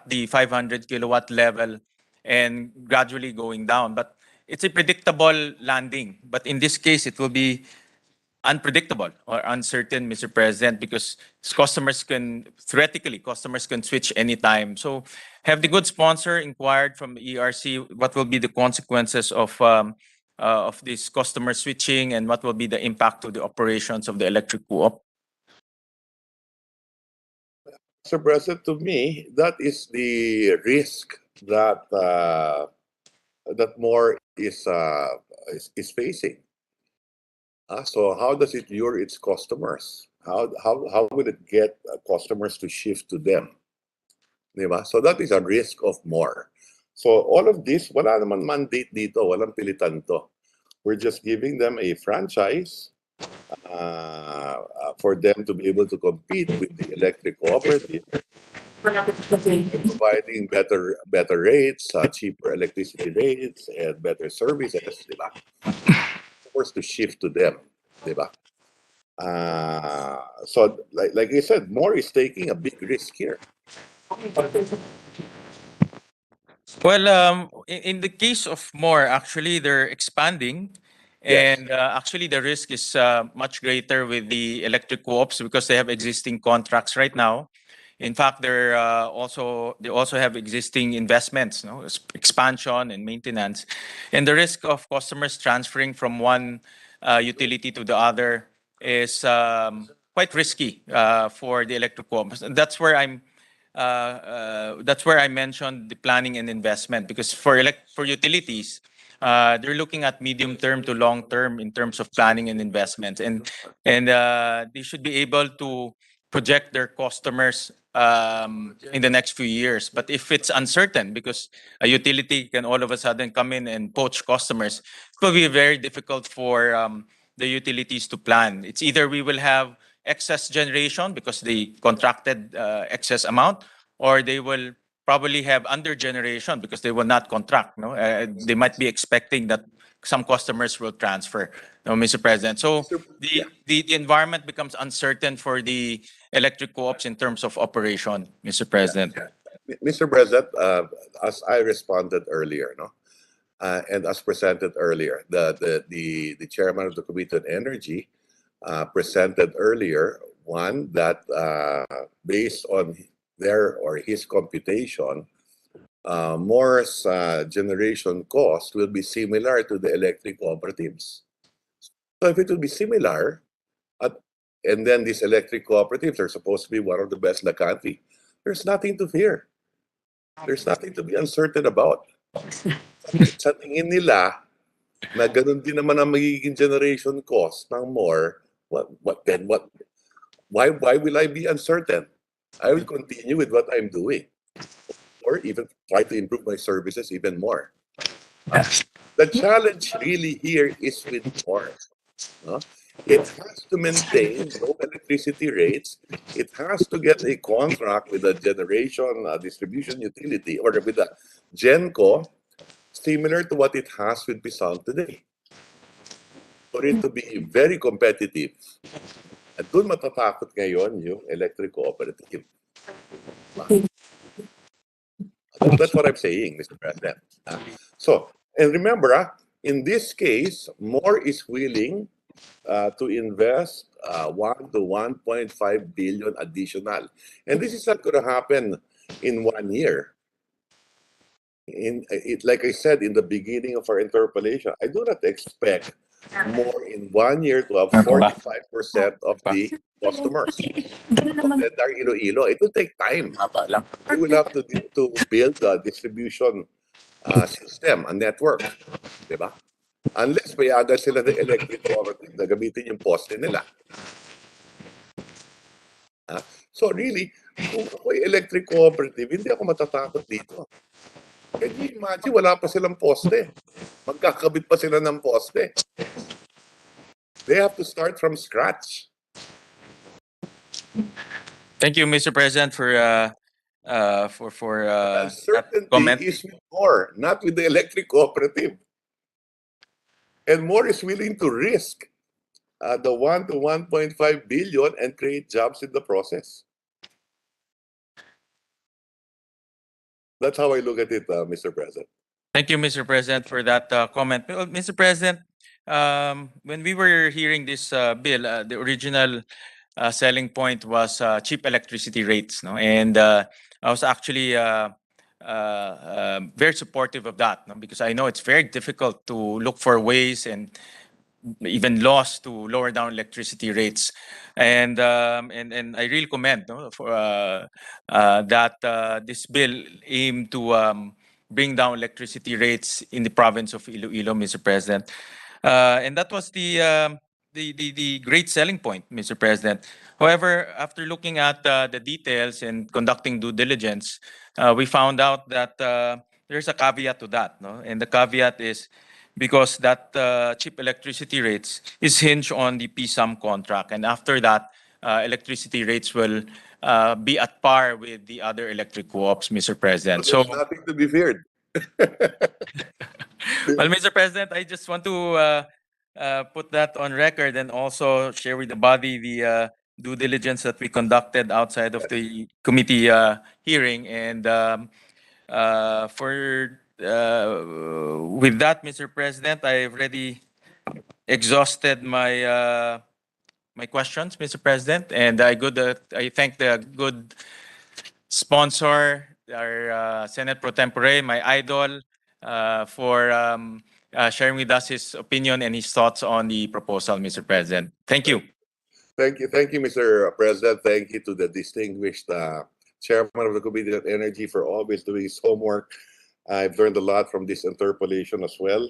the 500 kilowatt level and gradually going down. But it's a predictable landing. But in this case, it will be unpredictable or uncertain, Mr. President, because theoretically, customers can switch anytime. So have the good sponsor inquired from the ERC what will be the consequences of this customer switching and what will be the impact to the operations of the electric co-op? Mr. President, to me, that is the risk that that more is facing. So how does it lure its customers? How will it get customers to shift to them? Diba? So that is a risk of more. So all of this, wala naman mandate dito, walang pilitan to. We're just giving them a franchise for them to be able to compete with the electric cooperative, providing better rates, cheaper electricity rates, and better services, diba? Forced to shift to them, diba? So like I said, more is taking a big risk here. Well, in the case of more, actually, they're expanding. Yes. And actually, the risk is much greater with the electric co-ops because they have existing contracts right now. In fact, they also have existing investments, no, expansion and maintenance, and the risk of customers transferring from one utility to the other is quite risky for the electric co-ops. And that's where I mentioned the planning and investment, because for utilities, they're looking at medium term to long term in terms of planning and investment, and they should be able to project their customers in the next few years. But if it's uncertain, because a utility can all of a sudden come in and poach customers, it will be very difficult for the utilities to plan. It's either we will have excess generation because they contracted excess amount, or they will probably have under generation because they will not contract. No, they might be expecting that some customers will transfer. No, Mr. President. So the environment becomes uncertain for the electric co-ops in terms of operation, Mr. President. Mr. President, as I responded earlier, no, and as presented earlier, the chairman of the Committee on Energy presented earlier one that based on their or his computation, Moore's generation cost will be similar to the electric cooperatives. So if it will be similar, and then these electric cooperatives are supposed to be one of the best in the country, there's nothing to fear. There's nothing to be uncertain about. Sa tingin nila, na ganun din naman ang magiging generation cost ng more, why will I be uncertain? I will continue with what I'm doing, or even try to improve my services even more. The challenge really here is with more. No? It has to maintain low electricity rates. It has to get a contract with a generation distribution utility or with a GenCo similar to what it has with Pisang today. For it to be very competitive. At doon matatakot ngayon yung electric cooperative. That's what I'm saying, Mr. President. So, and remember, in this case, more is willing to invest 1 to 1.5 billion additional. And this is not going to happen in 1 year. Like I said in the beginning of our interpellation, I do not expect more in 1 year to have 45% of the customers. Iloilo, it will take time. We will have to build a distribution system, a network. Diba? Unless payagan sila ng electric cooperative na gamitin yung poste nila. So really, kung ako'y electric cooperative, hindi ako matatakot dito. Can you imagine, wala pa silang poste. Magkakabit pa sila ng poste. They have to start from scratch. Thank you, Mr. President, for Uncertainty comment. is with more, not with the electric cooperative. And more is willing to risk the 1 to 1.5 billion and create jobs in the process. That's how I look at it, Mr. President. Thank you, Mr. President, for that comment. Well, Mr. President, when we were hearing this bill, the original selling point was cheap electricity rates, no? And I was actually very supportive of that, no? Because I know it's very difficult to look for ways and even laws to lower down electricity rates, and I really commend, no, for that this bill aimed to bring down electricity rates in the province of Iloilo, Mr. President, and that was the great selling point, Mr. President. However, after looking at the details and conducting due diligence, we found out that there's a caveat to that, no, and the caveat is because that cheap electricity rates is hinged on the PSAM contract. And after that, electricity rates will be at par with the other electric co-ops, Mr. President. So there's nothing to be feared. Well, Mr. President, I just want to put that on record and also share with the body the due diligence that we conducted outside of the committee hearing. And with that, Mr. President, I've already exhausted my my questions, Mr. President, and I thank the good sponsor, our Senate Pro Tempore, my idol, for sharing with us his opinion and his thoughts on the proposal, Mr. President. Thank you. Thank you, Mr. President. Thank you to the distinguished Chairman of the Committee on Energy for always doing his homework. I've learned a lot from this interpellation as well.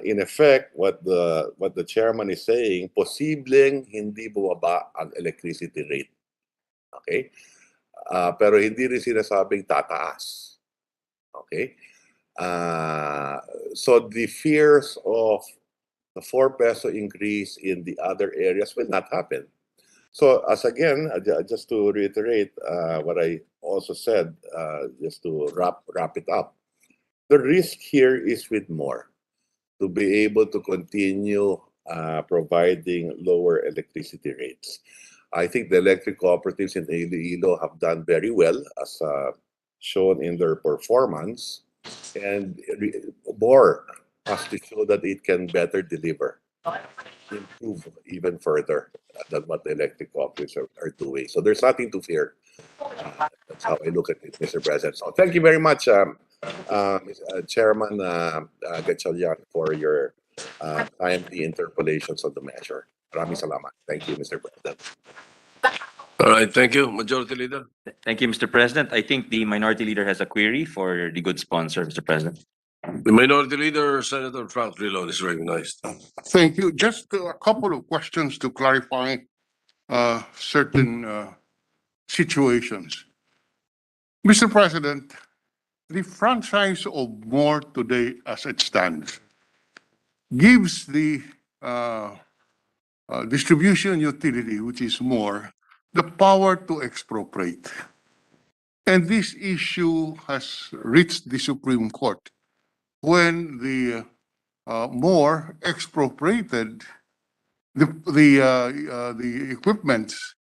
In effect, what the chairman is saying, posibleng hindi bumaba ang electricity rate. Okay? Pero hindi rin sinasabing tataas. Okay? So the fears of the 4 peso increase in the other areas will not happen. So as again, just to reiterate what I also said, just to wrap it up, the risk here is with more, to be able to continue providing lower electricity rates. I think the electric cooperatives in Iloilo have done very well, as shown in their performance, and more has to show that it can better deliver, improve even further than what the electric cooperatives are doing. So there's nothing to fear. That's how I look at it, Mr. President. So thank you very much, Chairman Gatchalian, for your timely interpolations on the measure. Maraming salamat. Thank you, Mr. President. All right, thank you, Majority Leader. Thank you, Mr. President. I think the minority leader has a query for the good sponsor, Mr. President. The Minority Leader, Senator Frank Drilon, is recognized. Thank you. Just a couple of questions to clarify certain situations. Mr. President, the franchise of More today as it stands gives the distribution utility, which is More, the power to expropriate. And this issue has reached the Supreme Court when the More expropriated the equipments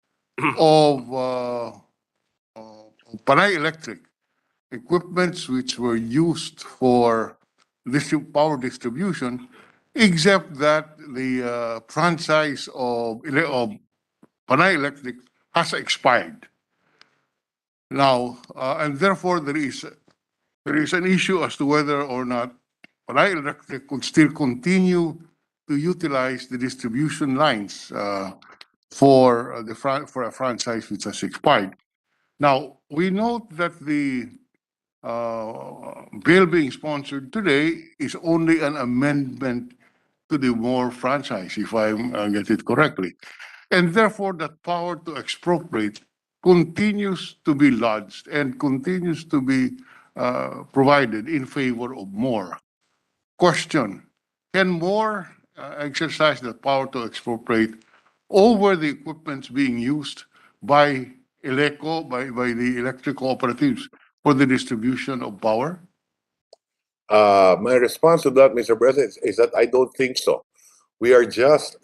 of Panay Electric, equipments which were used for power distribution, except that the franchise of Panay Electric has expired. Now, and therefore there is an issue as to whether or not Panay Electric could still continue to utilize the distribution lines for a franchise which has expired. Now, we note that the bill being sponsored today is only an amendment to the More franchise, if I get it correctly. And therefore, that power to expropriate continues to be lodged and continues to be provided in favor of More. Question, can More exercise the power to expropriate over the equipments being used by ELECO, by the electric cooperatives for the distribution of power? My response to that, Mr. President, is that I don't think so. We are just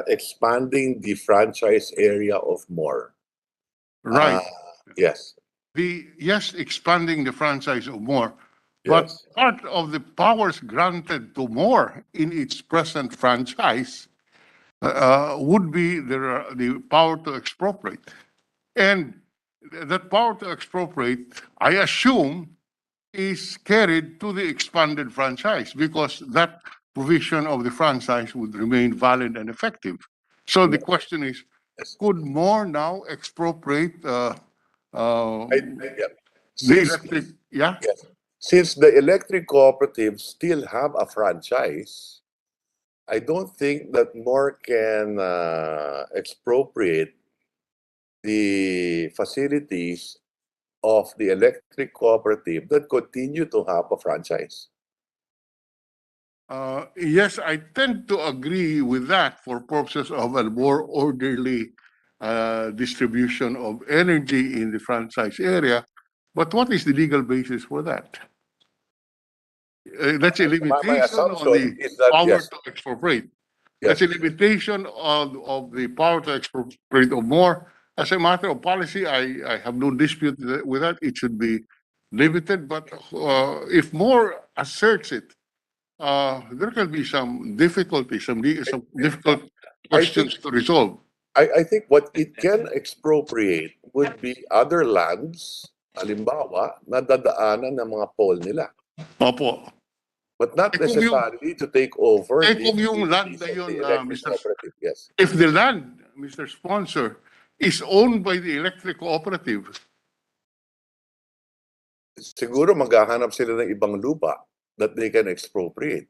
expanding the franchise area of More. Right. Yes. Yes, expanding the franchise of More, but Yes. part of the powers granted to More in its present franchise would be the power to expropriate. And that power to expropriate, I assume, is carried to the expanded franchise because that provision of the franchise would remain valid and effective. So the question is, could More now expropriate the electric? Yeah. Yes. Since the electric cooperatives still have a franchise, I don't think that More can expropriate the facilities of the electric cooperative that continue to have a franchise. Yes, I tend to agree with that for purposes of a more orderly distribution of energy in the franchise area. But what is the legal basis for that? That's a limitation on assumption the is that, power yes. to expropriate. Yes. That's a limitation of the power to expropriate of More. As a matter of policy, I have no dispute with that. It should be limited. But if More asserts it, there can be some difficulty, some difficult questions to resolve. I think what it can expropriate would be other lands, halimbawa, na dadaanan ng mga pole nila. Opo. But not kung yung- necessarily to take over kung yung land na yun, electric Mr. cooperative. Yes. If the land, Mr. Sponsor, is owned by the electric cooperative, Siguro maghahanap sila ng ibang lupa that they can expropriate.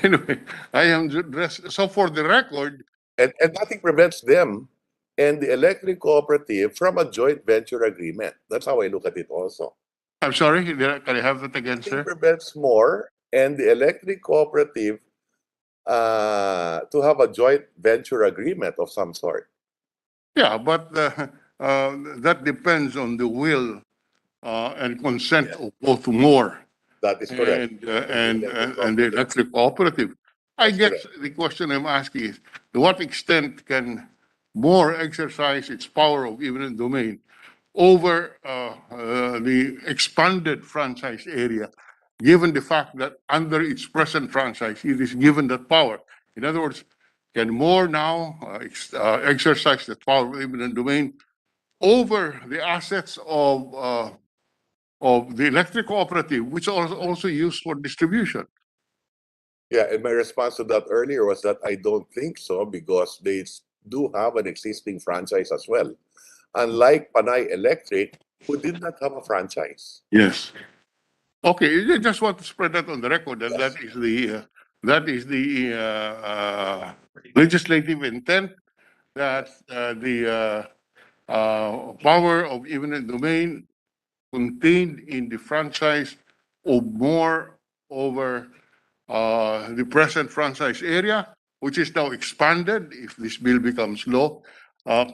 anyway, I am dressed. So for the record, And nothing prevents them and the electric cooperative from a joint venture agreement. That's how I look at it also. I'm sorry, can I have that again, Nothing sir? prevents More and the electric cooperative to have a joint venture agreement of some sort. Yeah, but that depends on the will and consent of both More That is correct. and the electric cooperative. I guess the question I'm asking is, to what extent can More exercise its power of eminent domain over the expanded franchise area, given the fact that under its present franchise, it is given that power? In other words, can More now exercise the power of eminent domain over the assets of the electric cooperative, which are also used for distribution? Yeah, and my response to that earlier was that I don't think so because they do have an existing franchise as well. unlike Panay Electric, who did not have a franchise. Yes. Okay, I just want to spread that on the record, and that is the legislative intent, that the power of eminent domain contained in the franchise of more over the present franchise area, which is now expanded if this bill becomes law,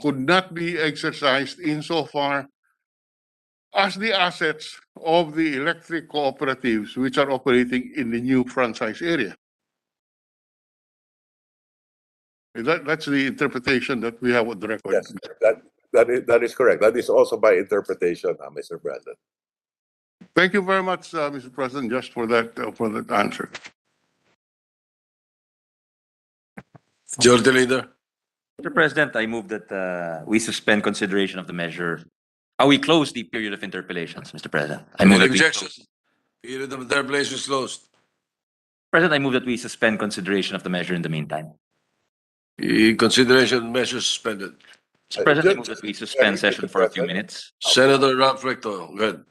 could not be exercised insofar as the assets of the electric cooperatives which are operating in the new franchise area. That's the interpretation that we have on the record. Yes, that is correct. That is also by interpretation, Mr. President. Thank you very much, Mr. President, just for that answer. Majority Leader. Mr. President, I move that we suspend consideration of the measure. We close the period of interpellations, Mr. President. I move Any that we objections? Period of interpellation is closed. President, I move that we suspend consideration of the measure in the meantime. In consideration, measures suspended. Mr. President, I just- move that we suspend session for a few minutes. Senator Ralph Recto, go ahead.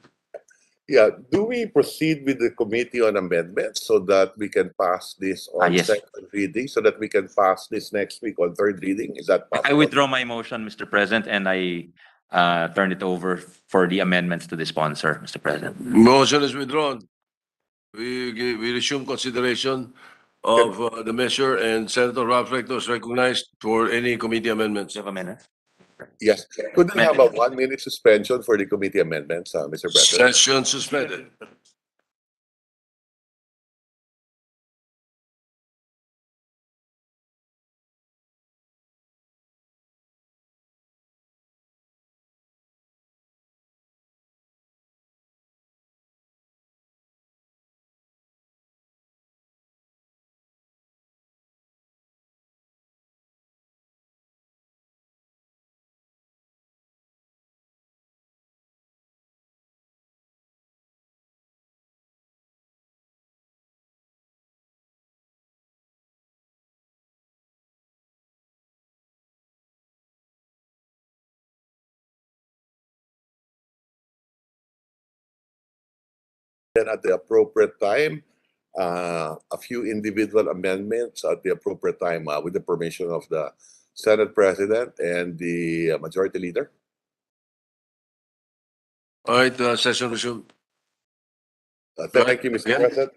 Yeah, do we proceed with the committee on amendments so that we can pass this on Yes. second reading, so that we can pass this next week on third reading? Is that possible? I withdraw my motion, Mr. President, and I turn it over for the amendments to the sponsor, Mr. President. Motion is withdrawn. We resume consideration of the measure, and Senator Ralph Recto is recognized for any committee amendments. You have a minute? Yes. Could we have a 1-minute suspension for the committee amendments, Mr. President? Session suspended. Then at the appropriate time, a few individual amendments at the appropriate time with the permission of the Senate President and the Majority Leader. All right, session resumed. Thank you, Mr. Yeah. President.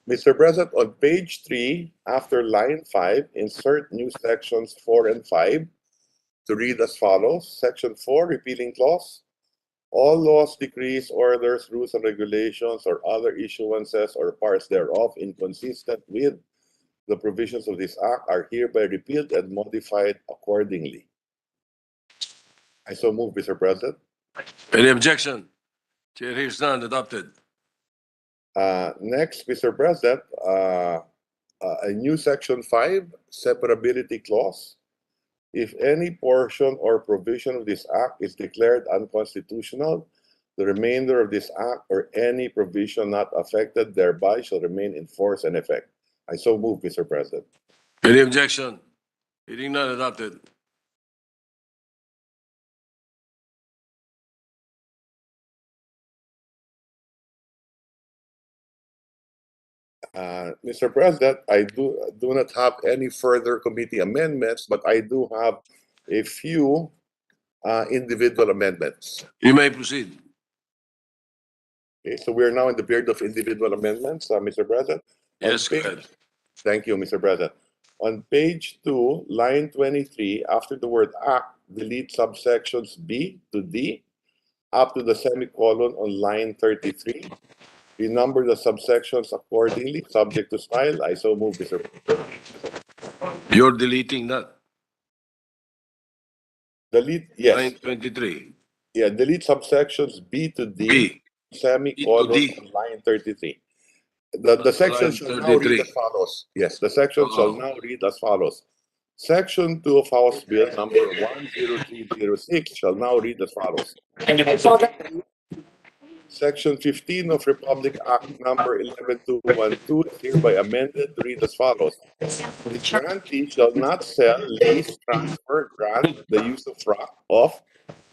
Mr. President, on page 3, after line 5, insert new sections 4 and 5 to read as follows. Section 4, repealing clause. All laws, decrees, orders, rules, and regulations, or other issuances or parts thereof inconsistent with the provisions of this act are hereby repealed and modified accordingly. I so move, Mr. President. Any objection? Chair hears none. Adopted. Next, Mr. President, a new section 5, separability clause. If any portion or provision of this act is declared unconstitutional, the remainder of this act or any provision not affected thereby shall remain in force and effect. I so move, Mr. President. Any objection? Hearing none. Adopted. Mr. President, I do not have any further committee amendments, but I do have a few individual amendments. You may proceed. Okay, so we are now in the period of individual amendments, Mr. President. Yes, go ahead. Thank you, Mr. President. On page 2, line 23, after the word act, delete subsections B to D up to the semicolon on line 33. Renumber the subsections accordingly, subject to style. I so move, Mr. President. You're deleting that. Delete, yes. Line 23. Yeah, delete subsections B to D, B. semicolon B to D. on line 33. The section Line shall now read 33. as follows. Yes, the section shall now read as follows. Section 2 of House Bill number 10306 shall now read as follows. Section 15 of Republic Act number 11212 is hereby amended to read as follows. The grantee shall not sell, lease, transfer, grant the use of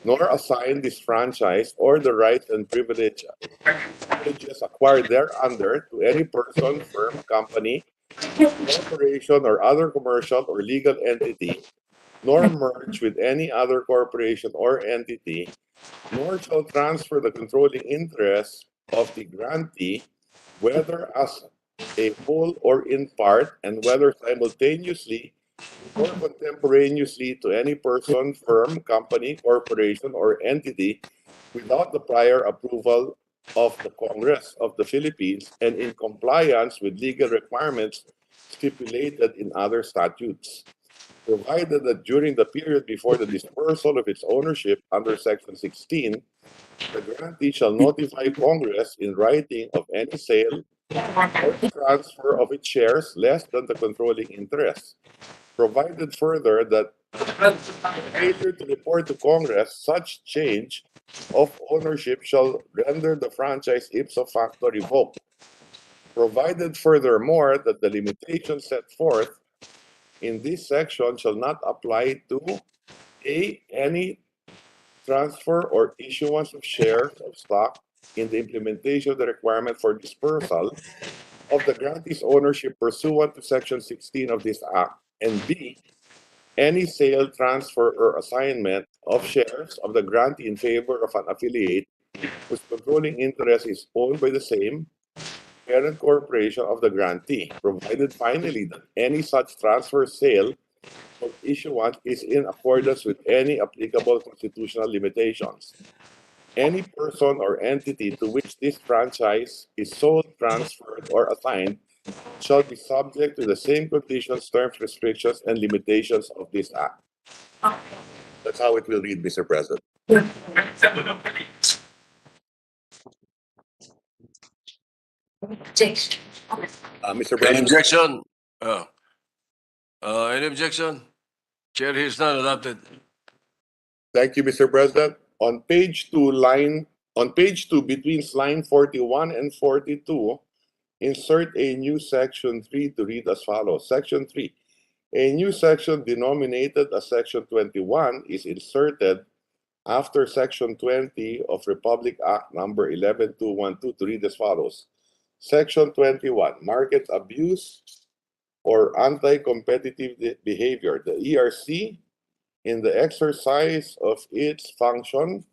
nor assign this franchise or the rights and privileges acquired thereunder to any person, firm, company, corporation, or other commercial or legal entity, nor merge with any other corporation or entity, nor shall transfer the controlling interest of the grantee, whether as a whole or in part, and whether simultaneously or contemporaneously to any person, firm, company, corporation, or entity without the prior approval of the Congress of the Philippines and in compliance with legal requirements stipulated in other statutes, provided that during the period before the dispersal of its ownership under Section 16, the grantee shall notify Congress in writing of any sale or transfer of its shares less than the controlling interest, provided further that failure to report to Congress such change of ownership shall render the franchise ipso facto revoked, provided furthermore that the limitations set forth in this section shall not apply to A, any transfer or issuance of shares of stock in the implementation of the requirement for dispersal of the grantee's ownership pursuant to Section 16 of this Act, and B, any sale, transfer, or assignment of shares of the grantee in favor of an affiliate whose controlling interest is owned by the same parent corporation of the grantee, provided finally that any such transfer, sale, or issuance is in accordance with any applicable constitutional limitations. Any person or entity to which this franchise is sold, transferred, or assigned shall be subject to the same conditions, terms, restrictions, and limitations of this Act. That's how it will read, Mr. President. Mr. Any President, objection? Any objection? Chair hears none, adopted. thank you, Mr. President. On page 2, between line 41 and 42, insert a new section 3 to read as follows. Section 3. A new section denominated as Section 21 is inserted after Section 20 of Republic Act number 11212 to read as follows. Section 21, market abuse or anti-competitive behavior. The ERC, in the exercise of its function,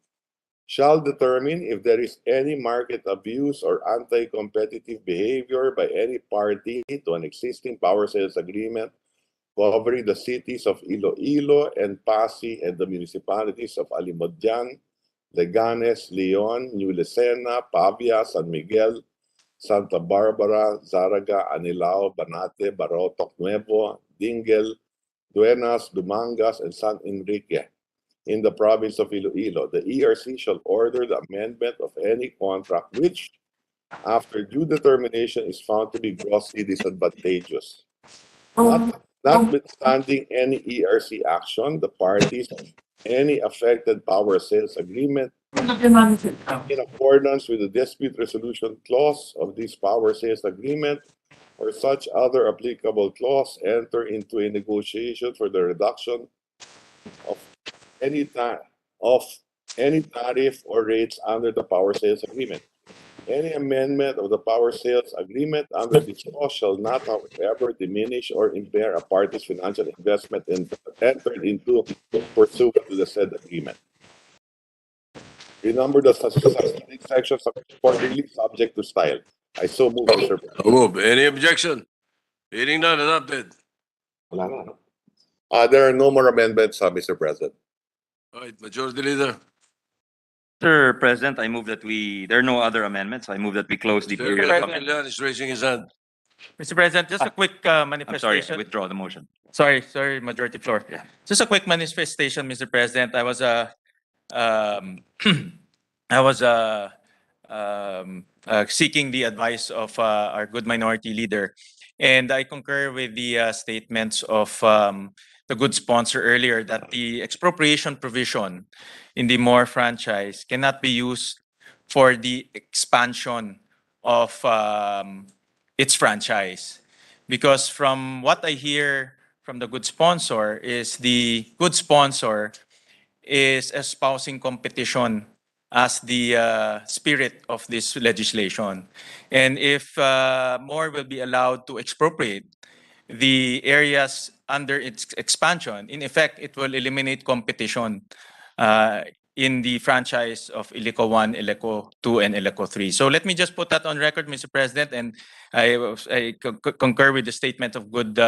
shall determine if there is any market abuse or anti-competitive behavior by any party to an existing power sales agreement covering the cities of Iloilo and Pasig and the municipalities of Alimodjan, Leganes, Leon, New Lucena, Pavia, San Miguel, Santa Barbara, Zaraga, Anilao, Banate, Barotoc Nuevo, Dingle, Duenas, Dumangas, and San Enrique in the province of Iloilo. The ERC shall order the amendment of any contract which, after due determination, is found to be grossly disadvantageous. Notwithstanding any ERC action, the parties of any affected power sales agreement in accordance with the dispute resolution clause of this power sales agreement or such other applicable clause enter into a negotiation for the reduction of any tariff or rates under the power sales agreement. Any amendment of the power sales agreement under this law shall not, however, diminish or impair a party's financial investment entered into pursuant to the said agreement. Renumber the succeeding sections accordingly subject to style. I so move, Mr. President. Move. Any objection? Hearing none, adopted. There are no more amendments, Mr. President. All right, Majority Leader. Mr. President, I move that there are no other amendments. I move that we close the period of comment. Leon is raising his hand. Mr. President, just a quick I'm sorry, manifestation. withdraw the motion. Sorry, Majority Floor. Yeah. Just a quick manifestation, Mr. President. I was seeking the advice of our good minority leader, and I concur with the statements of the good sponsor earlier that the expropriation provision in the More franchise cannot be used for the expansion of its franchise. Because from what I hear from the good sponsor is the good sponsor is espousing competition as the spirit of this legislation. And if more will be allowed to expropriate the areas under its expansion, in effect, it will eliminate competition in the franchise of Ilico 1, Ilico 2, and Ilico 3. So let me just put that on record, Mr. President, and I concur with the statement of good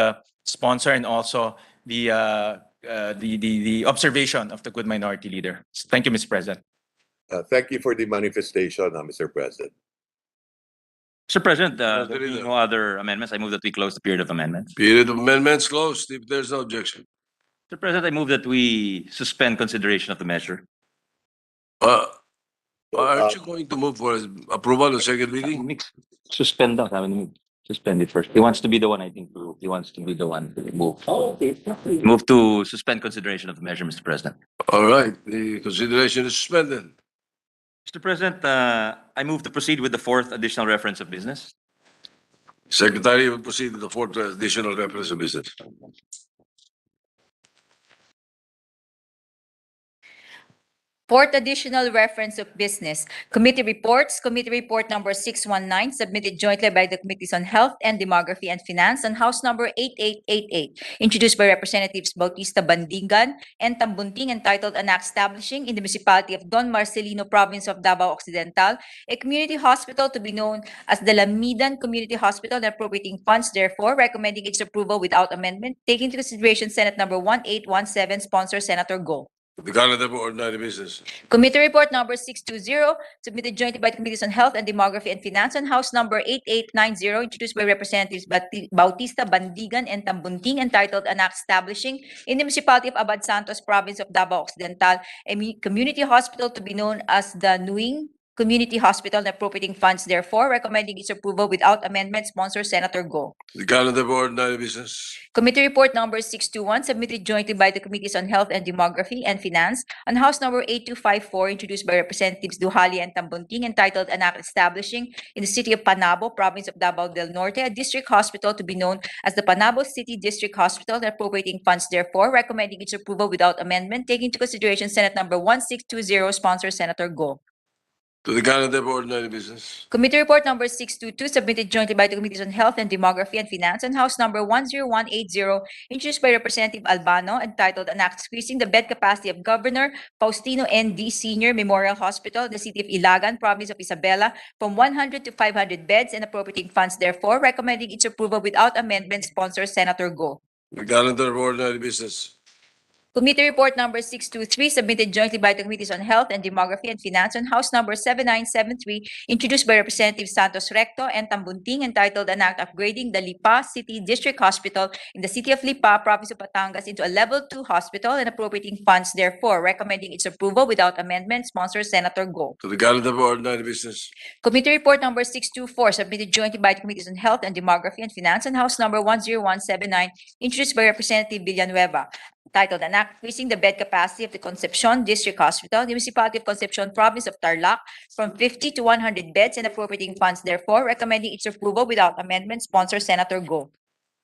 sponsor and also the observation of the good minority leader. Thank you, Mr. President. Thank you for the manifestation, Mr. President. Mr. President, Mr. there being Leader. no other amendments, I move that we close the period of amendments. Period of amendments closed if there's no objection. Mr. President, I move that we suspend consideration of the measure. Aren't you going to move for approval of second reading? Suspend daw, sabi ni suspend it first. He wants to be the one, I think, he wants to be the one to move. Move to suspend consideration of the measure, Mr. President. All right, the consideration is suspended. Mr. President, I move to proceed with the fourth additional reference of business. Secretary will proceed with the fourth additional reference of business. Fourth additional reference of business. Committee reports. Committee report number 619 submitted jointly by the Committees on Health and Demography and Finance and House number 8888 introduced by Representatives Bautista Bandigan and Tambunting, entitled An Act Establishing in the Municipality of Don Marcelino, Province of Davao Occidental, a community hospital to be known as the Lamidan Community Hospital, and appropriating funds therefore, recommending its approval without amendment, taking into consideration Senate number 1817, sponsor Senator Go. The calendar for ordinary business. Committee report number 620, submitted jointly by the Committees on Health and Demography and Finance and House number 8890, introduced by Representatives Bautista Bandigan and Tambunting, entitled An Act Establishing in the Municipality of Abad Santos, Province of Davao Occidental, a community hospital to be known as the Nuing Community Hospital, and appropriating funds therefore, recommending its approval without amendment, sponsor Senator Go. The calendar for ordinary business. Committee report number 621, submitted jointly by the Committees on Health and Demography and Finance and House number 8254, introduced by Representatives Duhali and Tambunting, entitled An Act Establishing in the City of Panabo, Province of Davao del Norte, a district hospital to be known as the Panabo City District Hospital, and appropriating funds therefore, recommending its approval without amendment, taking into consideration Senate number 1620, sponsor Senator Go. To the calendar for ordinary business. Committee report number 622, submitted jointly by the Committees on Health and Demography and Finance and House number 10180, introduced by Representative Albano, entitled An Act Increasing the Bed Capacity of Governor Faustino N.D. Senior Memorial Hospital, the City of Ilagan, Province of Isabela, from 100 to 500 beds, and appropriating funds therefore, recommending its approval without amendment, sponsor Senator Go. The calendar for ordinary business. Committee report number 623, submitted jointly by the Committees on Health and Demography and Finance and House number 7973, introduced by Representatives Santos Recto and Tambunting, entitled An Act Upgrading the Lipa City District Hospital in the City of Lipa, Province of Batangas, into a Level 2 hospital, and appropriating funds therefore, recommending its approval without amendment, sponsor Senator Go. To the calendar for ordinary business. Committee report number 624, submitted jointly by the Committees on Health and Demography and Finance and House number 10179, introduced by Representative Villanueva, titled An Act Increasing the Bed Capacity of the Concepcion District Hospital, the Municipality of Concepcion, Province of Tarlac, from 50 to 100 beds, and appropriating funds therefore, recommending its approval without amendment, sponsor Senator Go.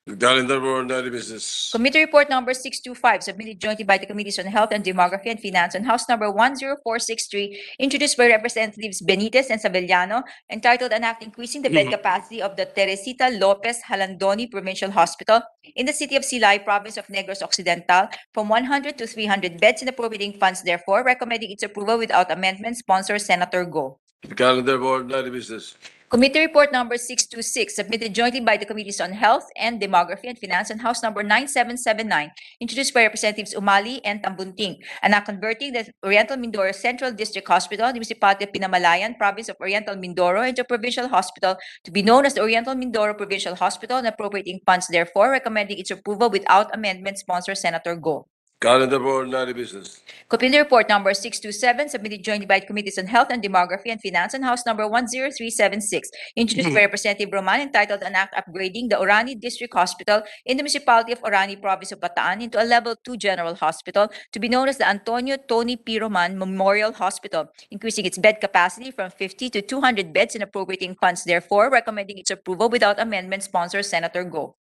The calendar for ordinary business. Committee report number 625, submitted jointly by the Committees on Health and Demography and Finance and House number 10463, introduced by Representatives Benitez and Sabellano, entitled An Act Increasing the Bed Capacity of the Teresita Lopez Halandoni Provincial Hospital in the City of Silay, Province of Negros Occidental, from 100 to 300 beds, and appropriating funds therefore, recommending its approval without amendment, sponsor Senator Go. The calendar for ordinary business. Committee report number 626, submitted jointly by the Committees on Health and Demography and Finance and House number 9779, introduced by Representatives Umali and Tambunting, and are converting the Oriental Mindoro Central District Hospital, the Municipality of Pinamalayan, Province of Oriental Mindoro, into a provincial hospital to be known as the Oriental Mindoro Provincial Hospital, and appropriating funds therefore, recommending its approval without amendment, sponsor Senator Go. Calendar for ordinary business. Committee report number 627, submitted jointly by the Committees on Health and Demography and Finance and House number 10376, introduced by Representative Roman, entitled An Act Upgrading the Orani District Hospital in the Municipality of Orani, Province of Bataan, into a Level 2 General Hospital to be known as the Antonio Tony P. Roman Memorial Hospital, increasing its bed capacity from 50 to 200 beds, and appropriating funds therefore, recommending its approval without amendment, sponsor Senator Go.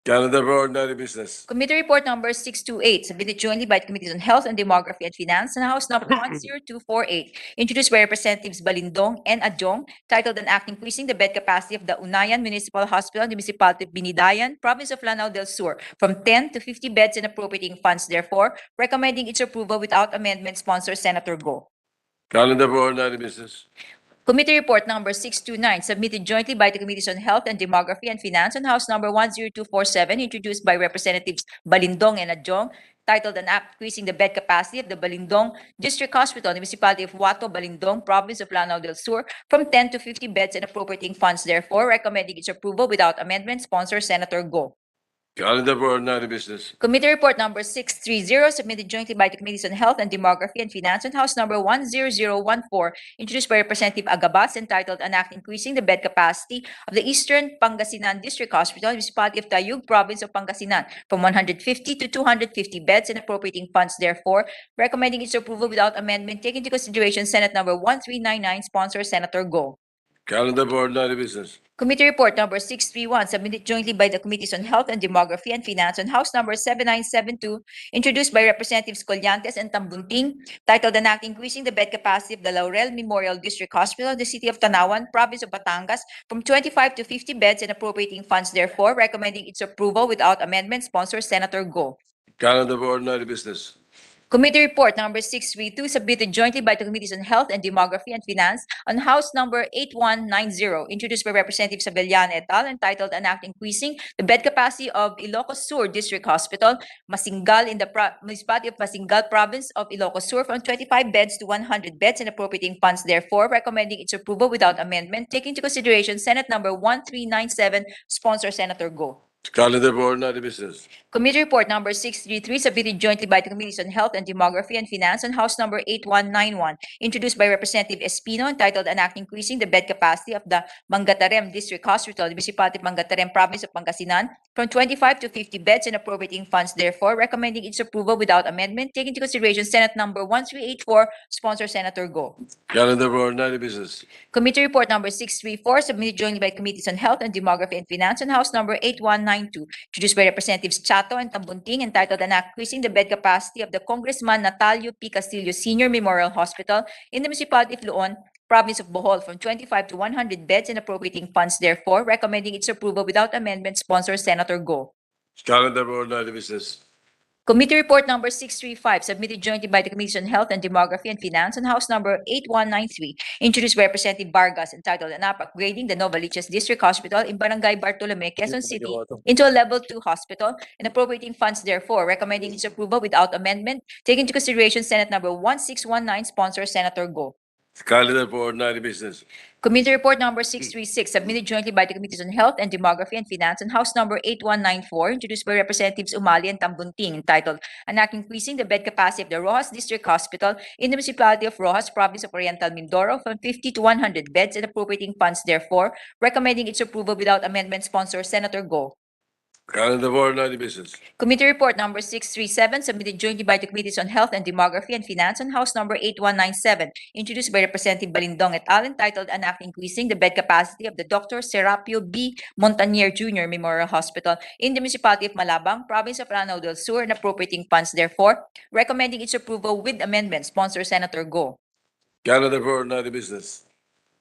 Calendar for ordinary business. Committee report number 628, submitted jointly by the Committees on Health and Demography and Finance and House number 10248, introduced by Representatives Balindong and Adjong, titled an act increasing the bed capacity of the Unayan Municipal Hospital in the Municipality of Binidayan, Province of Lanao del Sur, from 10 to 50 beds and appropriating funds, therefore, recommending its approval without amendment, sponsor Senator Go. Calendar for ordinary business. Committee report number 629, submitted jointly by the Committees on Health and Demography and Finance and House number 10247, introduced by Representatives Balindong and Adjong, titled an act increasing the bed capacity of the Balindong District Hospital in the Municipality of Huato, Balindong, Province of Lanao del Sur, from 10 to 50 beds and appropriating funds, therefore, recommending its approval without amendment, sponsor Senator Go. Calendar for ordinary business. Committee report number 630, submitted jointly by the Committees on Health and Demography and Finance and House number 10014, introduced by Representative Agabas, entitled an act increasing the bed capacity of the Eastern Pangasinan District Hospital, Municipality of Tayug, Province of Pangasinan, from 150 to 250 beds and appropriating funds, therefore, recommending its approval without amendment, taking into consideration Senate number 1399, sponsor Senator Go. Calendar for ordinary business. Committee report number 631, submitted jointly by the Committees on Health and Demography and Finance and House number 7972, introduced by Representatives Collantes and Tambunting, titled an act increasing the bed capacity of the Laurel Memorial District Hospital in the city of Tanawan, Province of Batangas, from 25 to 50 beds and appropriating funds, therefore, recommending its approval without amendment, sponsor Senator Go. Calendar for ordinary business. Committee report number 632, submitted jointly by the Committees on Health and Demography and Finance on House number 8190, introduced by Representative Sabellan et al., entitled an act increasing the bed capacity of Ilocos Sur District Hospital, Masingal, in the Municipality of Masingal, Province of Ilocos Sur, from 25 beds to 100 beds and appropriating funds, therefore, recommending its approval without amendment, taking into consideration Senate number 1397, sponsor Senator Go. Calendar for ordinary business. Committee report number 633, submitted jointly by the Committees on Health and Demography and Finance and House number 8191, introduced by Representative Espino, entitled an act increasing the bed capacity of the Mangatarem District Hospital, the Municipality of Mangatarem, Province of Pangasinan, from 25 to 50 beds and appropriating funds, therefore, recommending its approval without amendment, taking into consideration Senate number 1384, sponsor Senator Go. Calendar for ordinary business. Committee report number 634, submitted jointly by Committees on Health and Demography and Finance and House number 8192, introduced by Representatives Chato and Tambunting, entitled an act increasing the bed capacity of the Congressman Natalio P. Castillo Senior Memorial Hospital in the Municipality of Luon, Province of Bohol, from 25 to 100 beds and appropriating funds, therefore, recommending its approval without amendment, sponsor Senator Go. Calendar for ordinary business. Committee report number 635, submitted jointly by the Committees on Health and Demography and Finance and House number 8193, introduced by Representative Vargas, entitled an act upgrading the Novaliches District Hospital in Barangay Bartolome, Quezon City, into a level 2 hospital and appropriating funds, therefore, recommending its approval without amendment, taking into consideration Senate number 1619, sponsor Senator Go. Calendar for ordinary business. Committee report number 636, submitted jointly by the Committees on Health and Demography and Finance and House number 8194, introduced by Representatives Umali and Tambunting, entitled an act increasing the bed capacity of the Rojas District Hospital in the Municipality of Rojas, Province of Oriental Mindoro, from 50 to 100 beds and appropriating funds, therefore, recommending its approval without amendment, sponsor Senator Go. Calendar for ordinary business. Committee report number 637, submitted jointly by the Committees on Health and Demography and Finance and House number 8197, introduced by Representative Balindong et al., entitled an act increasing the bed capacity of the Dr. Serapio B. Montanier Jr. Memorial Hospital in the Municipality of Malabang, Province of Lanao del Sur, and appropriating funds, therefore, recommending its approval with amendment, sponsor Senator Go. Calendar for ordinary business.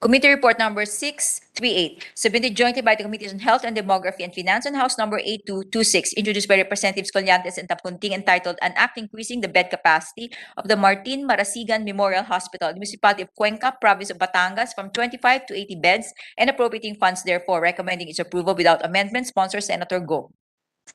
Committee report number 638, submitted jointly by the Committees on Health and Demography and Finance and House number 8226, introduced by Representatives Collantes and Tapunting, entitled an act increasing the bed capacity of the Martin Marasigan Memorial Hospital, the Municipality of Cuenca, Province of Batangas, from 25 to 80 beds and appropriating funds, therefore, recommending its approval without amendment, sponsor Senator Go.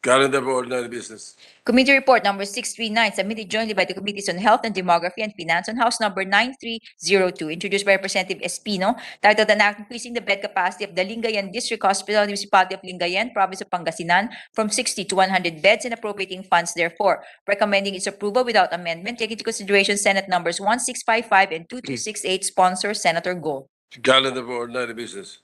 Calendar for ordinary business. Committee report number 639, submitted jointly by the Committees on Health and Demography and Finance on House number 9302, introduced by Representative Espino, titled an act increasing the bed capacity of the Lingayen District Hospital, Municipality of Lingayen, Province of Pangasinan, from 60 to 100 beds and appropriating funds, therefore, recommending its approval without amendment, taking into consideration Senate numbers 1655 and 2268, sponsor Senator Go. Calendar for ordinary business.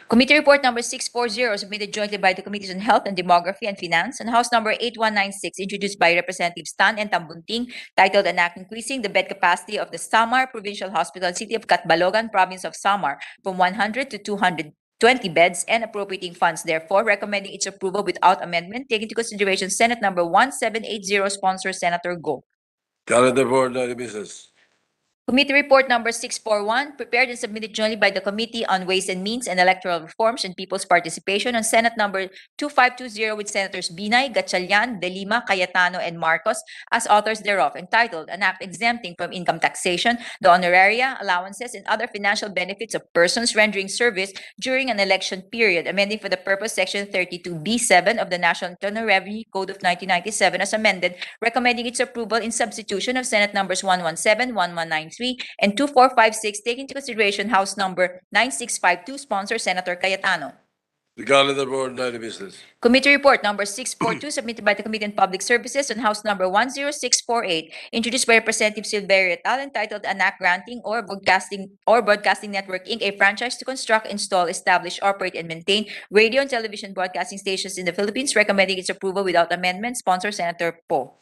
Committee report number 640, submitted jointly by the Committees on Health and Demography and Finance, and House number 8196, introduced by Representatives Tan and Tambunting, titled an act increasing the bed capacity of the Samar Provincial Hospital, City of Catbalogan, Province of Samar, from 100 to 200 20 beds and appropriating funds, therefore recommending its approval without amendment, taking into consideration Senate Number 1780, sponsor Senator Go. Calendar for ordinary business. Committee Report Number 641, prepared and submitted jointly by the Committee on Ways and Means and Electoral Reforms and People's Participation on Senate Number 2520 with Senators Binay, Gatchalian, De Lima, Cayetano, and Marcos as authors thereof, entitled An Act Exempting from Income Taxation the honoraria, allowances, and other financial benefits of persons rendering service during an election period, amending for the purpose Section 32B7 of the National Internal Revenue Code of 1997 as amended, recommending its approval in substitution of Senate Numbers 117, 1193, and 2456, taking into consideration House Number 9652, sponsor Senator Cayetano. The calendar for ordinary business. Committee Report Number 642, submitted by the Committee on Public Services on House Number 10648, introduced by Representative Silverio et al., entitled An Act Granting or Broadcasting Network Inc. a franchise to construct, install, establish, operate, and maintain radio and television broadcasting stations in the Philippines, recommending its approval without amendment, sponsor Senator Poe.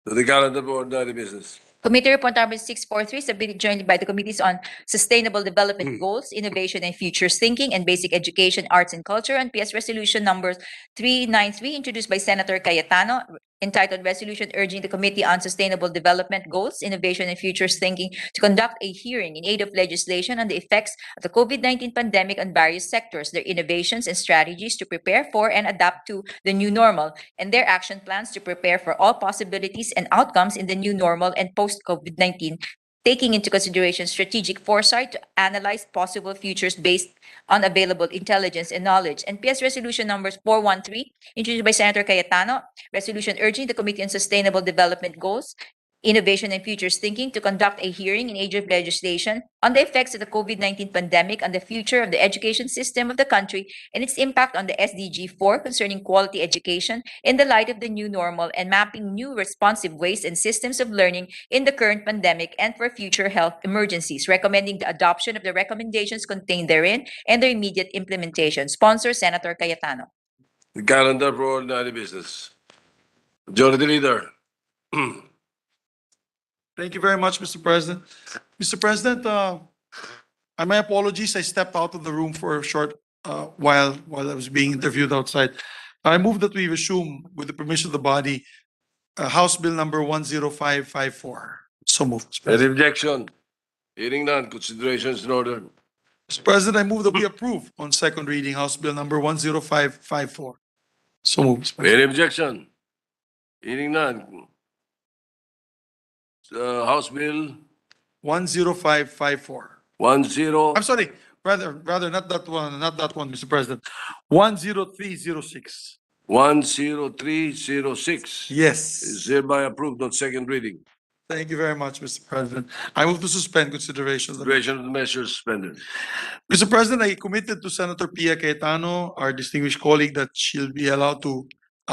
To the calendar for ordinary business. Committee Report Number 643, submitted jointly by the Committees on Sustainable Development Goals, Innovation and Futures Thinking, and Basic Education, Arts and Culture, and PS Resolution Number 393, introduced by Senator Cayetano, entitled Resolution Urging the Committee on Sustainable Development Goals, Innovation and Futures Thinking to conduct a hearing in aid of legislation on the effects of the COVID-19 pandemic on various sectors, their innovations and strategies to prepare for and adapt to the new normal, and their action plans to prepare for all possibilities and outcomes in the new normal and post-COVID-19, taking into consideration strategic foresight to analyze possible futures based on available intelligence and knowledge. And PS Resolution Numbers 413, introduced by Senator Cayetano, resolution urging the Committee on Sustainable Development Goals, Innovation and Futures Thinking to conduct a hearing in age of legislation on the effects of the COVID-19 pandemic on the future of the education system of the country and its impact on the SDG 4 concerning quality education in the light of the new normal and mapping new responsive ways and systems of learning in the current pandemic and for future health emergencies, recommending the adoption of the recommendations contained therein and their immediate implementation. Sponsor, Senator Cayetano. The calendar for ordinary business. Majority Leader. Thank you very much, Mr. President. Mr. President, my apologies, I stepped out of the room for a short while I was being interviewed outside. I move that we resume, with the permission of the body, House Bill Number 10554. So moved, Mr. Any President. objection? Hearing none, considerations in order. Mr. President, I move that we approve on second reading House Bill Number 10554. So moved, Mr. President. Any objection? Hearing none. House Bill 10554. 10. I'm sorry, rather not that one, Mr. President. 10306. 10306 Yes. is hereby approved on second reading. Thank you very much, Mr. President. I move to suspend consideration of the. Consideration of the measures suspended. Mr. President, I committed to Senator Pia Cayetano, our distinguished colleague, that she'll be allowed to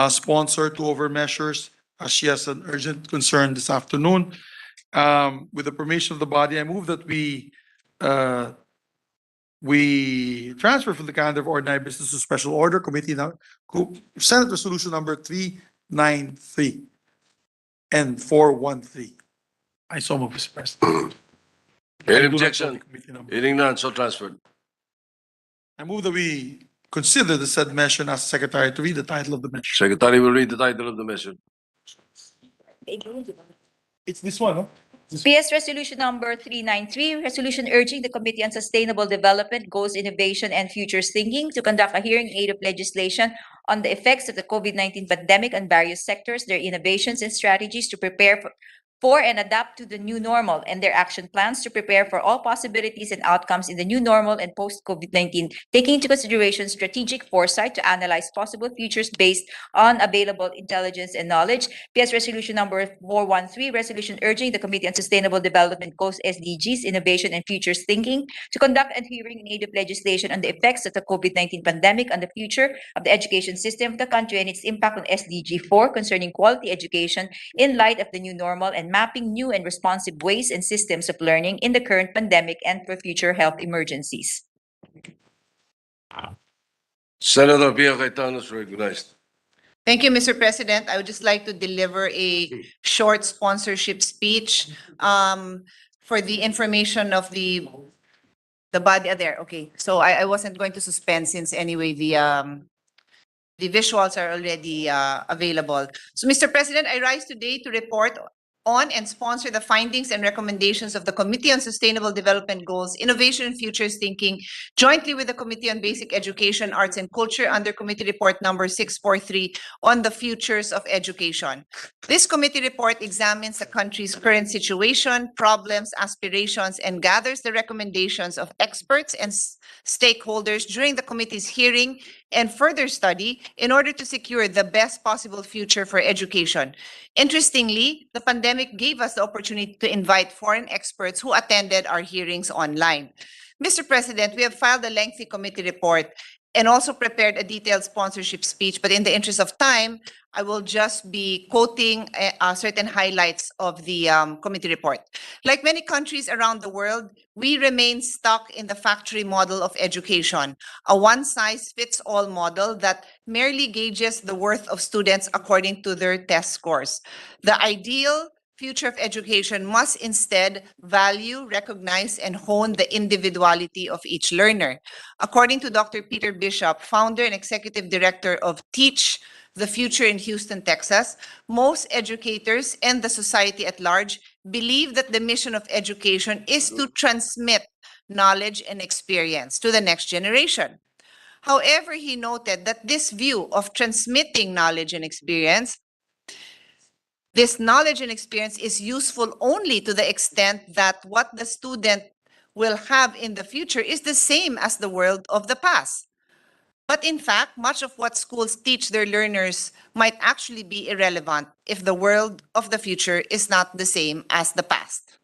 sponsor two of her measures as she has an urgent concern this afternoon. With the permission of the body, I move that we transfer from the calendar of ordinary business to special order committee now, Senate Resolution Number 393 and 413. I so move, Mr. President. Any I do not objection? know the committee number. Hearing none, so transferred. I move that we consider the said measure and ask the Secretary to read the title of the measure. Secretary will read the title of the measure. It's this one, no? PS Resolution Number 393, resolution urging the Committee on Sustainable Development, Goals, Innovation, and Futures Thinking to conduct a hearing in aid of legislation on the effects of the COVID-19 pandemic on various sectors, their innovations and strategies to prepare for and adapt to the new normal, and their action plans to prepare for all possibilities and outcomes in the new normal and post-COVID-19, taking into consideration strategic foresight to analyze possible futures based on available intelligence and knowledge. PS Resolution Number 413, resolution urging the Committee on Sustainable Development Goals, SDGs, Innovation and Futures Thinking to conduct a hearing in aid of legislation on the effects of the COVID-19 pandemic on the future of the education system of the country and its impact on SDG 4 concerning quality education in light of the new normal and mapping new and responsive ways and systems of learning in the current pandemic and for future health emergencies. Senator Pia Cayetano is recognized. Thank you, Mr. President. I would just like to deliver a short sponsorship speech for the information of the The body, there, okay. So I wasn't going to suspend since anyway the visuals are already available. So, Mr. President, I rise today to report on and sponsor the findings and recommendations of the Committee on Sustainable Development Goals, Innovation and Futures Thinking, jointly with the Committee on Basic Education, Arts and Culture under Committee Report number 643 on the futures of education. This committee report examines the country's current situation, problems, aspirations, and gathers the recommendations of experts and stakeholders during the committee's hearing and further study in order to secure the best possible future for education. Interestingly, the pandemic gave us the opportunity to invite foreign experts who attended our hearings online. Mr. President, we have filed a lengthy committee report and also prepared a detailed sponsorship speech, but in the interest of time, I will just be quoting certain highlights of the committee report. Like many countries around the world, we remain stuck in the factory model of education, a one-size-fits-all model that merely gauges the worth of students according to their test scores. The ideal future of education must instead value, recognize, and hone the individuality of each learner. According to Dr. Peter Bishop, founder and executive director of Teach the Future in Houston, Texas, most educators and the society at large believe that the mission of education is to transmit knowledge and experience to the next generation. However, he noted that this view of transmitting knowledge and experience is useful only to the extent that what the student will have in the future is the same as the world of the past. But in fact, much of what schools teach their learners might actually be irrelevant if the world of the future is not the same as the past.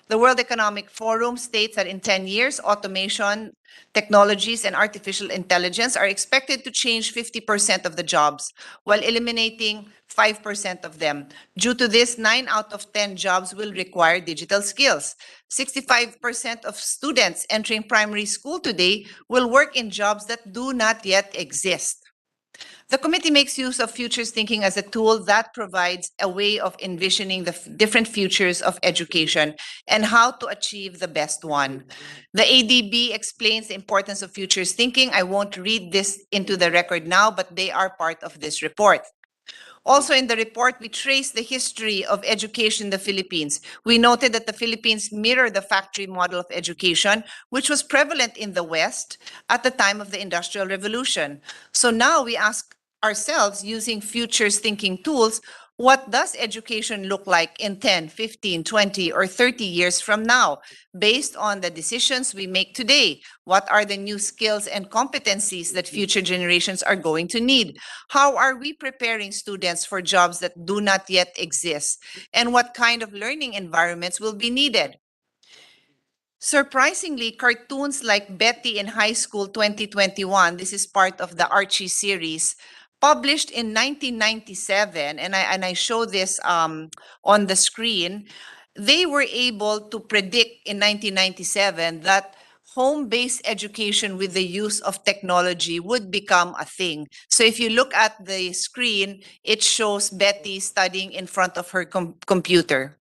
The World Economic Forum states that in 10 years, automation, technologies, and artificial intelligence are expected to change 50% of the jobs, while eliminating 5% of them. Due to this, 9 out of 10 jobs will require digital skills. 65% of students entering primary school today will work in jobs that do not yet exist. The committee makes use of futures thinking as a tool that provides a way of envisioning the different futures of education and how to achieve the best one. The ADB explains the importance of futures thinking. I won't read this into the record now, but they are part of this report. Also in the report, we trace the history of education in the Philippines. We noted that the Philippines mirror the factory model of education, which was prevalent in the West at the time of the Industrial Revolution. So now we ask ourselves, using futures thinking tools, what does education look like in 10, 15, 20, or 30 years from now? Based on the decisions we make today, what are the new skills and competencies that future generations are going to need? How are we preparing students for jobs that do not yet exist? And what kind of learning environments will be needed? Surprisingly, cartoons like Betty in High School 2021, this is part of the Archie series, published in 1997, and I show this on the screen, they were able to predict in 1997 that home-based education with the use of technology would become a thing. So if you look at the screen, it shows Betty studying in front of her computer.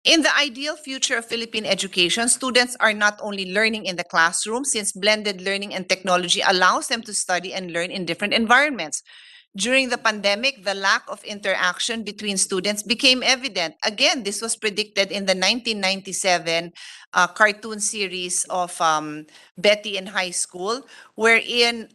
In the ideal future of Philippine education, students are not only learning in the classroom, since blended learning and technology allows them to study and learn in different environments. During the pandemic, the lack of interaction between students became evident. Again, this was predicted in the 1997 cartoon series of Betty in High School, wherein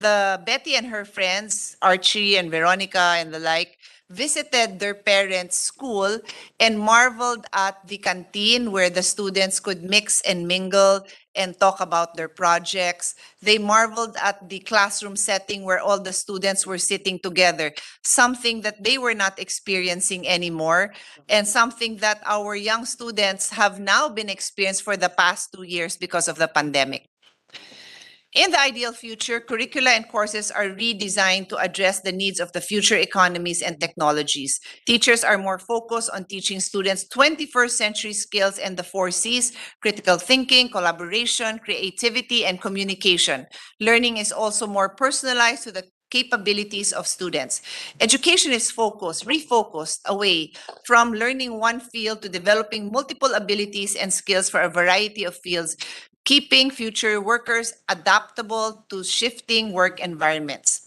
Betty and her friends, Archie and Veronica and the like, visited their parents' school and marveled at the canteen where the students could mix and mingle and talk about their projects. They marveled at the classroom setting where all the students were sitting together, something that they were not experiencing anymore, and something that our young students have now been experiencing for the past 2 years because of the pandemic. In the ideal future, curricula and courses are redesigned to address the needs of the future economies and technologies. Teachers are more focused on teaching students 21st century skills and the 4 C's: critical thinking, collaboration, creativity, and communication. Learning is also more personalized to the capabilities of students. Education is refocused away from learning one field to developing multiple abilities and skills for a variety of fields, keeping future workers adaptable to shifting work environments.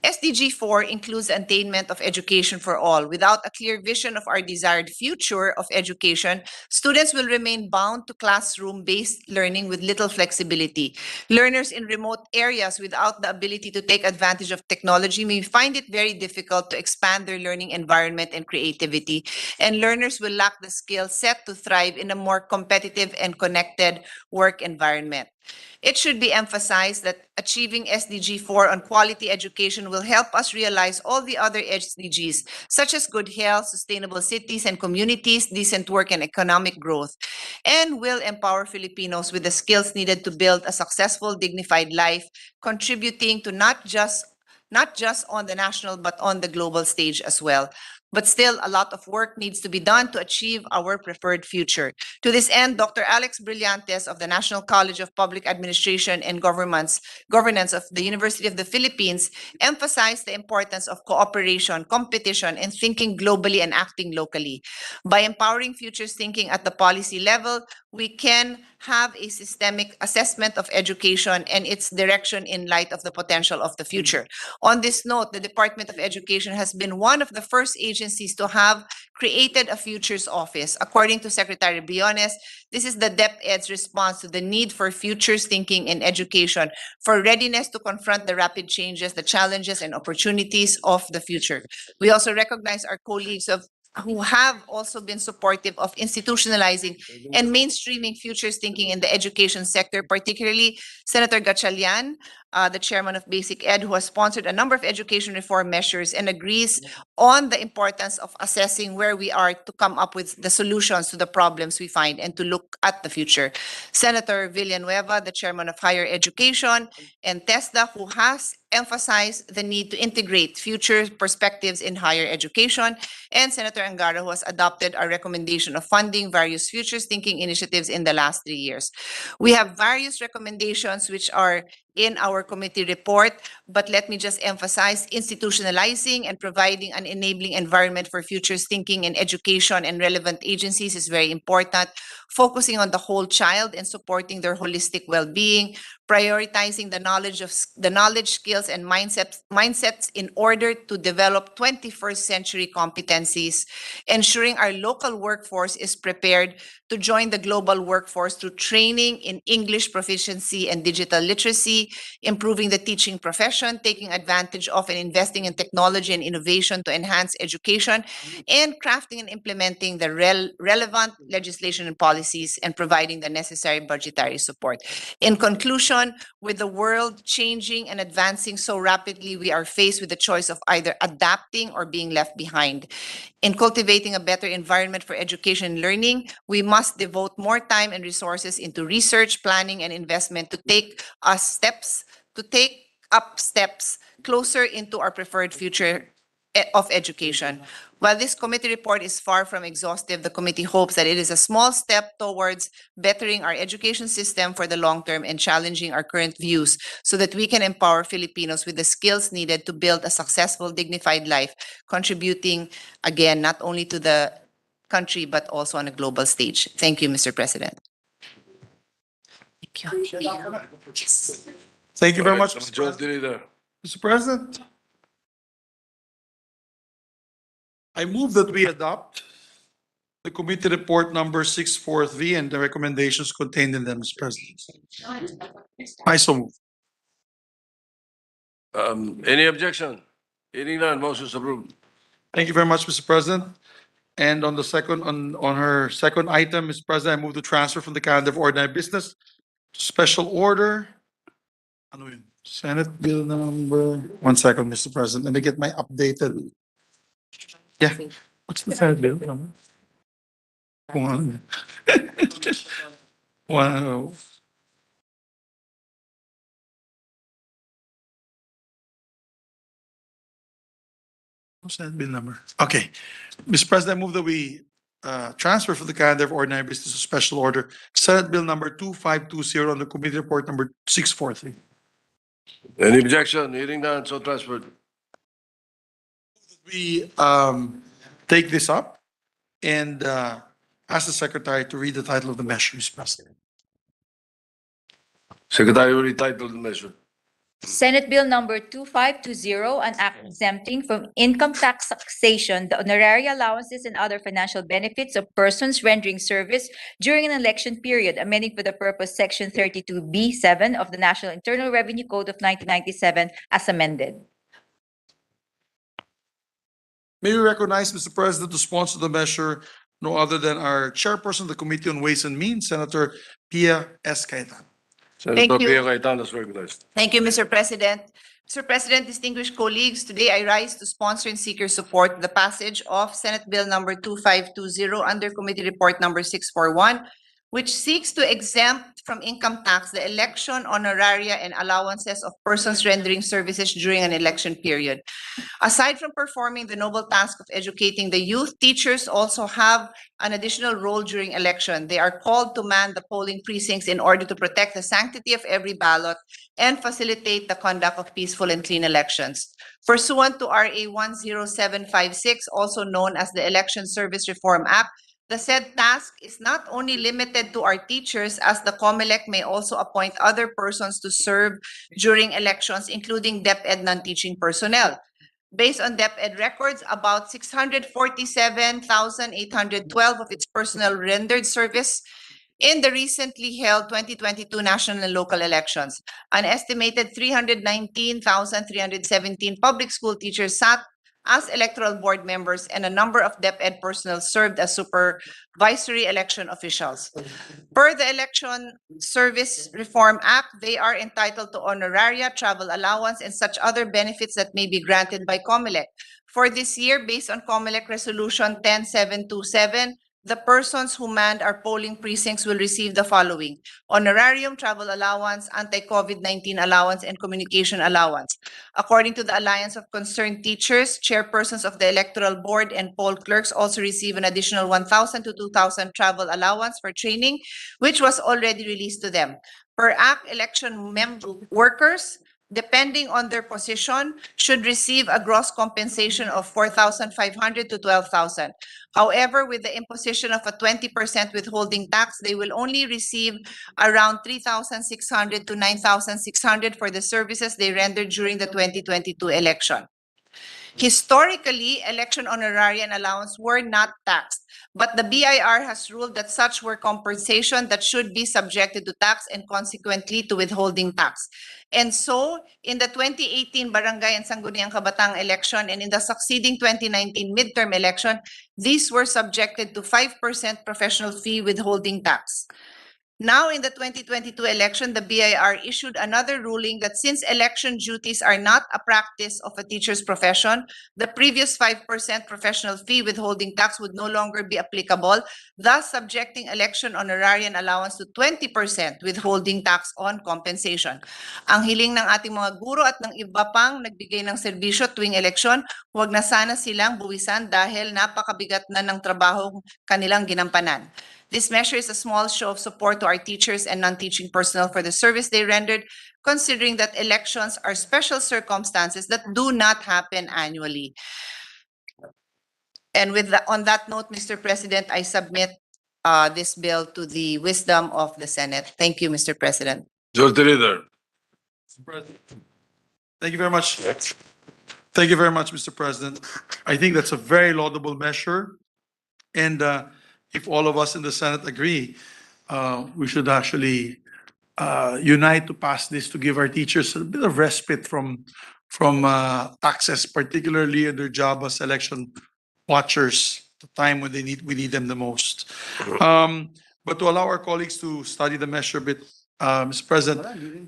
SDG 4 includes the attainment of education for all. Without a clear vision of our desired future of education, students will remain bound to classroom-based learning with little flexibility. Learners in remote areas without the ability to take advantage of technology may find it very difficult to expand their learning environment and creativity, and learners will lack the skill set to thrive in a more competitive and connected work environment. It should be emphasized that achieving SDG 4 on quality education will help us realize all the other SDGs, such as good health, sustainable cities and communities, decent work and economic growth, and will empower Filipinos with the skills needed to build a successful, dignified life, contributing to not just on the national but on the global stage as well. But still, a lot of work needs to be done to achieve our preferred future. To this end, Dr. Alex Brillantes of the National College of Public Administration and Governance of the University of the Philippines emphasized the importance of cooperation, competition, and thinking globally and acting locally. By empowering futures thinking at the policy level, we can have a systemic assessment of education and its direction in light of the potential of the future. On this note, the Department of Education has been one of the first agencies to have created a futures office. According to Secretary Briones, this is the DepEd's response to the need for futures thinking in education, for readiness to confront the rapid changes, the challenges and opportunities of the future. We also recognize our colleagues who have also been supportive of institutionalizing and mainstreaming futures thinking in the education sector, particularly Senator Gatchalian, the chairman of Basic Ed, who has sponsored a number of education reform measures and agrees on the importance of assessing where we are to come up with the solutions to the problems we find and to look at the future. Senator Villanueva, the chairman of Higher Education, and TESDA, who has emphasized the need to integrate future perspectives in higher education, and Senator Angara, who has adopted our recommendation of funding various futures thinking initiatives in the last 3 years. We have various recommendations which are in our committee report, but let me just emphasize institutionalizing and providing an enabling environment for futures thinking in education and relevant agencies is very important. Focusing on the whole child and supporting their holistic well-being, prioritizing the knowledge, skills, and mindsets in order to develop 21st century competencies, ensuring our local workforce is prepared to join the global workforce through training in English proficiency and digital literacy, improving the teaching profession, taking advantage of and investing in technology and innovation to enhance education, and crafting and implementing the relevant legislation and policies and providing the necessary budgetary support. In conclusion, with the world changing and advancing so rapidly, we are faced with the choice of either adapting or being left behind. In cultivating a better environment for education and learning, we must devote more time and resources into research, planning, and investment to take up steps closer into our preferred future of education. While this committee report is far from exhaustive, the committee hopes that it is a small step towards bettering our education system for the long term and challenging our current views so that we can empower Filipinos with the skills needed to build a successful, dignified life, contributing, again, not only to the country, but also on a global stage. Thank you, Mr. President. Thank you very much, Majority Leader. Mr. President. I move that we adopt the committee report number 643 and the recommendations contained in them, Mr. President. I so move. Any objection? Hearing none, motion is approved. Thank you very much, Mr. President. And on the second, on her second item, Mr. President, I move to transfer from the calendar of ordinary business, special order. Ano yun? Senate Bill number, 1 second, Mr. President, let me get my updated. Yeah. What's the Senate Bill number? One. Wow. What's that bill number? Okay. Mr. President, I move that we transfer from the calendar of ordinary business to special order Senate Bill number 2520 on the committee report number 643. Any objection? Hearing none, so transferred. We take this up and ask the secretary to read the title of the measure, Mr. President. Secretary will retitle the measure. Senate Bill number 2520, an act exempting from income tax taxation the honorary allowances and other financial benefits of persons rendering service during an election period, amending for the purpose Section 32B7 of the National Internal Revenue Code of 1997 as amended. May we recognize, Mr. President, to sponsor the measure, no other than our chairperson of the Committee on Ways and Means, Senator Pia S. Cayetano. Senator you. Pia Cayetano is recognized. Thank you, Mr. President. Mr. President, distinguished colleagues, today I rise to sponsor and seek your support the passage of Senate Bill number 2520 under Committee Report number 641, which seeks to exempt from income tax the election honoraria and allowances of persons rendering services during an election period. Aside from performing the noble task of educating the youth, teachers also have an additional role during election. They are called to man the polling precincts in order to protect the sanctity of every ballot and facilitate the conduct of peaceful and clean elections. Pursuant to RA 10756, also known as the Election Service Reform Act, the said task is not only limited to our teachers, as the COMELEC may also appoint other persons to serve during elections, including DepEd non-teaching personnel. Based on DepEd records, about 647,812 of its personnel rendered service in the recently held 2022 national and local elections. An estimated 319,317 public school teachers sat as electoral board members, and a number of DepEd personnel served as supervisory election officials. Per the Election Service Reform Act, they are entitled to honoraria, travel allowance, and such other benefits that may be granted by COMELEC. For this year, based on COMELEC Resolution 10727, the persons who manned our polling precincts will receive the following: honorarium, travel allowance, anti-COVID-19 allowance, and communication allowance. According to the Alliance of Concerned Teachers, chairpersons of the Electoral Board and poll clerks also receive an additional 1,000 to 2,000 travel allowance for training, which was already released to them. Per Act, election workers, depending on their position, should receive a gross compensation of 4,500 to 12,000. However, with the imposition of a 20% withholding tax, they will only receive around 3,600 to 9,600 for the services they rendered during the 2022 election. Historically, election honoraria and allowance were not taxed, but the BIR has ruled that such were compensation that should be subjected to tax and consequently to withholding tax. And so, in the 2018 Barangay and Sangguniang Kabataan election and in the succeeding 2019 midterm election, these were subjected to 5% professional fee withholding tax. Now, in the 2022 election, the BIR issued another ruling that since election duties are not a practice of a teacher's profession, the previous 5% professional fee withholding tax would no longer be applicable, thus subjecting election honorarium allowance to 20% withholding tax on compensation. Ang hiling ng ating mga guro at ng iba pang nagbigay ng serbisyo tuwing eleksyon, huwag na sana silang buwisan dahil napakabigat na ng trabahong kanilang ginampanan. This measure is a small show of support to our teachers and non-teaching personnel for the service they rendered, considering that elections are special circumstances that do not happen annually. And on that note, Mr. President, I submit this bill to the wisdom of the Senate. Thank you, Mr. President. Majority Leader. Thank you very much. Thank you very much, Mr. President. I think that's a very laudable measure. And if all of us in the Senate agree, we should actually unite to pass this to give our teachers a bit of respite from taxes, particularly in their job as election watchers, the time when we need them the most. But to allow our colleagues to study the measure a bit, Mr. President,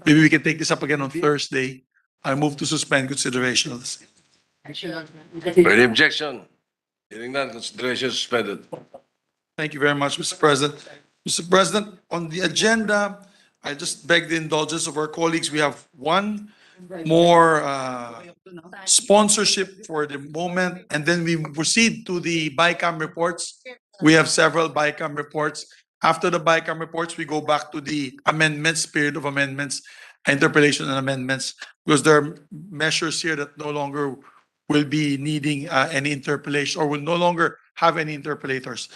maybe we can take this up again on Thursday. I move to suspend consideration of the same. Any objection? Hearing none, consideration suspended. Thank you very much, Mr. President. Mr. President, on the agenda, I just beg the indulgence of our colleagues. We have one more sponsorship for the moment, and then we proceed to the BICAM reports. We have several BICAM reports. After the BICAM reports, we go back to the amendments, period of amendments. interpellation and amendments, because there are measures here that no longer will be needing any interpellation or will no longer have any interpellators.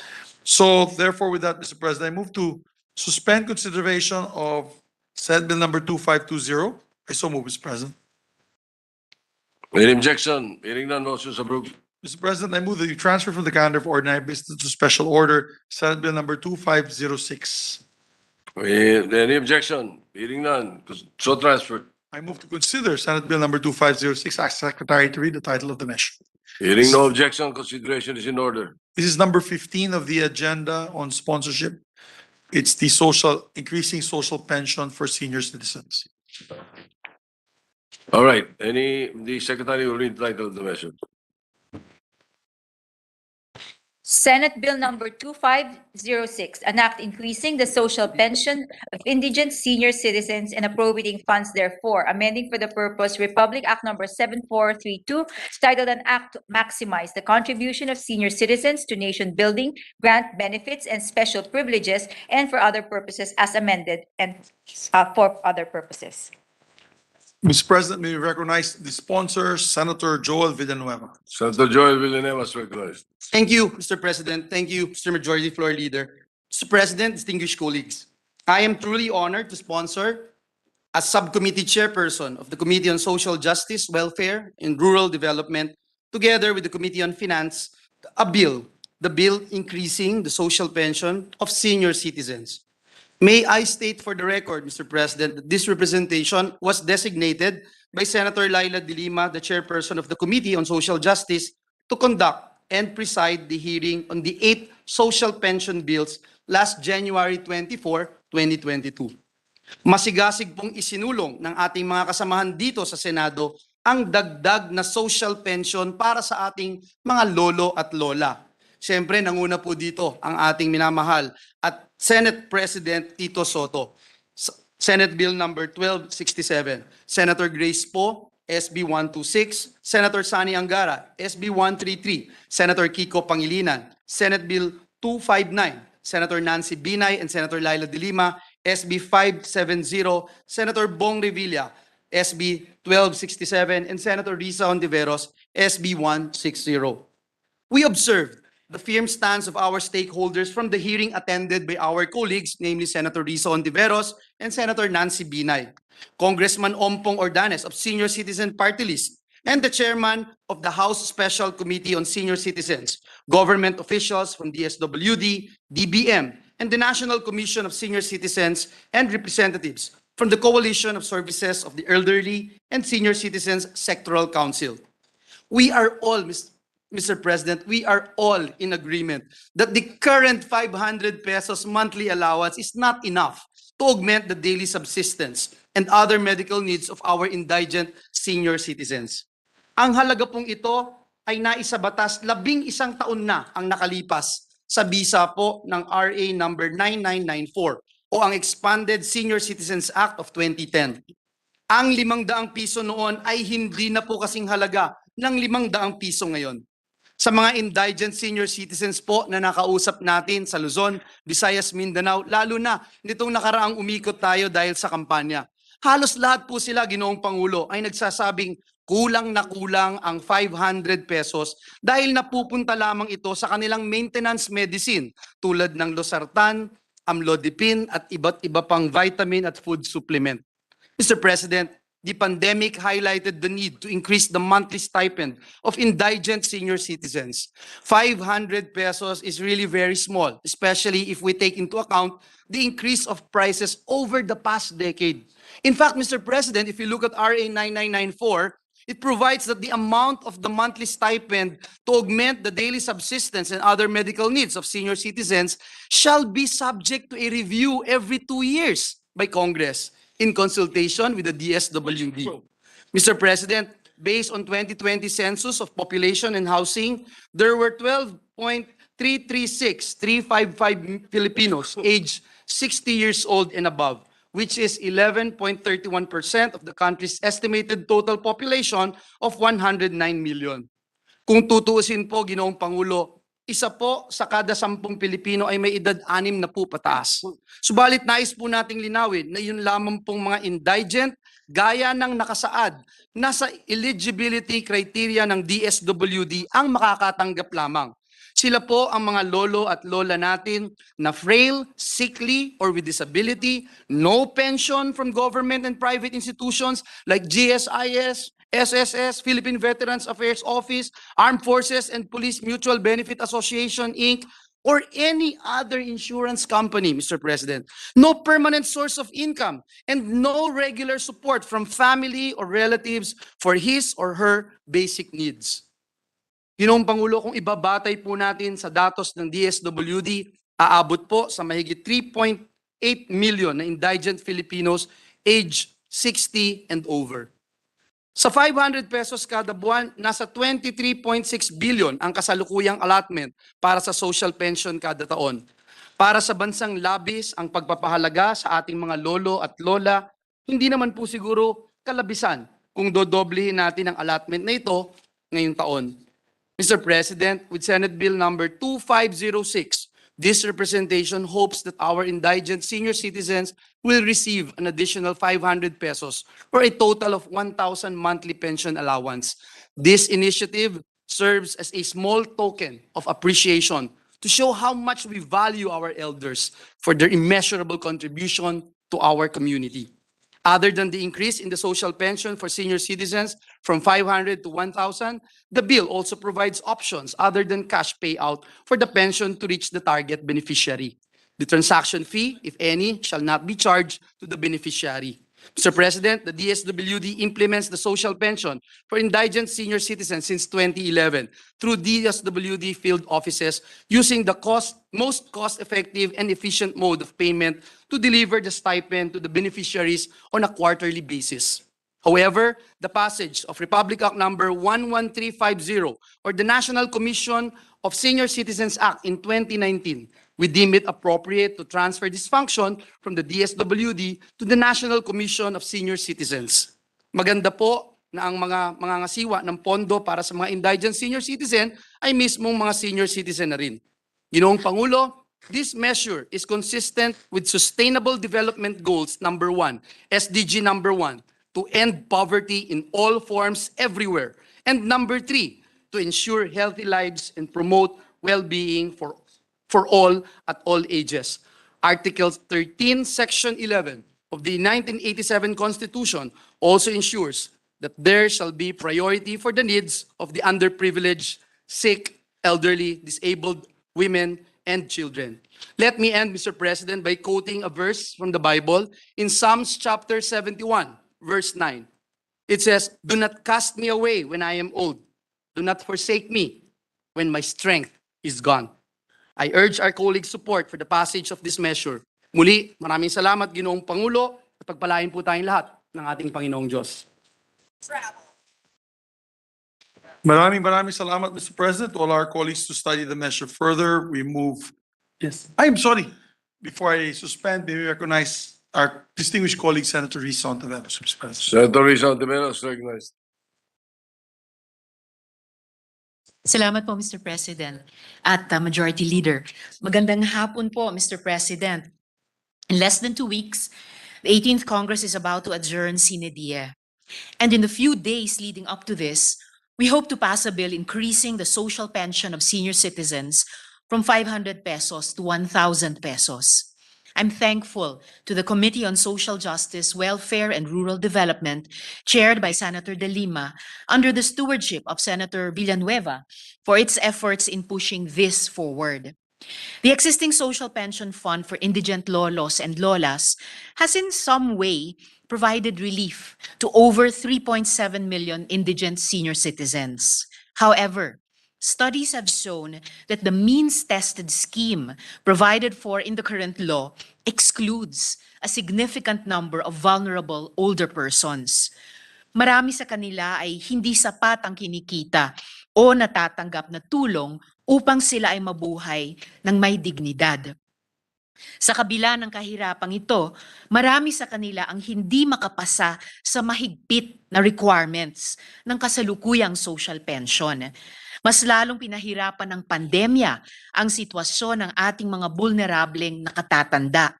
So therefore, with that, Mr. President, I move to suspend consideration of Senate Bill number 2520. I so move, Mr. President. Any objection? Hearing none, motion is approved. Mr. President, I move that you transfer from the calendar of ordinary business to special order Senate Bill number 2506. Any objection? Hearing none, so transferred. I move to consider Senate Bill number 2506. Ask Secretary to read the title of the measure. Hearing no objection, consideration is in order. This is number 15 of the agenda on sponsorship. It's the increasing social pension for senior citizens. All right, the secretary will read the title of the measure. Senate Bill number 2506, an act increasing the social pension of indigent senior citizens and appropriating funds therefore, amending for the purpose Republic Act number 7432, titled an act to maximize the contribution of senior citizens to nation building, grant benefits and special privileges, and for other purposes as amended and for other purposes. Mr. President, may we recognize the sponsor, Senator Joel Villanueva. Senator Joel Villanueva is recognized. Thank you, Mr. President. Thank you, Mr. Majority Floor Leader. Mr. President, distinguished colleagues, I am truly honored to sponsor as subcommittee chairperson of the Committee on Social Justice, Welfare, and Rural Development, together with the Committee on Finance, the bill increasing the social pension of senior citizens. May I state for the record, Mr. President, that this representation was designated by Senator Laila De Lima, the chairperson of the Committee on Social Justice, to conduct and preside the hearing on the 8 social pension bills last January 24, 2022. Masigasig pong isinulong ng ating mga kasamahan dito sa Senado ang dagdag na social pension para sa ating mga lolo at lola. Siyempre, nanguna po dito ang ating minamahal at Senate President Tito Soto. Senate Bill number 1267. Senator Grace Poe, SB 126. Senator Sani Angara, SB 133. Senator Kiko Pangilinan, Senate Bill 259. Senator Nancy Binay and Senator Laila De Lima, SB 570. Senator Bong Revilla, SB 1267. And Senator Risa Ontiveros, SB 160. We observed the firm stance of our stakeholders from the hearing attended by our colleagues, namely Senator Risa Ontiveros and Senator Nancy Binay, Congressman Ompong Ordanes of Senior Citizen Party List, and the chairman of the House Special Committee on Senior Citizens, government officials from DSWD, DBM, and the National Commission of Senior Citizens, and representatives from the Coalition of Services of the Elderly and Senior Citizens Sectoral Council. We are all, Mr. President, we are all in agreement that the current 500 pesos monthly allowance is not enough to augment the daily subsistence and other medical needs of our indigent senior citizens. Ang halaga pong ito ay naisabatas 11 taon na ang nakalipas sa bisa po ng RA number 9994 o ang Expanded Senior Citizens Act of 2010. Ang 500 piso noon ay hindi na po kasing halaga ng 500 piso ngayon. Sa mga indigent senior citizens po na nakausap natin sa Luzon, Visayas, Mindanao, lalo na nitong nakaraang umikot tayo dahil sa kampanya. Halos lahat po sila, Ginoong Pangulo, ay nagsasabing kulang na kulang ang 500 pesos dahil napupunta lamang ito sa kanilang maintenance medicine tulad ng losartan, amlodipine at iba't iba pang vitamin at food supplement. Mr. President, the pandemic highlighted the need to increase the monthly stipend of indigent senior citizens. 500 pesos is really very small, especially if we take into account the increase of prices over the past decade. In fact, Mr. President, if you look at RA 9994, it provides that the amount of the monthly stipend to augment the daily subsistence and other medical needs of senior citizens shall be subject to a review every 2 years by Congress, in consultation with the DSWD. Mr. President, based on 2020 Census of Population and Housing, there were 12.336355 Filipinos aged 60 years old and above, which is 11.31% of the country's estimated total population of 109 million. Kung tutuusin po, Ginoong Pangulo, isa po sa kada 10 Pilipino ay may edad 6 na po pataas. Subalit nais po nating linawin na yun lamang pong mga indigent gaya ng nakasaad na sa eligibility criteria ng DSWD ang makakatanggap lamang. Sila po ang mga lolo at lola natin na frail, sickly, or with disability, no pension from government and private institutions like GSIS, SSS, Philippine Veterans Affairs Office, Armed Forces and Police Mutual Benefit Association, Inc., or any other insurance company, Mr. President. No permanent source of income and no regular support from family or relatives for his or her basic needs. Ginoong Pangulo, kung ibabatay po natin sa datos ng DSWD, aabot po sa mahigit 3.8 million na indigent Filipinos age 60 and over. Sa 500 pesos kada buwan, nasa 23.6 billion ang kasalukuyang allotment para sa social pension kada taon. Para sa bansang labis ang pagpapahalaga sa ating mga lolo at lola, hindi naman po siguro kalabisan kung dodoblehin natin ang allotment na ito ngayong taon. Mr. President, with Senate Bill number 2506, this representation hopes that our indigent senior citizens will receive an additional 500 pesos or a total of 1,000 monthly pension allowance. This initiative serves as a small token of appreciation to show how much we value our elders for their immeasurable contribution to our community. Other than the increase in the social pension for senior citizens from 500 to 1,000, the bill also provides options other than cash payout for the pension to reach the target beneficiary. The transaction fee, if any, shall not be charged to the beneficiary. Mr. President, the DSWD implements the social pension for indigent senior citizens since 2011 through DSWD field offices using the most cost-effective and efficient mode of payment to deliver the stipend to the beneficiaries on a quarterly basis. However, the passage of Republic Act number 11350 or the National Commission of Senior Citizens Act in 2019, we deem it appropriate to transfer this function from the DSWD to the National Commission of Senior Citizens. Maganda po na ang mga ngasiwa ng pondo para sa mga indigent senior citizen ay mismong mga senior citizen na rin. Ginoong Pangulo, this measure is consistent with Sustainable Development Goals number 1, SDG number 1, to end poverty in all forms everywhere, and number 3, to ensure healthy lives and promote well-being for all at all ages. Article 13, Section 11 of the 1987 Constitution also ensures that there shall be priority for the needs of the underprivileged, sick, elderly, disabled, women, and children. Let me end, Mr. President, by quoting a verse from the Bible in Psalms chapter 71, verse 9. It says, "Do not cast me away when I am old. Do not forsake me when my strength is gone." I urge our colleagues' support for the passage of this measure. Muli, maraming salamat, Ginoong Pangulo, at pagpalain po tayong lahat ng ating Panginoong Diyos. Maraming salamat, Mr. President. To all our colleagues to study the measure further, we move. Yes, I'm sorry. Before I suspend, may we recognize our distinguished colleague, Senator Risa Ontiveros, Mr. President. Senator Risa Ontiveros, recognized. Salamat po, Mr. President at Majority Leader. Magandang hapon po, Mr. President. In less than 2 weeks, the 18th Congress is about to adjourn sine die. And in the few days leading up to this, we hope to pass a bill increasing the social pension of senior citizens from 500 pesos to 1,000 pesos. I'm thankful to the Committee on Social Justice, Welfare, and Rural Development, chaired by Senator De Lima, under the stewardship of Senator Villanueva, for its efforts in pushing this forward. The existing social pension fund for indigent lolos and lolas has in some way provided relief to over 3.7 million indigent senior citizens. However, studies have shown that the means-tested scheme provided for in the current law excludes a significant number of vulnerable older persons. Marami sa kanila ay hindi sapat ang kinikita o natatanggap na tulong upang sila ay mabuhay ng may dignidad. Sa kabila ng kahirapang ito, marami sa kanila ang hindi makapasa sa mahigpit na requirements ng kasalukuyang social pension. Mas lalong pinahirapan ng pandemya ang sitwasyon ng ating mga vulnerableng nakatatanda.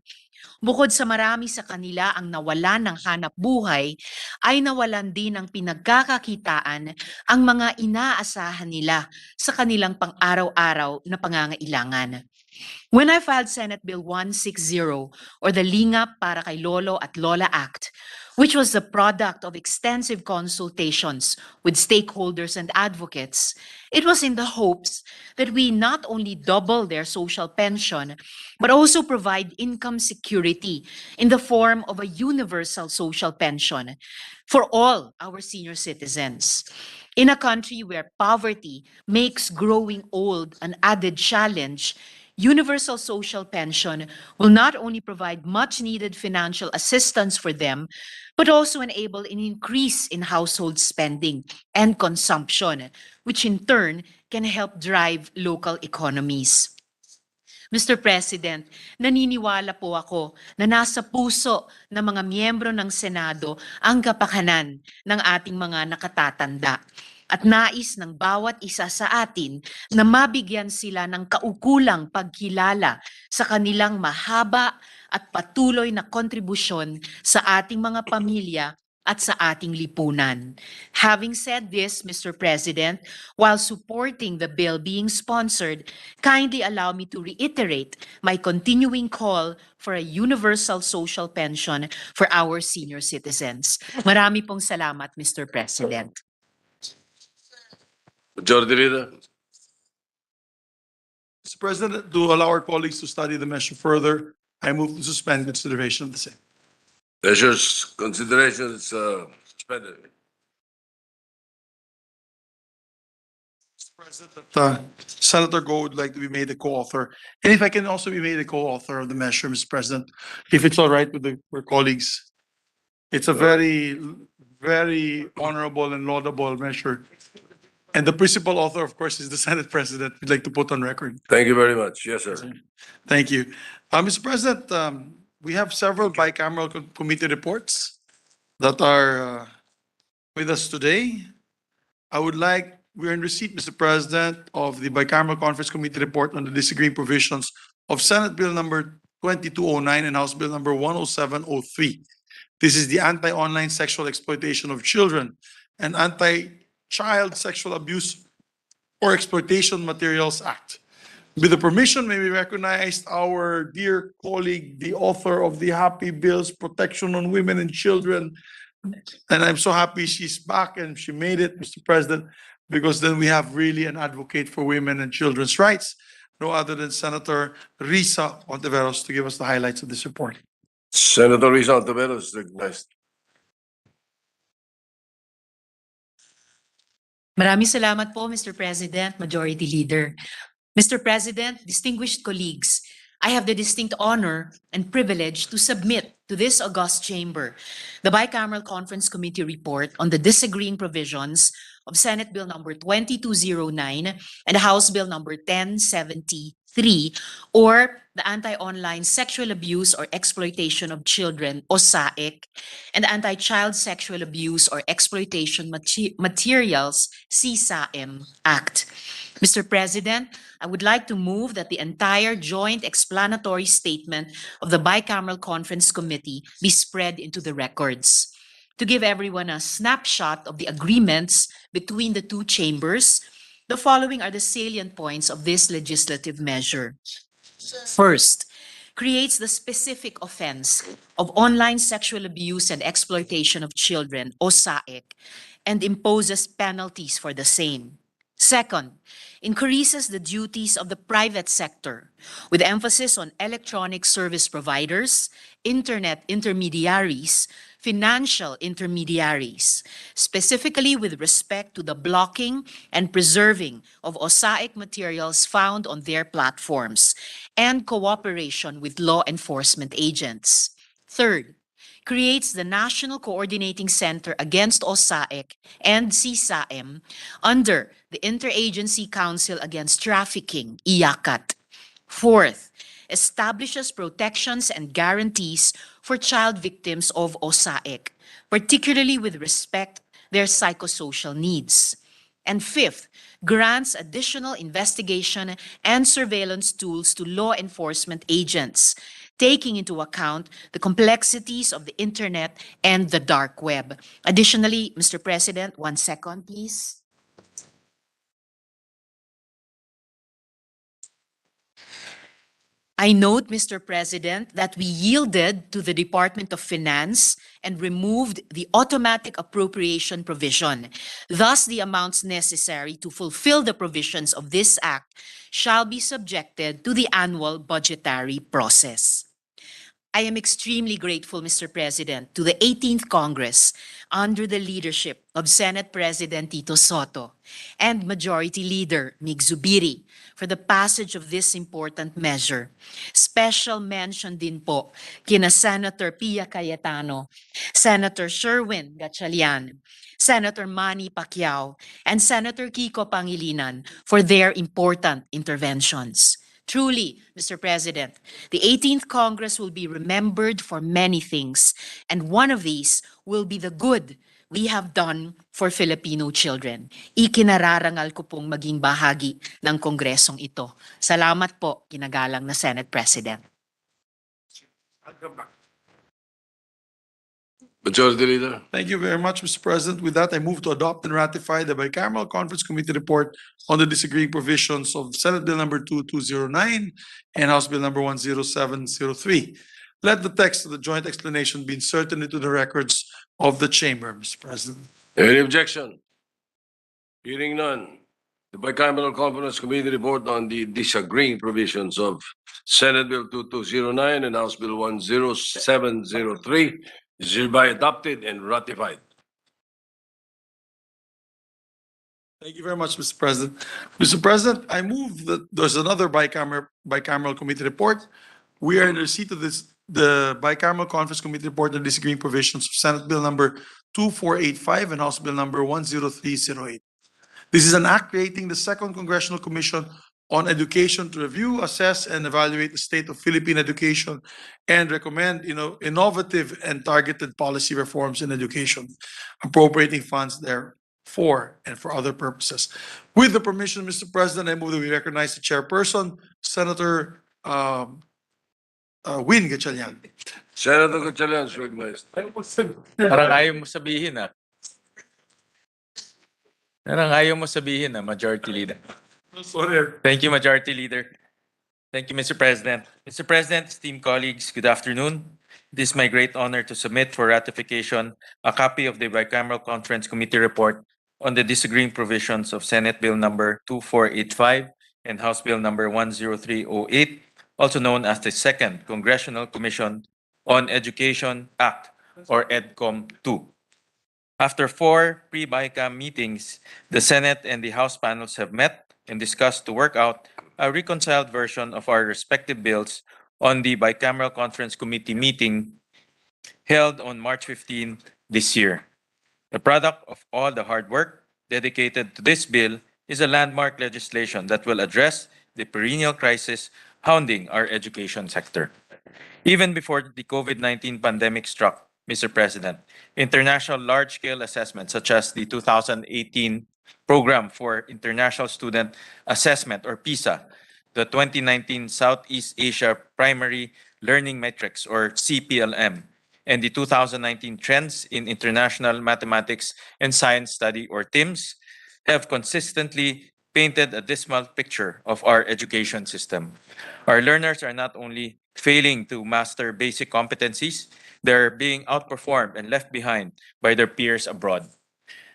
Bukod sa marami sa kanila ang nawalan ng hanap buhay, ay nawalan din ng pinagkakakitaan ang mga inaasahan nila sa kanilang pang-araw-araw na pangangailangan. When I filed Senate Bill 160 or the Lingap para kay Lolo at Lola Act, which was the product of extensive consultations with stakeholders and advocates, it was in the hopes that we not only double their social pension, but also provide income security in the form of a universal social pension for all our senior citizens. In a country where poverty makes growing old an added challenge, universal social pension will not only provide much needed financial assistance for them, but also enable an increase in household spending and consumption, which in turn can help drive local economies. Mr. President, naniniwala po ako na nasa puso ng mga miyembro ng Senado ang kapakanan ng ating mga nakatatanda. At nais ng bawat isa sa atin na mabigyan sila ng kaukulang pagkilala sa kanilang mahaba at patuloy na kontribusyon sa ating mga pamilya at sa ating lipunan. Having said this, Mr. President, while supporting the bill being sponsored, kindly allow me to reiterate my continuing call for a universal social pension for our senior citizens. Marami pong salamat, Mr. President. Majority Leader. Mr. President, to allow our colleagues to study the measure further, I move to suspend consideration of the same. Measures consideration is suspended. Mr. President, Senator Go would like to be made a co-author. And if I can also be made a co-author of the measure, Mr. President, if it's all right with our colleagues. It's a very, very honorable and laudable measure. And the principal author, of course, is the Senate President. We'd like to put on record. Thank you very much. Yes, sir. Thank you. Mr. President, we have several bicameral committee reports that are with us today. We're in receipt, Mr. President, of the bicameral conference committee report on the disagreeing provisions of Senate Bill number 2209 and House Bill number 10703. This is the Anti-Online Sexual Exploitation of Children and Anti-Child Sexual Abuse or Exploitation Materials Act. With the permission, may we recognize our dear colleague, the author of the Happy Bills, Protection on Women and Children. And I'm so happy she's back and she made it, Mr. President, because then we have really an advocate for women and children's rights, no other than Senator Risa Ontiveros, to give us the highlights of this report. Senator Risa Ontiveros is recognized. Maraming salamat po, Mr. President, Majority Leader. Mr. President, distinguished colleagues, I have the distinct honor and privilege to submit to this august chamber the Bicameral Conference Committee report on the disagreeing provisions of Senate Bill number 2209 and House Bill number 1073, or the Anti-Online Sexual Abuse or Exploitation of Children, o SAEC, and the Anti-Child Sexual Abuse or Exploitation Materials, CSAM Act. Mr. President, I would like to move that the entire joint explanatory statement of the Bicameral Conference Committee be spread into the records. To give everyone a snapshot of the agreements between the two chambers, the following are the salient points of this legislative measure. First, creates the specific offense of online sexual abuse and exploitation of children, o SAEC, and imposes penalties for the same. Second, increases the duties of the private sector with emphasis on electronic service providers, internet intermediaries, financial intermediaries, specifically with respect to the blocking and preserving of OSAIC materials found on their platforms and cooperation with law enforcement agents. Third, creates the National Coordinating Center Against OSAIC and CSAM under the Interagency Council Against Trafficking, IACAT. Fourth, establishes protections and guarantees for child victims of OSAIC, particularly with respect their psychosocial needs. And fifth, grants additional investigation and surveillance tools to law enforcement agents, taking into account the complexities of the internet and the dark web. Additionally, Mr. President, 1 second, please. I note, Mr. President, that we yielded to the Department of Finance and removed the automatic appropriation provision. Thus, the amounts necessary to fulfill the provisions of this act shall be subjected to the annual budgetary process. I am extremely grateful, Mr. President, to the 18th Congress under the leadership of Senate President Tito Soto and Majority Leader Mig Zubiri for the passage of this important measure. Special mention din po kina Senator Pia Cayetano, Senator Sherwin Gatchalian, Senator Manny Pacquiao, and Senator Kiko Pangilinan for their important interventions. Truly, Mr. President, the 18th Congress will be remembered for many things, and one of these will be the good we have done for Filipino children. Ikinararangal ko pong maging bahagi ng Kongresong ito. Salamat po, kinagalang na Senate President. Majority Leader. Thank you very much, Mr. President. With that, I move to adopt and ratify the Bicameral Conference Committee report on the disagreeing provisions of Senate Bill number 2209 and House Bill number 10703. Let the text of the joint explanation be inserted into the records of the chamber, Mr. President. Any objection? Hearing none. The Bicameral Conference Committee report on the disagreeing provisions of Senate Bill 2209 and House Bill 10703 is hereby adopted and ratified. Thank you very much, Mr. President. Mr. President, I move that there's another bicameral committee report. We are in receipt of the Bicameral Conference Committee report on disagreeing provisions of Senate Bill number 2485 and House Bill number 10308. This is an act creating the Second Congressional Commission on Education to review, assess, and evaluate the state of Philippine education and recommend, innovative and targeted policy reforms in education, appropriating funds there for and for other purposes. With the permission, Mr. President, I move that we recognize the chairperson, Senator Win Gatchalian. Senator Gatchalian is recognized. Parang ayaw mo sabihin ah. Parang ayaw mo sabihin ah, Majority Leader. Sorry. Thank you, Majority Leader. Thank you, Mr. President. Mr. President, esteemed colleagues, good afternoon. It is my great honor to submit for ratification a copy of the Bicameral Conference Committee report on the disagreeing provisions of Senate Bill number 2485 and House Bill number 10308, also known as the Second Congressional Commission on Education Act, or EDCOM 2. After 4 pre-BICAM meetings, the Senate and the House panels have met and discussed to work out a reconciled version of our respective bills on the Bicameral Conference Committee meeting held on March 15 this year. The product of all the hard work dedicated to this bill is a landmark legislation that will address the perennial crisis hounding our education sector. Even before the COVID-19 pandemic struck, Mr. President, international large-scale assessments such as the 2018 Program for International Student Assessment, or PISA, the 2019 Southeast Asia Primary Learning Metrics, or CPLM, and the 2019 Trends in International Mathematics and Science Study, or TIMSS, have consistently painted a dismal picture of our education system. Our learners are not only failing to master basic competencies, they're being outperformed and left behind by their peers abroad.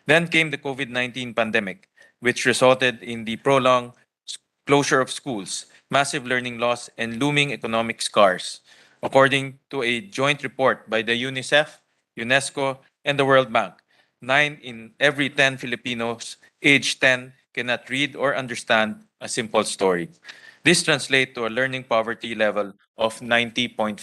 Then came the COVID-19 pandemic, which resulted in the prolonged closure of schools, massive learning loss, and looming economic scars. According to a joint report by the UNICEF, UNESCO, and the World Bank, 9 in every 10 Filipinos aged 10 cannot read or understand a simple story. This translates to a learning poverty level of 90.5%.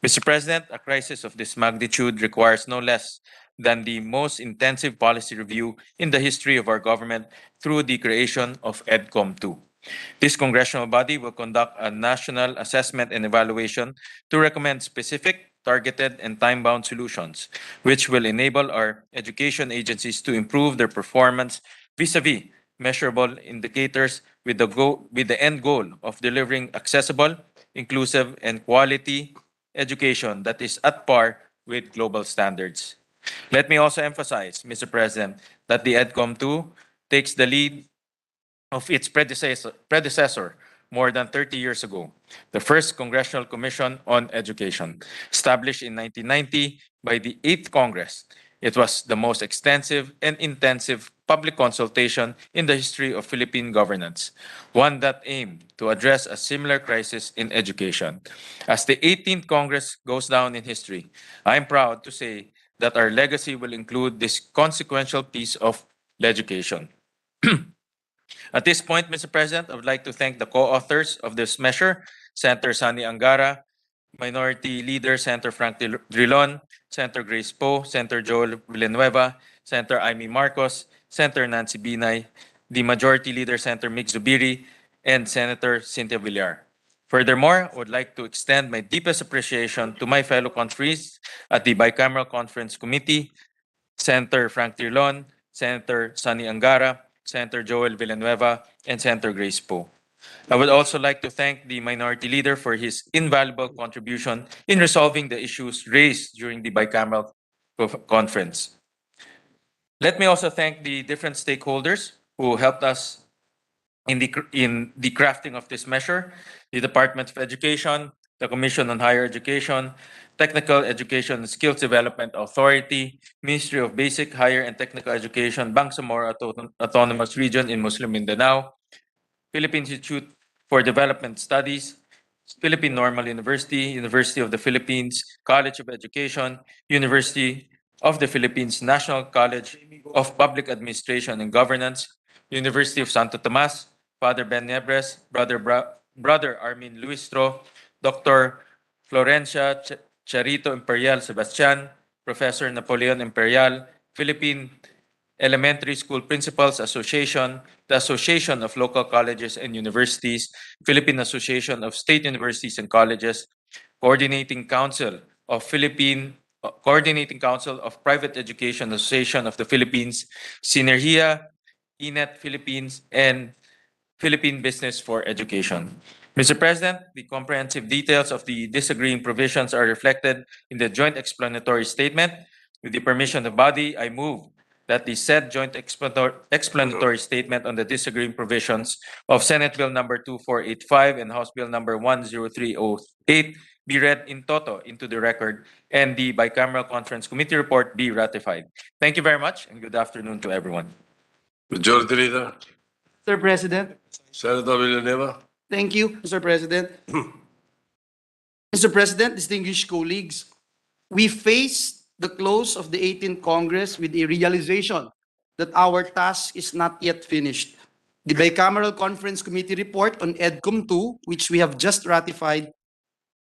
Mr. President, a crisis of this magnitude requires no less than the most intensive policy review in the history of our government through the creation of EDCOM 2. This congressional body will conduct a national assessment and evaluation to recommend specific, targeted, and time-bound solutions, which will enable our education agencies to improve their performance vis-a-vis measurable indicators with the end goal of delivering accessible, inclusive, and quality education that is at par with global standards. Let me also emphasize, Mr. President, that the EDCOM 2 takes the lead of its predecessor more than 30 years ago, the first Congressional Commission on Education, established in 1990 by the 8th Congress. It was the most extensive and intensive public consultation in the history of Philippine governance, one that aimed to address a similar crisis in education. As the 18th Congress goes down in history, I am proud to say that our legacy will include this consequential piece of legislation. At this point, Mr. President, I would like to thank the co-authors of this measure, Senator Sani Angara, Minority Leader Senator Frank Drilon, Senator Grace Poe, Senator Joel Villanueva, Senator Amy Marcos, Senator Nancy Binay, the Majority Leader Senator Mig Zubiri, and Senator Cynthia Villar. Furthermore, I would like to extend my deepest appreciation to my fellow conferees at the Bicameral Conference Committee, Senator Frank Drilon, Senator Sani Angara, Senator Joel Villanueva, and Senator Grace Poe. I would also like to thank the Minority Leader for his invaluable contribution in resolving the issues raised during the bicameral conference. Let me also thank the different stakeholders who helped us in the crafting of this measure, the Department of Education, the Commission on Higher Education, Technical Education and Skills Development Authority, Ministry of Basic, Higher and Technical Education, Bangsamoro Autonomous Region in Muslim Mindanao, Philippine Institute for Development Studies, Philippine Normal University, University of the Philippines, College of Education, University of the Philippines, National College of Public Administration and Governance, University of Santo Tomas, Father Ben Nebres, Brother Armin Luistro, Dr. Florencia Charito Imperial Sebastian, Professor Napoleon Imperial, Philippine Elementary School Principals Association, the Association of Local Colleges and Universities, Philippine Association of State Universities and Colleges, Coordinating Council of Private Education Association of the Philippines, Sinergia, INET Philippines, and Philippine Business for Education. Mr. President, the comprehensive details of the disagreeing provisions are reflected in the joint explanatory statement. With the permission of the body, I move that the said joint explanatory statement on the disagreeing provisions of Senate Bill number 2485 and House Bill number 10308 be read in toto into the record and the bicameral conference committee report be ratified. Thank you very much and good afternoon to everyone. Majority Leader, Mr. President, Senator Villanueva. thank you, Mr. President. Mr. President, distinguished colleagues, we face the close of the 18th Congress with a realization that our task is not yet finished. The Bicameral Conference Committee report on EDCOM 2, which we have just ratified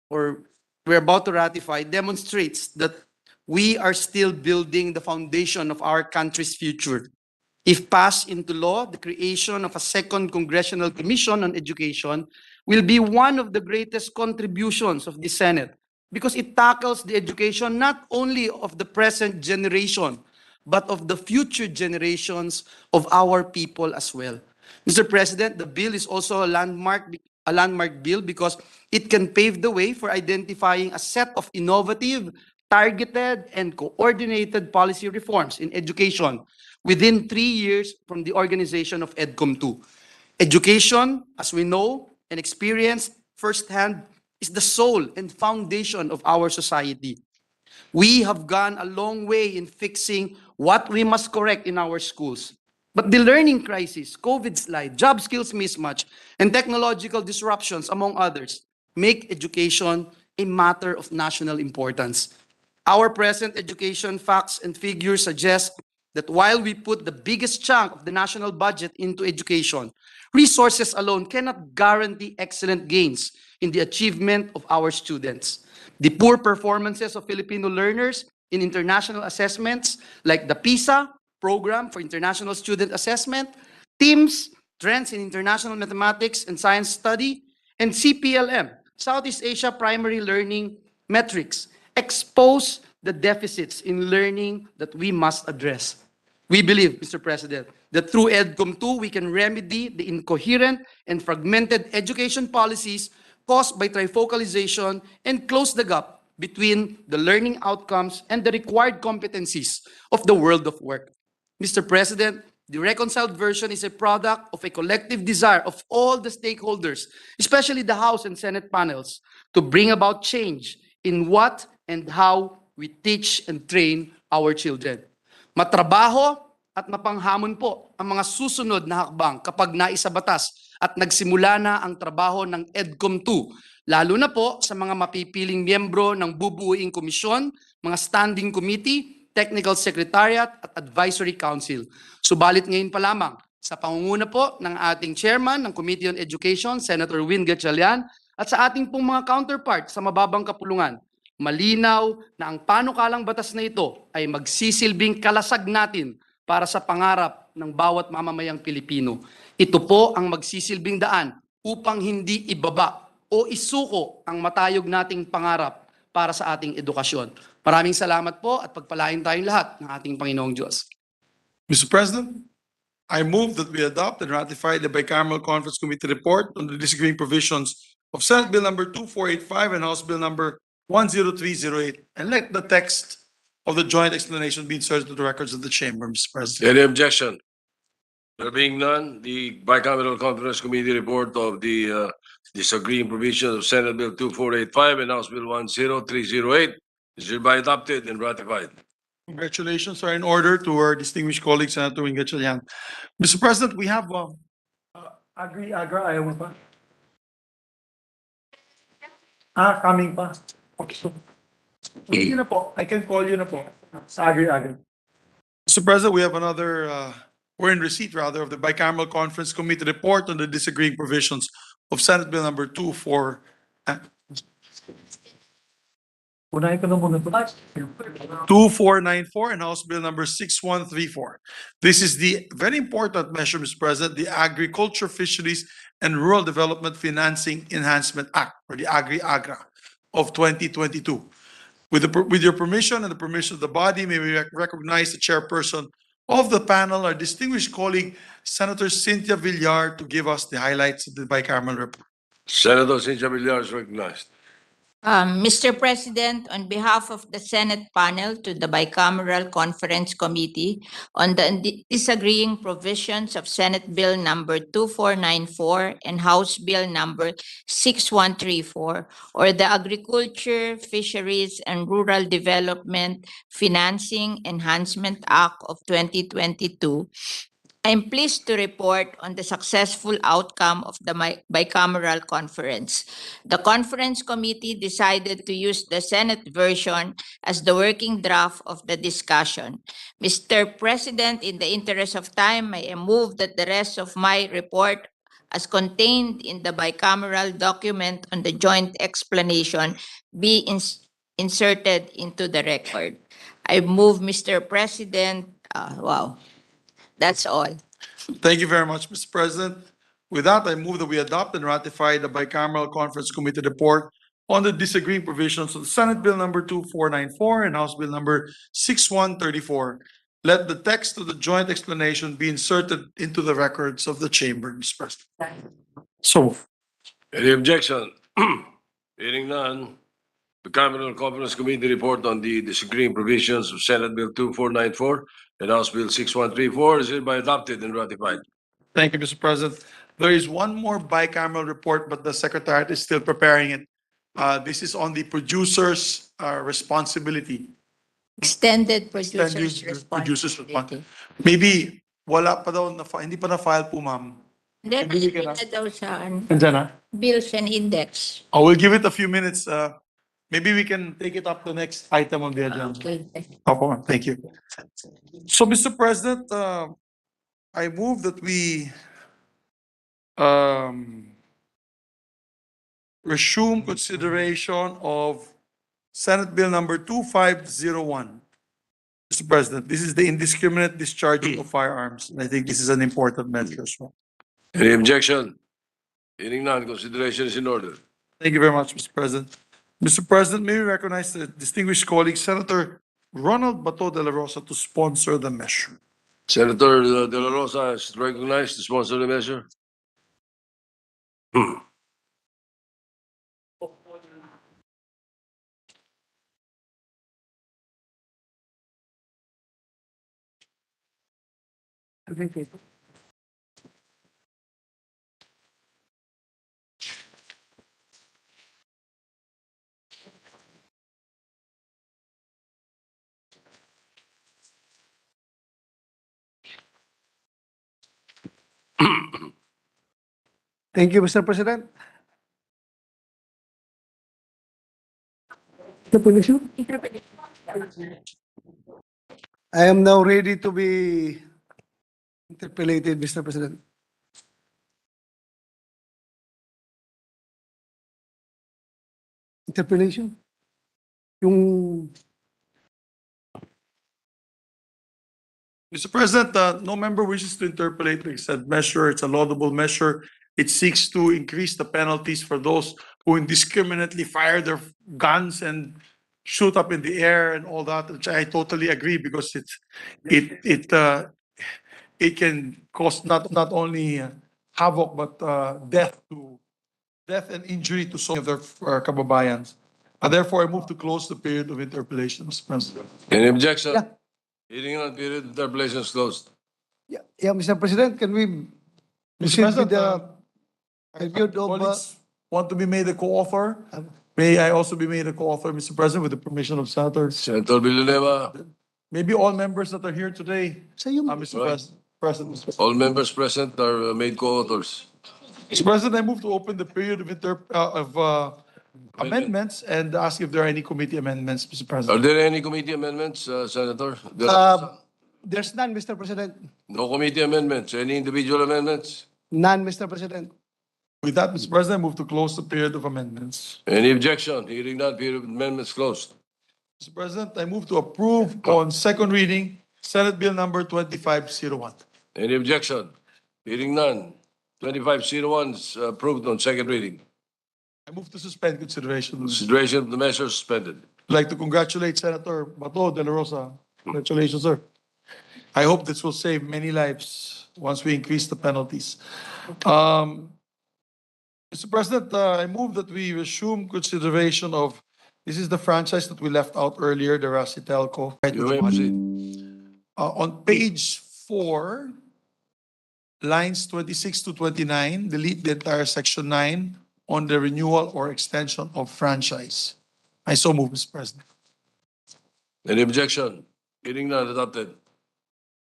or we're about to ratify, demonstrates that we are still building the foundation of our country's future. If passed into law, the creation of a second Congressional Commission on Education will be one of the greatest contributions of the Senate because it tackles the education not only of the present generation, but of the future generations of our people as well. Mr. President, the bill is also a landmark bill because it can pave the way for identifying a set of innovative, targeted, and coordinated policy reforms in education within 3 years from the organization of EDCOM 2. Education, as we know and experience firsthand, is the soul and foundation of our society. We have gone a long way in fixing what we must correct in our schools. But the learning crisis, COVID slide, job skills mismatch, and technological disruptions, among others, make education a matter of national importance. Our present education facts and figures suggest that while we put the biggest chunk of the national budget into education, resources alone cannot guarantee excellent gains in the achievement of our students. The poor performances of Filipino learners in international assessments like the PISA program for international student assessment, TIMSS, Trends in International Mathematics and Science Study, and CPLM, Southeast Asia Primary Learning Metrics, expose the deficits in learning that we must address. We believe, Mr. President, that through EDCOM 2, we can remedy the incoherent and fragmented education policies caused by trifocalization and close the gap between the learning outcomes and the required competencies of the world of work. Mr. President, the reconciled version is a product of a collective desire of all the stakeholders, especially the House and Senate panels, to bring about change in what and how we teach and train our children. Matrabaho at mapanghamon po ang mga susunod na hakbang kapag naisabatas at nagsimula na ang trabaho ng EDCOM 2, lalo na po sa mga mapipiling miyembro ng bubuuing komisyon, mga standing committee, technical secretariat at advisory council. Subalit ngayon pa lamang, sa pangunguna po ng ating chairman ng Committee on Education, Senator Win Gatchalian, at sa ating pong mga counterpart sa mababang kapulungan, malinaw na ang panukalang batas na ito ay magsisilbing kalasag natin para sa pangarap ng bawat mamamayang Pilipino. Ito po ang magsisilbing daan upang hindi ibaba o isuko ang matayog nating pangarap para sa ating edukasyon. Maraming salamat po at pagpalain tayong lahat ng ating Panginoong Diyos. Mr. President, I move that we adopt and ratify the Bicameral Conference Committee report on the disagreeing provisions of Senate Bill number 2485 and House Bill number 10308, and let the text of the joint explanation be inserted to the records of the chamber, Mr. President. Any objection? There being none, the Bicameral Conference Committee report of the disagreeing provisions of Senate Bill 2485 and House Bill 10308 is hereby adopted and ratified. Congratulations are in order to our distinguished colleague, Senator Win Gatchalian. Mr. President, we have Agri-Agra, ayaw mo pa? Coming pa. Okay. Sige na po. I can call you na po. Sa Agri-Agra. Mr. President, we have another, we're in receipt rather of the Bicameral Conference Committee report on the disagreeing provisions of Senate Bill number 2494 and House Bill number 6134. This is the very important measure, Mr. President, the Agriculture, Fisheries, and Rural Development Financing Enhancement Act, or the Agri-Agra of 2022. With your permission and the permission of the body, may we recognize the chairperson of the panel, our distinguished colleague, Senator Cynthia Villar, to give us the highlights of the bicameral report. Senator Cynthia Villar is recognized. Mr. President, on behalf of the Senate panel to the Bicameral Conference Committee on the disagreeing provisions of Senate Bill number 2494 and House Bill number 6134, or the Agriculture, Fisheries, and Rural Development Financing Enhancement Act of 2022, I'm pleased to report on the successful outcome of the bicameral conference. The conference committee decided to use the Senate version as the working draft of the discussion. Mr. President, in the interest of time, I move that the rest of my report as contained in the bicameral document on the joint explanation be inserted into the record. I move, Mr. President, that's all. Thank you very much, Mr. President. With that, I move that we adopt and ratify the Bicameral Conference Committee report on the disagreeing provisions of the Senate Bill number 2494 and House Bill number 6134. Let the text of the joint explanation be inserted into the records of the chamber, Mr. President. So, Any objection? Hearing none, the Bicameral Conference Committee report on the disagreeing provisions of Senate Bill 2494 and House Bill 6134 is hereby adopted and ratified. thank you, Mr. President. There is one more bicameral report, but the Secretariat is still preparing it. This is on the producer's responsibility. Extended producer's Producer's responsibility. Maybe wala pa daw, hindi pa na-file po, ma'am. Then, Bibigyan ka na. na daw sa Andyan na? bills and index. I will give it a few minutes. Maybe we can take it up to the next item of the agenda. Okay. Opo, ma'am. Thank you. So, Mr. President, I move that we resume consideration of Senate Bill number 2501. Mr. President, this is the indiscriminate discharging of firearms. And I think this is an important measure as well. Any objection? Hearing none, consideration is in order. Thank you very much, Mr. President. Mr. President, may we recognize the distinguished colleague, Senator Ronald Bato de la Rosa, to sponsor the measure. Senator De La Rosa is recognized to sponsor the measure. Thank you, Mr. President. I am now ready to be interpellated, Mr. President. Interpellation? Yung Mr. President, no member wishes to interpolate the said measure. It's a laudable measure. It seeks to increase the penalties for those who indiscriminately fire their guns and shoot up in the air and all that, which I totally agree because it can cause not only havoc but death and injury to so many of their kababayans. Therefore, I move to close the period of interpellation, Mr. President. Any objection? Yeah. Hearing none, period of interpellation is closed. yeah, Mr. President, can we Mr. proceed with President, the period of colleagues want to be made a co-author? May I also be made a co-author, Mr. President, with the permission of senators? Senator Villanueva, Maybe all members that are here today, Mr. Right. President. all members present are made co-authors. Mr. President, I move to open the period of amendments and ask if there are any committee amendments, Mr. Are President. there any committee amendments, Senator? De La Rosa? there's none, Mr. President. No committee amendments. Any individual amendments? None, Mr. President. With that, Mr. President, I move to close the period of amendments. Any objection? Hearing none, period of amendments closed. Mr. President, I move to approve on second reading Senate Bill number 2501. Any objection? Hearing none. 2501 is approved on second reading. I move to suspend consideration. Consideration of the measure suspended. I'd like to congratulate Senator Bato de la Rosa. Congratulations, sir. I hope this will save many lives once we increase the penalties. Mr. President, I move that we resume consideration of, this is the franchise that we left out earlier, the Rasitelco. You may proceed. On page 4, lines 26 to 29, delete the entire section 9 on the renewal or extension of franchise. I so move, Mr. President. Any objection? Hearing none, adopted.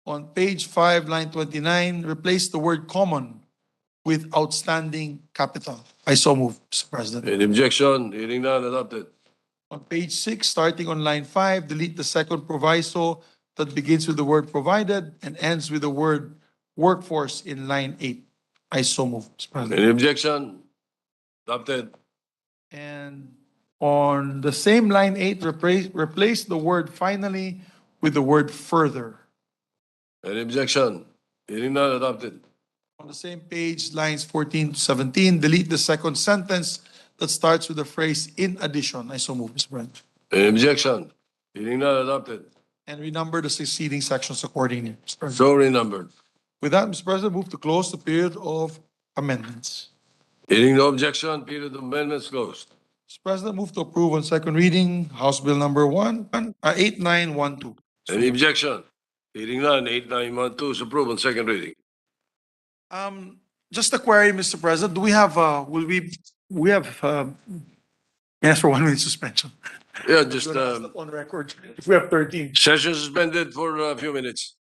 On page 5, line 29, replace the word common with outstanding capital. I so move, Mr. President. Any objection? Hearing none, adopted. On page 6, starting on line 5, delete the second proviso that begins with the word provided and ends with the word workforce in line 8. I so move, Mr. President. Any objection? Adopted. And on the same line 8, replace the word finally with the word further. Any objection? Hearing none, adopted. On the same page, lines 14 to 17, delete the second sentence that starts with the phrase in addition. I so move, Mr. President. Any objection? Hearing none, adopted. And renumber the succeeding sections accordingly, Mr. President. So renumbered. With that, Mr. President, move to close the period of amendments. Hearing no objection, period of amendments closed. Mr. President, move to approve on second reading, House Bill number 8912. Any objection? Hearing none, 8912 is approved on second reading. Just a query, Mr. President, do we have, we have, yes, for 1 minute suspension. Yeah, just, On record, if we have 13. session suspended for a few minutes.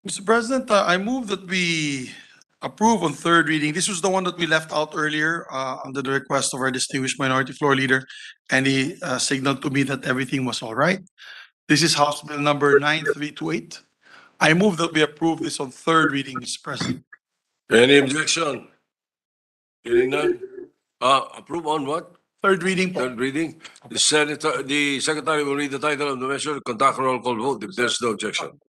Mr. President, I move that we approve on third reading. This was the one that we left out earlier under the request of our distinguished minority floor leader, and he signaled to me that everything was all right. This is House Bill number 9328. I move that we approve this on third reading, Mr. President. Any objection? Hearing none? Approve on what? Third reading po. Third reading. The secretary will read the title of the measure, conduct a roll call vote if there's no objection.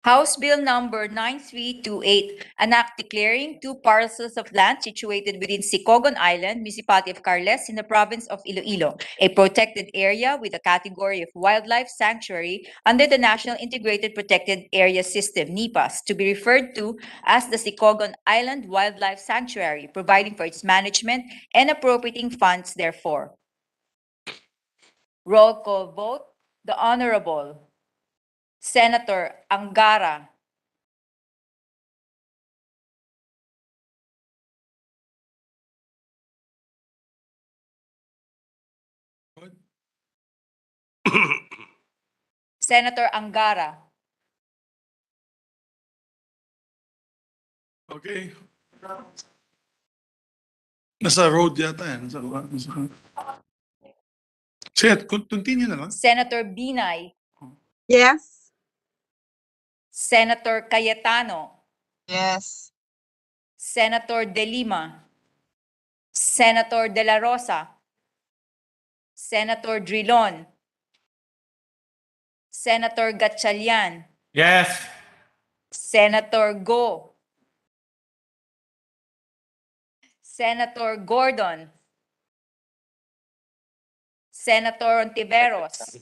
House Bill number 9328, an act declaring two parcels of land situated within Sicogon Island, Municipality of Carles in the province of Iloilo, a protected area with a category of wildlife sanctuary under the National Integrated Protected Area System, NEPAS, to be referred to as the Sicogon Island Wildlife Sanctuary, providing for its management and appropriating funds therefor. Roll call vote. The Honorable Senator Angara. Senator Angara. Okay. Nasa road yata yan. Sige, continue na lang. Senator Binay. Yes. Senator Cayetano. Yes. Senator De Lima. Senator De La Rosa. Senator Drilon. Senator Gatchalian. Yes. Senator Go. Senator Gordon. Senator Ontiveros.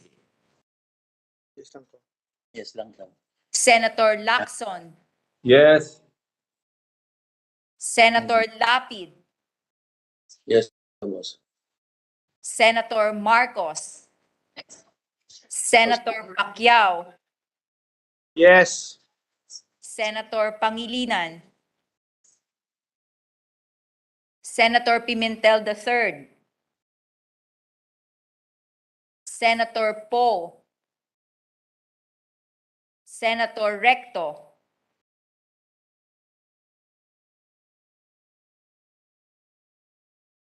Yes lang daw. Senator Lacson. Yes. Senator Lapid. Yes, boss. Senator Marcos. Senator Pacquiao. Yes. Senator Pangilinan. Senator Pimentel III. Senator Poe. Senator Recto.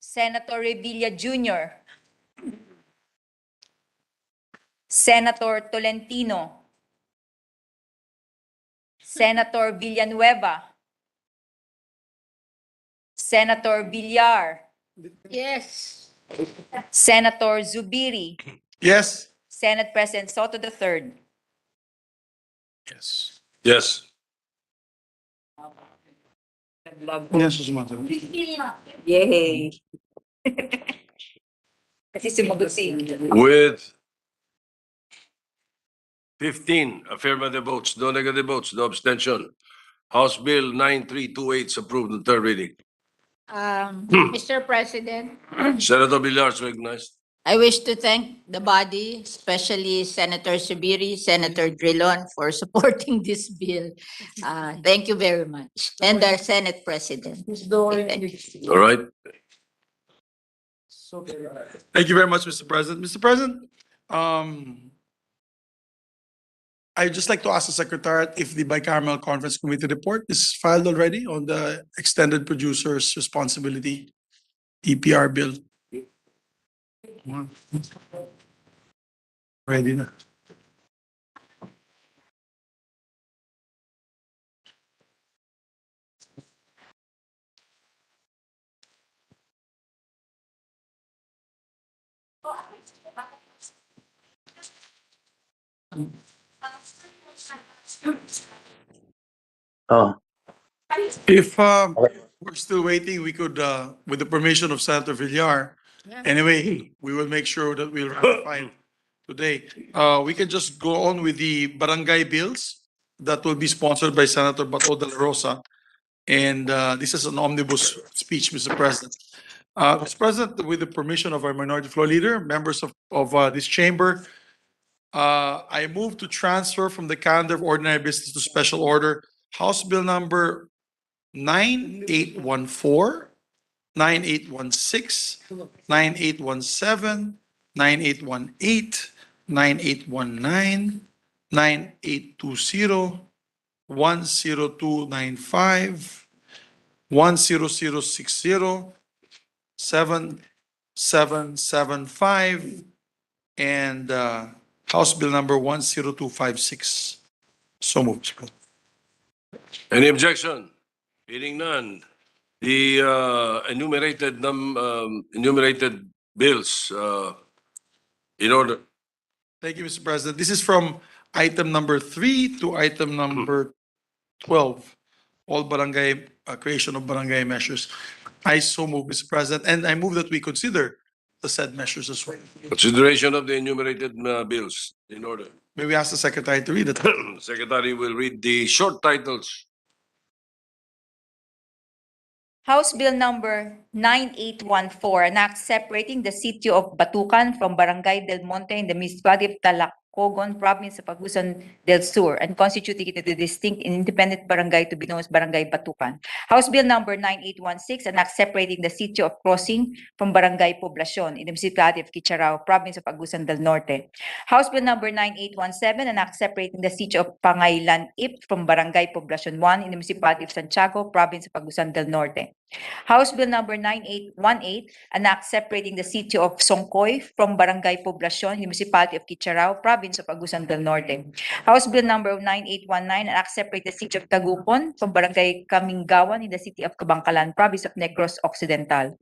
Senator Revilla Jr. Senator Tolentino. Senator Villanueva. Senator Villar. Yes. Senator Zubiri. Yes. Senate President Soto III. Yes. Yes. Yes, sumasagot. Yay! Kasi sumagot si With 15 affirmative votes, no negative votes, no abstention. House Bill 9328 is approved on third reading. Mr. President, Senator Villar is recognized. I wish to thank the body, especially Senator Subiri, Senator Drilon, for supporting this bill. Thank you very much. And our Senate President. All right. Thank you very much, Mr. President. Mr. President, I'd just like to ask the Secretariat if the bicameral conference committee report is filed already on the extended producer's responsibility EPR bill. Ready na. Oh. If we're still waiting, we could, with the permission of Senator Villar, anyway, we will make sure that we'll ratify it today. We can just go on with the barangay bills that will be sponsored by Senator Bato de la Rosa. And this is an omnibus speech, Mr. President. Mr. President, with the permission of our minority floor leader, members of this chamber, I move to transfer from the calendar of ordinary business to special order House Bill number 9814, 9816, 9817, 9818, 9819, 9820, 10295, 10060, 7775, and House Bill number 10256. So moved, Mr. President. Any objection? Hearing none. The enumerated bills in order. Thank you, Mr. President. This is from item number 3 to item number 12, all barangay, creation of barangay measures. I so move, Mr. President, and I move that we consider the said measures as well. Consideration of the enumerated bills in order. May we ask the Secretary to read it? Secretary will read the short titles. House Bill number 9814, an act separating the city of Batucan from Barangay Del Monte in the municipality of Talacogon, province of Agusan del Sur, and constituting it a distinct and independent barangay to be known as Barangay Batucan. House Bill number 9816, an act separating the city of Crossing from Barangay Poblacion in the municipality of Quicharao, province of Agusan del Norte. House Bill number 9817, an act separating the city of Pangailan-Ip from Barangay Poblacion 1 in the municipality of Santiago, province of Agusan del Norte. House Bill number 9818, an act separating the city of Songkoy from Barangay Poblacion in the municipality of Quicharao, province of Agusan del Norte. House Bill number 9819, an act separating the city of Tagupon from Barangay Kamingawan in the city of Kabangkalan, province of Negros Occidental.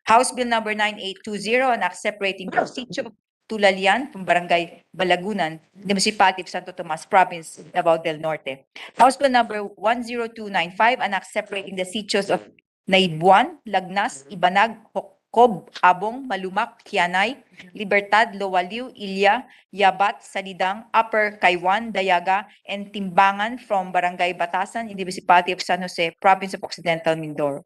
House Bill number 9820, an act separating the city of Tulalian from Barangay Balagunan, the municipality of Santo Tomas, province of Davao del Norte. House Bill number 10295, an act separating the sitios of Naibuan, Lagnas, Ibanag, Hokob, Abong, Malumac, Kianay, Libertad, Lowaliw, Ilya, Yabat, Salidang, Upper Kaiwan, Dayaga, and Timbangan from Barangay Batasan in the municipality of San Jose, province of Occidental Mindoro.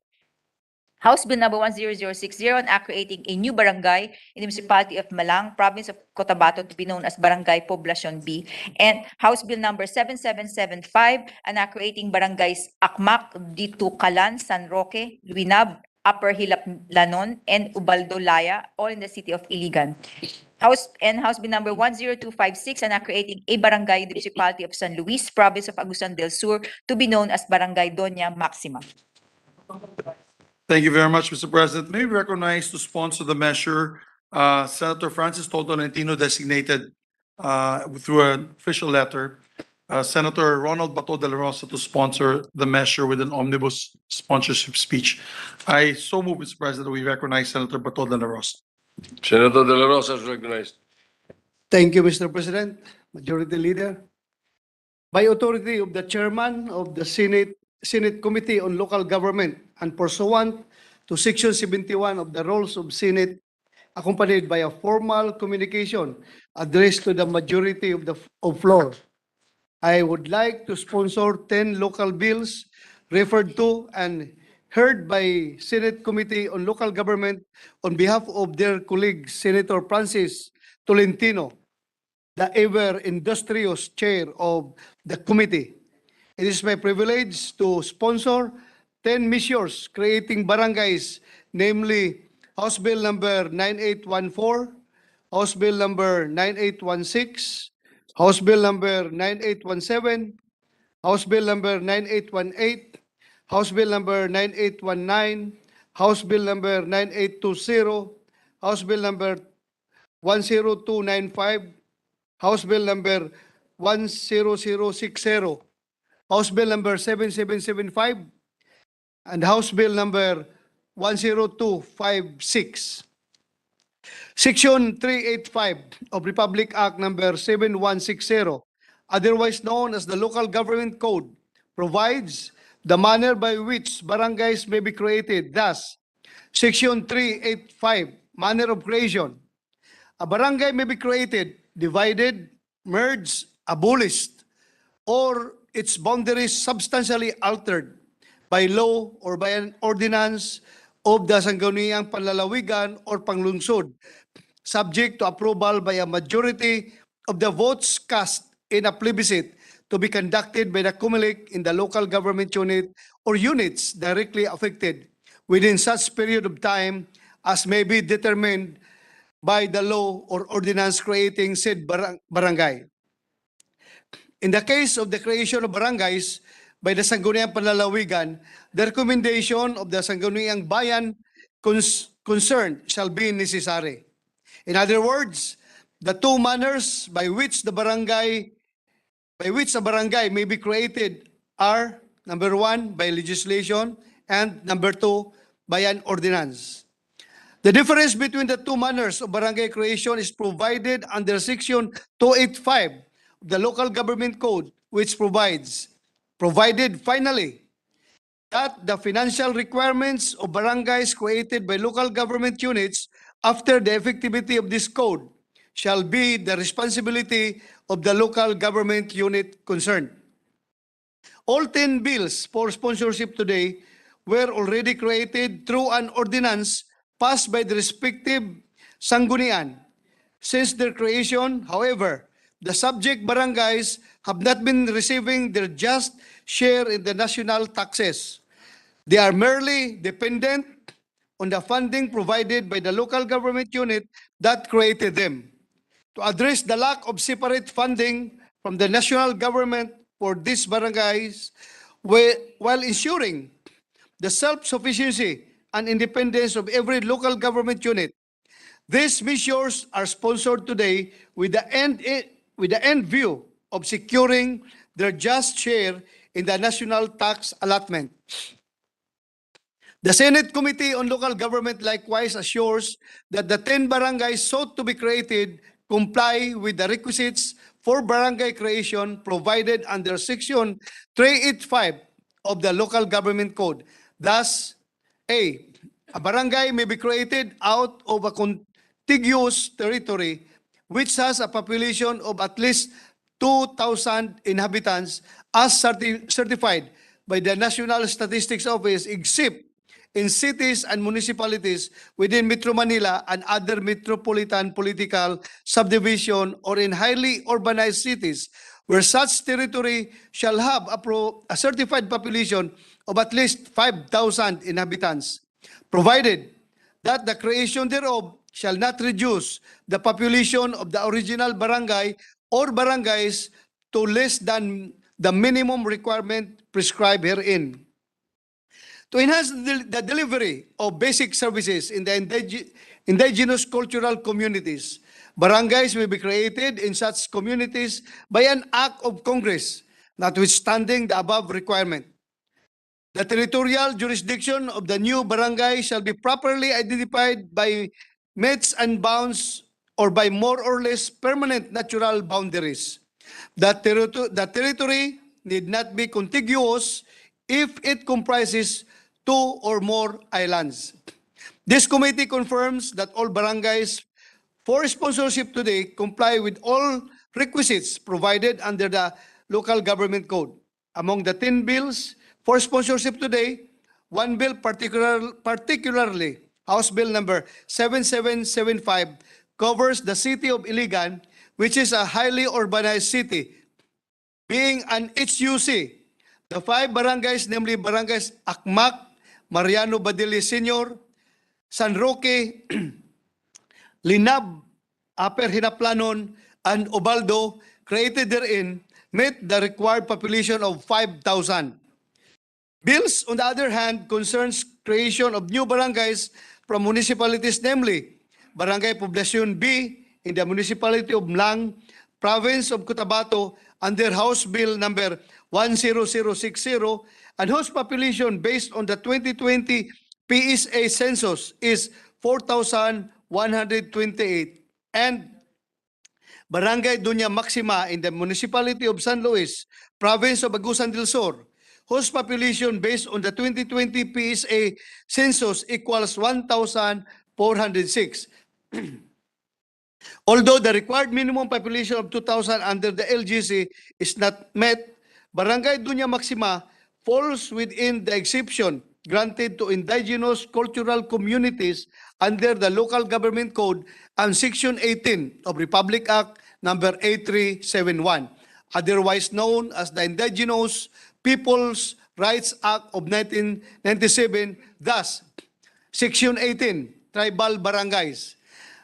House Bill number 10060, an act creating a new barangay in the municipality of Malang, province of Cotabato, to be known as Barangay Poblacion B. And House Bill number 7775, an act creating barangays Akmak, Ditucalan, San Roque, Luinab, Upper Hilaplanon, and Ubaldolaya, all in the city of Iligan. House Bill number 10256, an act creating a barangay in the municipality of San Luis, province of Agusan del Sur, to be known as Barangay Doña Maxima. Thank you very much, Mr. President. May we recognize to sponsor the measure, Senator Francis Toto Tolentino designated through an official letter, Senator Ronald Bato de la Rosa to sponsor the measure with an omnibus sponsorship speech. I so move, Mr. President, we recognize Senator Bato de la Rosa. Senator De La Rosa is recognized. Thank you, Mr. President, Majority Leader. By authority of the Chairman of the Senate Committee on Local Government and pursuant to Section 71 of the Rules of Senate, accompanied by a formal communication addressed to the majority of the floor, I would like to sponsor 10 local bills referred to and heard by Senate Committee on Local Government on behalf of their colleague, Senator Francis Tolentino, the ever industrious chair of the committee. It is my privilege to sponsor 10 measures creating barangays, namely House Bill number 9814, House Bill number 9816, House Bill number 9817, House Bill number 9818, House Bill number 9819, House Bill number 9820, House Bill number 10295, House Bill number 10060, House Bill number 7775, and House Bill number 10256. Section 385 of Republic Act number 7160, otherwise known as the Local Government Code, provides the manner by which barangays may be created. Thus, Section 385, manner of creation. A barangay may be created, divided, merged, abolished, or its boundaries substantially altered by law or by an ordinance of the Sangguniang Panlalawigan or Panglungsod, subject to approval by a majority of the votes cast in a plebiscite to be conducted by the COMELEC in the local government unit or units directly affected within such period of time as may be determined by the law or ordinance creating said barangay. In the case of the creation of barangays by the Sangguniang Panlalawigan, the recommendation of the Sangguniang Bayan concerned shall be necessary. In other words, the two manners by which a barangay may be created are, number one, by legislation, and number two, by an ordinance. The difference between the two manners of barangay creation is provided under Section 285 of the Local Government Code, which provided finally, that the financial requirements of barangays created by local government units after the effectivity of this code shall be the responsibility of the local government unit concerned. All 10 bills for sponsorship today were already created through an ordinance passed by the respective sanggunian. Since their creation, however, the subject barangays have not been receiving their just share in the national taxes. They are merely dependent on the funding provided by the local government unit that created them. To address the lack of separate funding from the national government for these barangays, while ensuring the self-sufficiency and independence of every local government unit, these measures are sponsored today with the end view of securing their just share in the national tax allotment. The Senate Committee on Local Government likewise assures that the 10 barangays sought to be created comply with the requisites for barangay creation provided under Section 385 of the Local Government Code. Thus, A barangay may be created out of a contiguous territory which has a population of at least 2,000 inhabitants as certified by the National Statistics Office, except in cities and municipalities within Metro Manila and other metropolitan political subdivision, or in highly urbanized cities where such territory shall have a certified population of at least 5,000 inhabitants, provided that the creation thereof shall not reduce the population of the original barangay or barangays to less than the minimum requirement prescribed herein. To enhance the delivery of basic services in the indigenous cultural communities, barangays will be created in such communities by an act of Congress, notwithstanding the above requirement. The territorial jurisdiction of the new barangay shall be properly identified by metes and bounds, or by more or less permanent natural boundaries. The territory need not be contiguous if it comprises two or more islands. This committee confirms that all barangays for sponsorship today comply with all requisites provided under the Local Government Code. Among the 10 bills for sponsorship today, one bill particularly, House Bill number 7775, covers the city of Iligan, which is a highly urbanized city. Being an HUC, the 5 barangays, namely barangays Akmak, Mariano Badili Sr., San Roque, Linab, Upper Hinaplanon, and Obaldo, created therein, met the required population of 5,000. Bills, on the other hand, concerns creation of new barangays from municipalities, namely Barangay Poblacion B in the municipality of Mlang, province of Cotabato, under House Bill number 10060, and whose population based on the 2020 PSA census is 4,128, and Barangay Dunya Maxima in the municipality of San Luis, province of Agusan del Sur, whose population based on the 2020 PSA census equals 1,406. Although the required minimum population of 2,000 under the LGC is not met, Barangay Dunya Maxima falls within the exception granted to indigenous cultural communities under the Local Government Code and Section 18 of Republic Act number 8371, otherwise known as the Indigenous Peoples' Rights Act of 1997, thus Section 18, Tribal Barangays.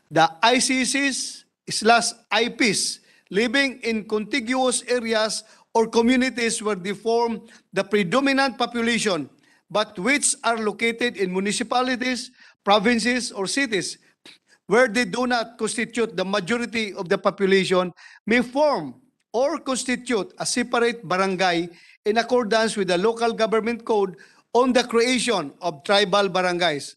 The ICCs/IPs living in contiguous areas or communities where they form the predominant population, but which are located in municipalities, provinces, or cities, where they do not constitute the majority of the population, may form or constitute a separate barangay in accordance with the local government code on the creation of tribal barangays.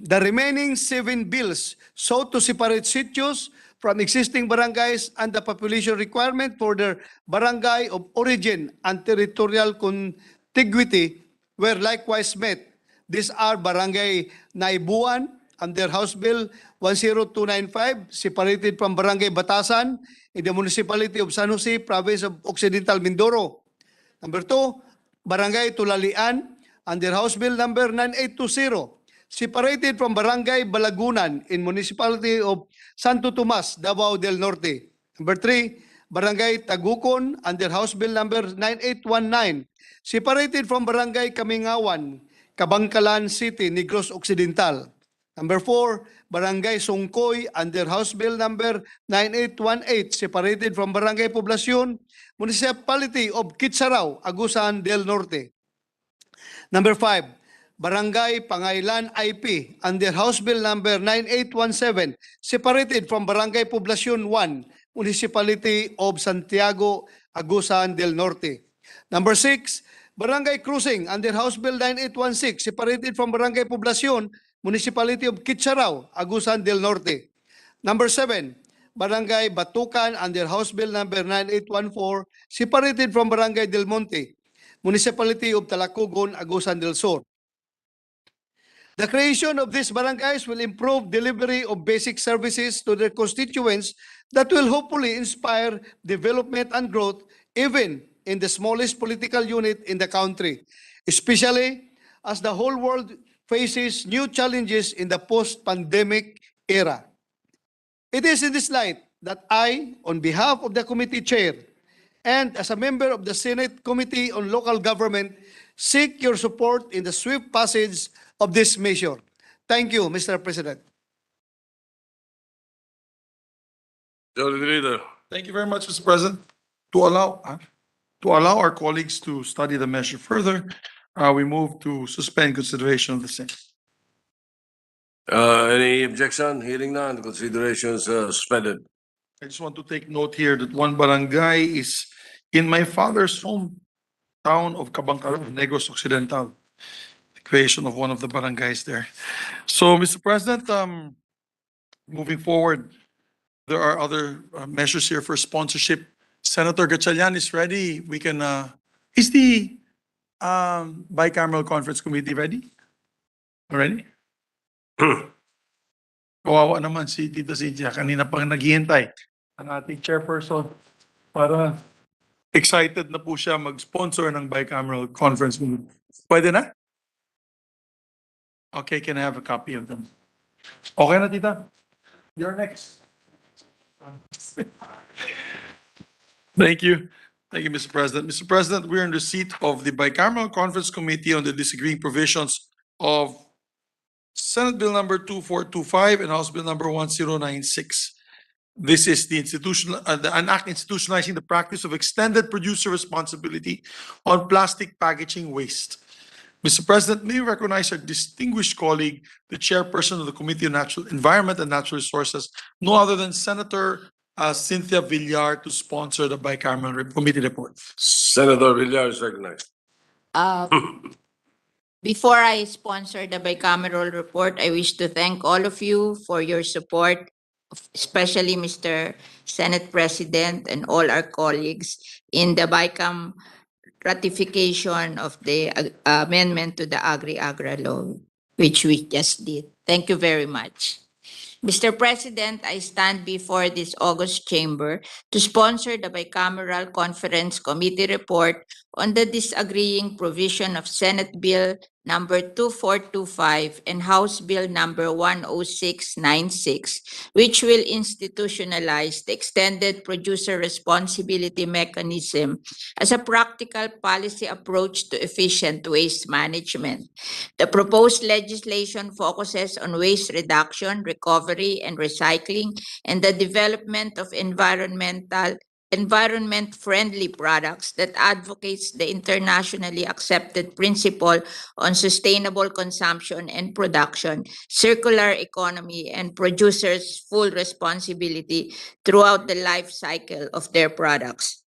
The remaining 7 bills sought to separate sitios from existing barangays and the population requirement for their barangay of origin and territorial contiguity were likewise met. These are Barangay Naibuan under House Bill 10295, separated from Barangay Batasan in the municipality of San Jose, province of Occidental Mindoro. Number 2, Barangay Tulalian under House Bill number 9820, separated from Barangay Balagunan in municipality of Santo Tomas, Davao del Norte. Number 3, Barangay Tagukon under House Bill number 9819, separated from Barangay Kamingawan, Kabangkalan City, Negros Occidental. Number 4, Barangay Songkoy under House Bill number 9818, separated from Barangay Poblacion, Municipality of Kitsaraw, Agusan del Norte. Number 5, Barangay Pangailan IP under House Bill number 9817, separated from Barangay Poblacion 1, Municipality of Santiago, Agusan del Norte. Number 6, Barangay Cruising under House Bill 9816, separated from Barangay Poblacion, Municipality of Kitsaraw, Agusan del Norte. Number 7, Barangay Batukan under House Bill number 9814, separated from Barangay Del Monte, Municipality of Talacogon, Agusan del Sur. The creation of these barangays will improve delivery of basic services to their constituents that will hopefully inspire development and growth even in the smallest political unit in the country, especially as the whole world faces new challenges in the post-pandemic era. It is in this light that I, on behalf of the committee chair and as a member of the Senate Committee on Local Government, seek your support in the swift passage of this measure. Thank you, Mr. President. Majority Leader. Thank you very much, Mr. President. To allow our colleagues to study the measure further, we move to suspend consideration of the same. Any objection? Hearing none, considerations suspended. I just want to take note here that one barangay is in my father's hometown of Kabangkalan, Negros Occidental. The creation of one of the barangays there. So, Mr. President, moving forward, there are other measures here for sponsorship. Senator Gatchalian is ready. We can, is the bicameral conference committee ready? Ready? Kawawa naman si Tita Cynthia. Kanina pang naghihintay ang ating chairperson para excited na po siya mag-sponsor ng bicameral conference committee. Pwede na? Okay, can I have a copy of them? Okay na, Tita? You're next. Thank you. Thank you, Mr. President. Mr. President, we're in receipt of the bicameral conference committee on the disagreeing provisions of Senate Bill number 2425 and House Bill number 1096. This is the an act institutionalizing the practice of extended producer responsibility on plastic packaging waste. Mr. President, may we recognize our distinguished colleague, the chairperson of the Committee on Natural Environment and Natural Resources, no other than Senator Cynthia Villar, to sponsor the bicameral committee report. Senator Villar is recognized. Before I sponsor the bicameral report, I wish to thank all of you for your support, especially Mr. Senate President and all our colleagues in the BICAM ratification of the amendment to the Agri-Agra law, which we just did. Thank you very much. Mr. President, I stand before this August chamber to sponsor the bicameral conference committee report on the disagreeing provision of Senate Bill number 2425 and House Bill number 10696, which will institutionalize the extended producer responsibility mechanism as a practical policy approach to efficient waste management. The proposed legislation focuses on waste reduction, recovery, and recycling, and the development of environment-friendly products that advocates the internationally accepted principle on sustainable consumption and production, circular economy, and producers' full responsibility throughout the life cycle of their products.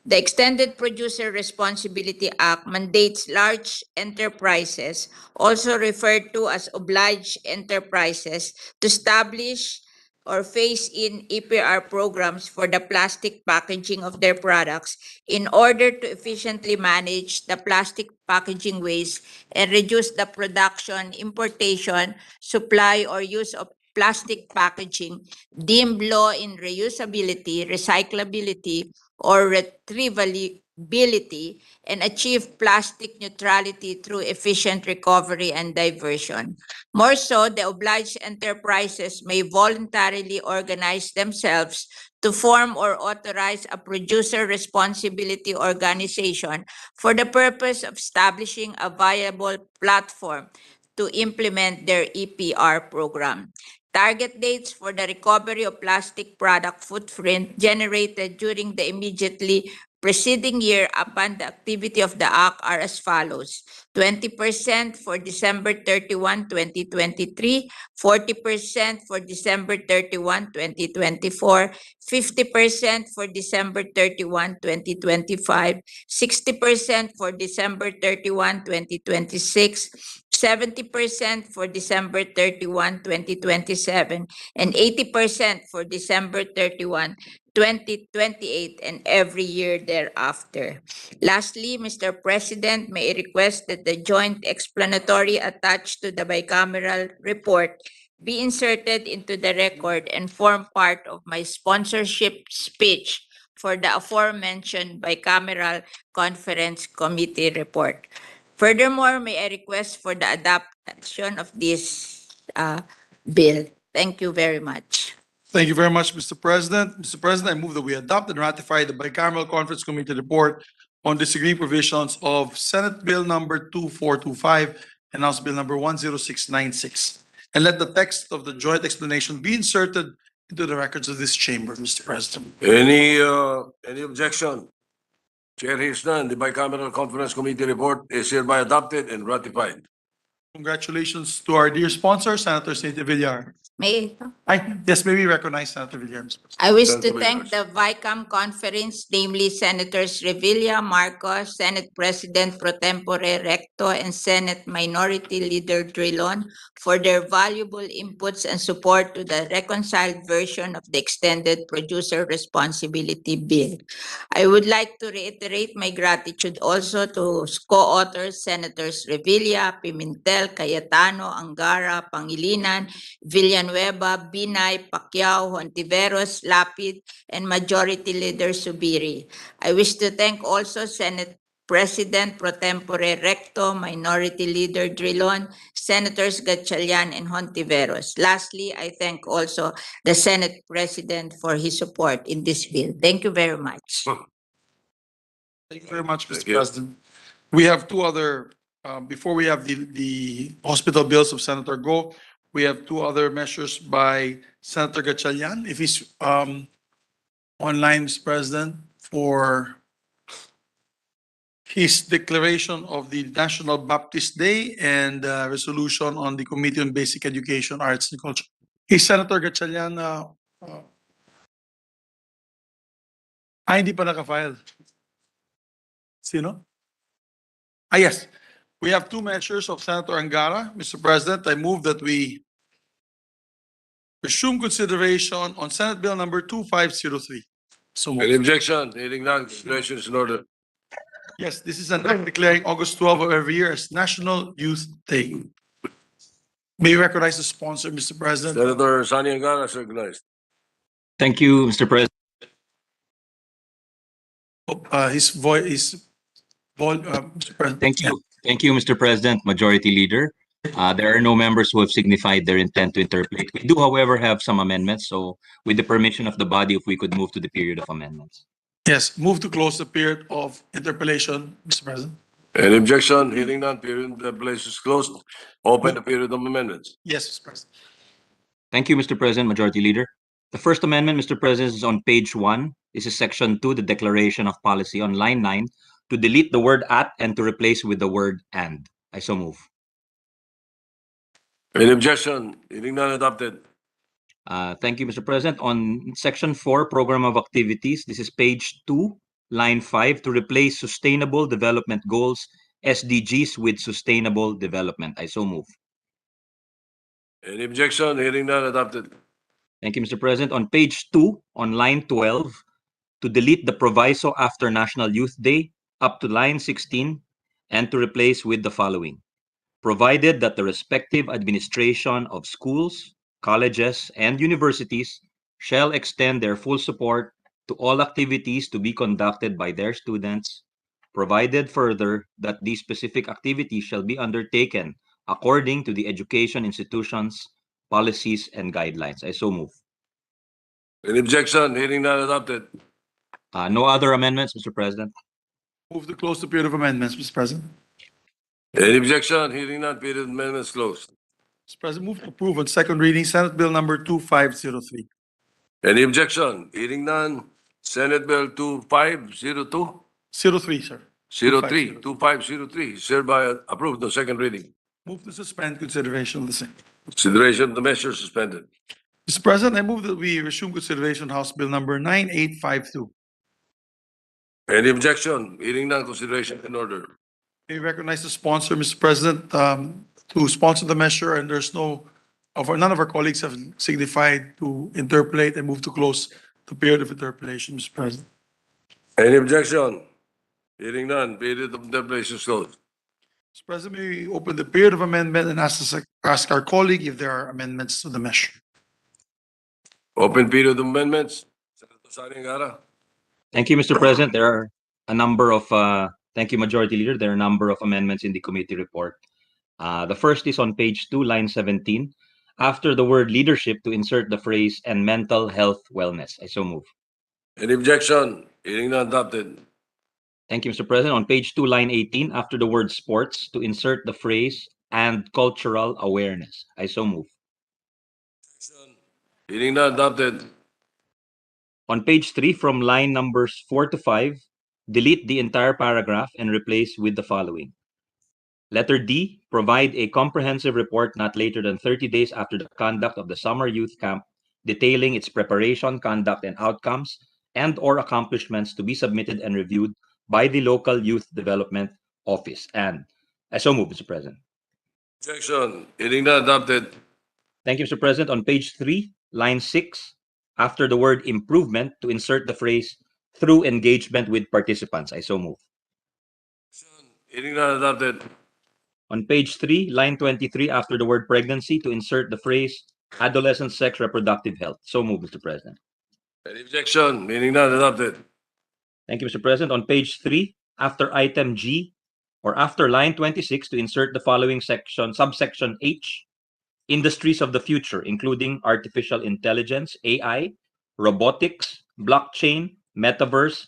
The Extended Producer Responsibility Act mandates large enterprises, also referred to as obliged enterprises, to establish or phase in EPR programs for the plastic packaging of their products in order to efficiently manage the plastic packaging waste and reduce the production, importation, supply, or use of plastic packaging deemed low in reusability, recyclability, or retrievability, and achieve plastic neutrality through efficient recovery and diversion. More so, the obliged enterprises may voluntarily organize themselves to form or authorize a producer responsibility organization for the purpose of establishing a viable platform to implement their EPR program. Target dates for the recovery of plastic product footprint generated during the immediately preceding year upon the activity of the Act are as follows: 20% for December 31, 2023, 40% for December 31, 2024, 50% for December 31, 2025, 60% for December 31, 2026, 70% for December 31, 2027, and 80% for December 31, 2028, and every year thereafter. Lastly, Mr. President, may I request that the joint explanatory attached to the bicameral report be inserted into the record and form part of my sponsorship speech for the aforementioned bicameral conference committee report. Furthermore, may I request for the adoption of this bill. Thank you very much. Thank you very much, Mr. President. Mr. President, I move that we adopt and ratify the bicameral conference committee report on disagreeing provisions of Senate Bill number 2425 and House Bill number 10696. And let the text of the joint explanation be inserted into the records of this chamber, Mr. President. Any objection? Chair hears none. The bicameral conference committee report is hereby adopted and ratified. Congratulations to our dear sponsor, Senator Saint Villar. May Yes, may we recognize Senator Villar, Mr. President. I wish to Senator thank the VICAM conference, namely Senators Revilla, Marcos, Senate President Pro Tempore Recto, and Senate Minority Leader Drilon for their valuable inputs and support to the reconciled version of the Extended Producer Responsibility Bill. I would like to reiterate my gratitude also to co-authors Senators Revilla, Pimentel, Cayetano, Angara, Pangilinan, Villanueva, Binay, Pacquiao, Hontiveros, Lapid, and Majority Leader Subiri. I wish to thank also Senate President Pro Tempore Recto, Minority Leader Drilon, Senators Gatchalian and Hontiveros. Lastly, I thank also the Senate President for his support in this bill. Thank you very much. Thank you very much, Thank Mr. you. President. We have two other, before we have the hospital bills of Senator Go, we have two other measures by Senator Gatchalian. If he's online, Mr. President, for his declaration of the National Baptist Day and resolution on the Committee on Basic Education, Arts and Culture. Is Senator Gatchalian, hindi pa naka-file. Sino? Yes. We have two measures of Senator Angara. Mr. President, I move that we resume consideration on Senate Bill number 2503. So moved. Any objection? Hearing none, consideration is in order. Yes, this is an act declaring August 12 of every year as National Youth Day. May you recognize the sponsor, Mr. President? Senator Sani Angara is recognized. Thank you, Mr. President. His voice is Mr. President. Thank you, Mr. President, Majority Leader. There are no members who have signified their intent to interpolate. We do, however, have some amendments, so with the permission of the body, if we could move to the period of amendments. Yes, move to close the period of interpellation, Mr. President. Any objection? Hearing none, period of interpellation is closed. Open the period of amendments. Yes, Mr. President. Thank you, Mr. President, Majority Leader. The first amendment, Mr. President, is on page 1. This is section 2, the declaration of policy on line 9, to delete the word at and to replace with the word and. I so move. Any objection? Hearing none, adopted. Thank you, Mr. President. On section 4, program of activities, this is page 2, line 5, to replace sustainable development goals, SDGs, with sustainable development. I so move. Any objection? Hearing none, adopted. Thank you, Mr. President. On page 2, on line 12, to delete the proviso after National Youth Day up to line 16 and to replace with the following. Provided that the respective administration of schools, colleges, and universities shall extend their full support to all activities to be conducted by their students, provided further that these specific activities shall be undertaken according to the education institutions, policies, and guidelines. I so move. Any objection? Hearing none, adopted. No other amendments, Mr. President. Move to close the period of amendments, Mr. President. Any objection? Hearing none, period of amendments closed. Mr. President, move to approve on second reading Senate Bill number 2503. Any objection? Hearing none. Senate Bill 2502? 03, sir. 2503 is hereby approved on second reading. Move to suspend consideration of the same. Consideration of the measure suspended. Mr. President, I move that we resume consideration House Bill number 9852. Any objection? Hearing none, consideration in order. We recognize the sponsor, Mr. President, to sponsor the measure, and none of our colleagues have signified to interpolate and move to close the period of interpolation, Mr. President. Any objection? Hearing none, period of interpolation is closed. Mr. President, may we open the period of amendment and ask our colleague if there are amendments to the measure. Open period of amendments. Senator Sari-Angara. Thank you, Mr. President. There are a number of, thank you, Majority Leader. There are a number of amendments in the committee report. The first is on page 2, line 17. After the word leadership, to insert the phrase and mental health wellness. I so move. Any objection? Hearing none, adopted. Thank you, Mr. President. On page 2, line 18, after the word sports, to insert the phrase and cultural awareness. I so move. Hearing none, adopted. On page 3, from line numbers 4 to 5, delete the entire paragraph and replace with the following. Letter D, provide a comprehensive report not later than 30 days after the conduct of the summer youth camp, detailing its preparation, conduct, and outcomes, and/or accomplishments to be submitted and reviewed by the local youth development office. And I so move, Mr. President. Objection. Hearing none, adopted. Thank you, Mr. President. On page 3, line 6, after the word improvement, to insert the phrase through engagement with participants. I so move. Hearing none, adopted. On page 3, line 23, after the word pregnancy, to insert the phrase adolescent sex reproductive health. So move, Mr. President. Any objection? Hearing none, adopted. Thank you, Mr. President. On page 3, after item G, or after line 26, to insert the following section, subsection H, industries of the future, including artificial intelligence, AI, robotics, blockchain, metaverse,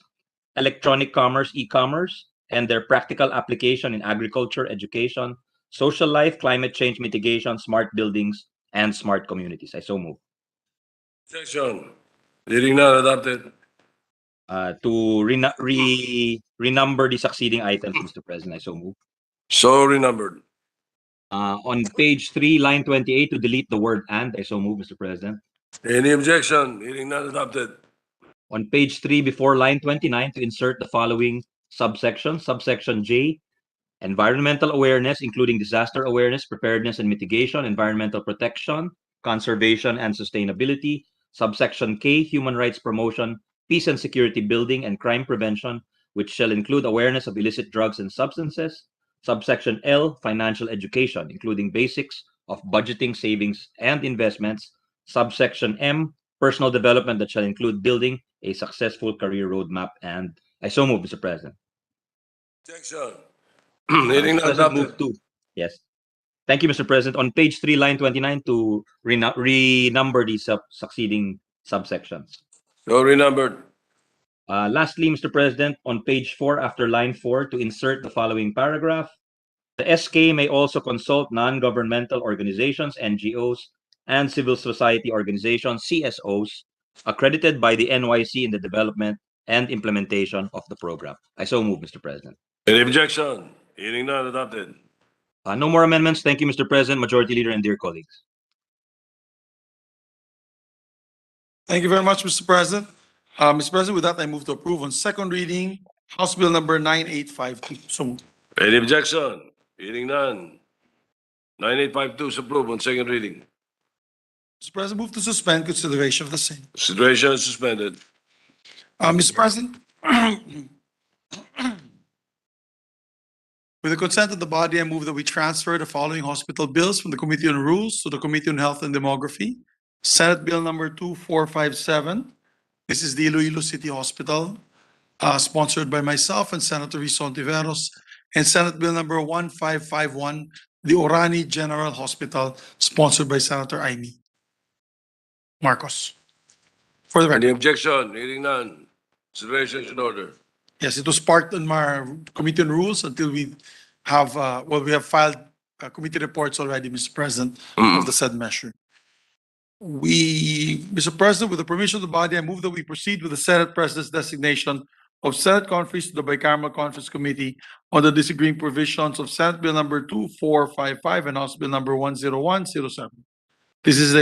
electronic commerce, e-commerce, and their practical application in agriculture, education, social life, climate change mitigation, smart buildings, and smart communities. I so move. Objection. Hearing none, adopted. To renumber the succeeding items, Mr. President, I so move. So renumbered. On page 3, line 28, to delete the word and, I so move, Mr. President. Any objection? Hearing none, adopted. On page 3, before line 29, to insert the following subsection, subsection J, environmental awareness, including disaster awareness, preparedness and mitigation, environmental protection, conservation and sustainability, subsection K, human rights promotion, peace and security building, and crime prevention, which shall include awareness of illicit drugs and substances, subsection L, financial education, including basics of budgeting, savings, and investments, subsection M, personal development that shall include building a successful career roadmap. And I so move, Mr. President. Objection. Mr. Hearing none President, adopted. move to. Yes. Thank you, Mr. President. On page 3, line 29, to renumber the succeeding subsections. So renumbered. Lastly, Mr. President, on page 4, after line 4, to insert the following paragraph. The SK may also consult non-governmental organizations, NGOs, and civil society organizations, CSOs, accredited by the NYC in the development and implementation of the program. I so move, Mr. President. Any objection? Hearing none adopted. No more amendments. Thank you, Mr. President, Majority Leader, and dear colleagues. Thank you very much, Mr. President. Mr. President, with that, I move to approve on second reading, House Bill number 9852. So moved. Any objection? Hearing none. 9852 is approved on second reading. Mr. President, move to suspend consideration of the same. Consideration is suspended. Mr. President, with the consent of the body, I move that we transfer the following hospital bills from the Committee on Rules to the Committee on Health and Demography. Senate Bill number 2457. This is the Iloilo City Hospital, sponsored by myself and Senator Rison Tiveros. And Senate Bill number 1551, the Orani General Hospital, sponsored by Senator Amy Marcos. For the record. Any objection? Hearing none. Consideration is in order. Yes, it was parked on my Committee on Rules until we have, we have filed committee reports already, Mr. President, of the said measure. Mr. President, with the permission of the body, I move that we proceed with the Senate President's designation of Senate conference to the Bicameral Conference Committee on the disagreeing provisions of Senate Bill number 2455 and House Bill number 10107. This is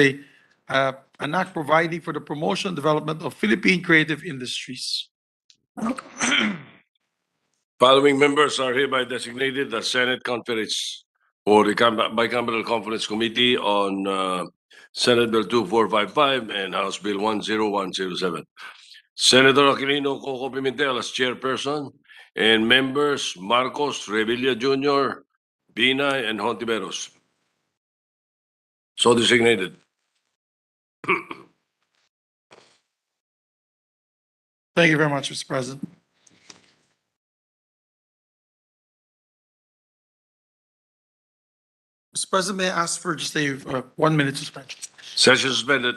an act providing for the promotion and development of Philippine creative industries. Following members are hereby designated as Senate conference for the Bicameral Conference Committee on Senate Bill 2455 and House Bill 10107. Senator Aquilino Coco Pimentel as chairperson and members Marcos, Revilla Jr., Binay, and Hontiveros. So designated. Thank you very much, Mr. President. Mr. President, may I ask for just a 1 minute suspension? Session suspended.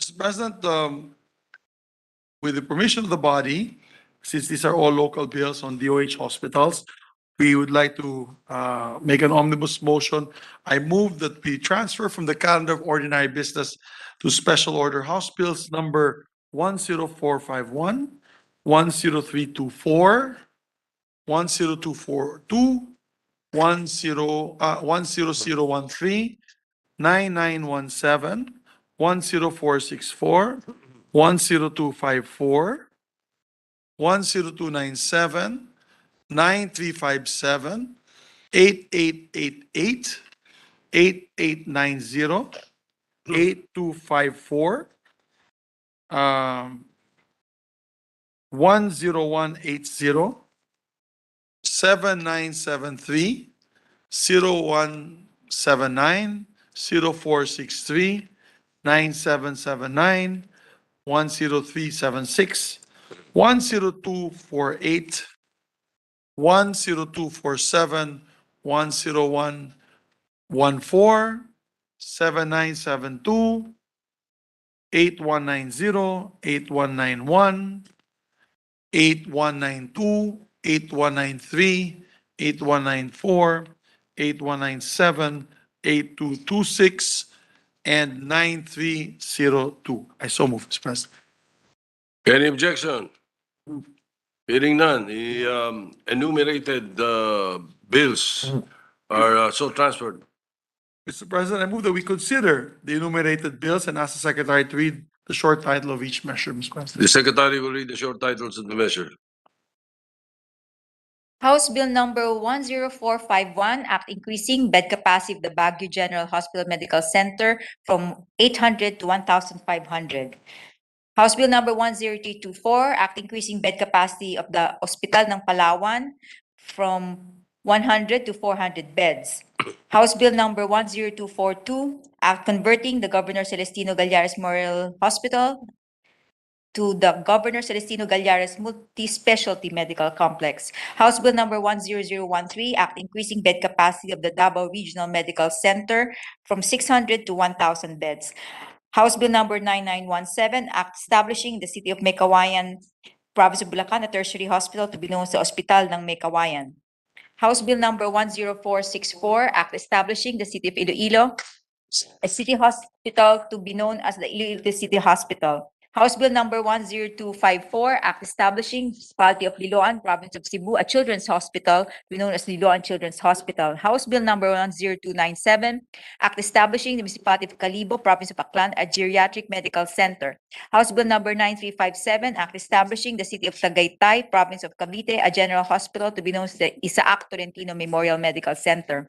Mr. President, with the permission of the body, since these are all local bills on DOH hospitals, we would like to make an omnibus motion. I move that we transfer from the calendar of ordinary business to special order House Bills number 10451, 10324, 10242, 10013, 9917, 10464, 10254, 10297, 9357, 8888, 8890, 8254, 10180, 7973, 0179, 0463, 9779, 10376, 10248, 10247, 10114, 7972, 8190, 8191, 8192, 8193, 8194, 8197, 8226, and 9302. I so move, Mr. President. Any objection? Hearing none, the enumerated bills are so transferred. Mr. President, I move that we consider the enumerated bills and ask the Secretary to read the short title of each measure, Mr. President. The Secretary will read the short titles of the measure. House Bill number 10451, Act increasing bed capacity of the Baguio General Hospital Medical Center from 800 to 1,500. House Bill number 10324, Act increasing bed capacity of the Hospital ng Palawan from 100 to 400 beds. House Bill number 10242, Act converting the Governor Celestino Gallares Memorial Hospital to the Governor Celestino Gallares Multi-Specialty Medical Complex. House Bill number 10013, Act increasing bed capacity of the Davao Regional Medical Center from 600 to 1,000 beds. House Bill number 9917, Act establishing the City of Meycauayan, Province of Bulacan, a tertiary hospital to be known sa Ospital ng Meycauayan. House Bill number 10464, Act establishing the City of Iloilo, a city hospital to be known as the Iloilo City Hospital. House Bill number 10254, Act establishing Municipality of Liloan, Province of Cebu, a children's hospital to be known as Liloan Children's Hospital. House Bill number 10297, Act establishing the Municipality of Calibo, Province of Aklan, a geriatric medical center. House Bill number 9357, Act establishing the City of Tagaytay, Province of Cavite, a general hospital to be known as the Isaac Tolentino Memorial Medical Center.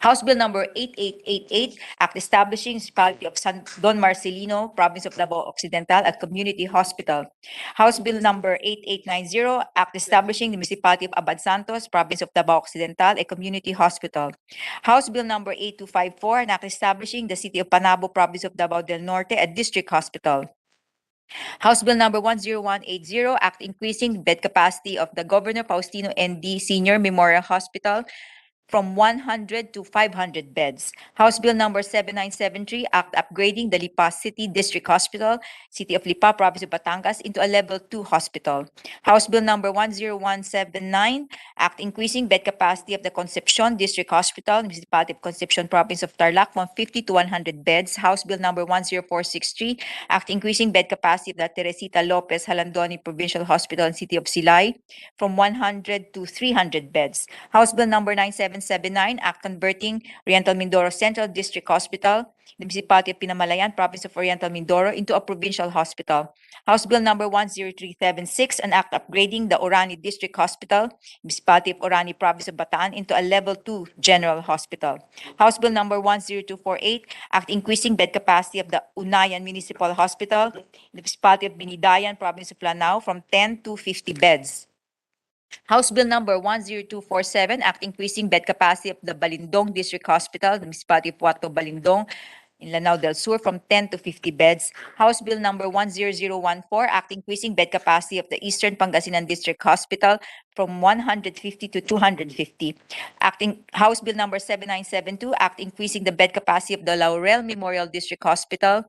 House Bill number 8888, Act establishing Municipality of San Don Marcelino, Province of Davao Occidental, a community hospital. House Bill number 8890, Act establishing the Municipality of Abad Santos, Province of Davao Occidental, a community hospital. House Bill number 8254, an Act establishing the City of Panabo, Province of Davao del Norte, a district hospital. House Bill number 10180, Act increasing bed capacity of the Governor Faustino N.D. Senior Memorial Hospital from 100 to 500 beds. House Bill number 7973, Act upgrading the Lipa City District Hospital, City of Lipa, Province of Batangas, into a Level 2 hospital. House Bill number 10179, Act increasing bed capacity of the Concepcion District Hospital, Municipality of Concepcion, Province of Tarlac, from 50 to 100 beds. House Bill number 10463, Act increasing bed capacity of the Teresita Lopez Halandoni Provincial Hospital and City of Silay from 100 to 300 beds. House Bill number 9779, Act converting Oriental Mindoro Central District Hospital, the Municipality of Pinamalayan, Province of Oriental Mindoro, into a provincial hospital. House Bill number 10376, an Act upgrading the Orani District Hospital, Municipality of Orani, Province of Bataan, into a Level 2 General Hospital. House Bill number 10248, Act increasing bed capacity of the Unayan Municipal Hospital, the Municipality of Binidayan, Province of Lanao, from 10 to 50 beds. House Bill number 10247, Act increasing bed capacity of the Balindong District Hospital, the Municipality of Puerto Balindong, in Lanao del Sur, from 10 to 50 beds. House Bill number 10014, Act increasing bed capacity of the Eastern Pangasinan District Hospital from 150 to 250. House Bill number 7972, Act increasing the bed capacity of the Laurel Memorial District Hospital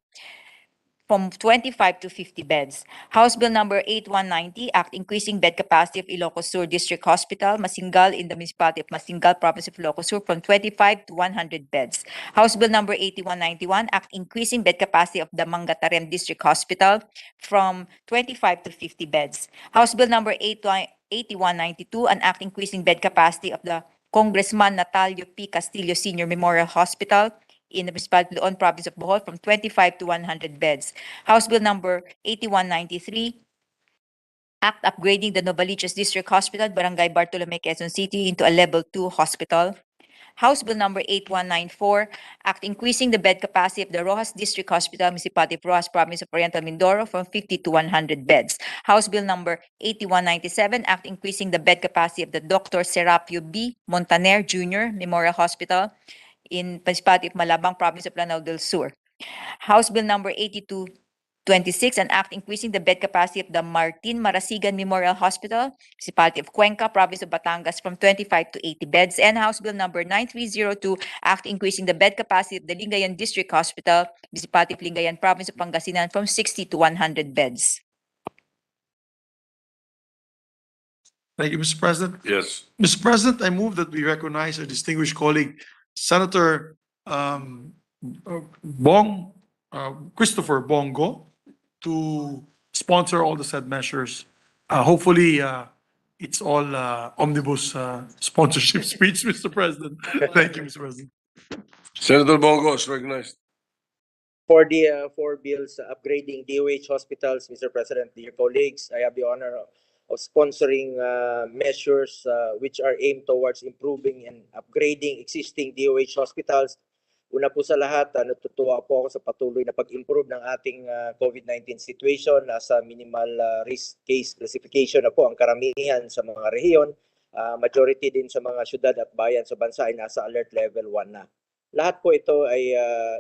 from 25 to 50 beds. House Bill number 8190, Act increasing bed capacity of Ilocos Sur District Hospital, Masingal in the municipality of Masingal, province of Ilocos Sur from 25 to 100 beds. House Bill number 8191, Act increasing bed capacity of the Mangatarem District Hospital from 25 to 50 beds. House Bill number 8192, an Act increasing bed capacity of the Congressman Natalio P. Castillo Senior Memorial Hospital in the municipality of Leon, province of Bohol from 25 to 100 beds. House Bill number 8193, Act upgrading the Novaliches District Hospital, Barangay Bartolome, Quezon City into a Level 2 hospital. House Bill number 8194, Act increasing the bed capacity of the Rojas District Hospital, Municipality of Rojas, Province of Oriental Mindoro from 50 to 100 beds. House Bill number 8197, Act increasing the bed capacity of the Dr. Serapio B. Montaner Jr. Memorial Hospital in Municipality of Malabang, Province of Lanao del Sur. House Bill number 8226, an act increasing the bed capacity of the Martin Marasigan Memorial Hospital, Municipality of Cuenca, Province of Batangas from 25 to 80 beds. And House Bill number 9302, act increasing the bed capacity of the Lingayen District Hospital, Municipality of Lingayen, Province of Pangasinan from 60 to 100 beds. Thank you, Mr. President. Yes. Mr. President, I move that we recognize our distinguished colleague, Senator Christopher Bongo, to sponsor all the said measures. Hopefully, it's all omnibus sponsorship speech, Mr. President. Thank you, Mr. President. Senator Bongo is recognized. For the four bills upgrading DOH hospitals, Mr. President, dear colleagues, I have the honor of sponsoring measures which are aimed towards improving and upgrading existing DOH hospitals. Una po sa lahat, natutuwa po ako sa patuloy na pag-improve ng ating COVID-19 situation. Nasa minimal risk case classification na po ang karamihan sa mga rehiyon. Majority din sa mga syudad at bayan sa bansa ay nasa alert level 1 na. Lahat po ito ay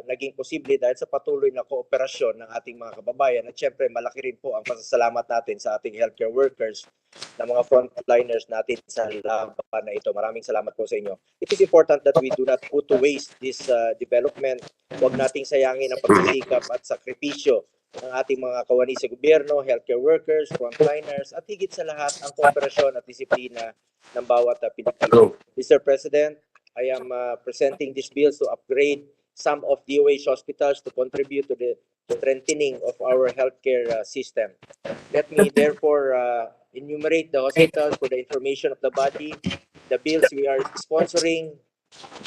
naging posible dahil sa patuloy na kooperasyon ng ating mga kababayan at syempre malaki rin po ang pasasalamat natin sa ating healthcare workers na mga frontliners natin sa laban na ito. Maraming salamat po sa inyo. It is important that we do not put to waste this development. Huwag nating sayangin ang pagsisikap at sakripisyo ng ating mga kawani sa gobyerno, healthcare workers, frontliners at higit sa lahat ang kooperasyon at disiplina ng bawat Pilipino. Mr. President, I am presenting these bills to upgrade some of DOH hospitals to contribute to the strengthening of our healthcare system. Let me therefore enumerate the hospitals for the information of the body. The bills we are sponsoring: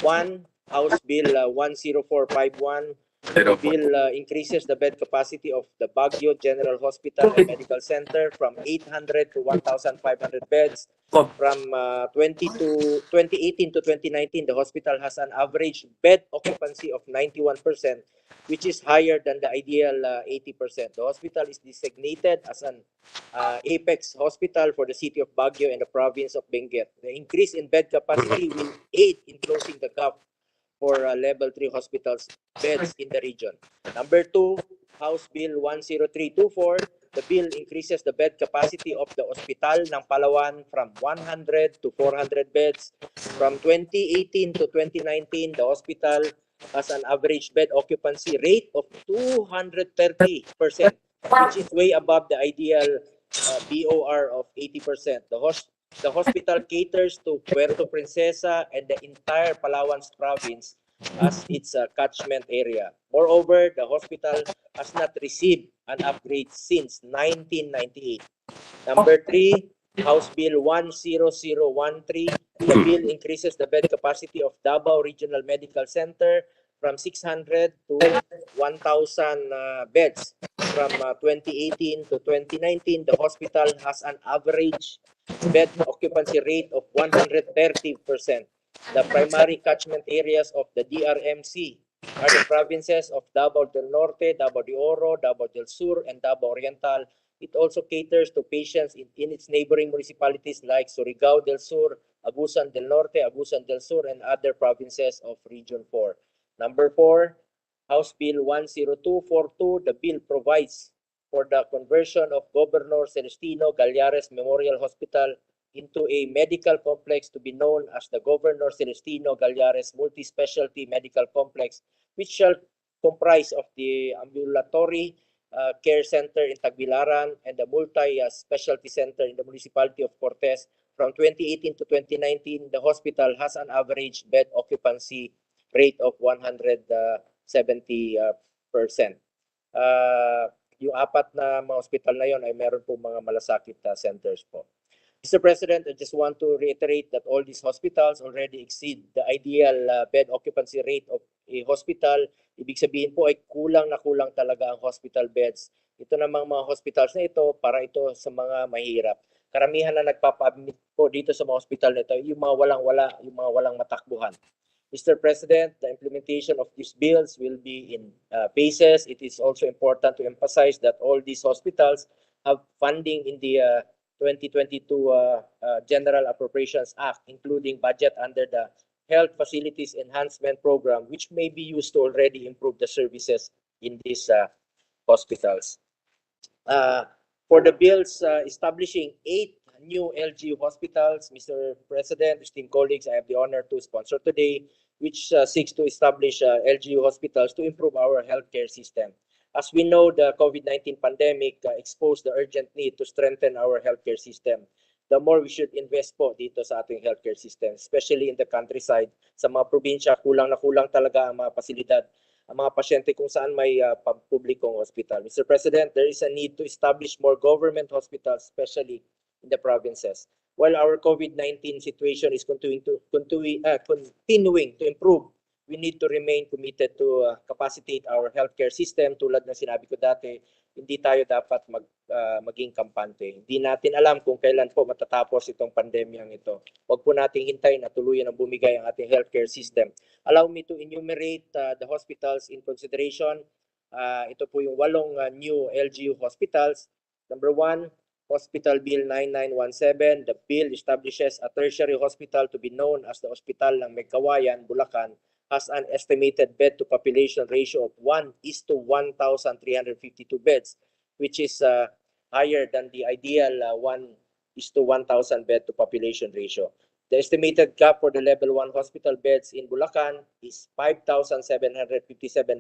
1, House Bill 10451. The bill increases the bed capacity of the Baguio General Hospital and Medical Center from 800 to 1,500 beds. From 2018 to 2019, the hospital has an average bed occupancy of 91%, which is higher than the ideal 80%. The hospital is designated as an apex hospital for the city of Baguio and the province of Benguet. The increase in bed capacity will aid in closing the gap for level 3 hospitals beds in the region. Number 2, House Bill 10324. The bill increases the bed capacity of the Hospital ng Palawan from 100 to 400 beds. From 2018 to 2019, the hospital has an average bed occupancy rate of 230%, which is way above the ideal BOR of 80%. The hospital caters to Puerto Princesa and the entire Palawan province as its catchment area. Moreover, the hospital has not received an upgrade since 1998. Number 3, House Bill 10013. The bill increases the bed capacity of Davao Regional Medical Center from 600 to 1,000 beds. From 2018 to 2019, the hospital has an average bed occupancy rate of 130%. The primary catchment areas of the DRMC are the provinces of Davao del Norte, Davao de Oro, Davao del Sur, and Davao Oriental. It also caters to patients in its neighboring municipalities like Surigao del Sur, Agusan del Norte, Agusan del Sur, and other provinces of Region 4. Number 4, House Bill 10242. The bill provides for the conversion of Governor Celestino Gallares Memorial Hospital into a medical complex to be known as the Governor Celestino Gallares Multi-Specialty Medical Complex, which shall comprise of the ambulatory Care Center in Tagbilaran and the Multi-Specialty Center in the municipality of Cortes. From 2018 to 2019, the hospital has an average bed occupancy rate of 170%. Yung apat na mga hospital na yon ay meron po mga malasakit centers po. Mr. President, I just want to reiterate that all these hospitals already exceed the ideal bed occupancy rate of a hospital. Ibig sabihin po ay kulang na kulang talaga ang hospital beds. Ito namang mga hospitals na ito, para ito sa mga mahirap. Karamihan na nagpapa-admit po dito sa mga hospital na ito, yung mga walang-wala, yung mga walang matakbuhan. Mr. President, the implementation of these bills will be in phases. It is also important to emphasize that all these hospitals have funding in the 2022 General Appropriations Act, including budget under the Health Facilities Enhancement Program, which may be used to already improve the services in these hospitals. For the bills establishing 8 new LGU hospitals, Mr. President, esteemed colleagues, I have the honor to sponsor today, which seeks to establish LGU hospitals to improve our healthcare system. As we know, the COVID-19 pandemic exposed the urgent need to strengthen our healthcare system. The more we should invest po dito sa ating healthcare system, especially in the countryside. Sa mga probinsya, kulang na kulang talaga ang mga pasilidad, ang mga pasyente kung saan may publikong hospital. Mr. President, there is a need to establish more government hospitals, especially in the provinces. While our COVID-19 situation is continuing to improve, we need to remain committed to capacitate our healthcare system. Tulad ng sinabi ko dati, hindi tayo dapat maging kampante. Hindi natin alam kung kailan po matatapos itong pandemyang ito. Huwag po nating hintayin na tuluyan ang bumigay ang ating healthcare system. Allow me to enumerate the hospitals in consideration. Ito po yung 8 new LGU hospitals. Number 1, Hospital Bill 9917. The bill establishes a tertiary hospital to be known as the Hospital ng Megkawayan, Bulacan, has an estimated bed to population ratio of 1:1,352 beds, which is higher than the ideal 1:1,000 bed to population ratio. The estimated gap for the level 1 hospital beds in Bulacan is 5,757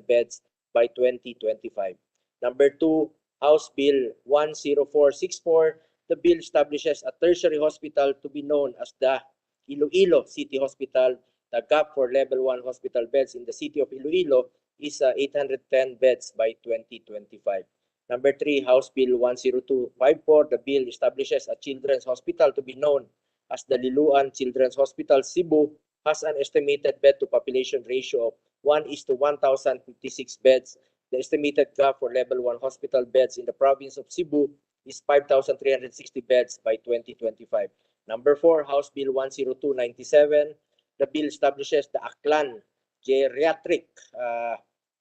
beds by 2025. Number 2, House Bill 10464. The bill establishes a tertiary hospital to be known as the Iloilo City Hospital. The gap for level 1 hospital beds in the city of Iloilo is 810 beds by 2025. Number 3, House Bill 10254. The bill establishes a children's hospital to be known as the Liluan Children's Hospital. Cebu has an estimated bed to population ratio of 1:1,056 beds. The estimated gap for level 1 hospital beds in the province of Cebu is 5,360 beds by 2025. Number 4, House Bill 10297. The bill establishes the Aklan Geriatric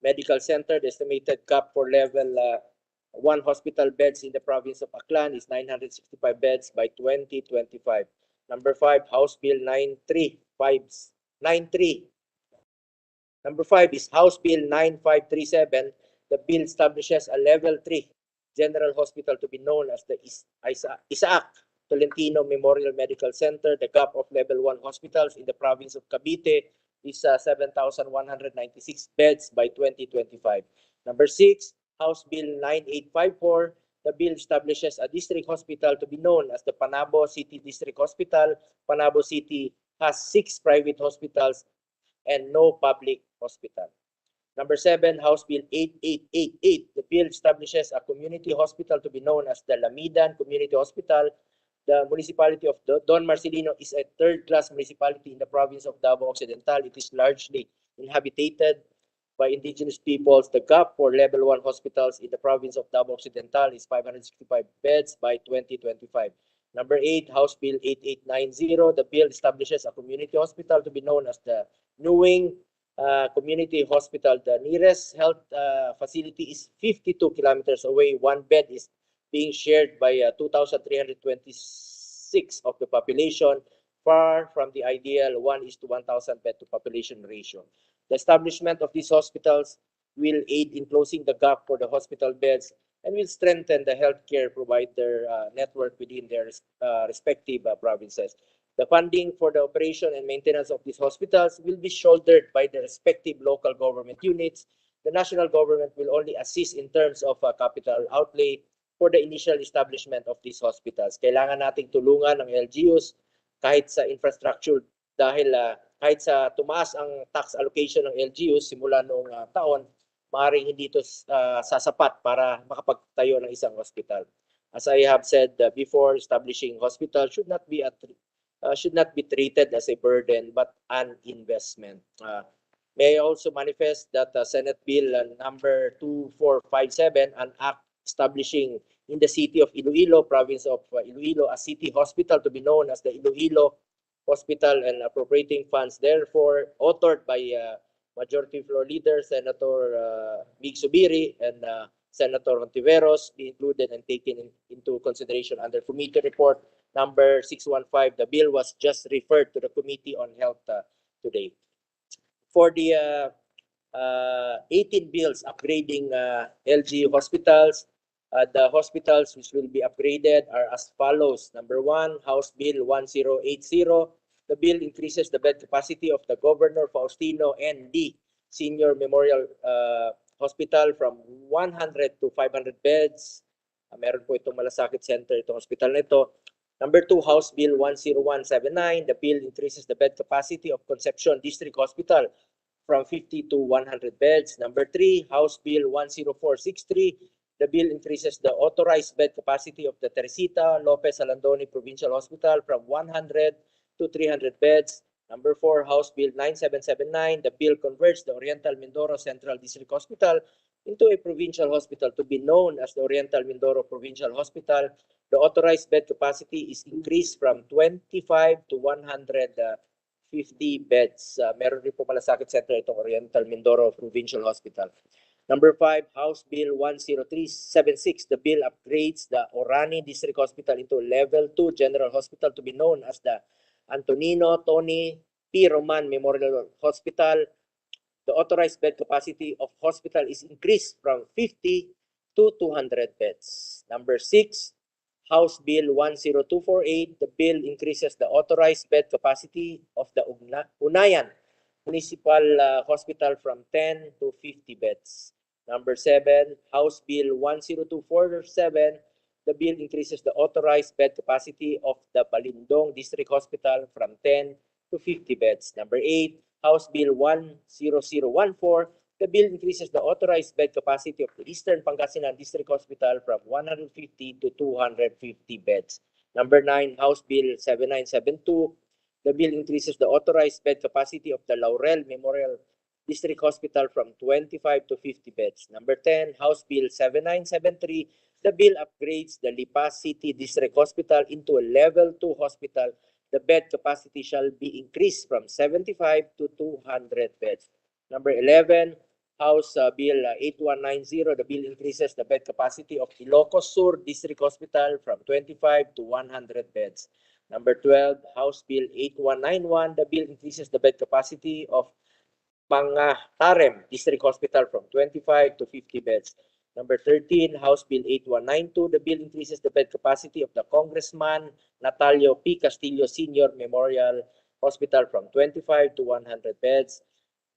Medical Center. The estimated gap for level 1 hospital beds in the province of Aklan is 965 beds by 2025. Number 5, House Bill 93. Number 5 is House Bill 9537. The bill establishes a level 3 general hospital to be known as the Isaac Tolentino Memorial Medical Center. The gap of level 1 hospitals in the province of Cavite is 7,196 beds by 2025. Number 6, House Bill 9854. The bill establishes a district hospital to be known as the Panabo City District Hospital. Panabo City has 6 private hospitals and no public hospital. Number 7, House Bill 8888. The bill establishes a community hospital to be known as the Lamidan Community Hospital. The municipality of Don Marcelino is a third-class municipality in the province of Davao Occidental. It is largely inhabited by indigenous peoples. The gap for level 1 hospitals in the province of Davao Occidental is 565 beds by 2025. Number 8, House Bill 8890. The bill establishes a community hospital to be known as the Newing Community Hospital. The nearest health facility is 52 kilometers away. One bed is being shared by 2,326 of the population, far from the ideal 1:1,000 bed to population ratio. The establishment of these hospitals will aid in closing the gap for the hospital beds and will strengthen the healthcare provider network within their respective provinces. The funding for the operation and maintenance of these hospitals will be shouldered by the respective local government units. the national government will only assist in terms of capital outlay for the initial establishment of these hospitals. Kailangan nating tulungan ng LGUs kahit sa infrastructure dahil kahit sa tumaas ang tax allocation ng LGUs simula noong taon, maaaring hindi ito sasapat para makapagtayo ng isang hospital. As I have said before, establishing hospital should not be treated as a burden but an investment. May I also manifest that Senate Bill number 2457, an act establishing in the city of Iloilo, province of Iloilo, a city hospital to be known as the Iloilo Hospital, and appropriating funds therefore, authored by Majority Floor Leader Senator Mig Subiri and Senator Hontiveros, be included and taken into consideration under Committee Report number 615. The bill was just referred to the Committee on Health today. For the 18 bills upgrading LG hospitals, the hospitals which will be upgraded are as follows. Number 1, House Bill 1080. The bill increases the bed capacity of the Governor Faustino N.D. Senior Memorial Hospital from 100 to 500 beds. Meron po itong malasakit center, itong hospital na ito. Number 2, House Bill 10179. The bill increases the bed capacity of Concepcion District Hospital from 50 to 100 beds. Number 3, House Bill 10463. The bill increases the authorized bed capacity of the Teresita Lopez Alandoni Provincial Hospital from 100 to 300 beds. Number 4, House Bill 9779. The bill converts the Oriental Mindoro Central District Hospital into a provincial hospital to be known as the Oriental Mindoro Provincial Hospital. The authorized bed capacity is increased from 25 to 150 beds. Meron rin po malasakit center itong Oriental Mindoro Provincial Hospital. Number 5, House Bill 10376. The bill upgrades the Orani District Hospital into Level 2 General Hospital to be known as the Antonino Tony P. Roman Memorial Hospital. The authorized bed capacity of hospital is increased from 50 to 200 beds. Number 6, House Bill 10248. The bill increases the authorized bed capacity of the Unayan Municipal Hospital from 10 to 50 beds. Number 7, House Bill 10247. The bill increases the authorized bed capacity of the Balindong District Hospital from 10 to 50 beds. Number 8, House Bill 10014. The bill increases the authorized bed capacity of the Eastern Pangasinan District Hospital from 150 to 250 beds. Number 9, House Bill 7972. The bill increases the authorized bed capacity of the Laurel Memorial District Hospital from 25 to 50 beds. Number 10, House Bill 7973. The bill upgrades the Lipa City District Hospital into a Level 2 hospital. The bed capacity shall be increased from 75 to 200 beds. Number 11, House Bill 8190. The bill increases the bed capacity of Ilocos Sur District Hospital from 25 to 100 beds. Number 12, House Bill 8191. The bill increases the bed capacity of Pangatarem District Hospital from 25 to 50 beds. Number 13, House Bill 8192. The bill increases the bed capacity of the Congressman Natalio P. Castillo Senior Memorial Hospital from 25 to 100 beds.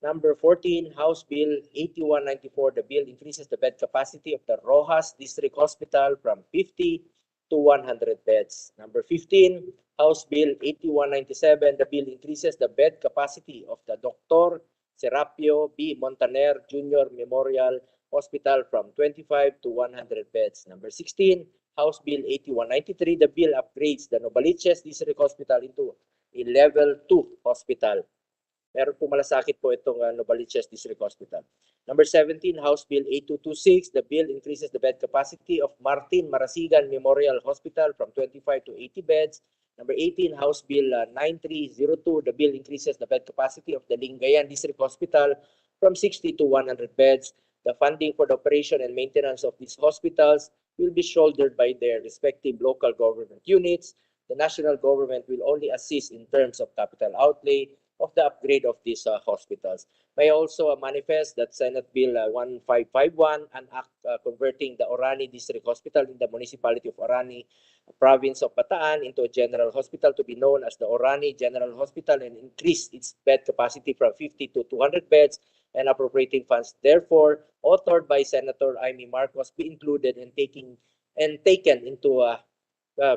Number 14, House Bill 8194. The bill increases the bed capacity of the Rojas District Hospital from 50 to 100 beds. Number 15, House Bill 8197. The bill increases the bed capacity of the Dr. Serapio B. Montaner Jr. Memorial Hospital from 25 to 100 beds. Number 16, House Bill 8193. The bill upgrades the Novaliches District Hospital into a Level 2 hospital. Meron po malasakit po itong Novaliches District Hospital. Number 17, House Bill 8226. The bill increases the bed capacity of Martin Marasigan Memorial Hospital from 25 to 80 beds. Number 18, House Bill 9302. The bill increases the bed capacity of the Lingayen District Hospital from 60 to 100 beds. The funding for the operation and maintenance of these hospitals will be shouldered by their respective local government units. The national government will only assist in terms of capital outlay of the upgrade of these hospitals. May also manifest that Senate Bill 1551, an act converting the Orani District Hospital in the municipality of Orani, province of Bataan, into a general hospital to be known as the Orani General Hospital and increase its bed capacity from 50 to 200 beds, and appropriating funds, therefore authored by Senator Amy Marcos, be included and taken into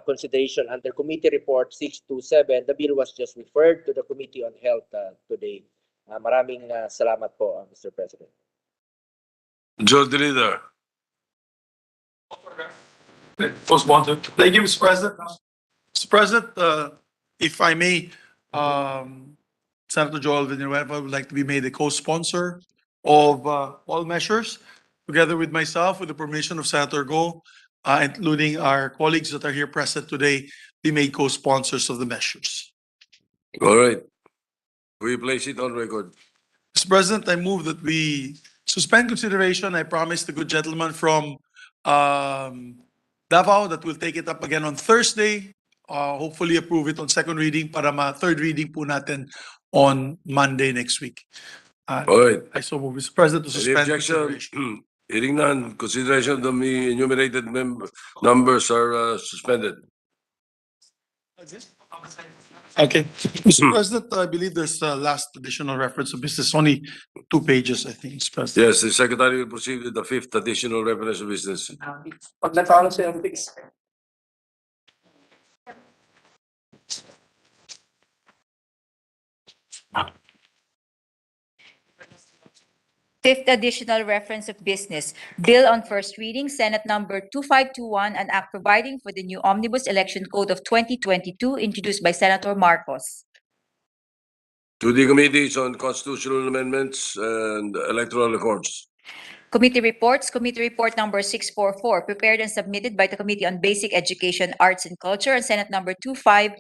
consideration under Committee Report 627. The bill was just referred to the Committee on Health today. Maraming salamat po, Mr. President. Majority Leader. Co-sponsored. Thank you, Mr. President. Mr. President, if I may, Senator Joel Villanueva would like to be made a co-sponsor of all measures, together with myself, with the permission of Senator Go, including our colleagues that are here present today, be made co-sponsors of the measures. All right. We place it on record. Mr. President, I move that we suspend consideration. I promised the good gentleman from Davao that we'll take it up again on Thursday. Hopefully approve it on second reading para third reading po natin on Monday next week. All right. I so move, Mr. President, to Any suspend objection? consideration. Hearing none, consideration of the enumerated numbers are suspended. Okay. Mr. President, I believe there's a last additional reference of business, only 2 pages, I think, Mr. President. Yes, the Secretary will proceed with the 5th additional reference of business. Pag natalo siya, fix. Fifth additional reference of business, bill on first reading, Senate number 2521, an act providing for the new Omnibus Election Code of 2022, introduced by Senator Marcos. To the committees on constitutional amendments and electoral reforms. Committee reports, Committee Report number 644, prepared and submitted by the Committee on Basic Education, Arts and Culture, and Senate number 2522.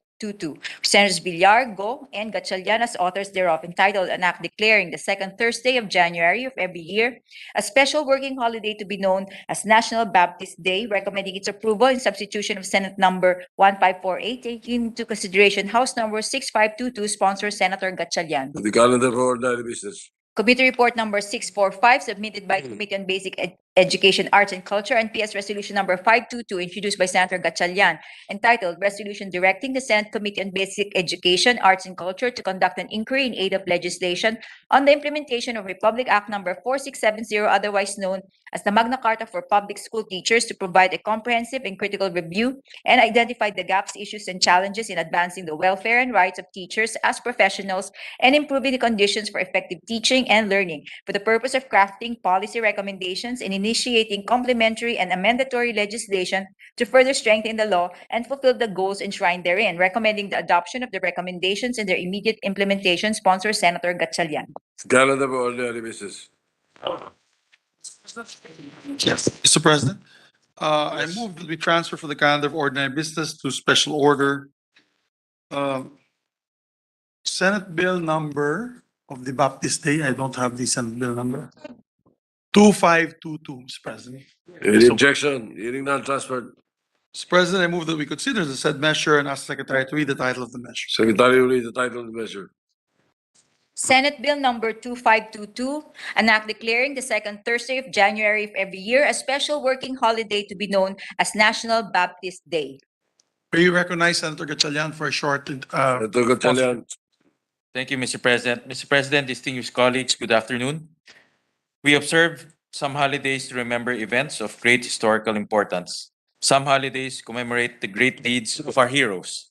Senators Villar, Go, and Gatchalian as authors thereof, entitled An Act Declaring the Second Thursday of January of every year a special working holiday to be known as National Baptist Day, recommending its approval in substitution of Senate number 1548, taking into consideration House number 6522, sponsor Senator Gatchalian. To the calendar for ordinary business. Committee Report number 645, submitted by Committee on Basic Education, Arts and Culture, and PS Resolution number 522, introduced by Senator Gatchalian, entitled Resolution Directing the Senate Committee on Basic Education, Arts and Culture to conduct an inquiry in aid of legislation on the implementation of Republic Act number 4670, otherwise known as the Magna Carta for Public School Teachers, to provide a comprehensive and critical review and identify the gaps, issues, and challenges in advancing the welfare and rights of teachers as professionals and improving the conditions for effective teaching and learning, for the purpose of crafting policy recommendations and initiating complementary and amendatory legislation to further strengthen the law and fulfill the goals enshrined therein, recommending the adoption of the recommendations and their immediate implementation, sponsor Senator Gatchalian. Calendar for ordinary business. Yes. Mr. President, I move that we transfer for the calendar of ordinary business to special order. Senate Bill number of the Baptist Day, I don't have the Senate Bill number. 2522, Mr. President. Any objection? Hearing none, transferred. Mr. President, I move that we consider the said measure and ask the Secretary to read the title of the measure. Secretary will read the title of the measure. Senate Bill number 2522, an act declaring the second Thursday of January of every year a special working holiday to be known as National Baptist Day. Will you recognize Senator Gatchalian for a short Senator Gatchalian. Thank you, Mr. President. Mr. President, distinguished colleagues, good afternoon. We observe some holidays to remember events of great historical importance. Some holidays commemorate the great deeds of our heroes.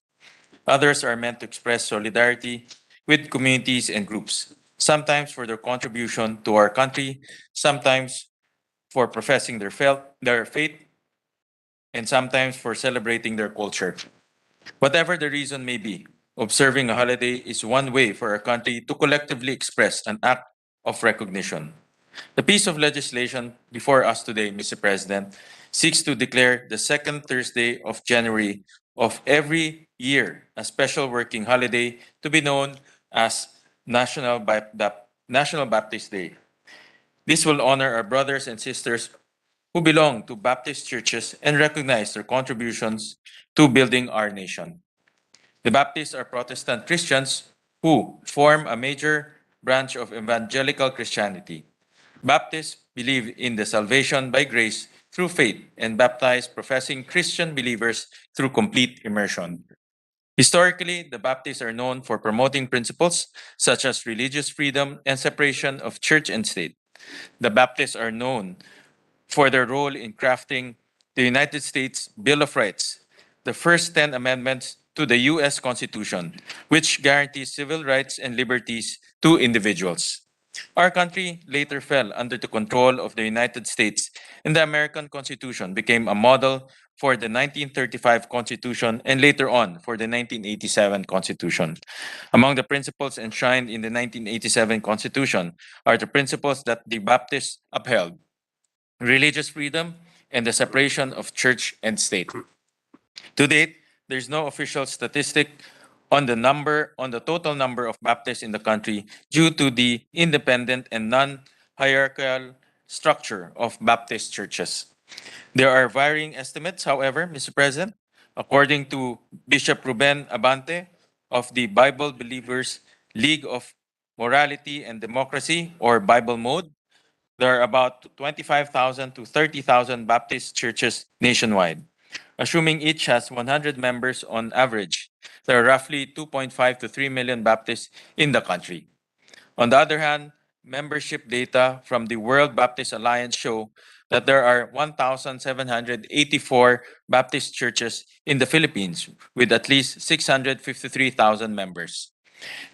Others are meant to express solidarity with communities and groups, sometimes for their contribution to our country, sometimes for professing their faith, and sometimes for celebrating their culture. Whatever the reason may be, observing a holiday is one way for our country to collectively express an act of recognition. The piece of legislation before us today, Mr. President, seeks to declare the second Thursday of January of every year a special working holiday to be known as National Baptist Day. This will honor our brothers and sisters who belong to Baptist churches and recognize their contributions to building our nation. The Baptists are Protestant Christians who form a major branch of evangelical Christianity. Baptists believe in the salvation by grace through faith and baptize professing Christian believers through complete immersion. Historically, the Baptists are known for promoting principles such as religious freedom and separation of church and state. The Baptists are known for their role in crafting the United States Bill of Rights, the first 10 amendments to the U.S. Constitution, which guarantees civil rights and liberties to individuals. Our country later fell under the control of the United States, and the American Constitution became a model for the 1935 Constitution and later on for the 1987 Constitution. Among the principles enshrined in the 1987 Constitution are the principles that the Baptists upheld: religious freedom and the separation of church and state. To date, there's no official statistic on the total number of Baptists in the country due to the independent and non-hierarchical structure of Baptist churches. There are varying estimates, however, Mr. President. According to Bishop Ruben Abante of the Bible Believers League of Morality and Democracy, or Bible Mode, there are about 25,000 to 30,000 Baptist churches nationwide. Assuming each has 100 members on average, there are roughly 2.5 to 3 million Baptists in the country. On the other hand, membership data from the World Baptist Alliance show that there are 1,784 Baptist churches in the Philippines with at least 653,000 members.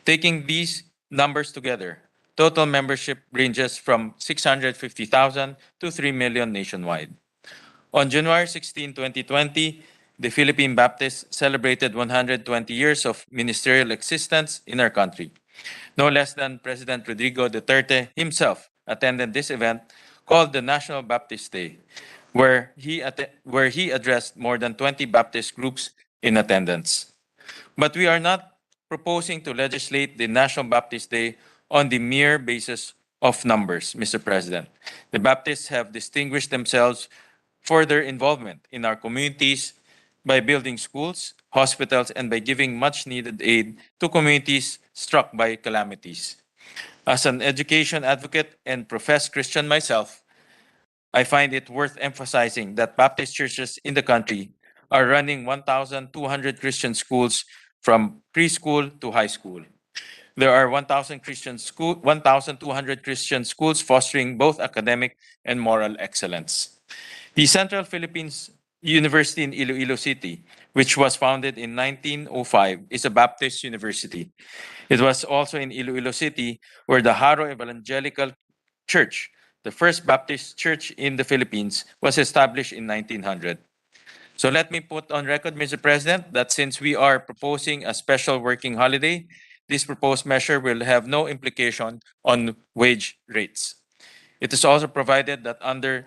Taking these numbers together, total membership ranges from 650,000 to 3 million nationwide. On January 16, 2020, the Philippine Baptists celebrated 120 years of ministerial existence in our country. No less than President Rodrigo Duterte himself attended this event called the National Baptist Day, where he addressed more than 20 Baptist groups in attendance. But we are not proposing to legislate the National Baptist Day on the mere basis of numbers, Mr. President. The Baptists have distinguished themselves for their involvement in our communities by building schools, hospitals, and by giving much-needed aid to communities struck by calamities. As an education advocate and professed Christian myself, I find it worth emphasizing that Baptist churches in the country are running 1,200 Christian schools from preschool to high school. There are 1,200 Christian schools fostering both academic and moral excellence. The Central Philippines University in Iloilo City, which was founded in 1905, is a Baptist university. It was also in Iloilo City where the Haro Evangelical Church, the first Baptist church in the Philippines, was established in 1900. So let me put on record, Mr. President, that since we are proposing a special working holiday, this proposed measure will have no implication on wage rates. It is also provided that under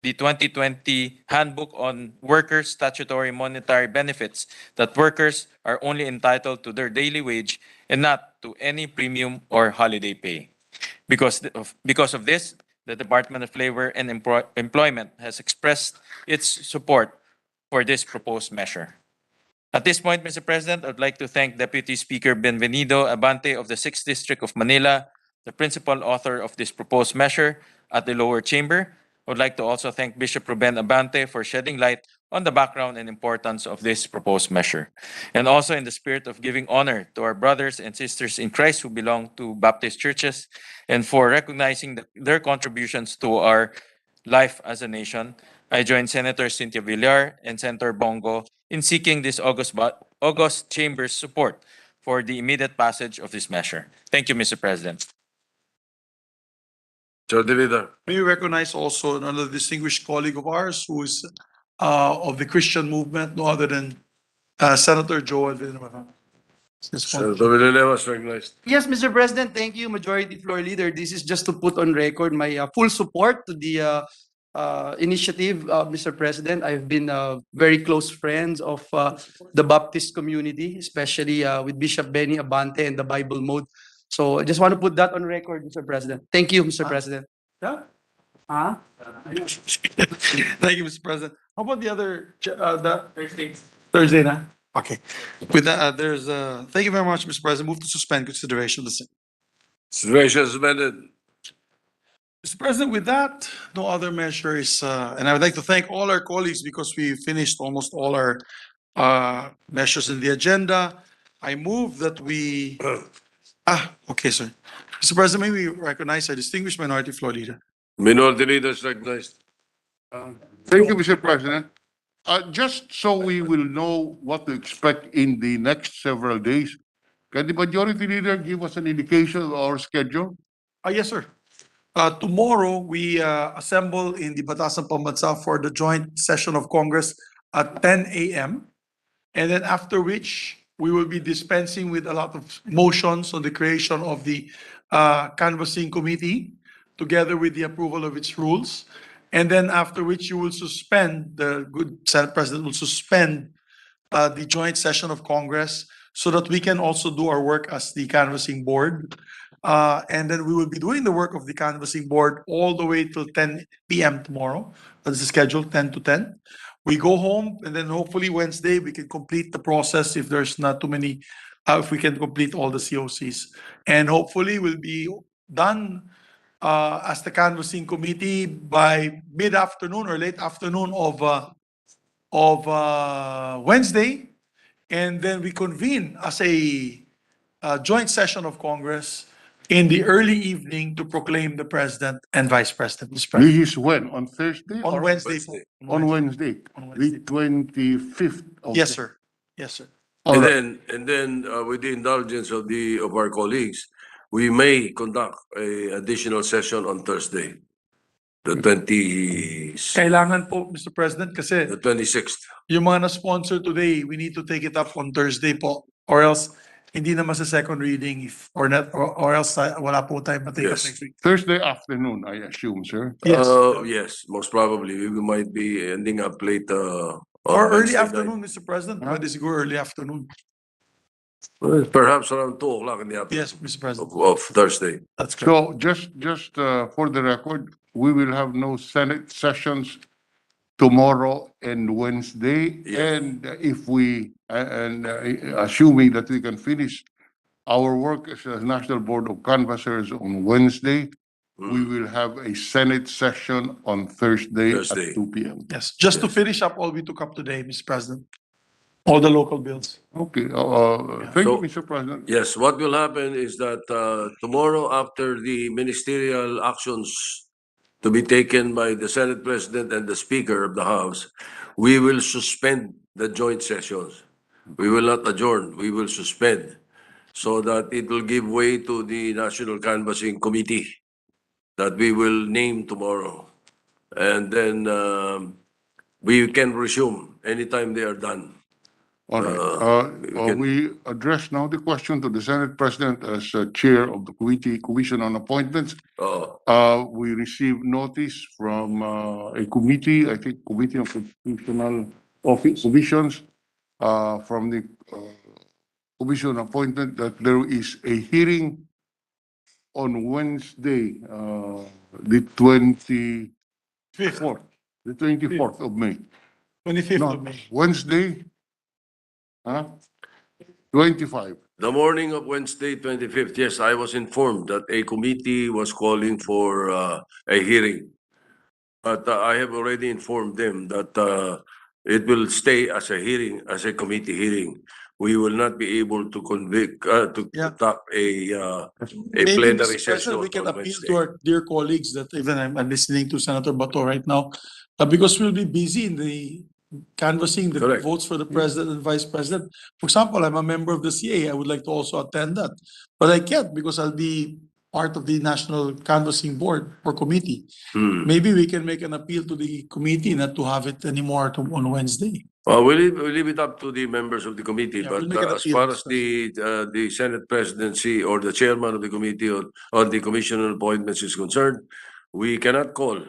the 2020 Handbook on Workers' Statutory Monetary Benefits, that workers are only entitled to their daily wage and not to any premium or holiday pay. Because of this, the Department of Labor and Employment has expressed its support for this proposed measure. At this point, Mr. President, I would like to thank Deputy Speaker Benvenido Abante of the 6th District of Manila, the principal author of this proposed measure at the lower chamber. I would like to also thank Bishop Ruben Abante for shedding light on the background and importance of this proposed measure. And also in the spirit of giving honor to our brothers and sisters in Christ who belong to Baptist churches and for recognizing their contributions to our life as a nation, I join Senator Cynthia Villar and Senator Bongo in seeking this August Chamber's support for the immediate passage of this measure. Thank you, Mr. President. May we recognize also another distinguished colleague of ours who is of the Christian movement, no other than Senator Joel Villanueva. Senator Villanueva is recognized. Yes, Mr. President, thank you, Majority Floor Leader. This is just to put on record my full support to the initiative, Mr. President. I've been very close friends of the Baptist community, especially with Bishop Benny Abante and the Bible Mode. So I just want to put that on record, Mr. President. Thank you, Mr. President. Yeah? Thank you, Mr. President. How about the other, Thursday, na? Okay. With that, thank you very much, Mr. President. Move to suspend consideration of the same. Consideration suspended. Mr. President, with that, no other measures, and I would like to thank all our colleagues because we finished almost all our measures in the agenda. I move that we, okay, sir. Mr. President, may we recognize our distinguished minority floor leader? Minority Leader is recognized. Thank you, Mr. President. Just so we will know what to expect in the next several days, can the Majority Leader give us an indication of our schedule? Yes, sir. Tomorrow, we assemble in the Batasan Pambansa for the joint session of Congress at 10 a.m. And then after which, we will be dispensing with a lot of motions on the creation of the canvassing committee, together with the approval of its rules. And then after which you will suspend, the good Senate President will suspend the joint session of Congress so that we can also do our work as the canvassing board. And then we will be doing the work of the canvassing board all the way till 10 p.m. tomorrow. That's the schedule, 10 to 10. We go home and then hopefully Wednesday we can complete the process if there's not too many, if we can complete all the COCs. And hopefully we'll be done as the canvassing committee by mid-afternoon or late afternoon of Wednesday. And then we convene as a joint session of Congress in the early evening to proclaim the president and vice president. Mr. President. This is when? On Thursday? On or- Wednesday. On Wednesday, On the 25th of. Yes, sir. Yes, sir. All And right. then, with the indulgence of our colleagues, we may conduct a additional session on Thursday, the 26th. Kailangan po, Mr. President, kasi The 26th. yung mga na-sponsor today, we need to take it up on Thursday po. Or else, hindi naman sa second reading if, or not, or else wala po tayong matake up Yes. next week. Thursday afternoon, I assume, sir. Yes. Yes, most probably. We might be ending up late, on Or early Wednesday night. afternoon, Mr. President. Pwede siguro early afternoon. Well, perhaps around 2 o'clock in the afternoon. Yes, Mr. President. Of Thursday. That's correct. So just for the record, we will have no Senate sessions tomorrow and Wednesday. Yes. And if we, assuming that we can finish our work as a National Board of Canvassers on Wednesday, we will have a Senate session on Thursday Thursday. at 2 p.m. Yes, just to finish up all we took up today, Mr. President. All the local bills. Okay, thank you, So- Mr. President. Yes, what will happen is that tomorrow, after the ministerial actions to be taken by the Senate President and the Speaker of the House, we will suspend the joint sessions. We will not adjourn, we will suspend, so that it will give way to the National Canvassing Committee that we will name tomorrow. And then we can resume anytime they are done. All right, we address now the question to the Senate President as Chair of the Commission on Appointments. We received notice from a committee, I think Committee on Constitutional Commissions, from the Commission on Appointment that there is a hearing on Wednesday, the 24th, the 24th of May. 25th No, of May. Wednesday, 25. The morning of Wednesday, 25th, yes, I was informed that a committee was calling for a hearing. But I have already informed them that it will stay as a hearing, as a committee hearing. We will not be able to conduct a Maybe, plenary Mr. session President, we can on appeal Wednesday. to our dear colleagues that even I'm listening to Senator Bato right now, because we'll be busy in the canvassing the Correct. votes for the president and vice president. For example, I'm a member of the CA. I would like to also attend that, but I can't because I'll be part of the National Canvassing Board or Committee. Maybe we can make an appeal to the committee not to have it anymore on Wednesday. We'll leave it up to the members of the committee, Yeah, we'll but make an as appeal, far Mr. as the Senate presidency or the chairman of the committee on the Commission on Appointments is concerned, we cannot convene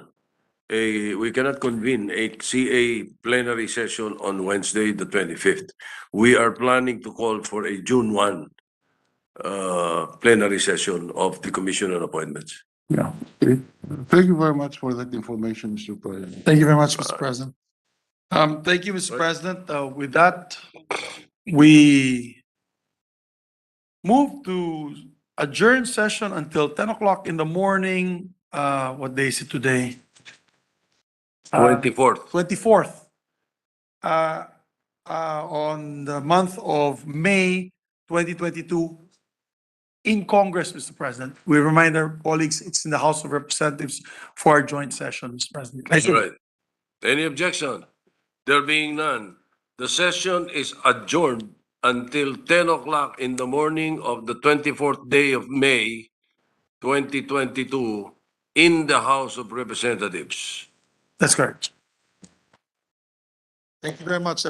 a CA plenary session on Wednesday, the 25th. We are planning to call for a June 1 plenary session of the Commission on Appointments. Yeah. Okay. Thank you very much for that information, Mr. President. Thank you very much, Mr. President. Thank you, Mr. President. With that, we move to adjourn session until 10 o'clock in the morning. What day is it today? 24th. 24th. on the month of May 2022 in Congress, Mr. President. We remind our colleagues, it's in the House of Representatives for our joint session, Mr. President. All right. Any objection? There being none, the session is adjourned until 10 o'clock in the morning of the 24th day of May 2022 in the House of Representatives. That's correct. Thank you very much.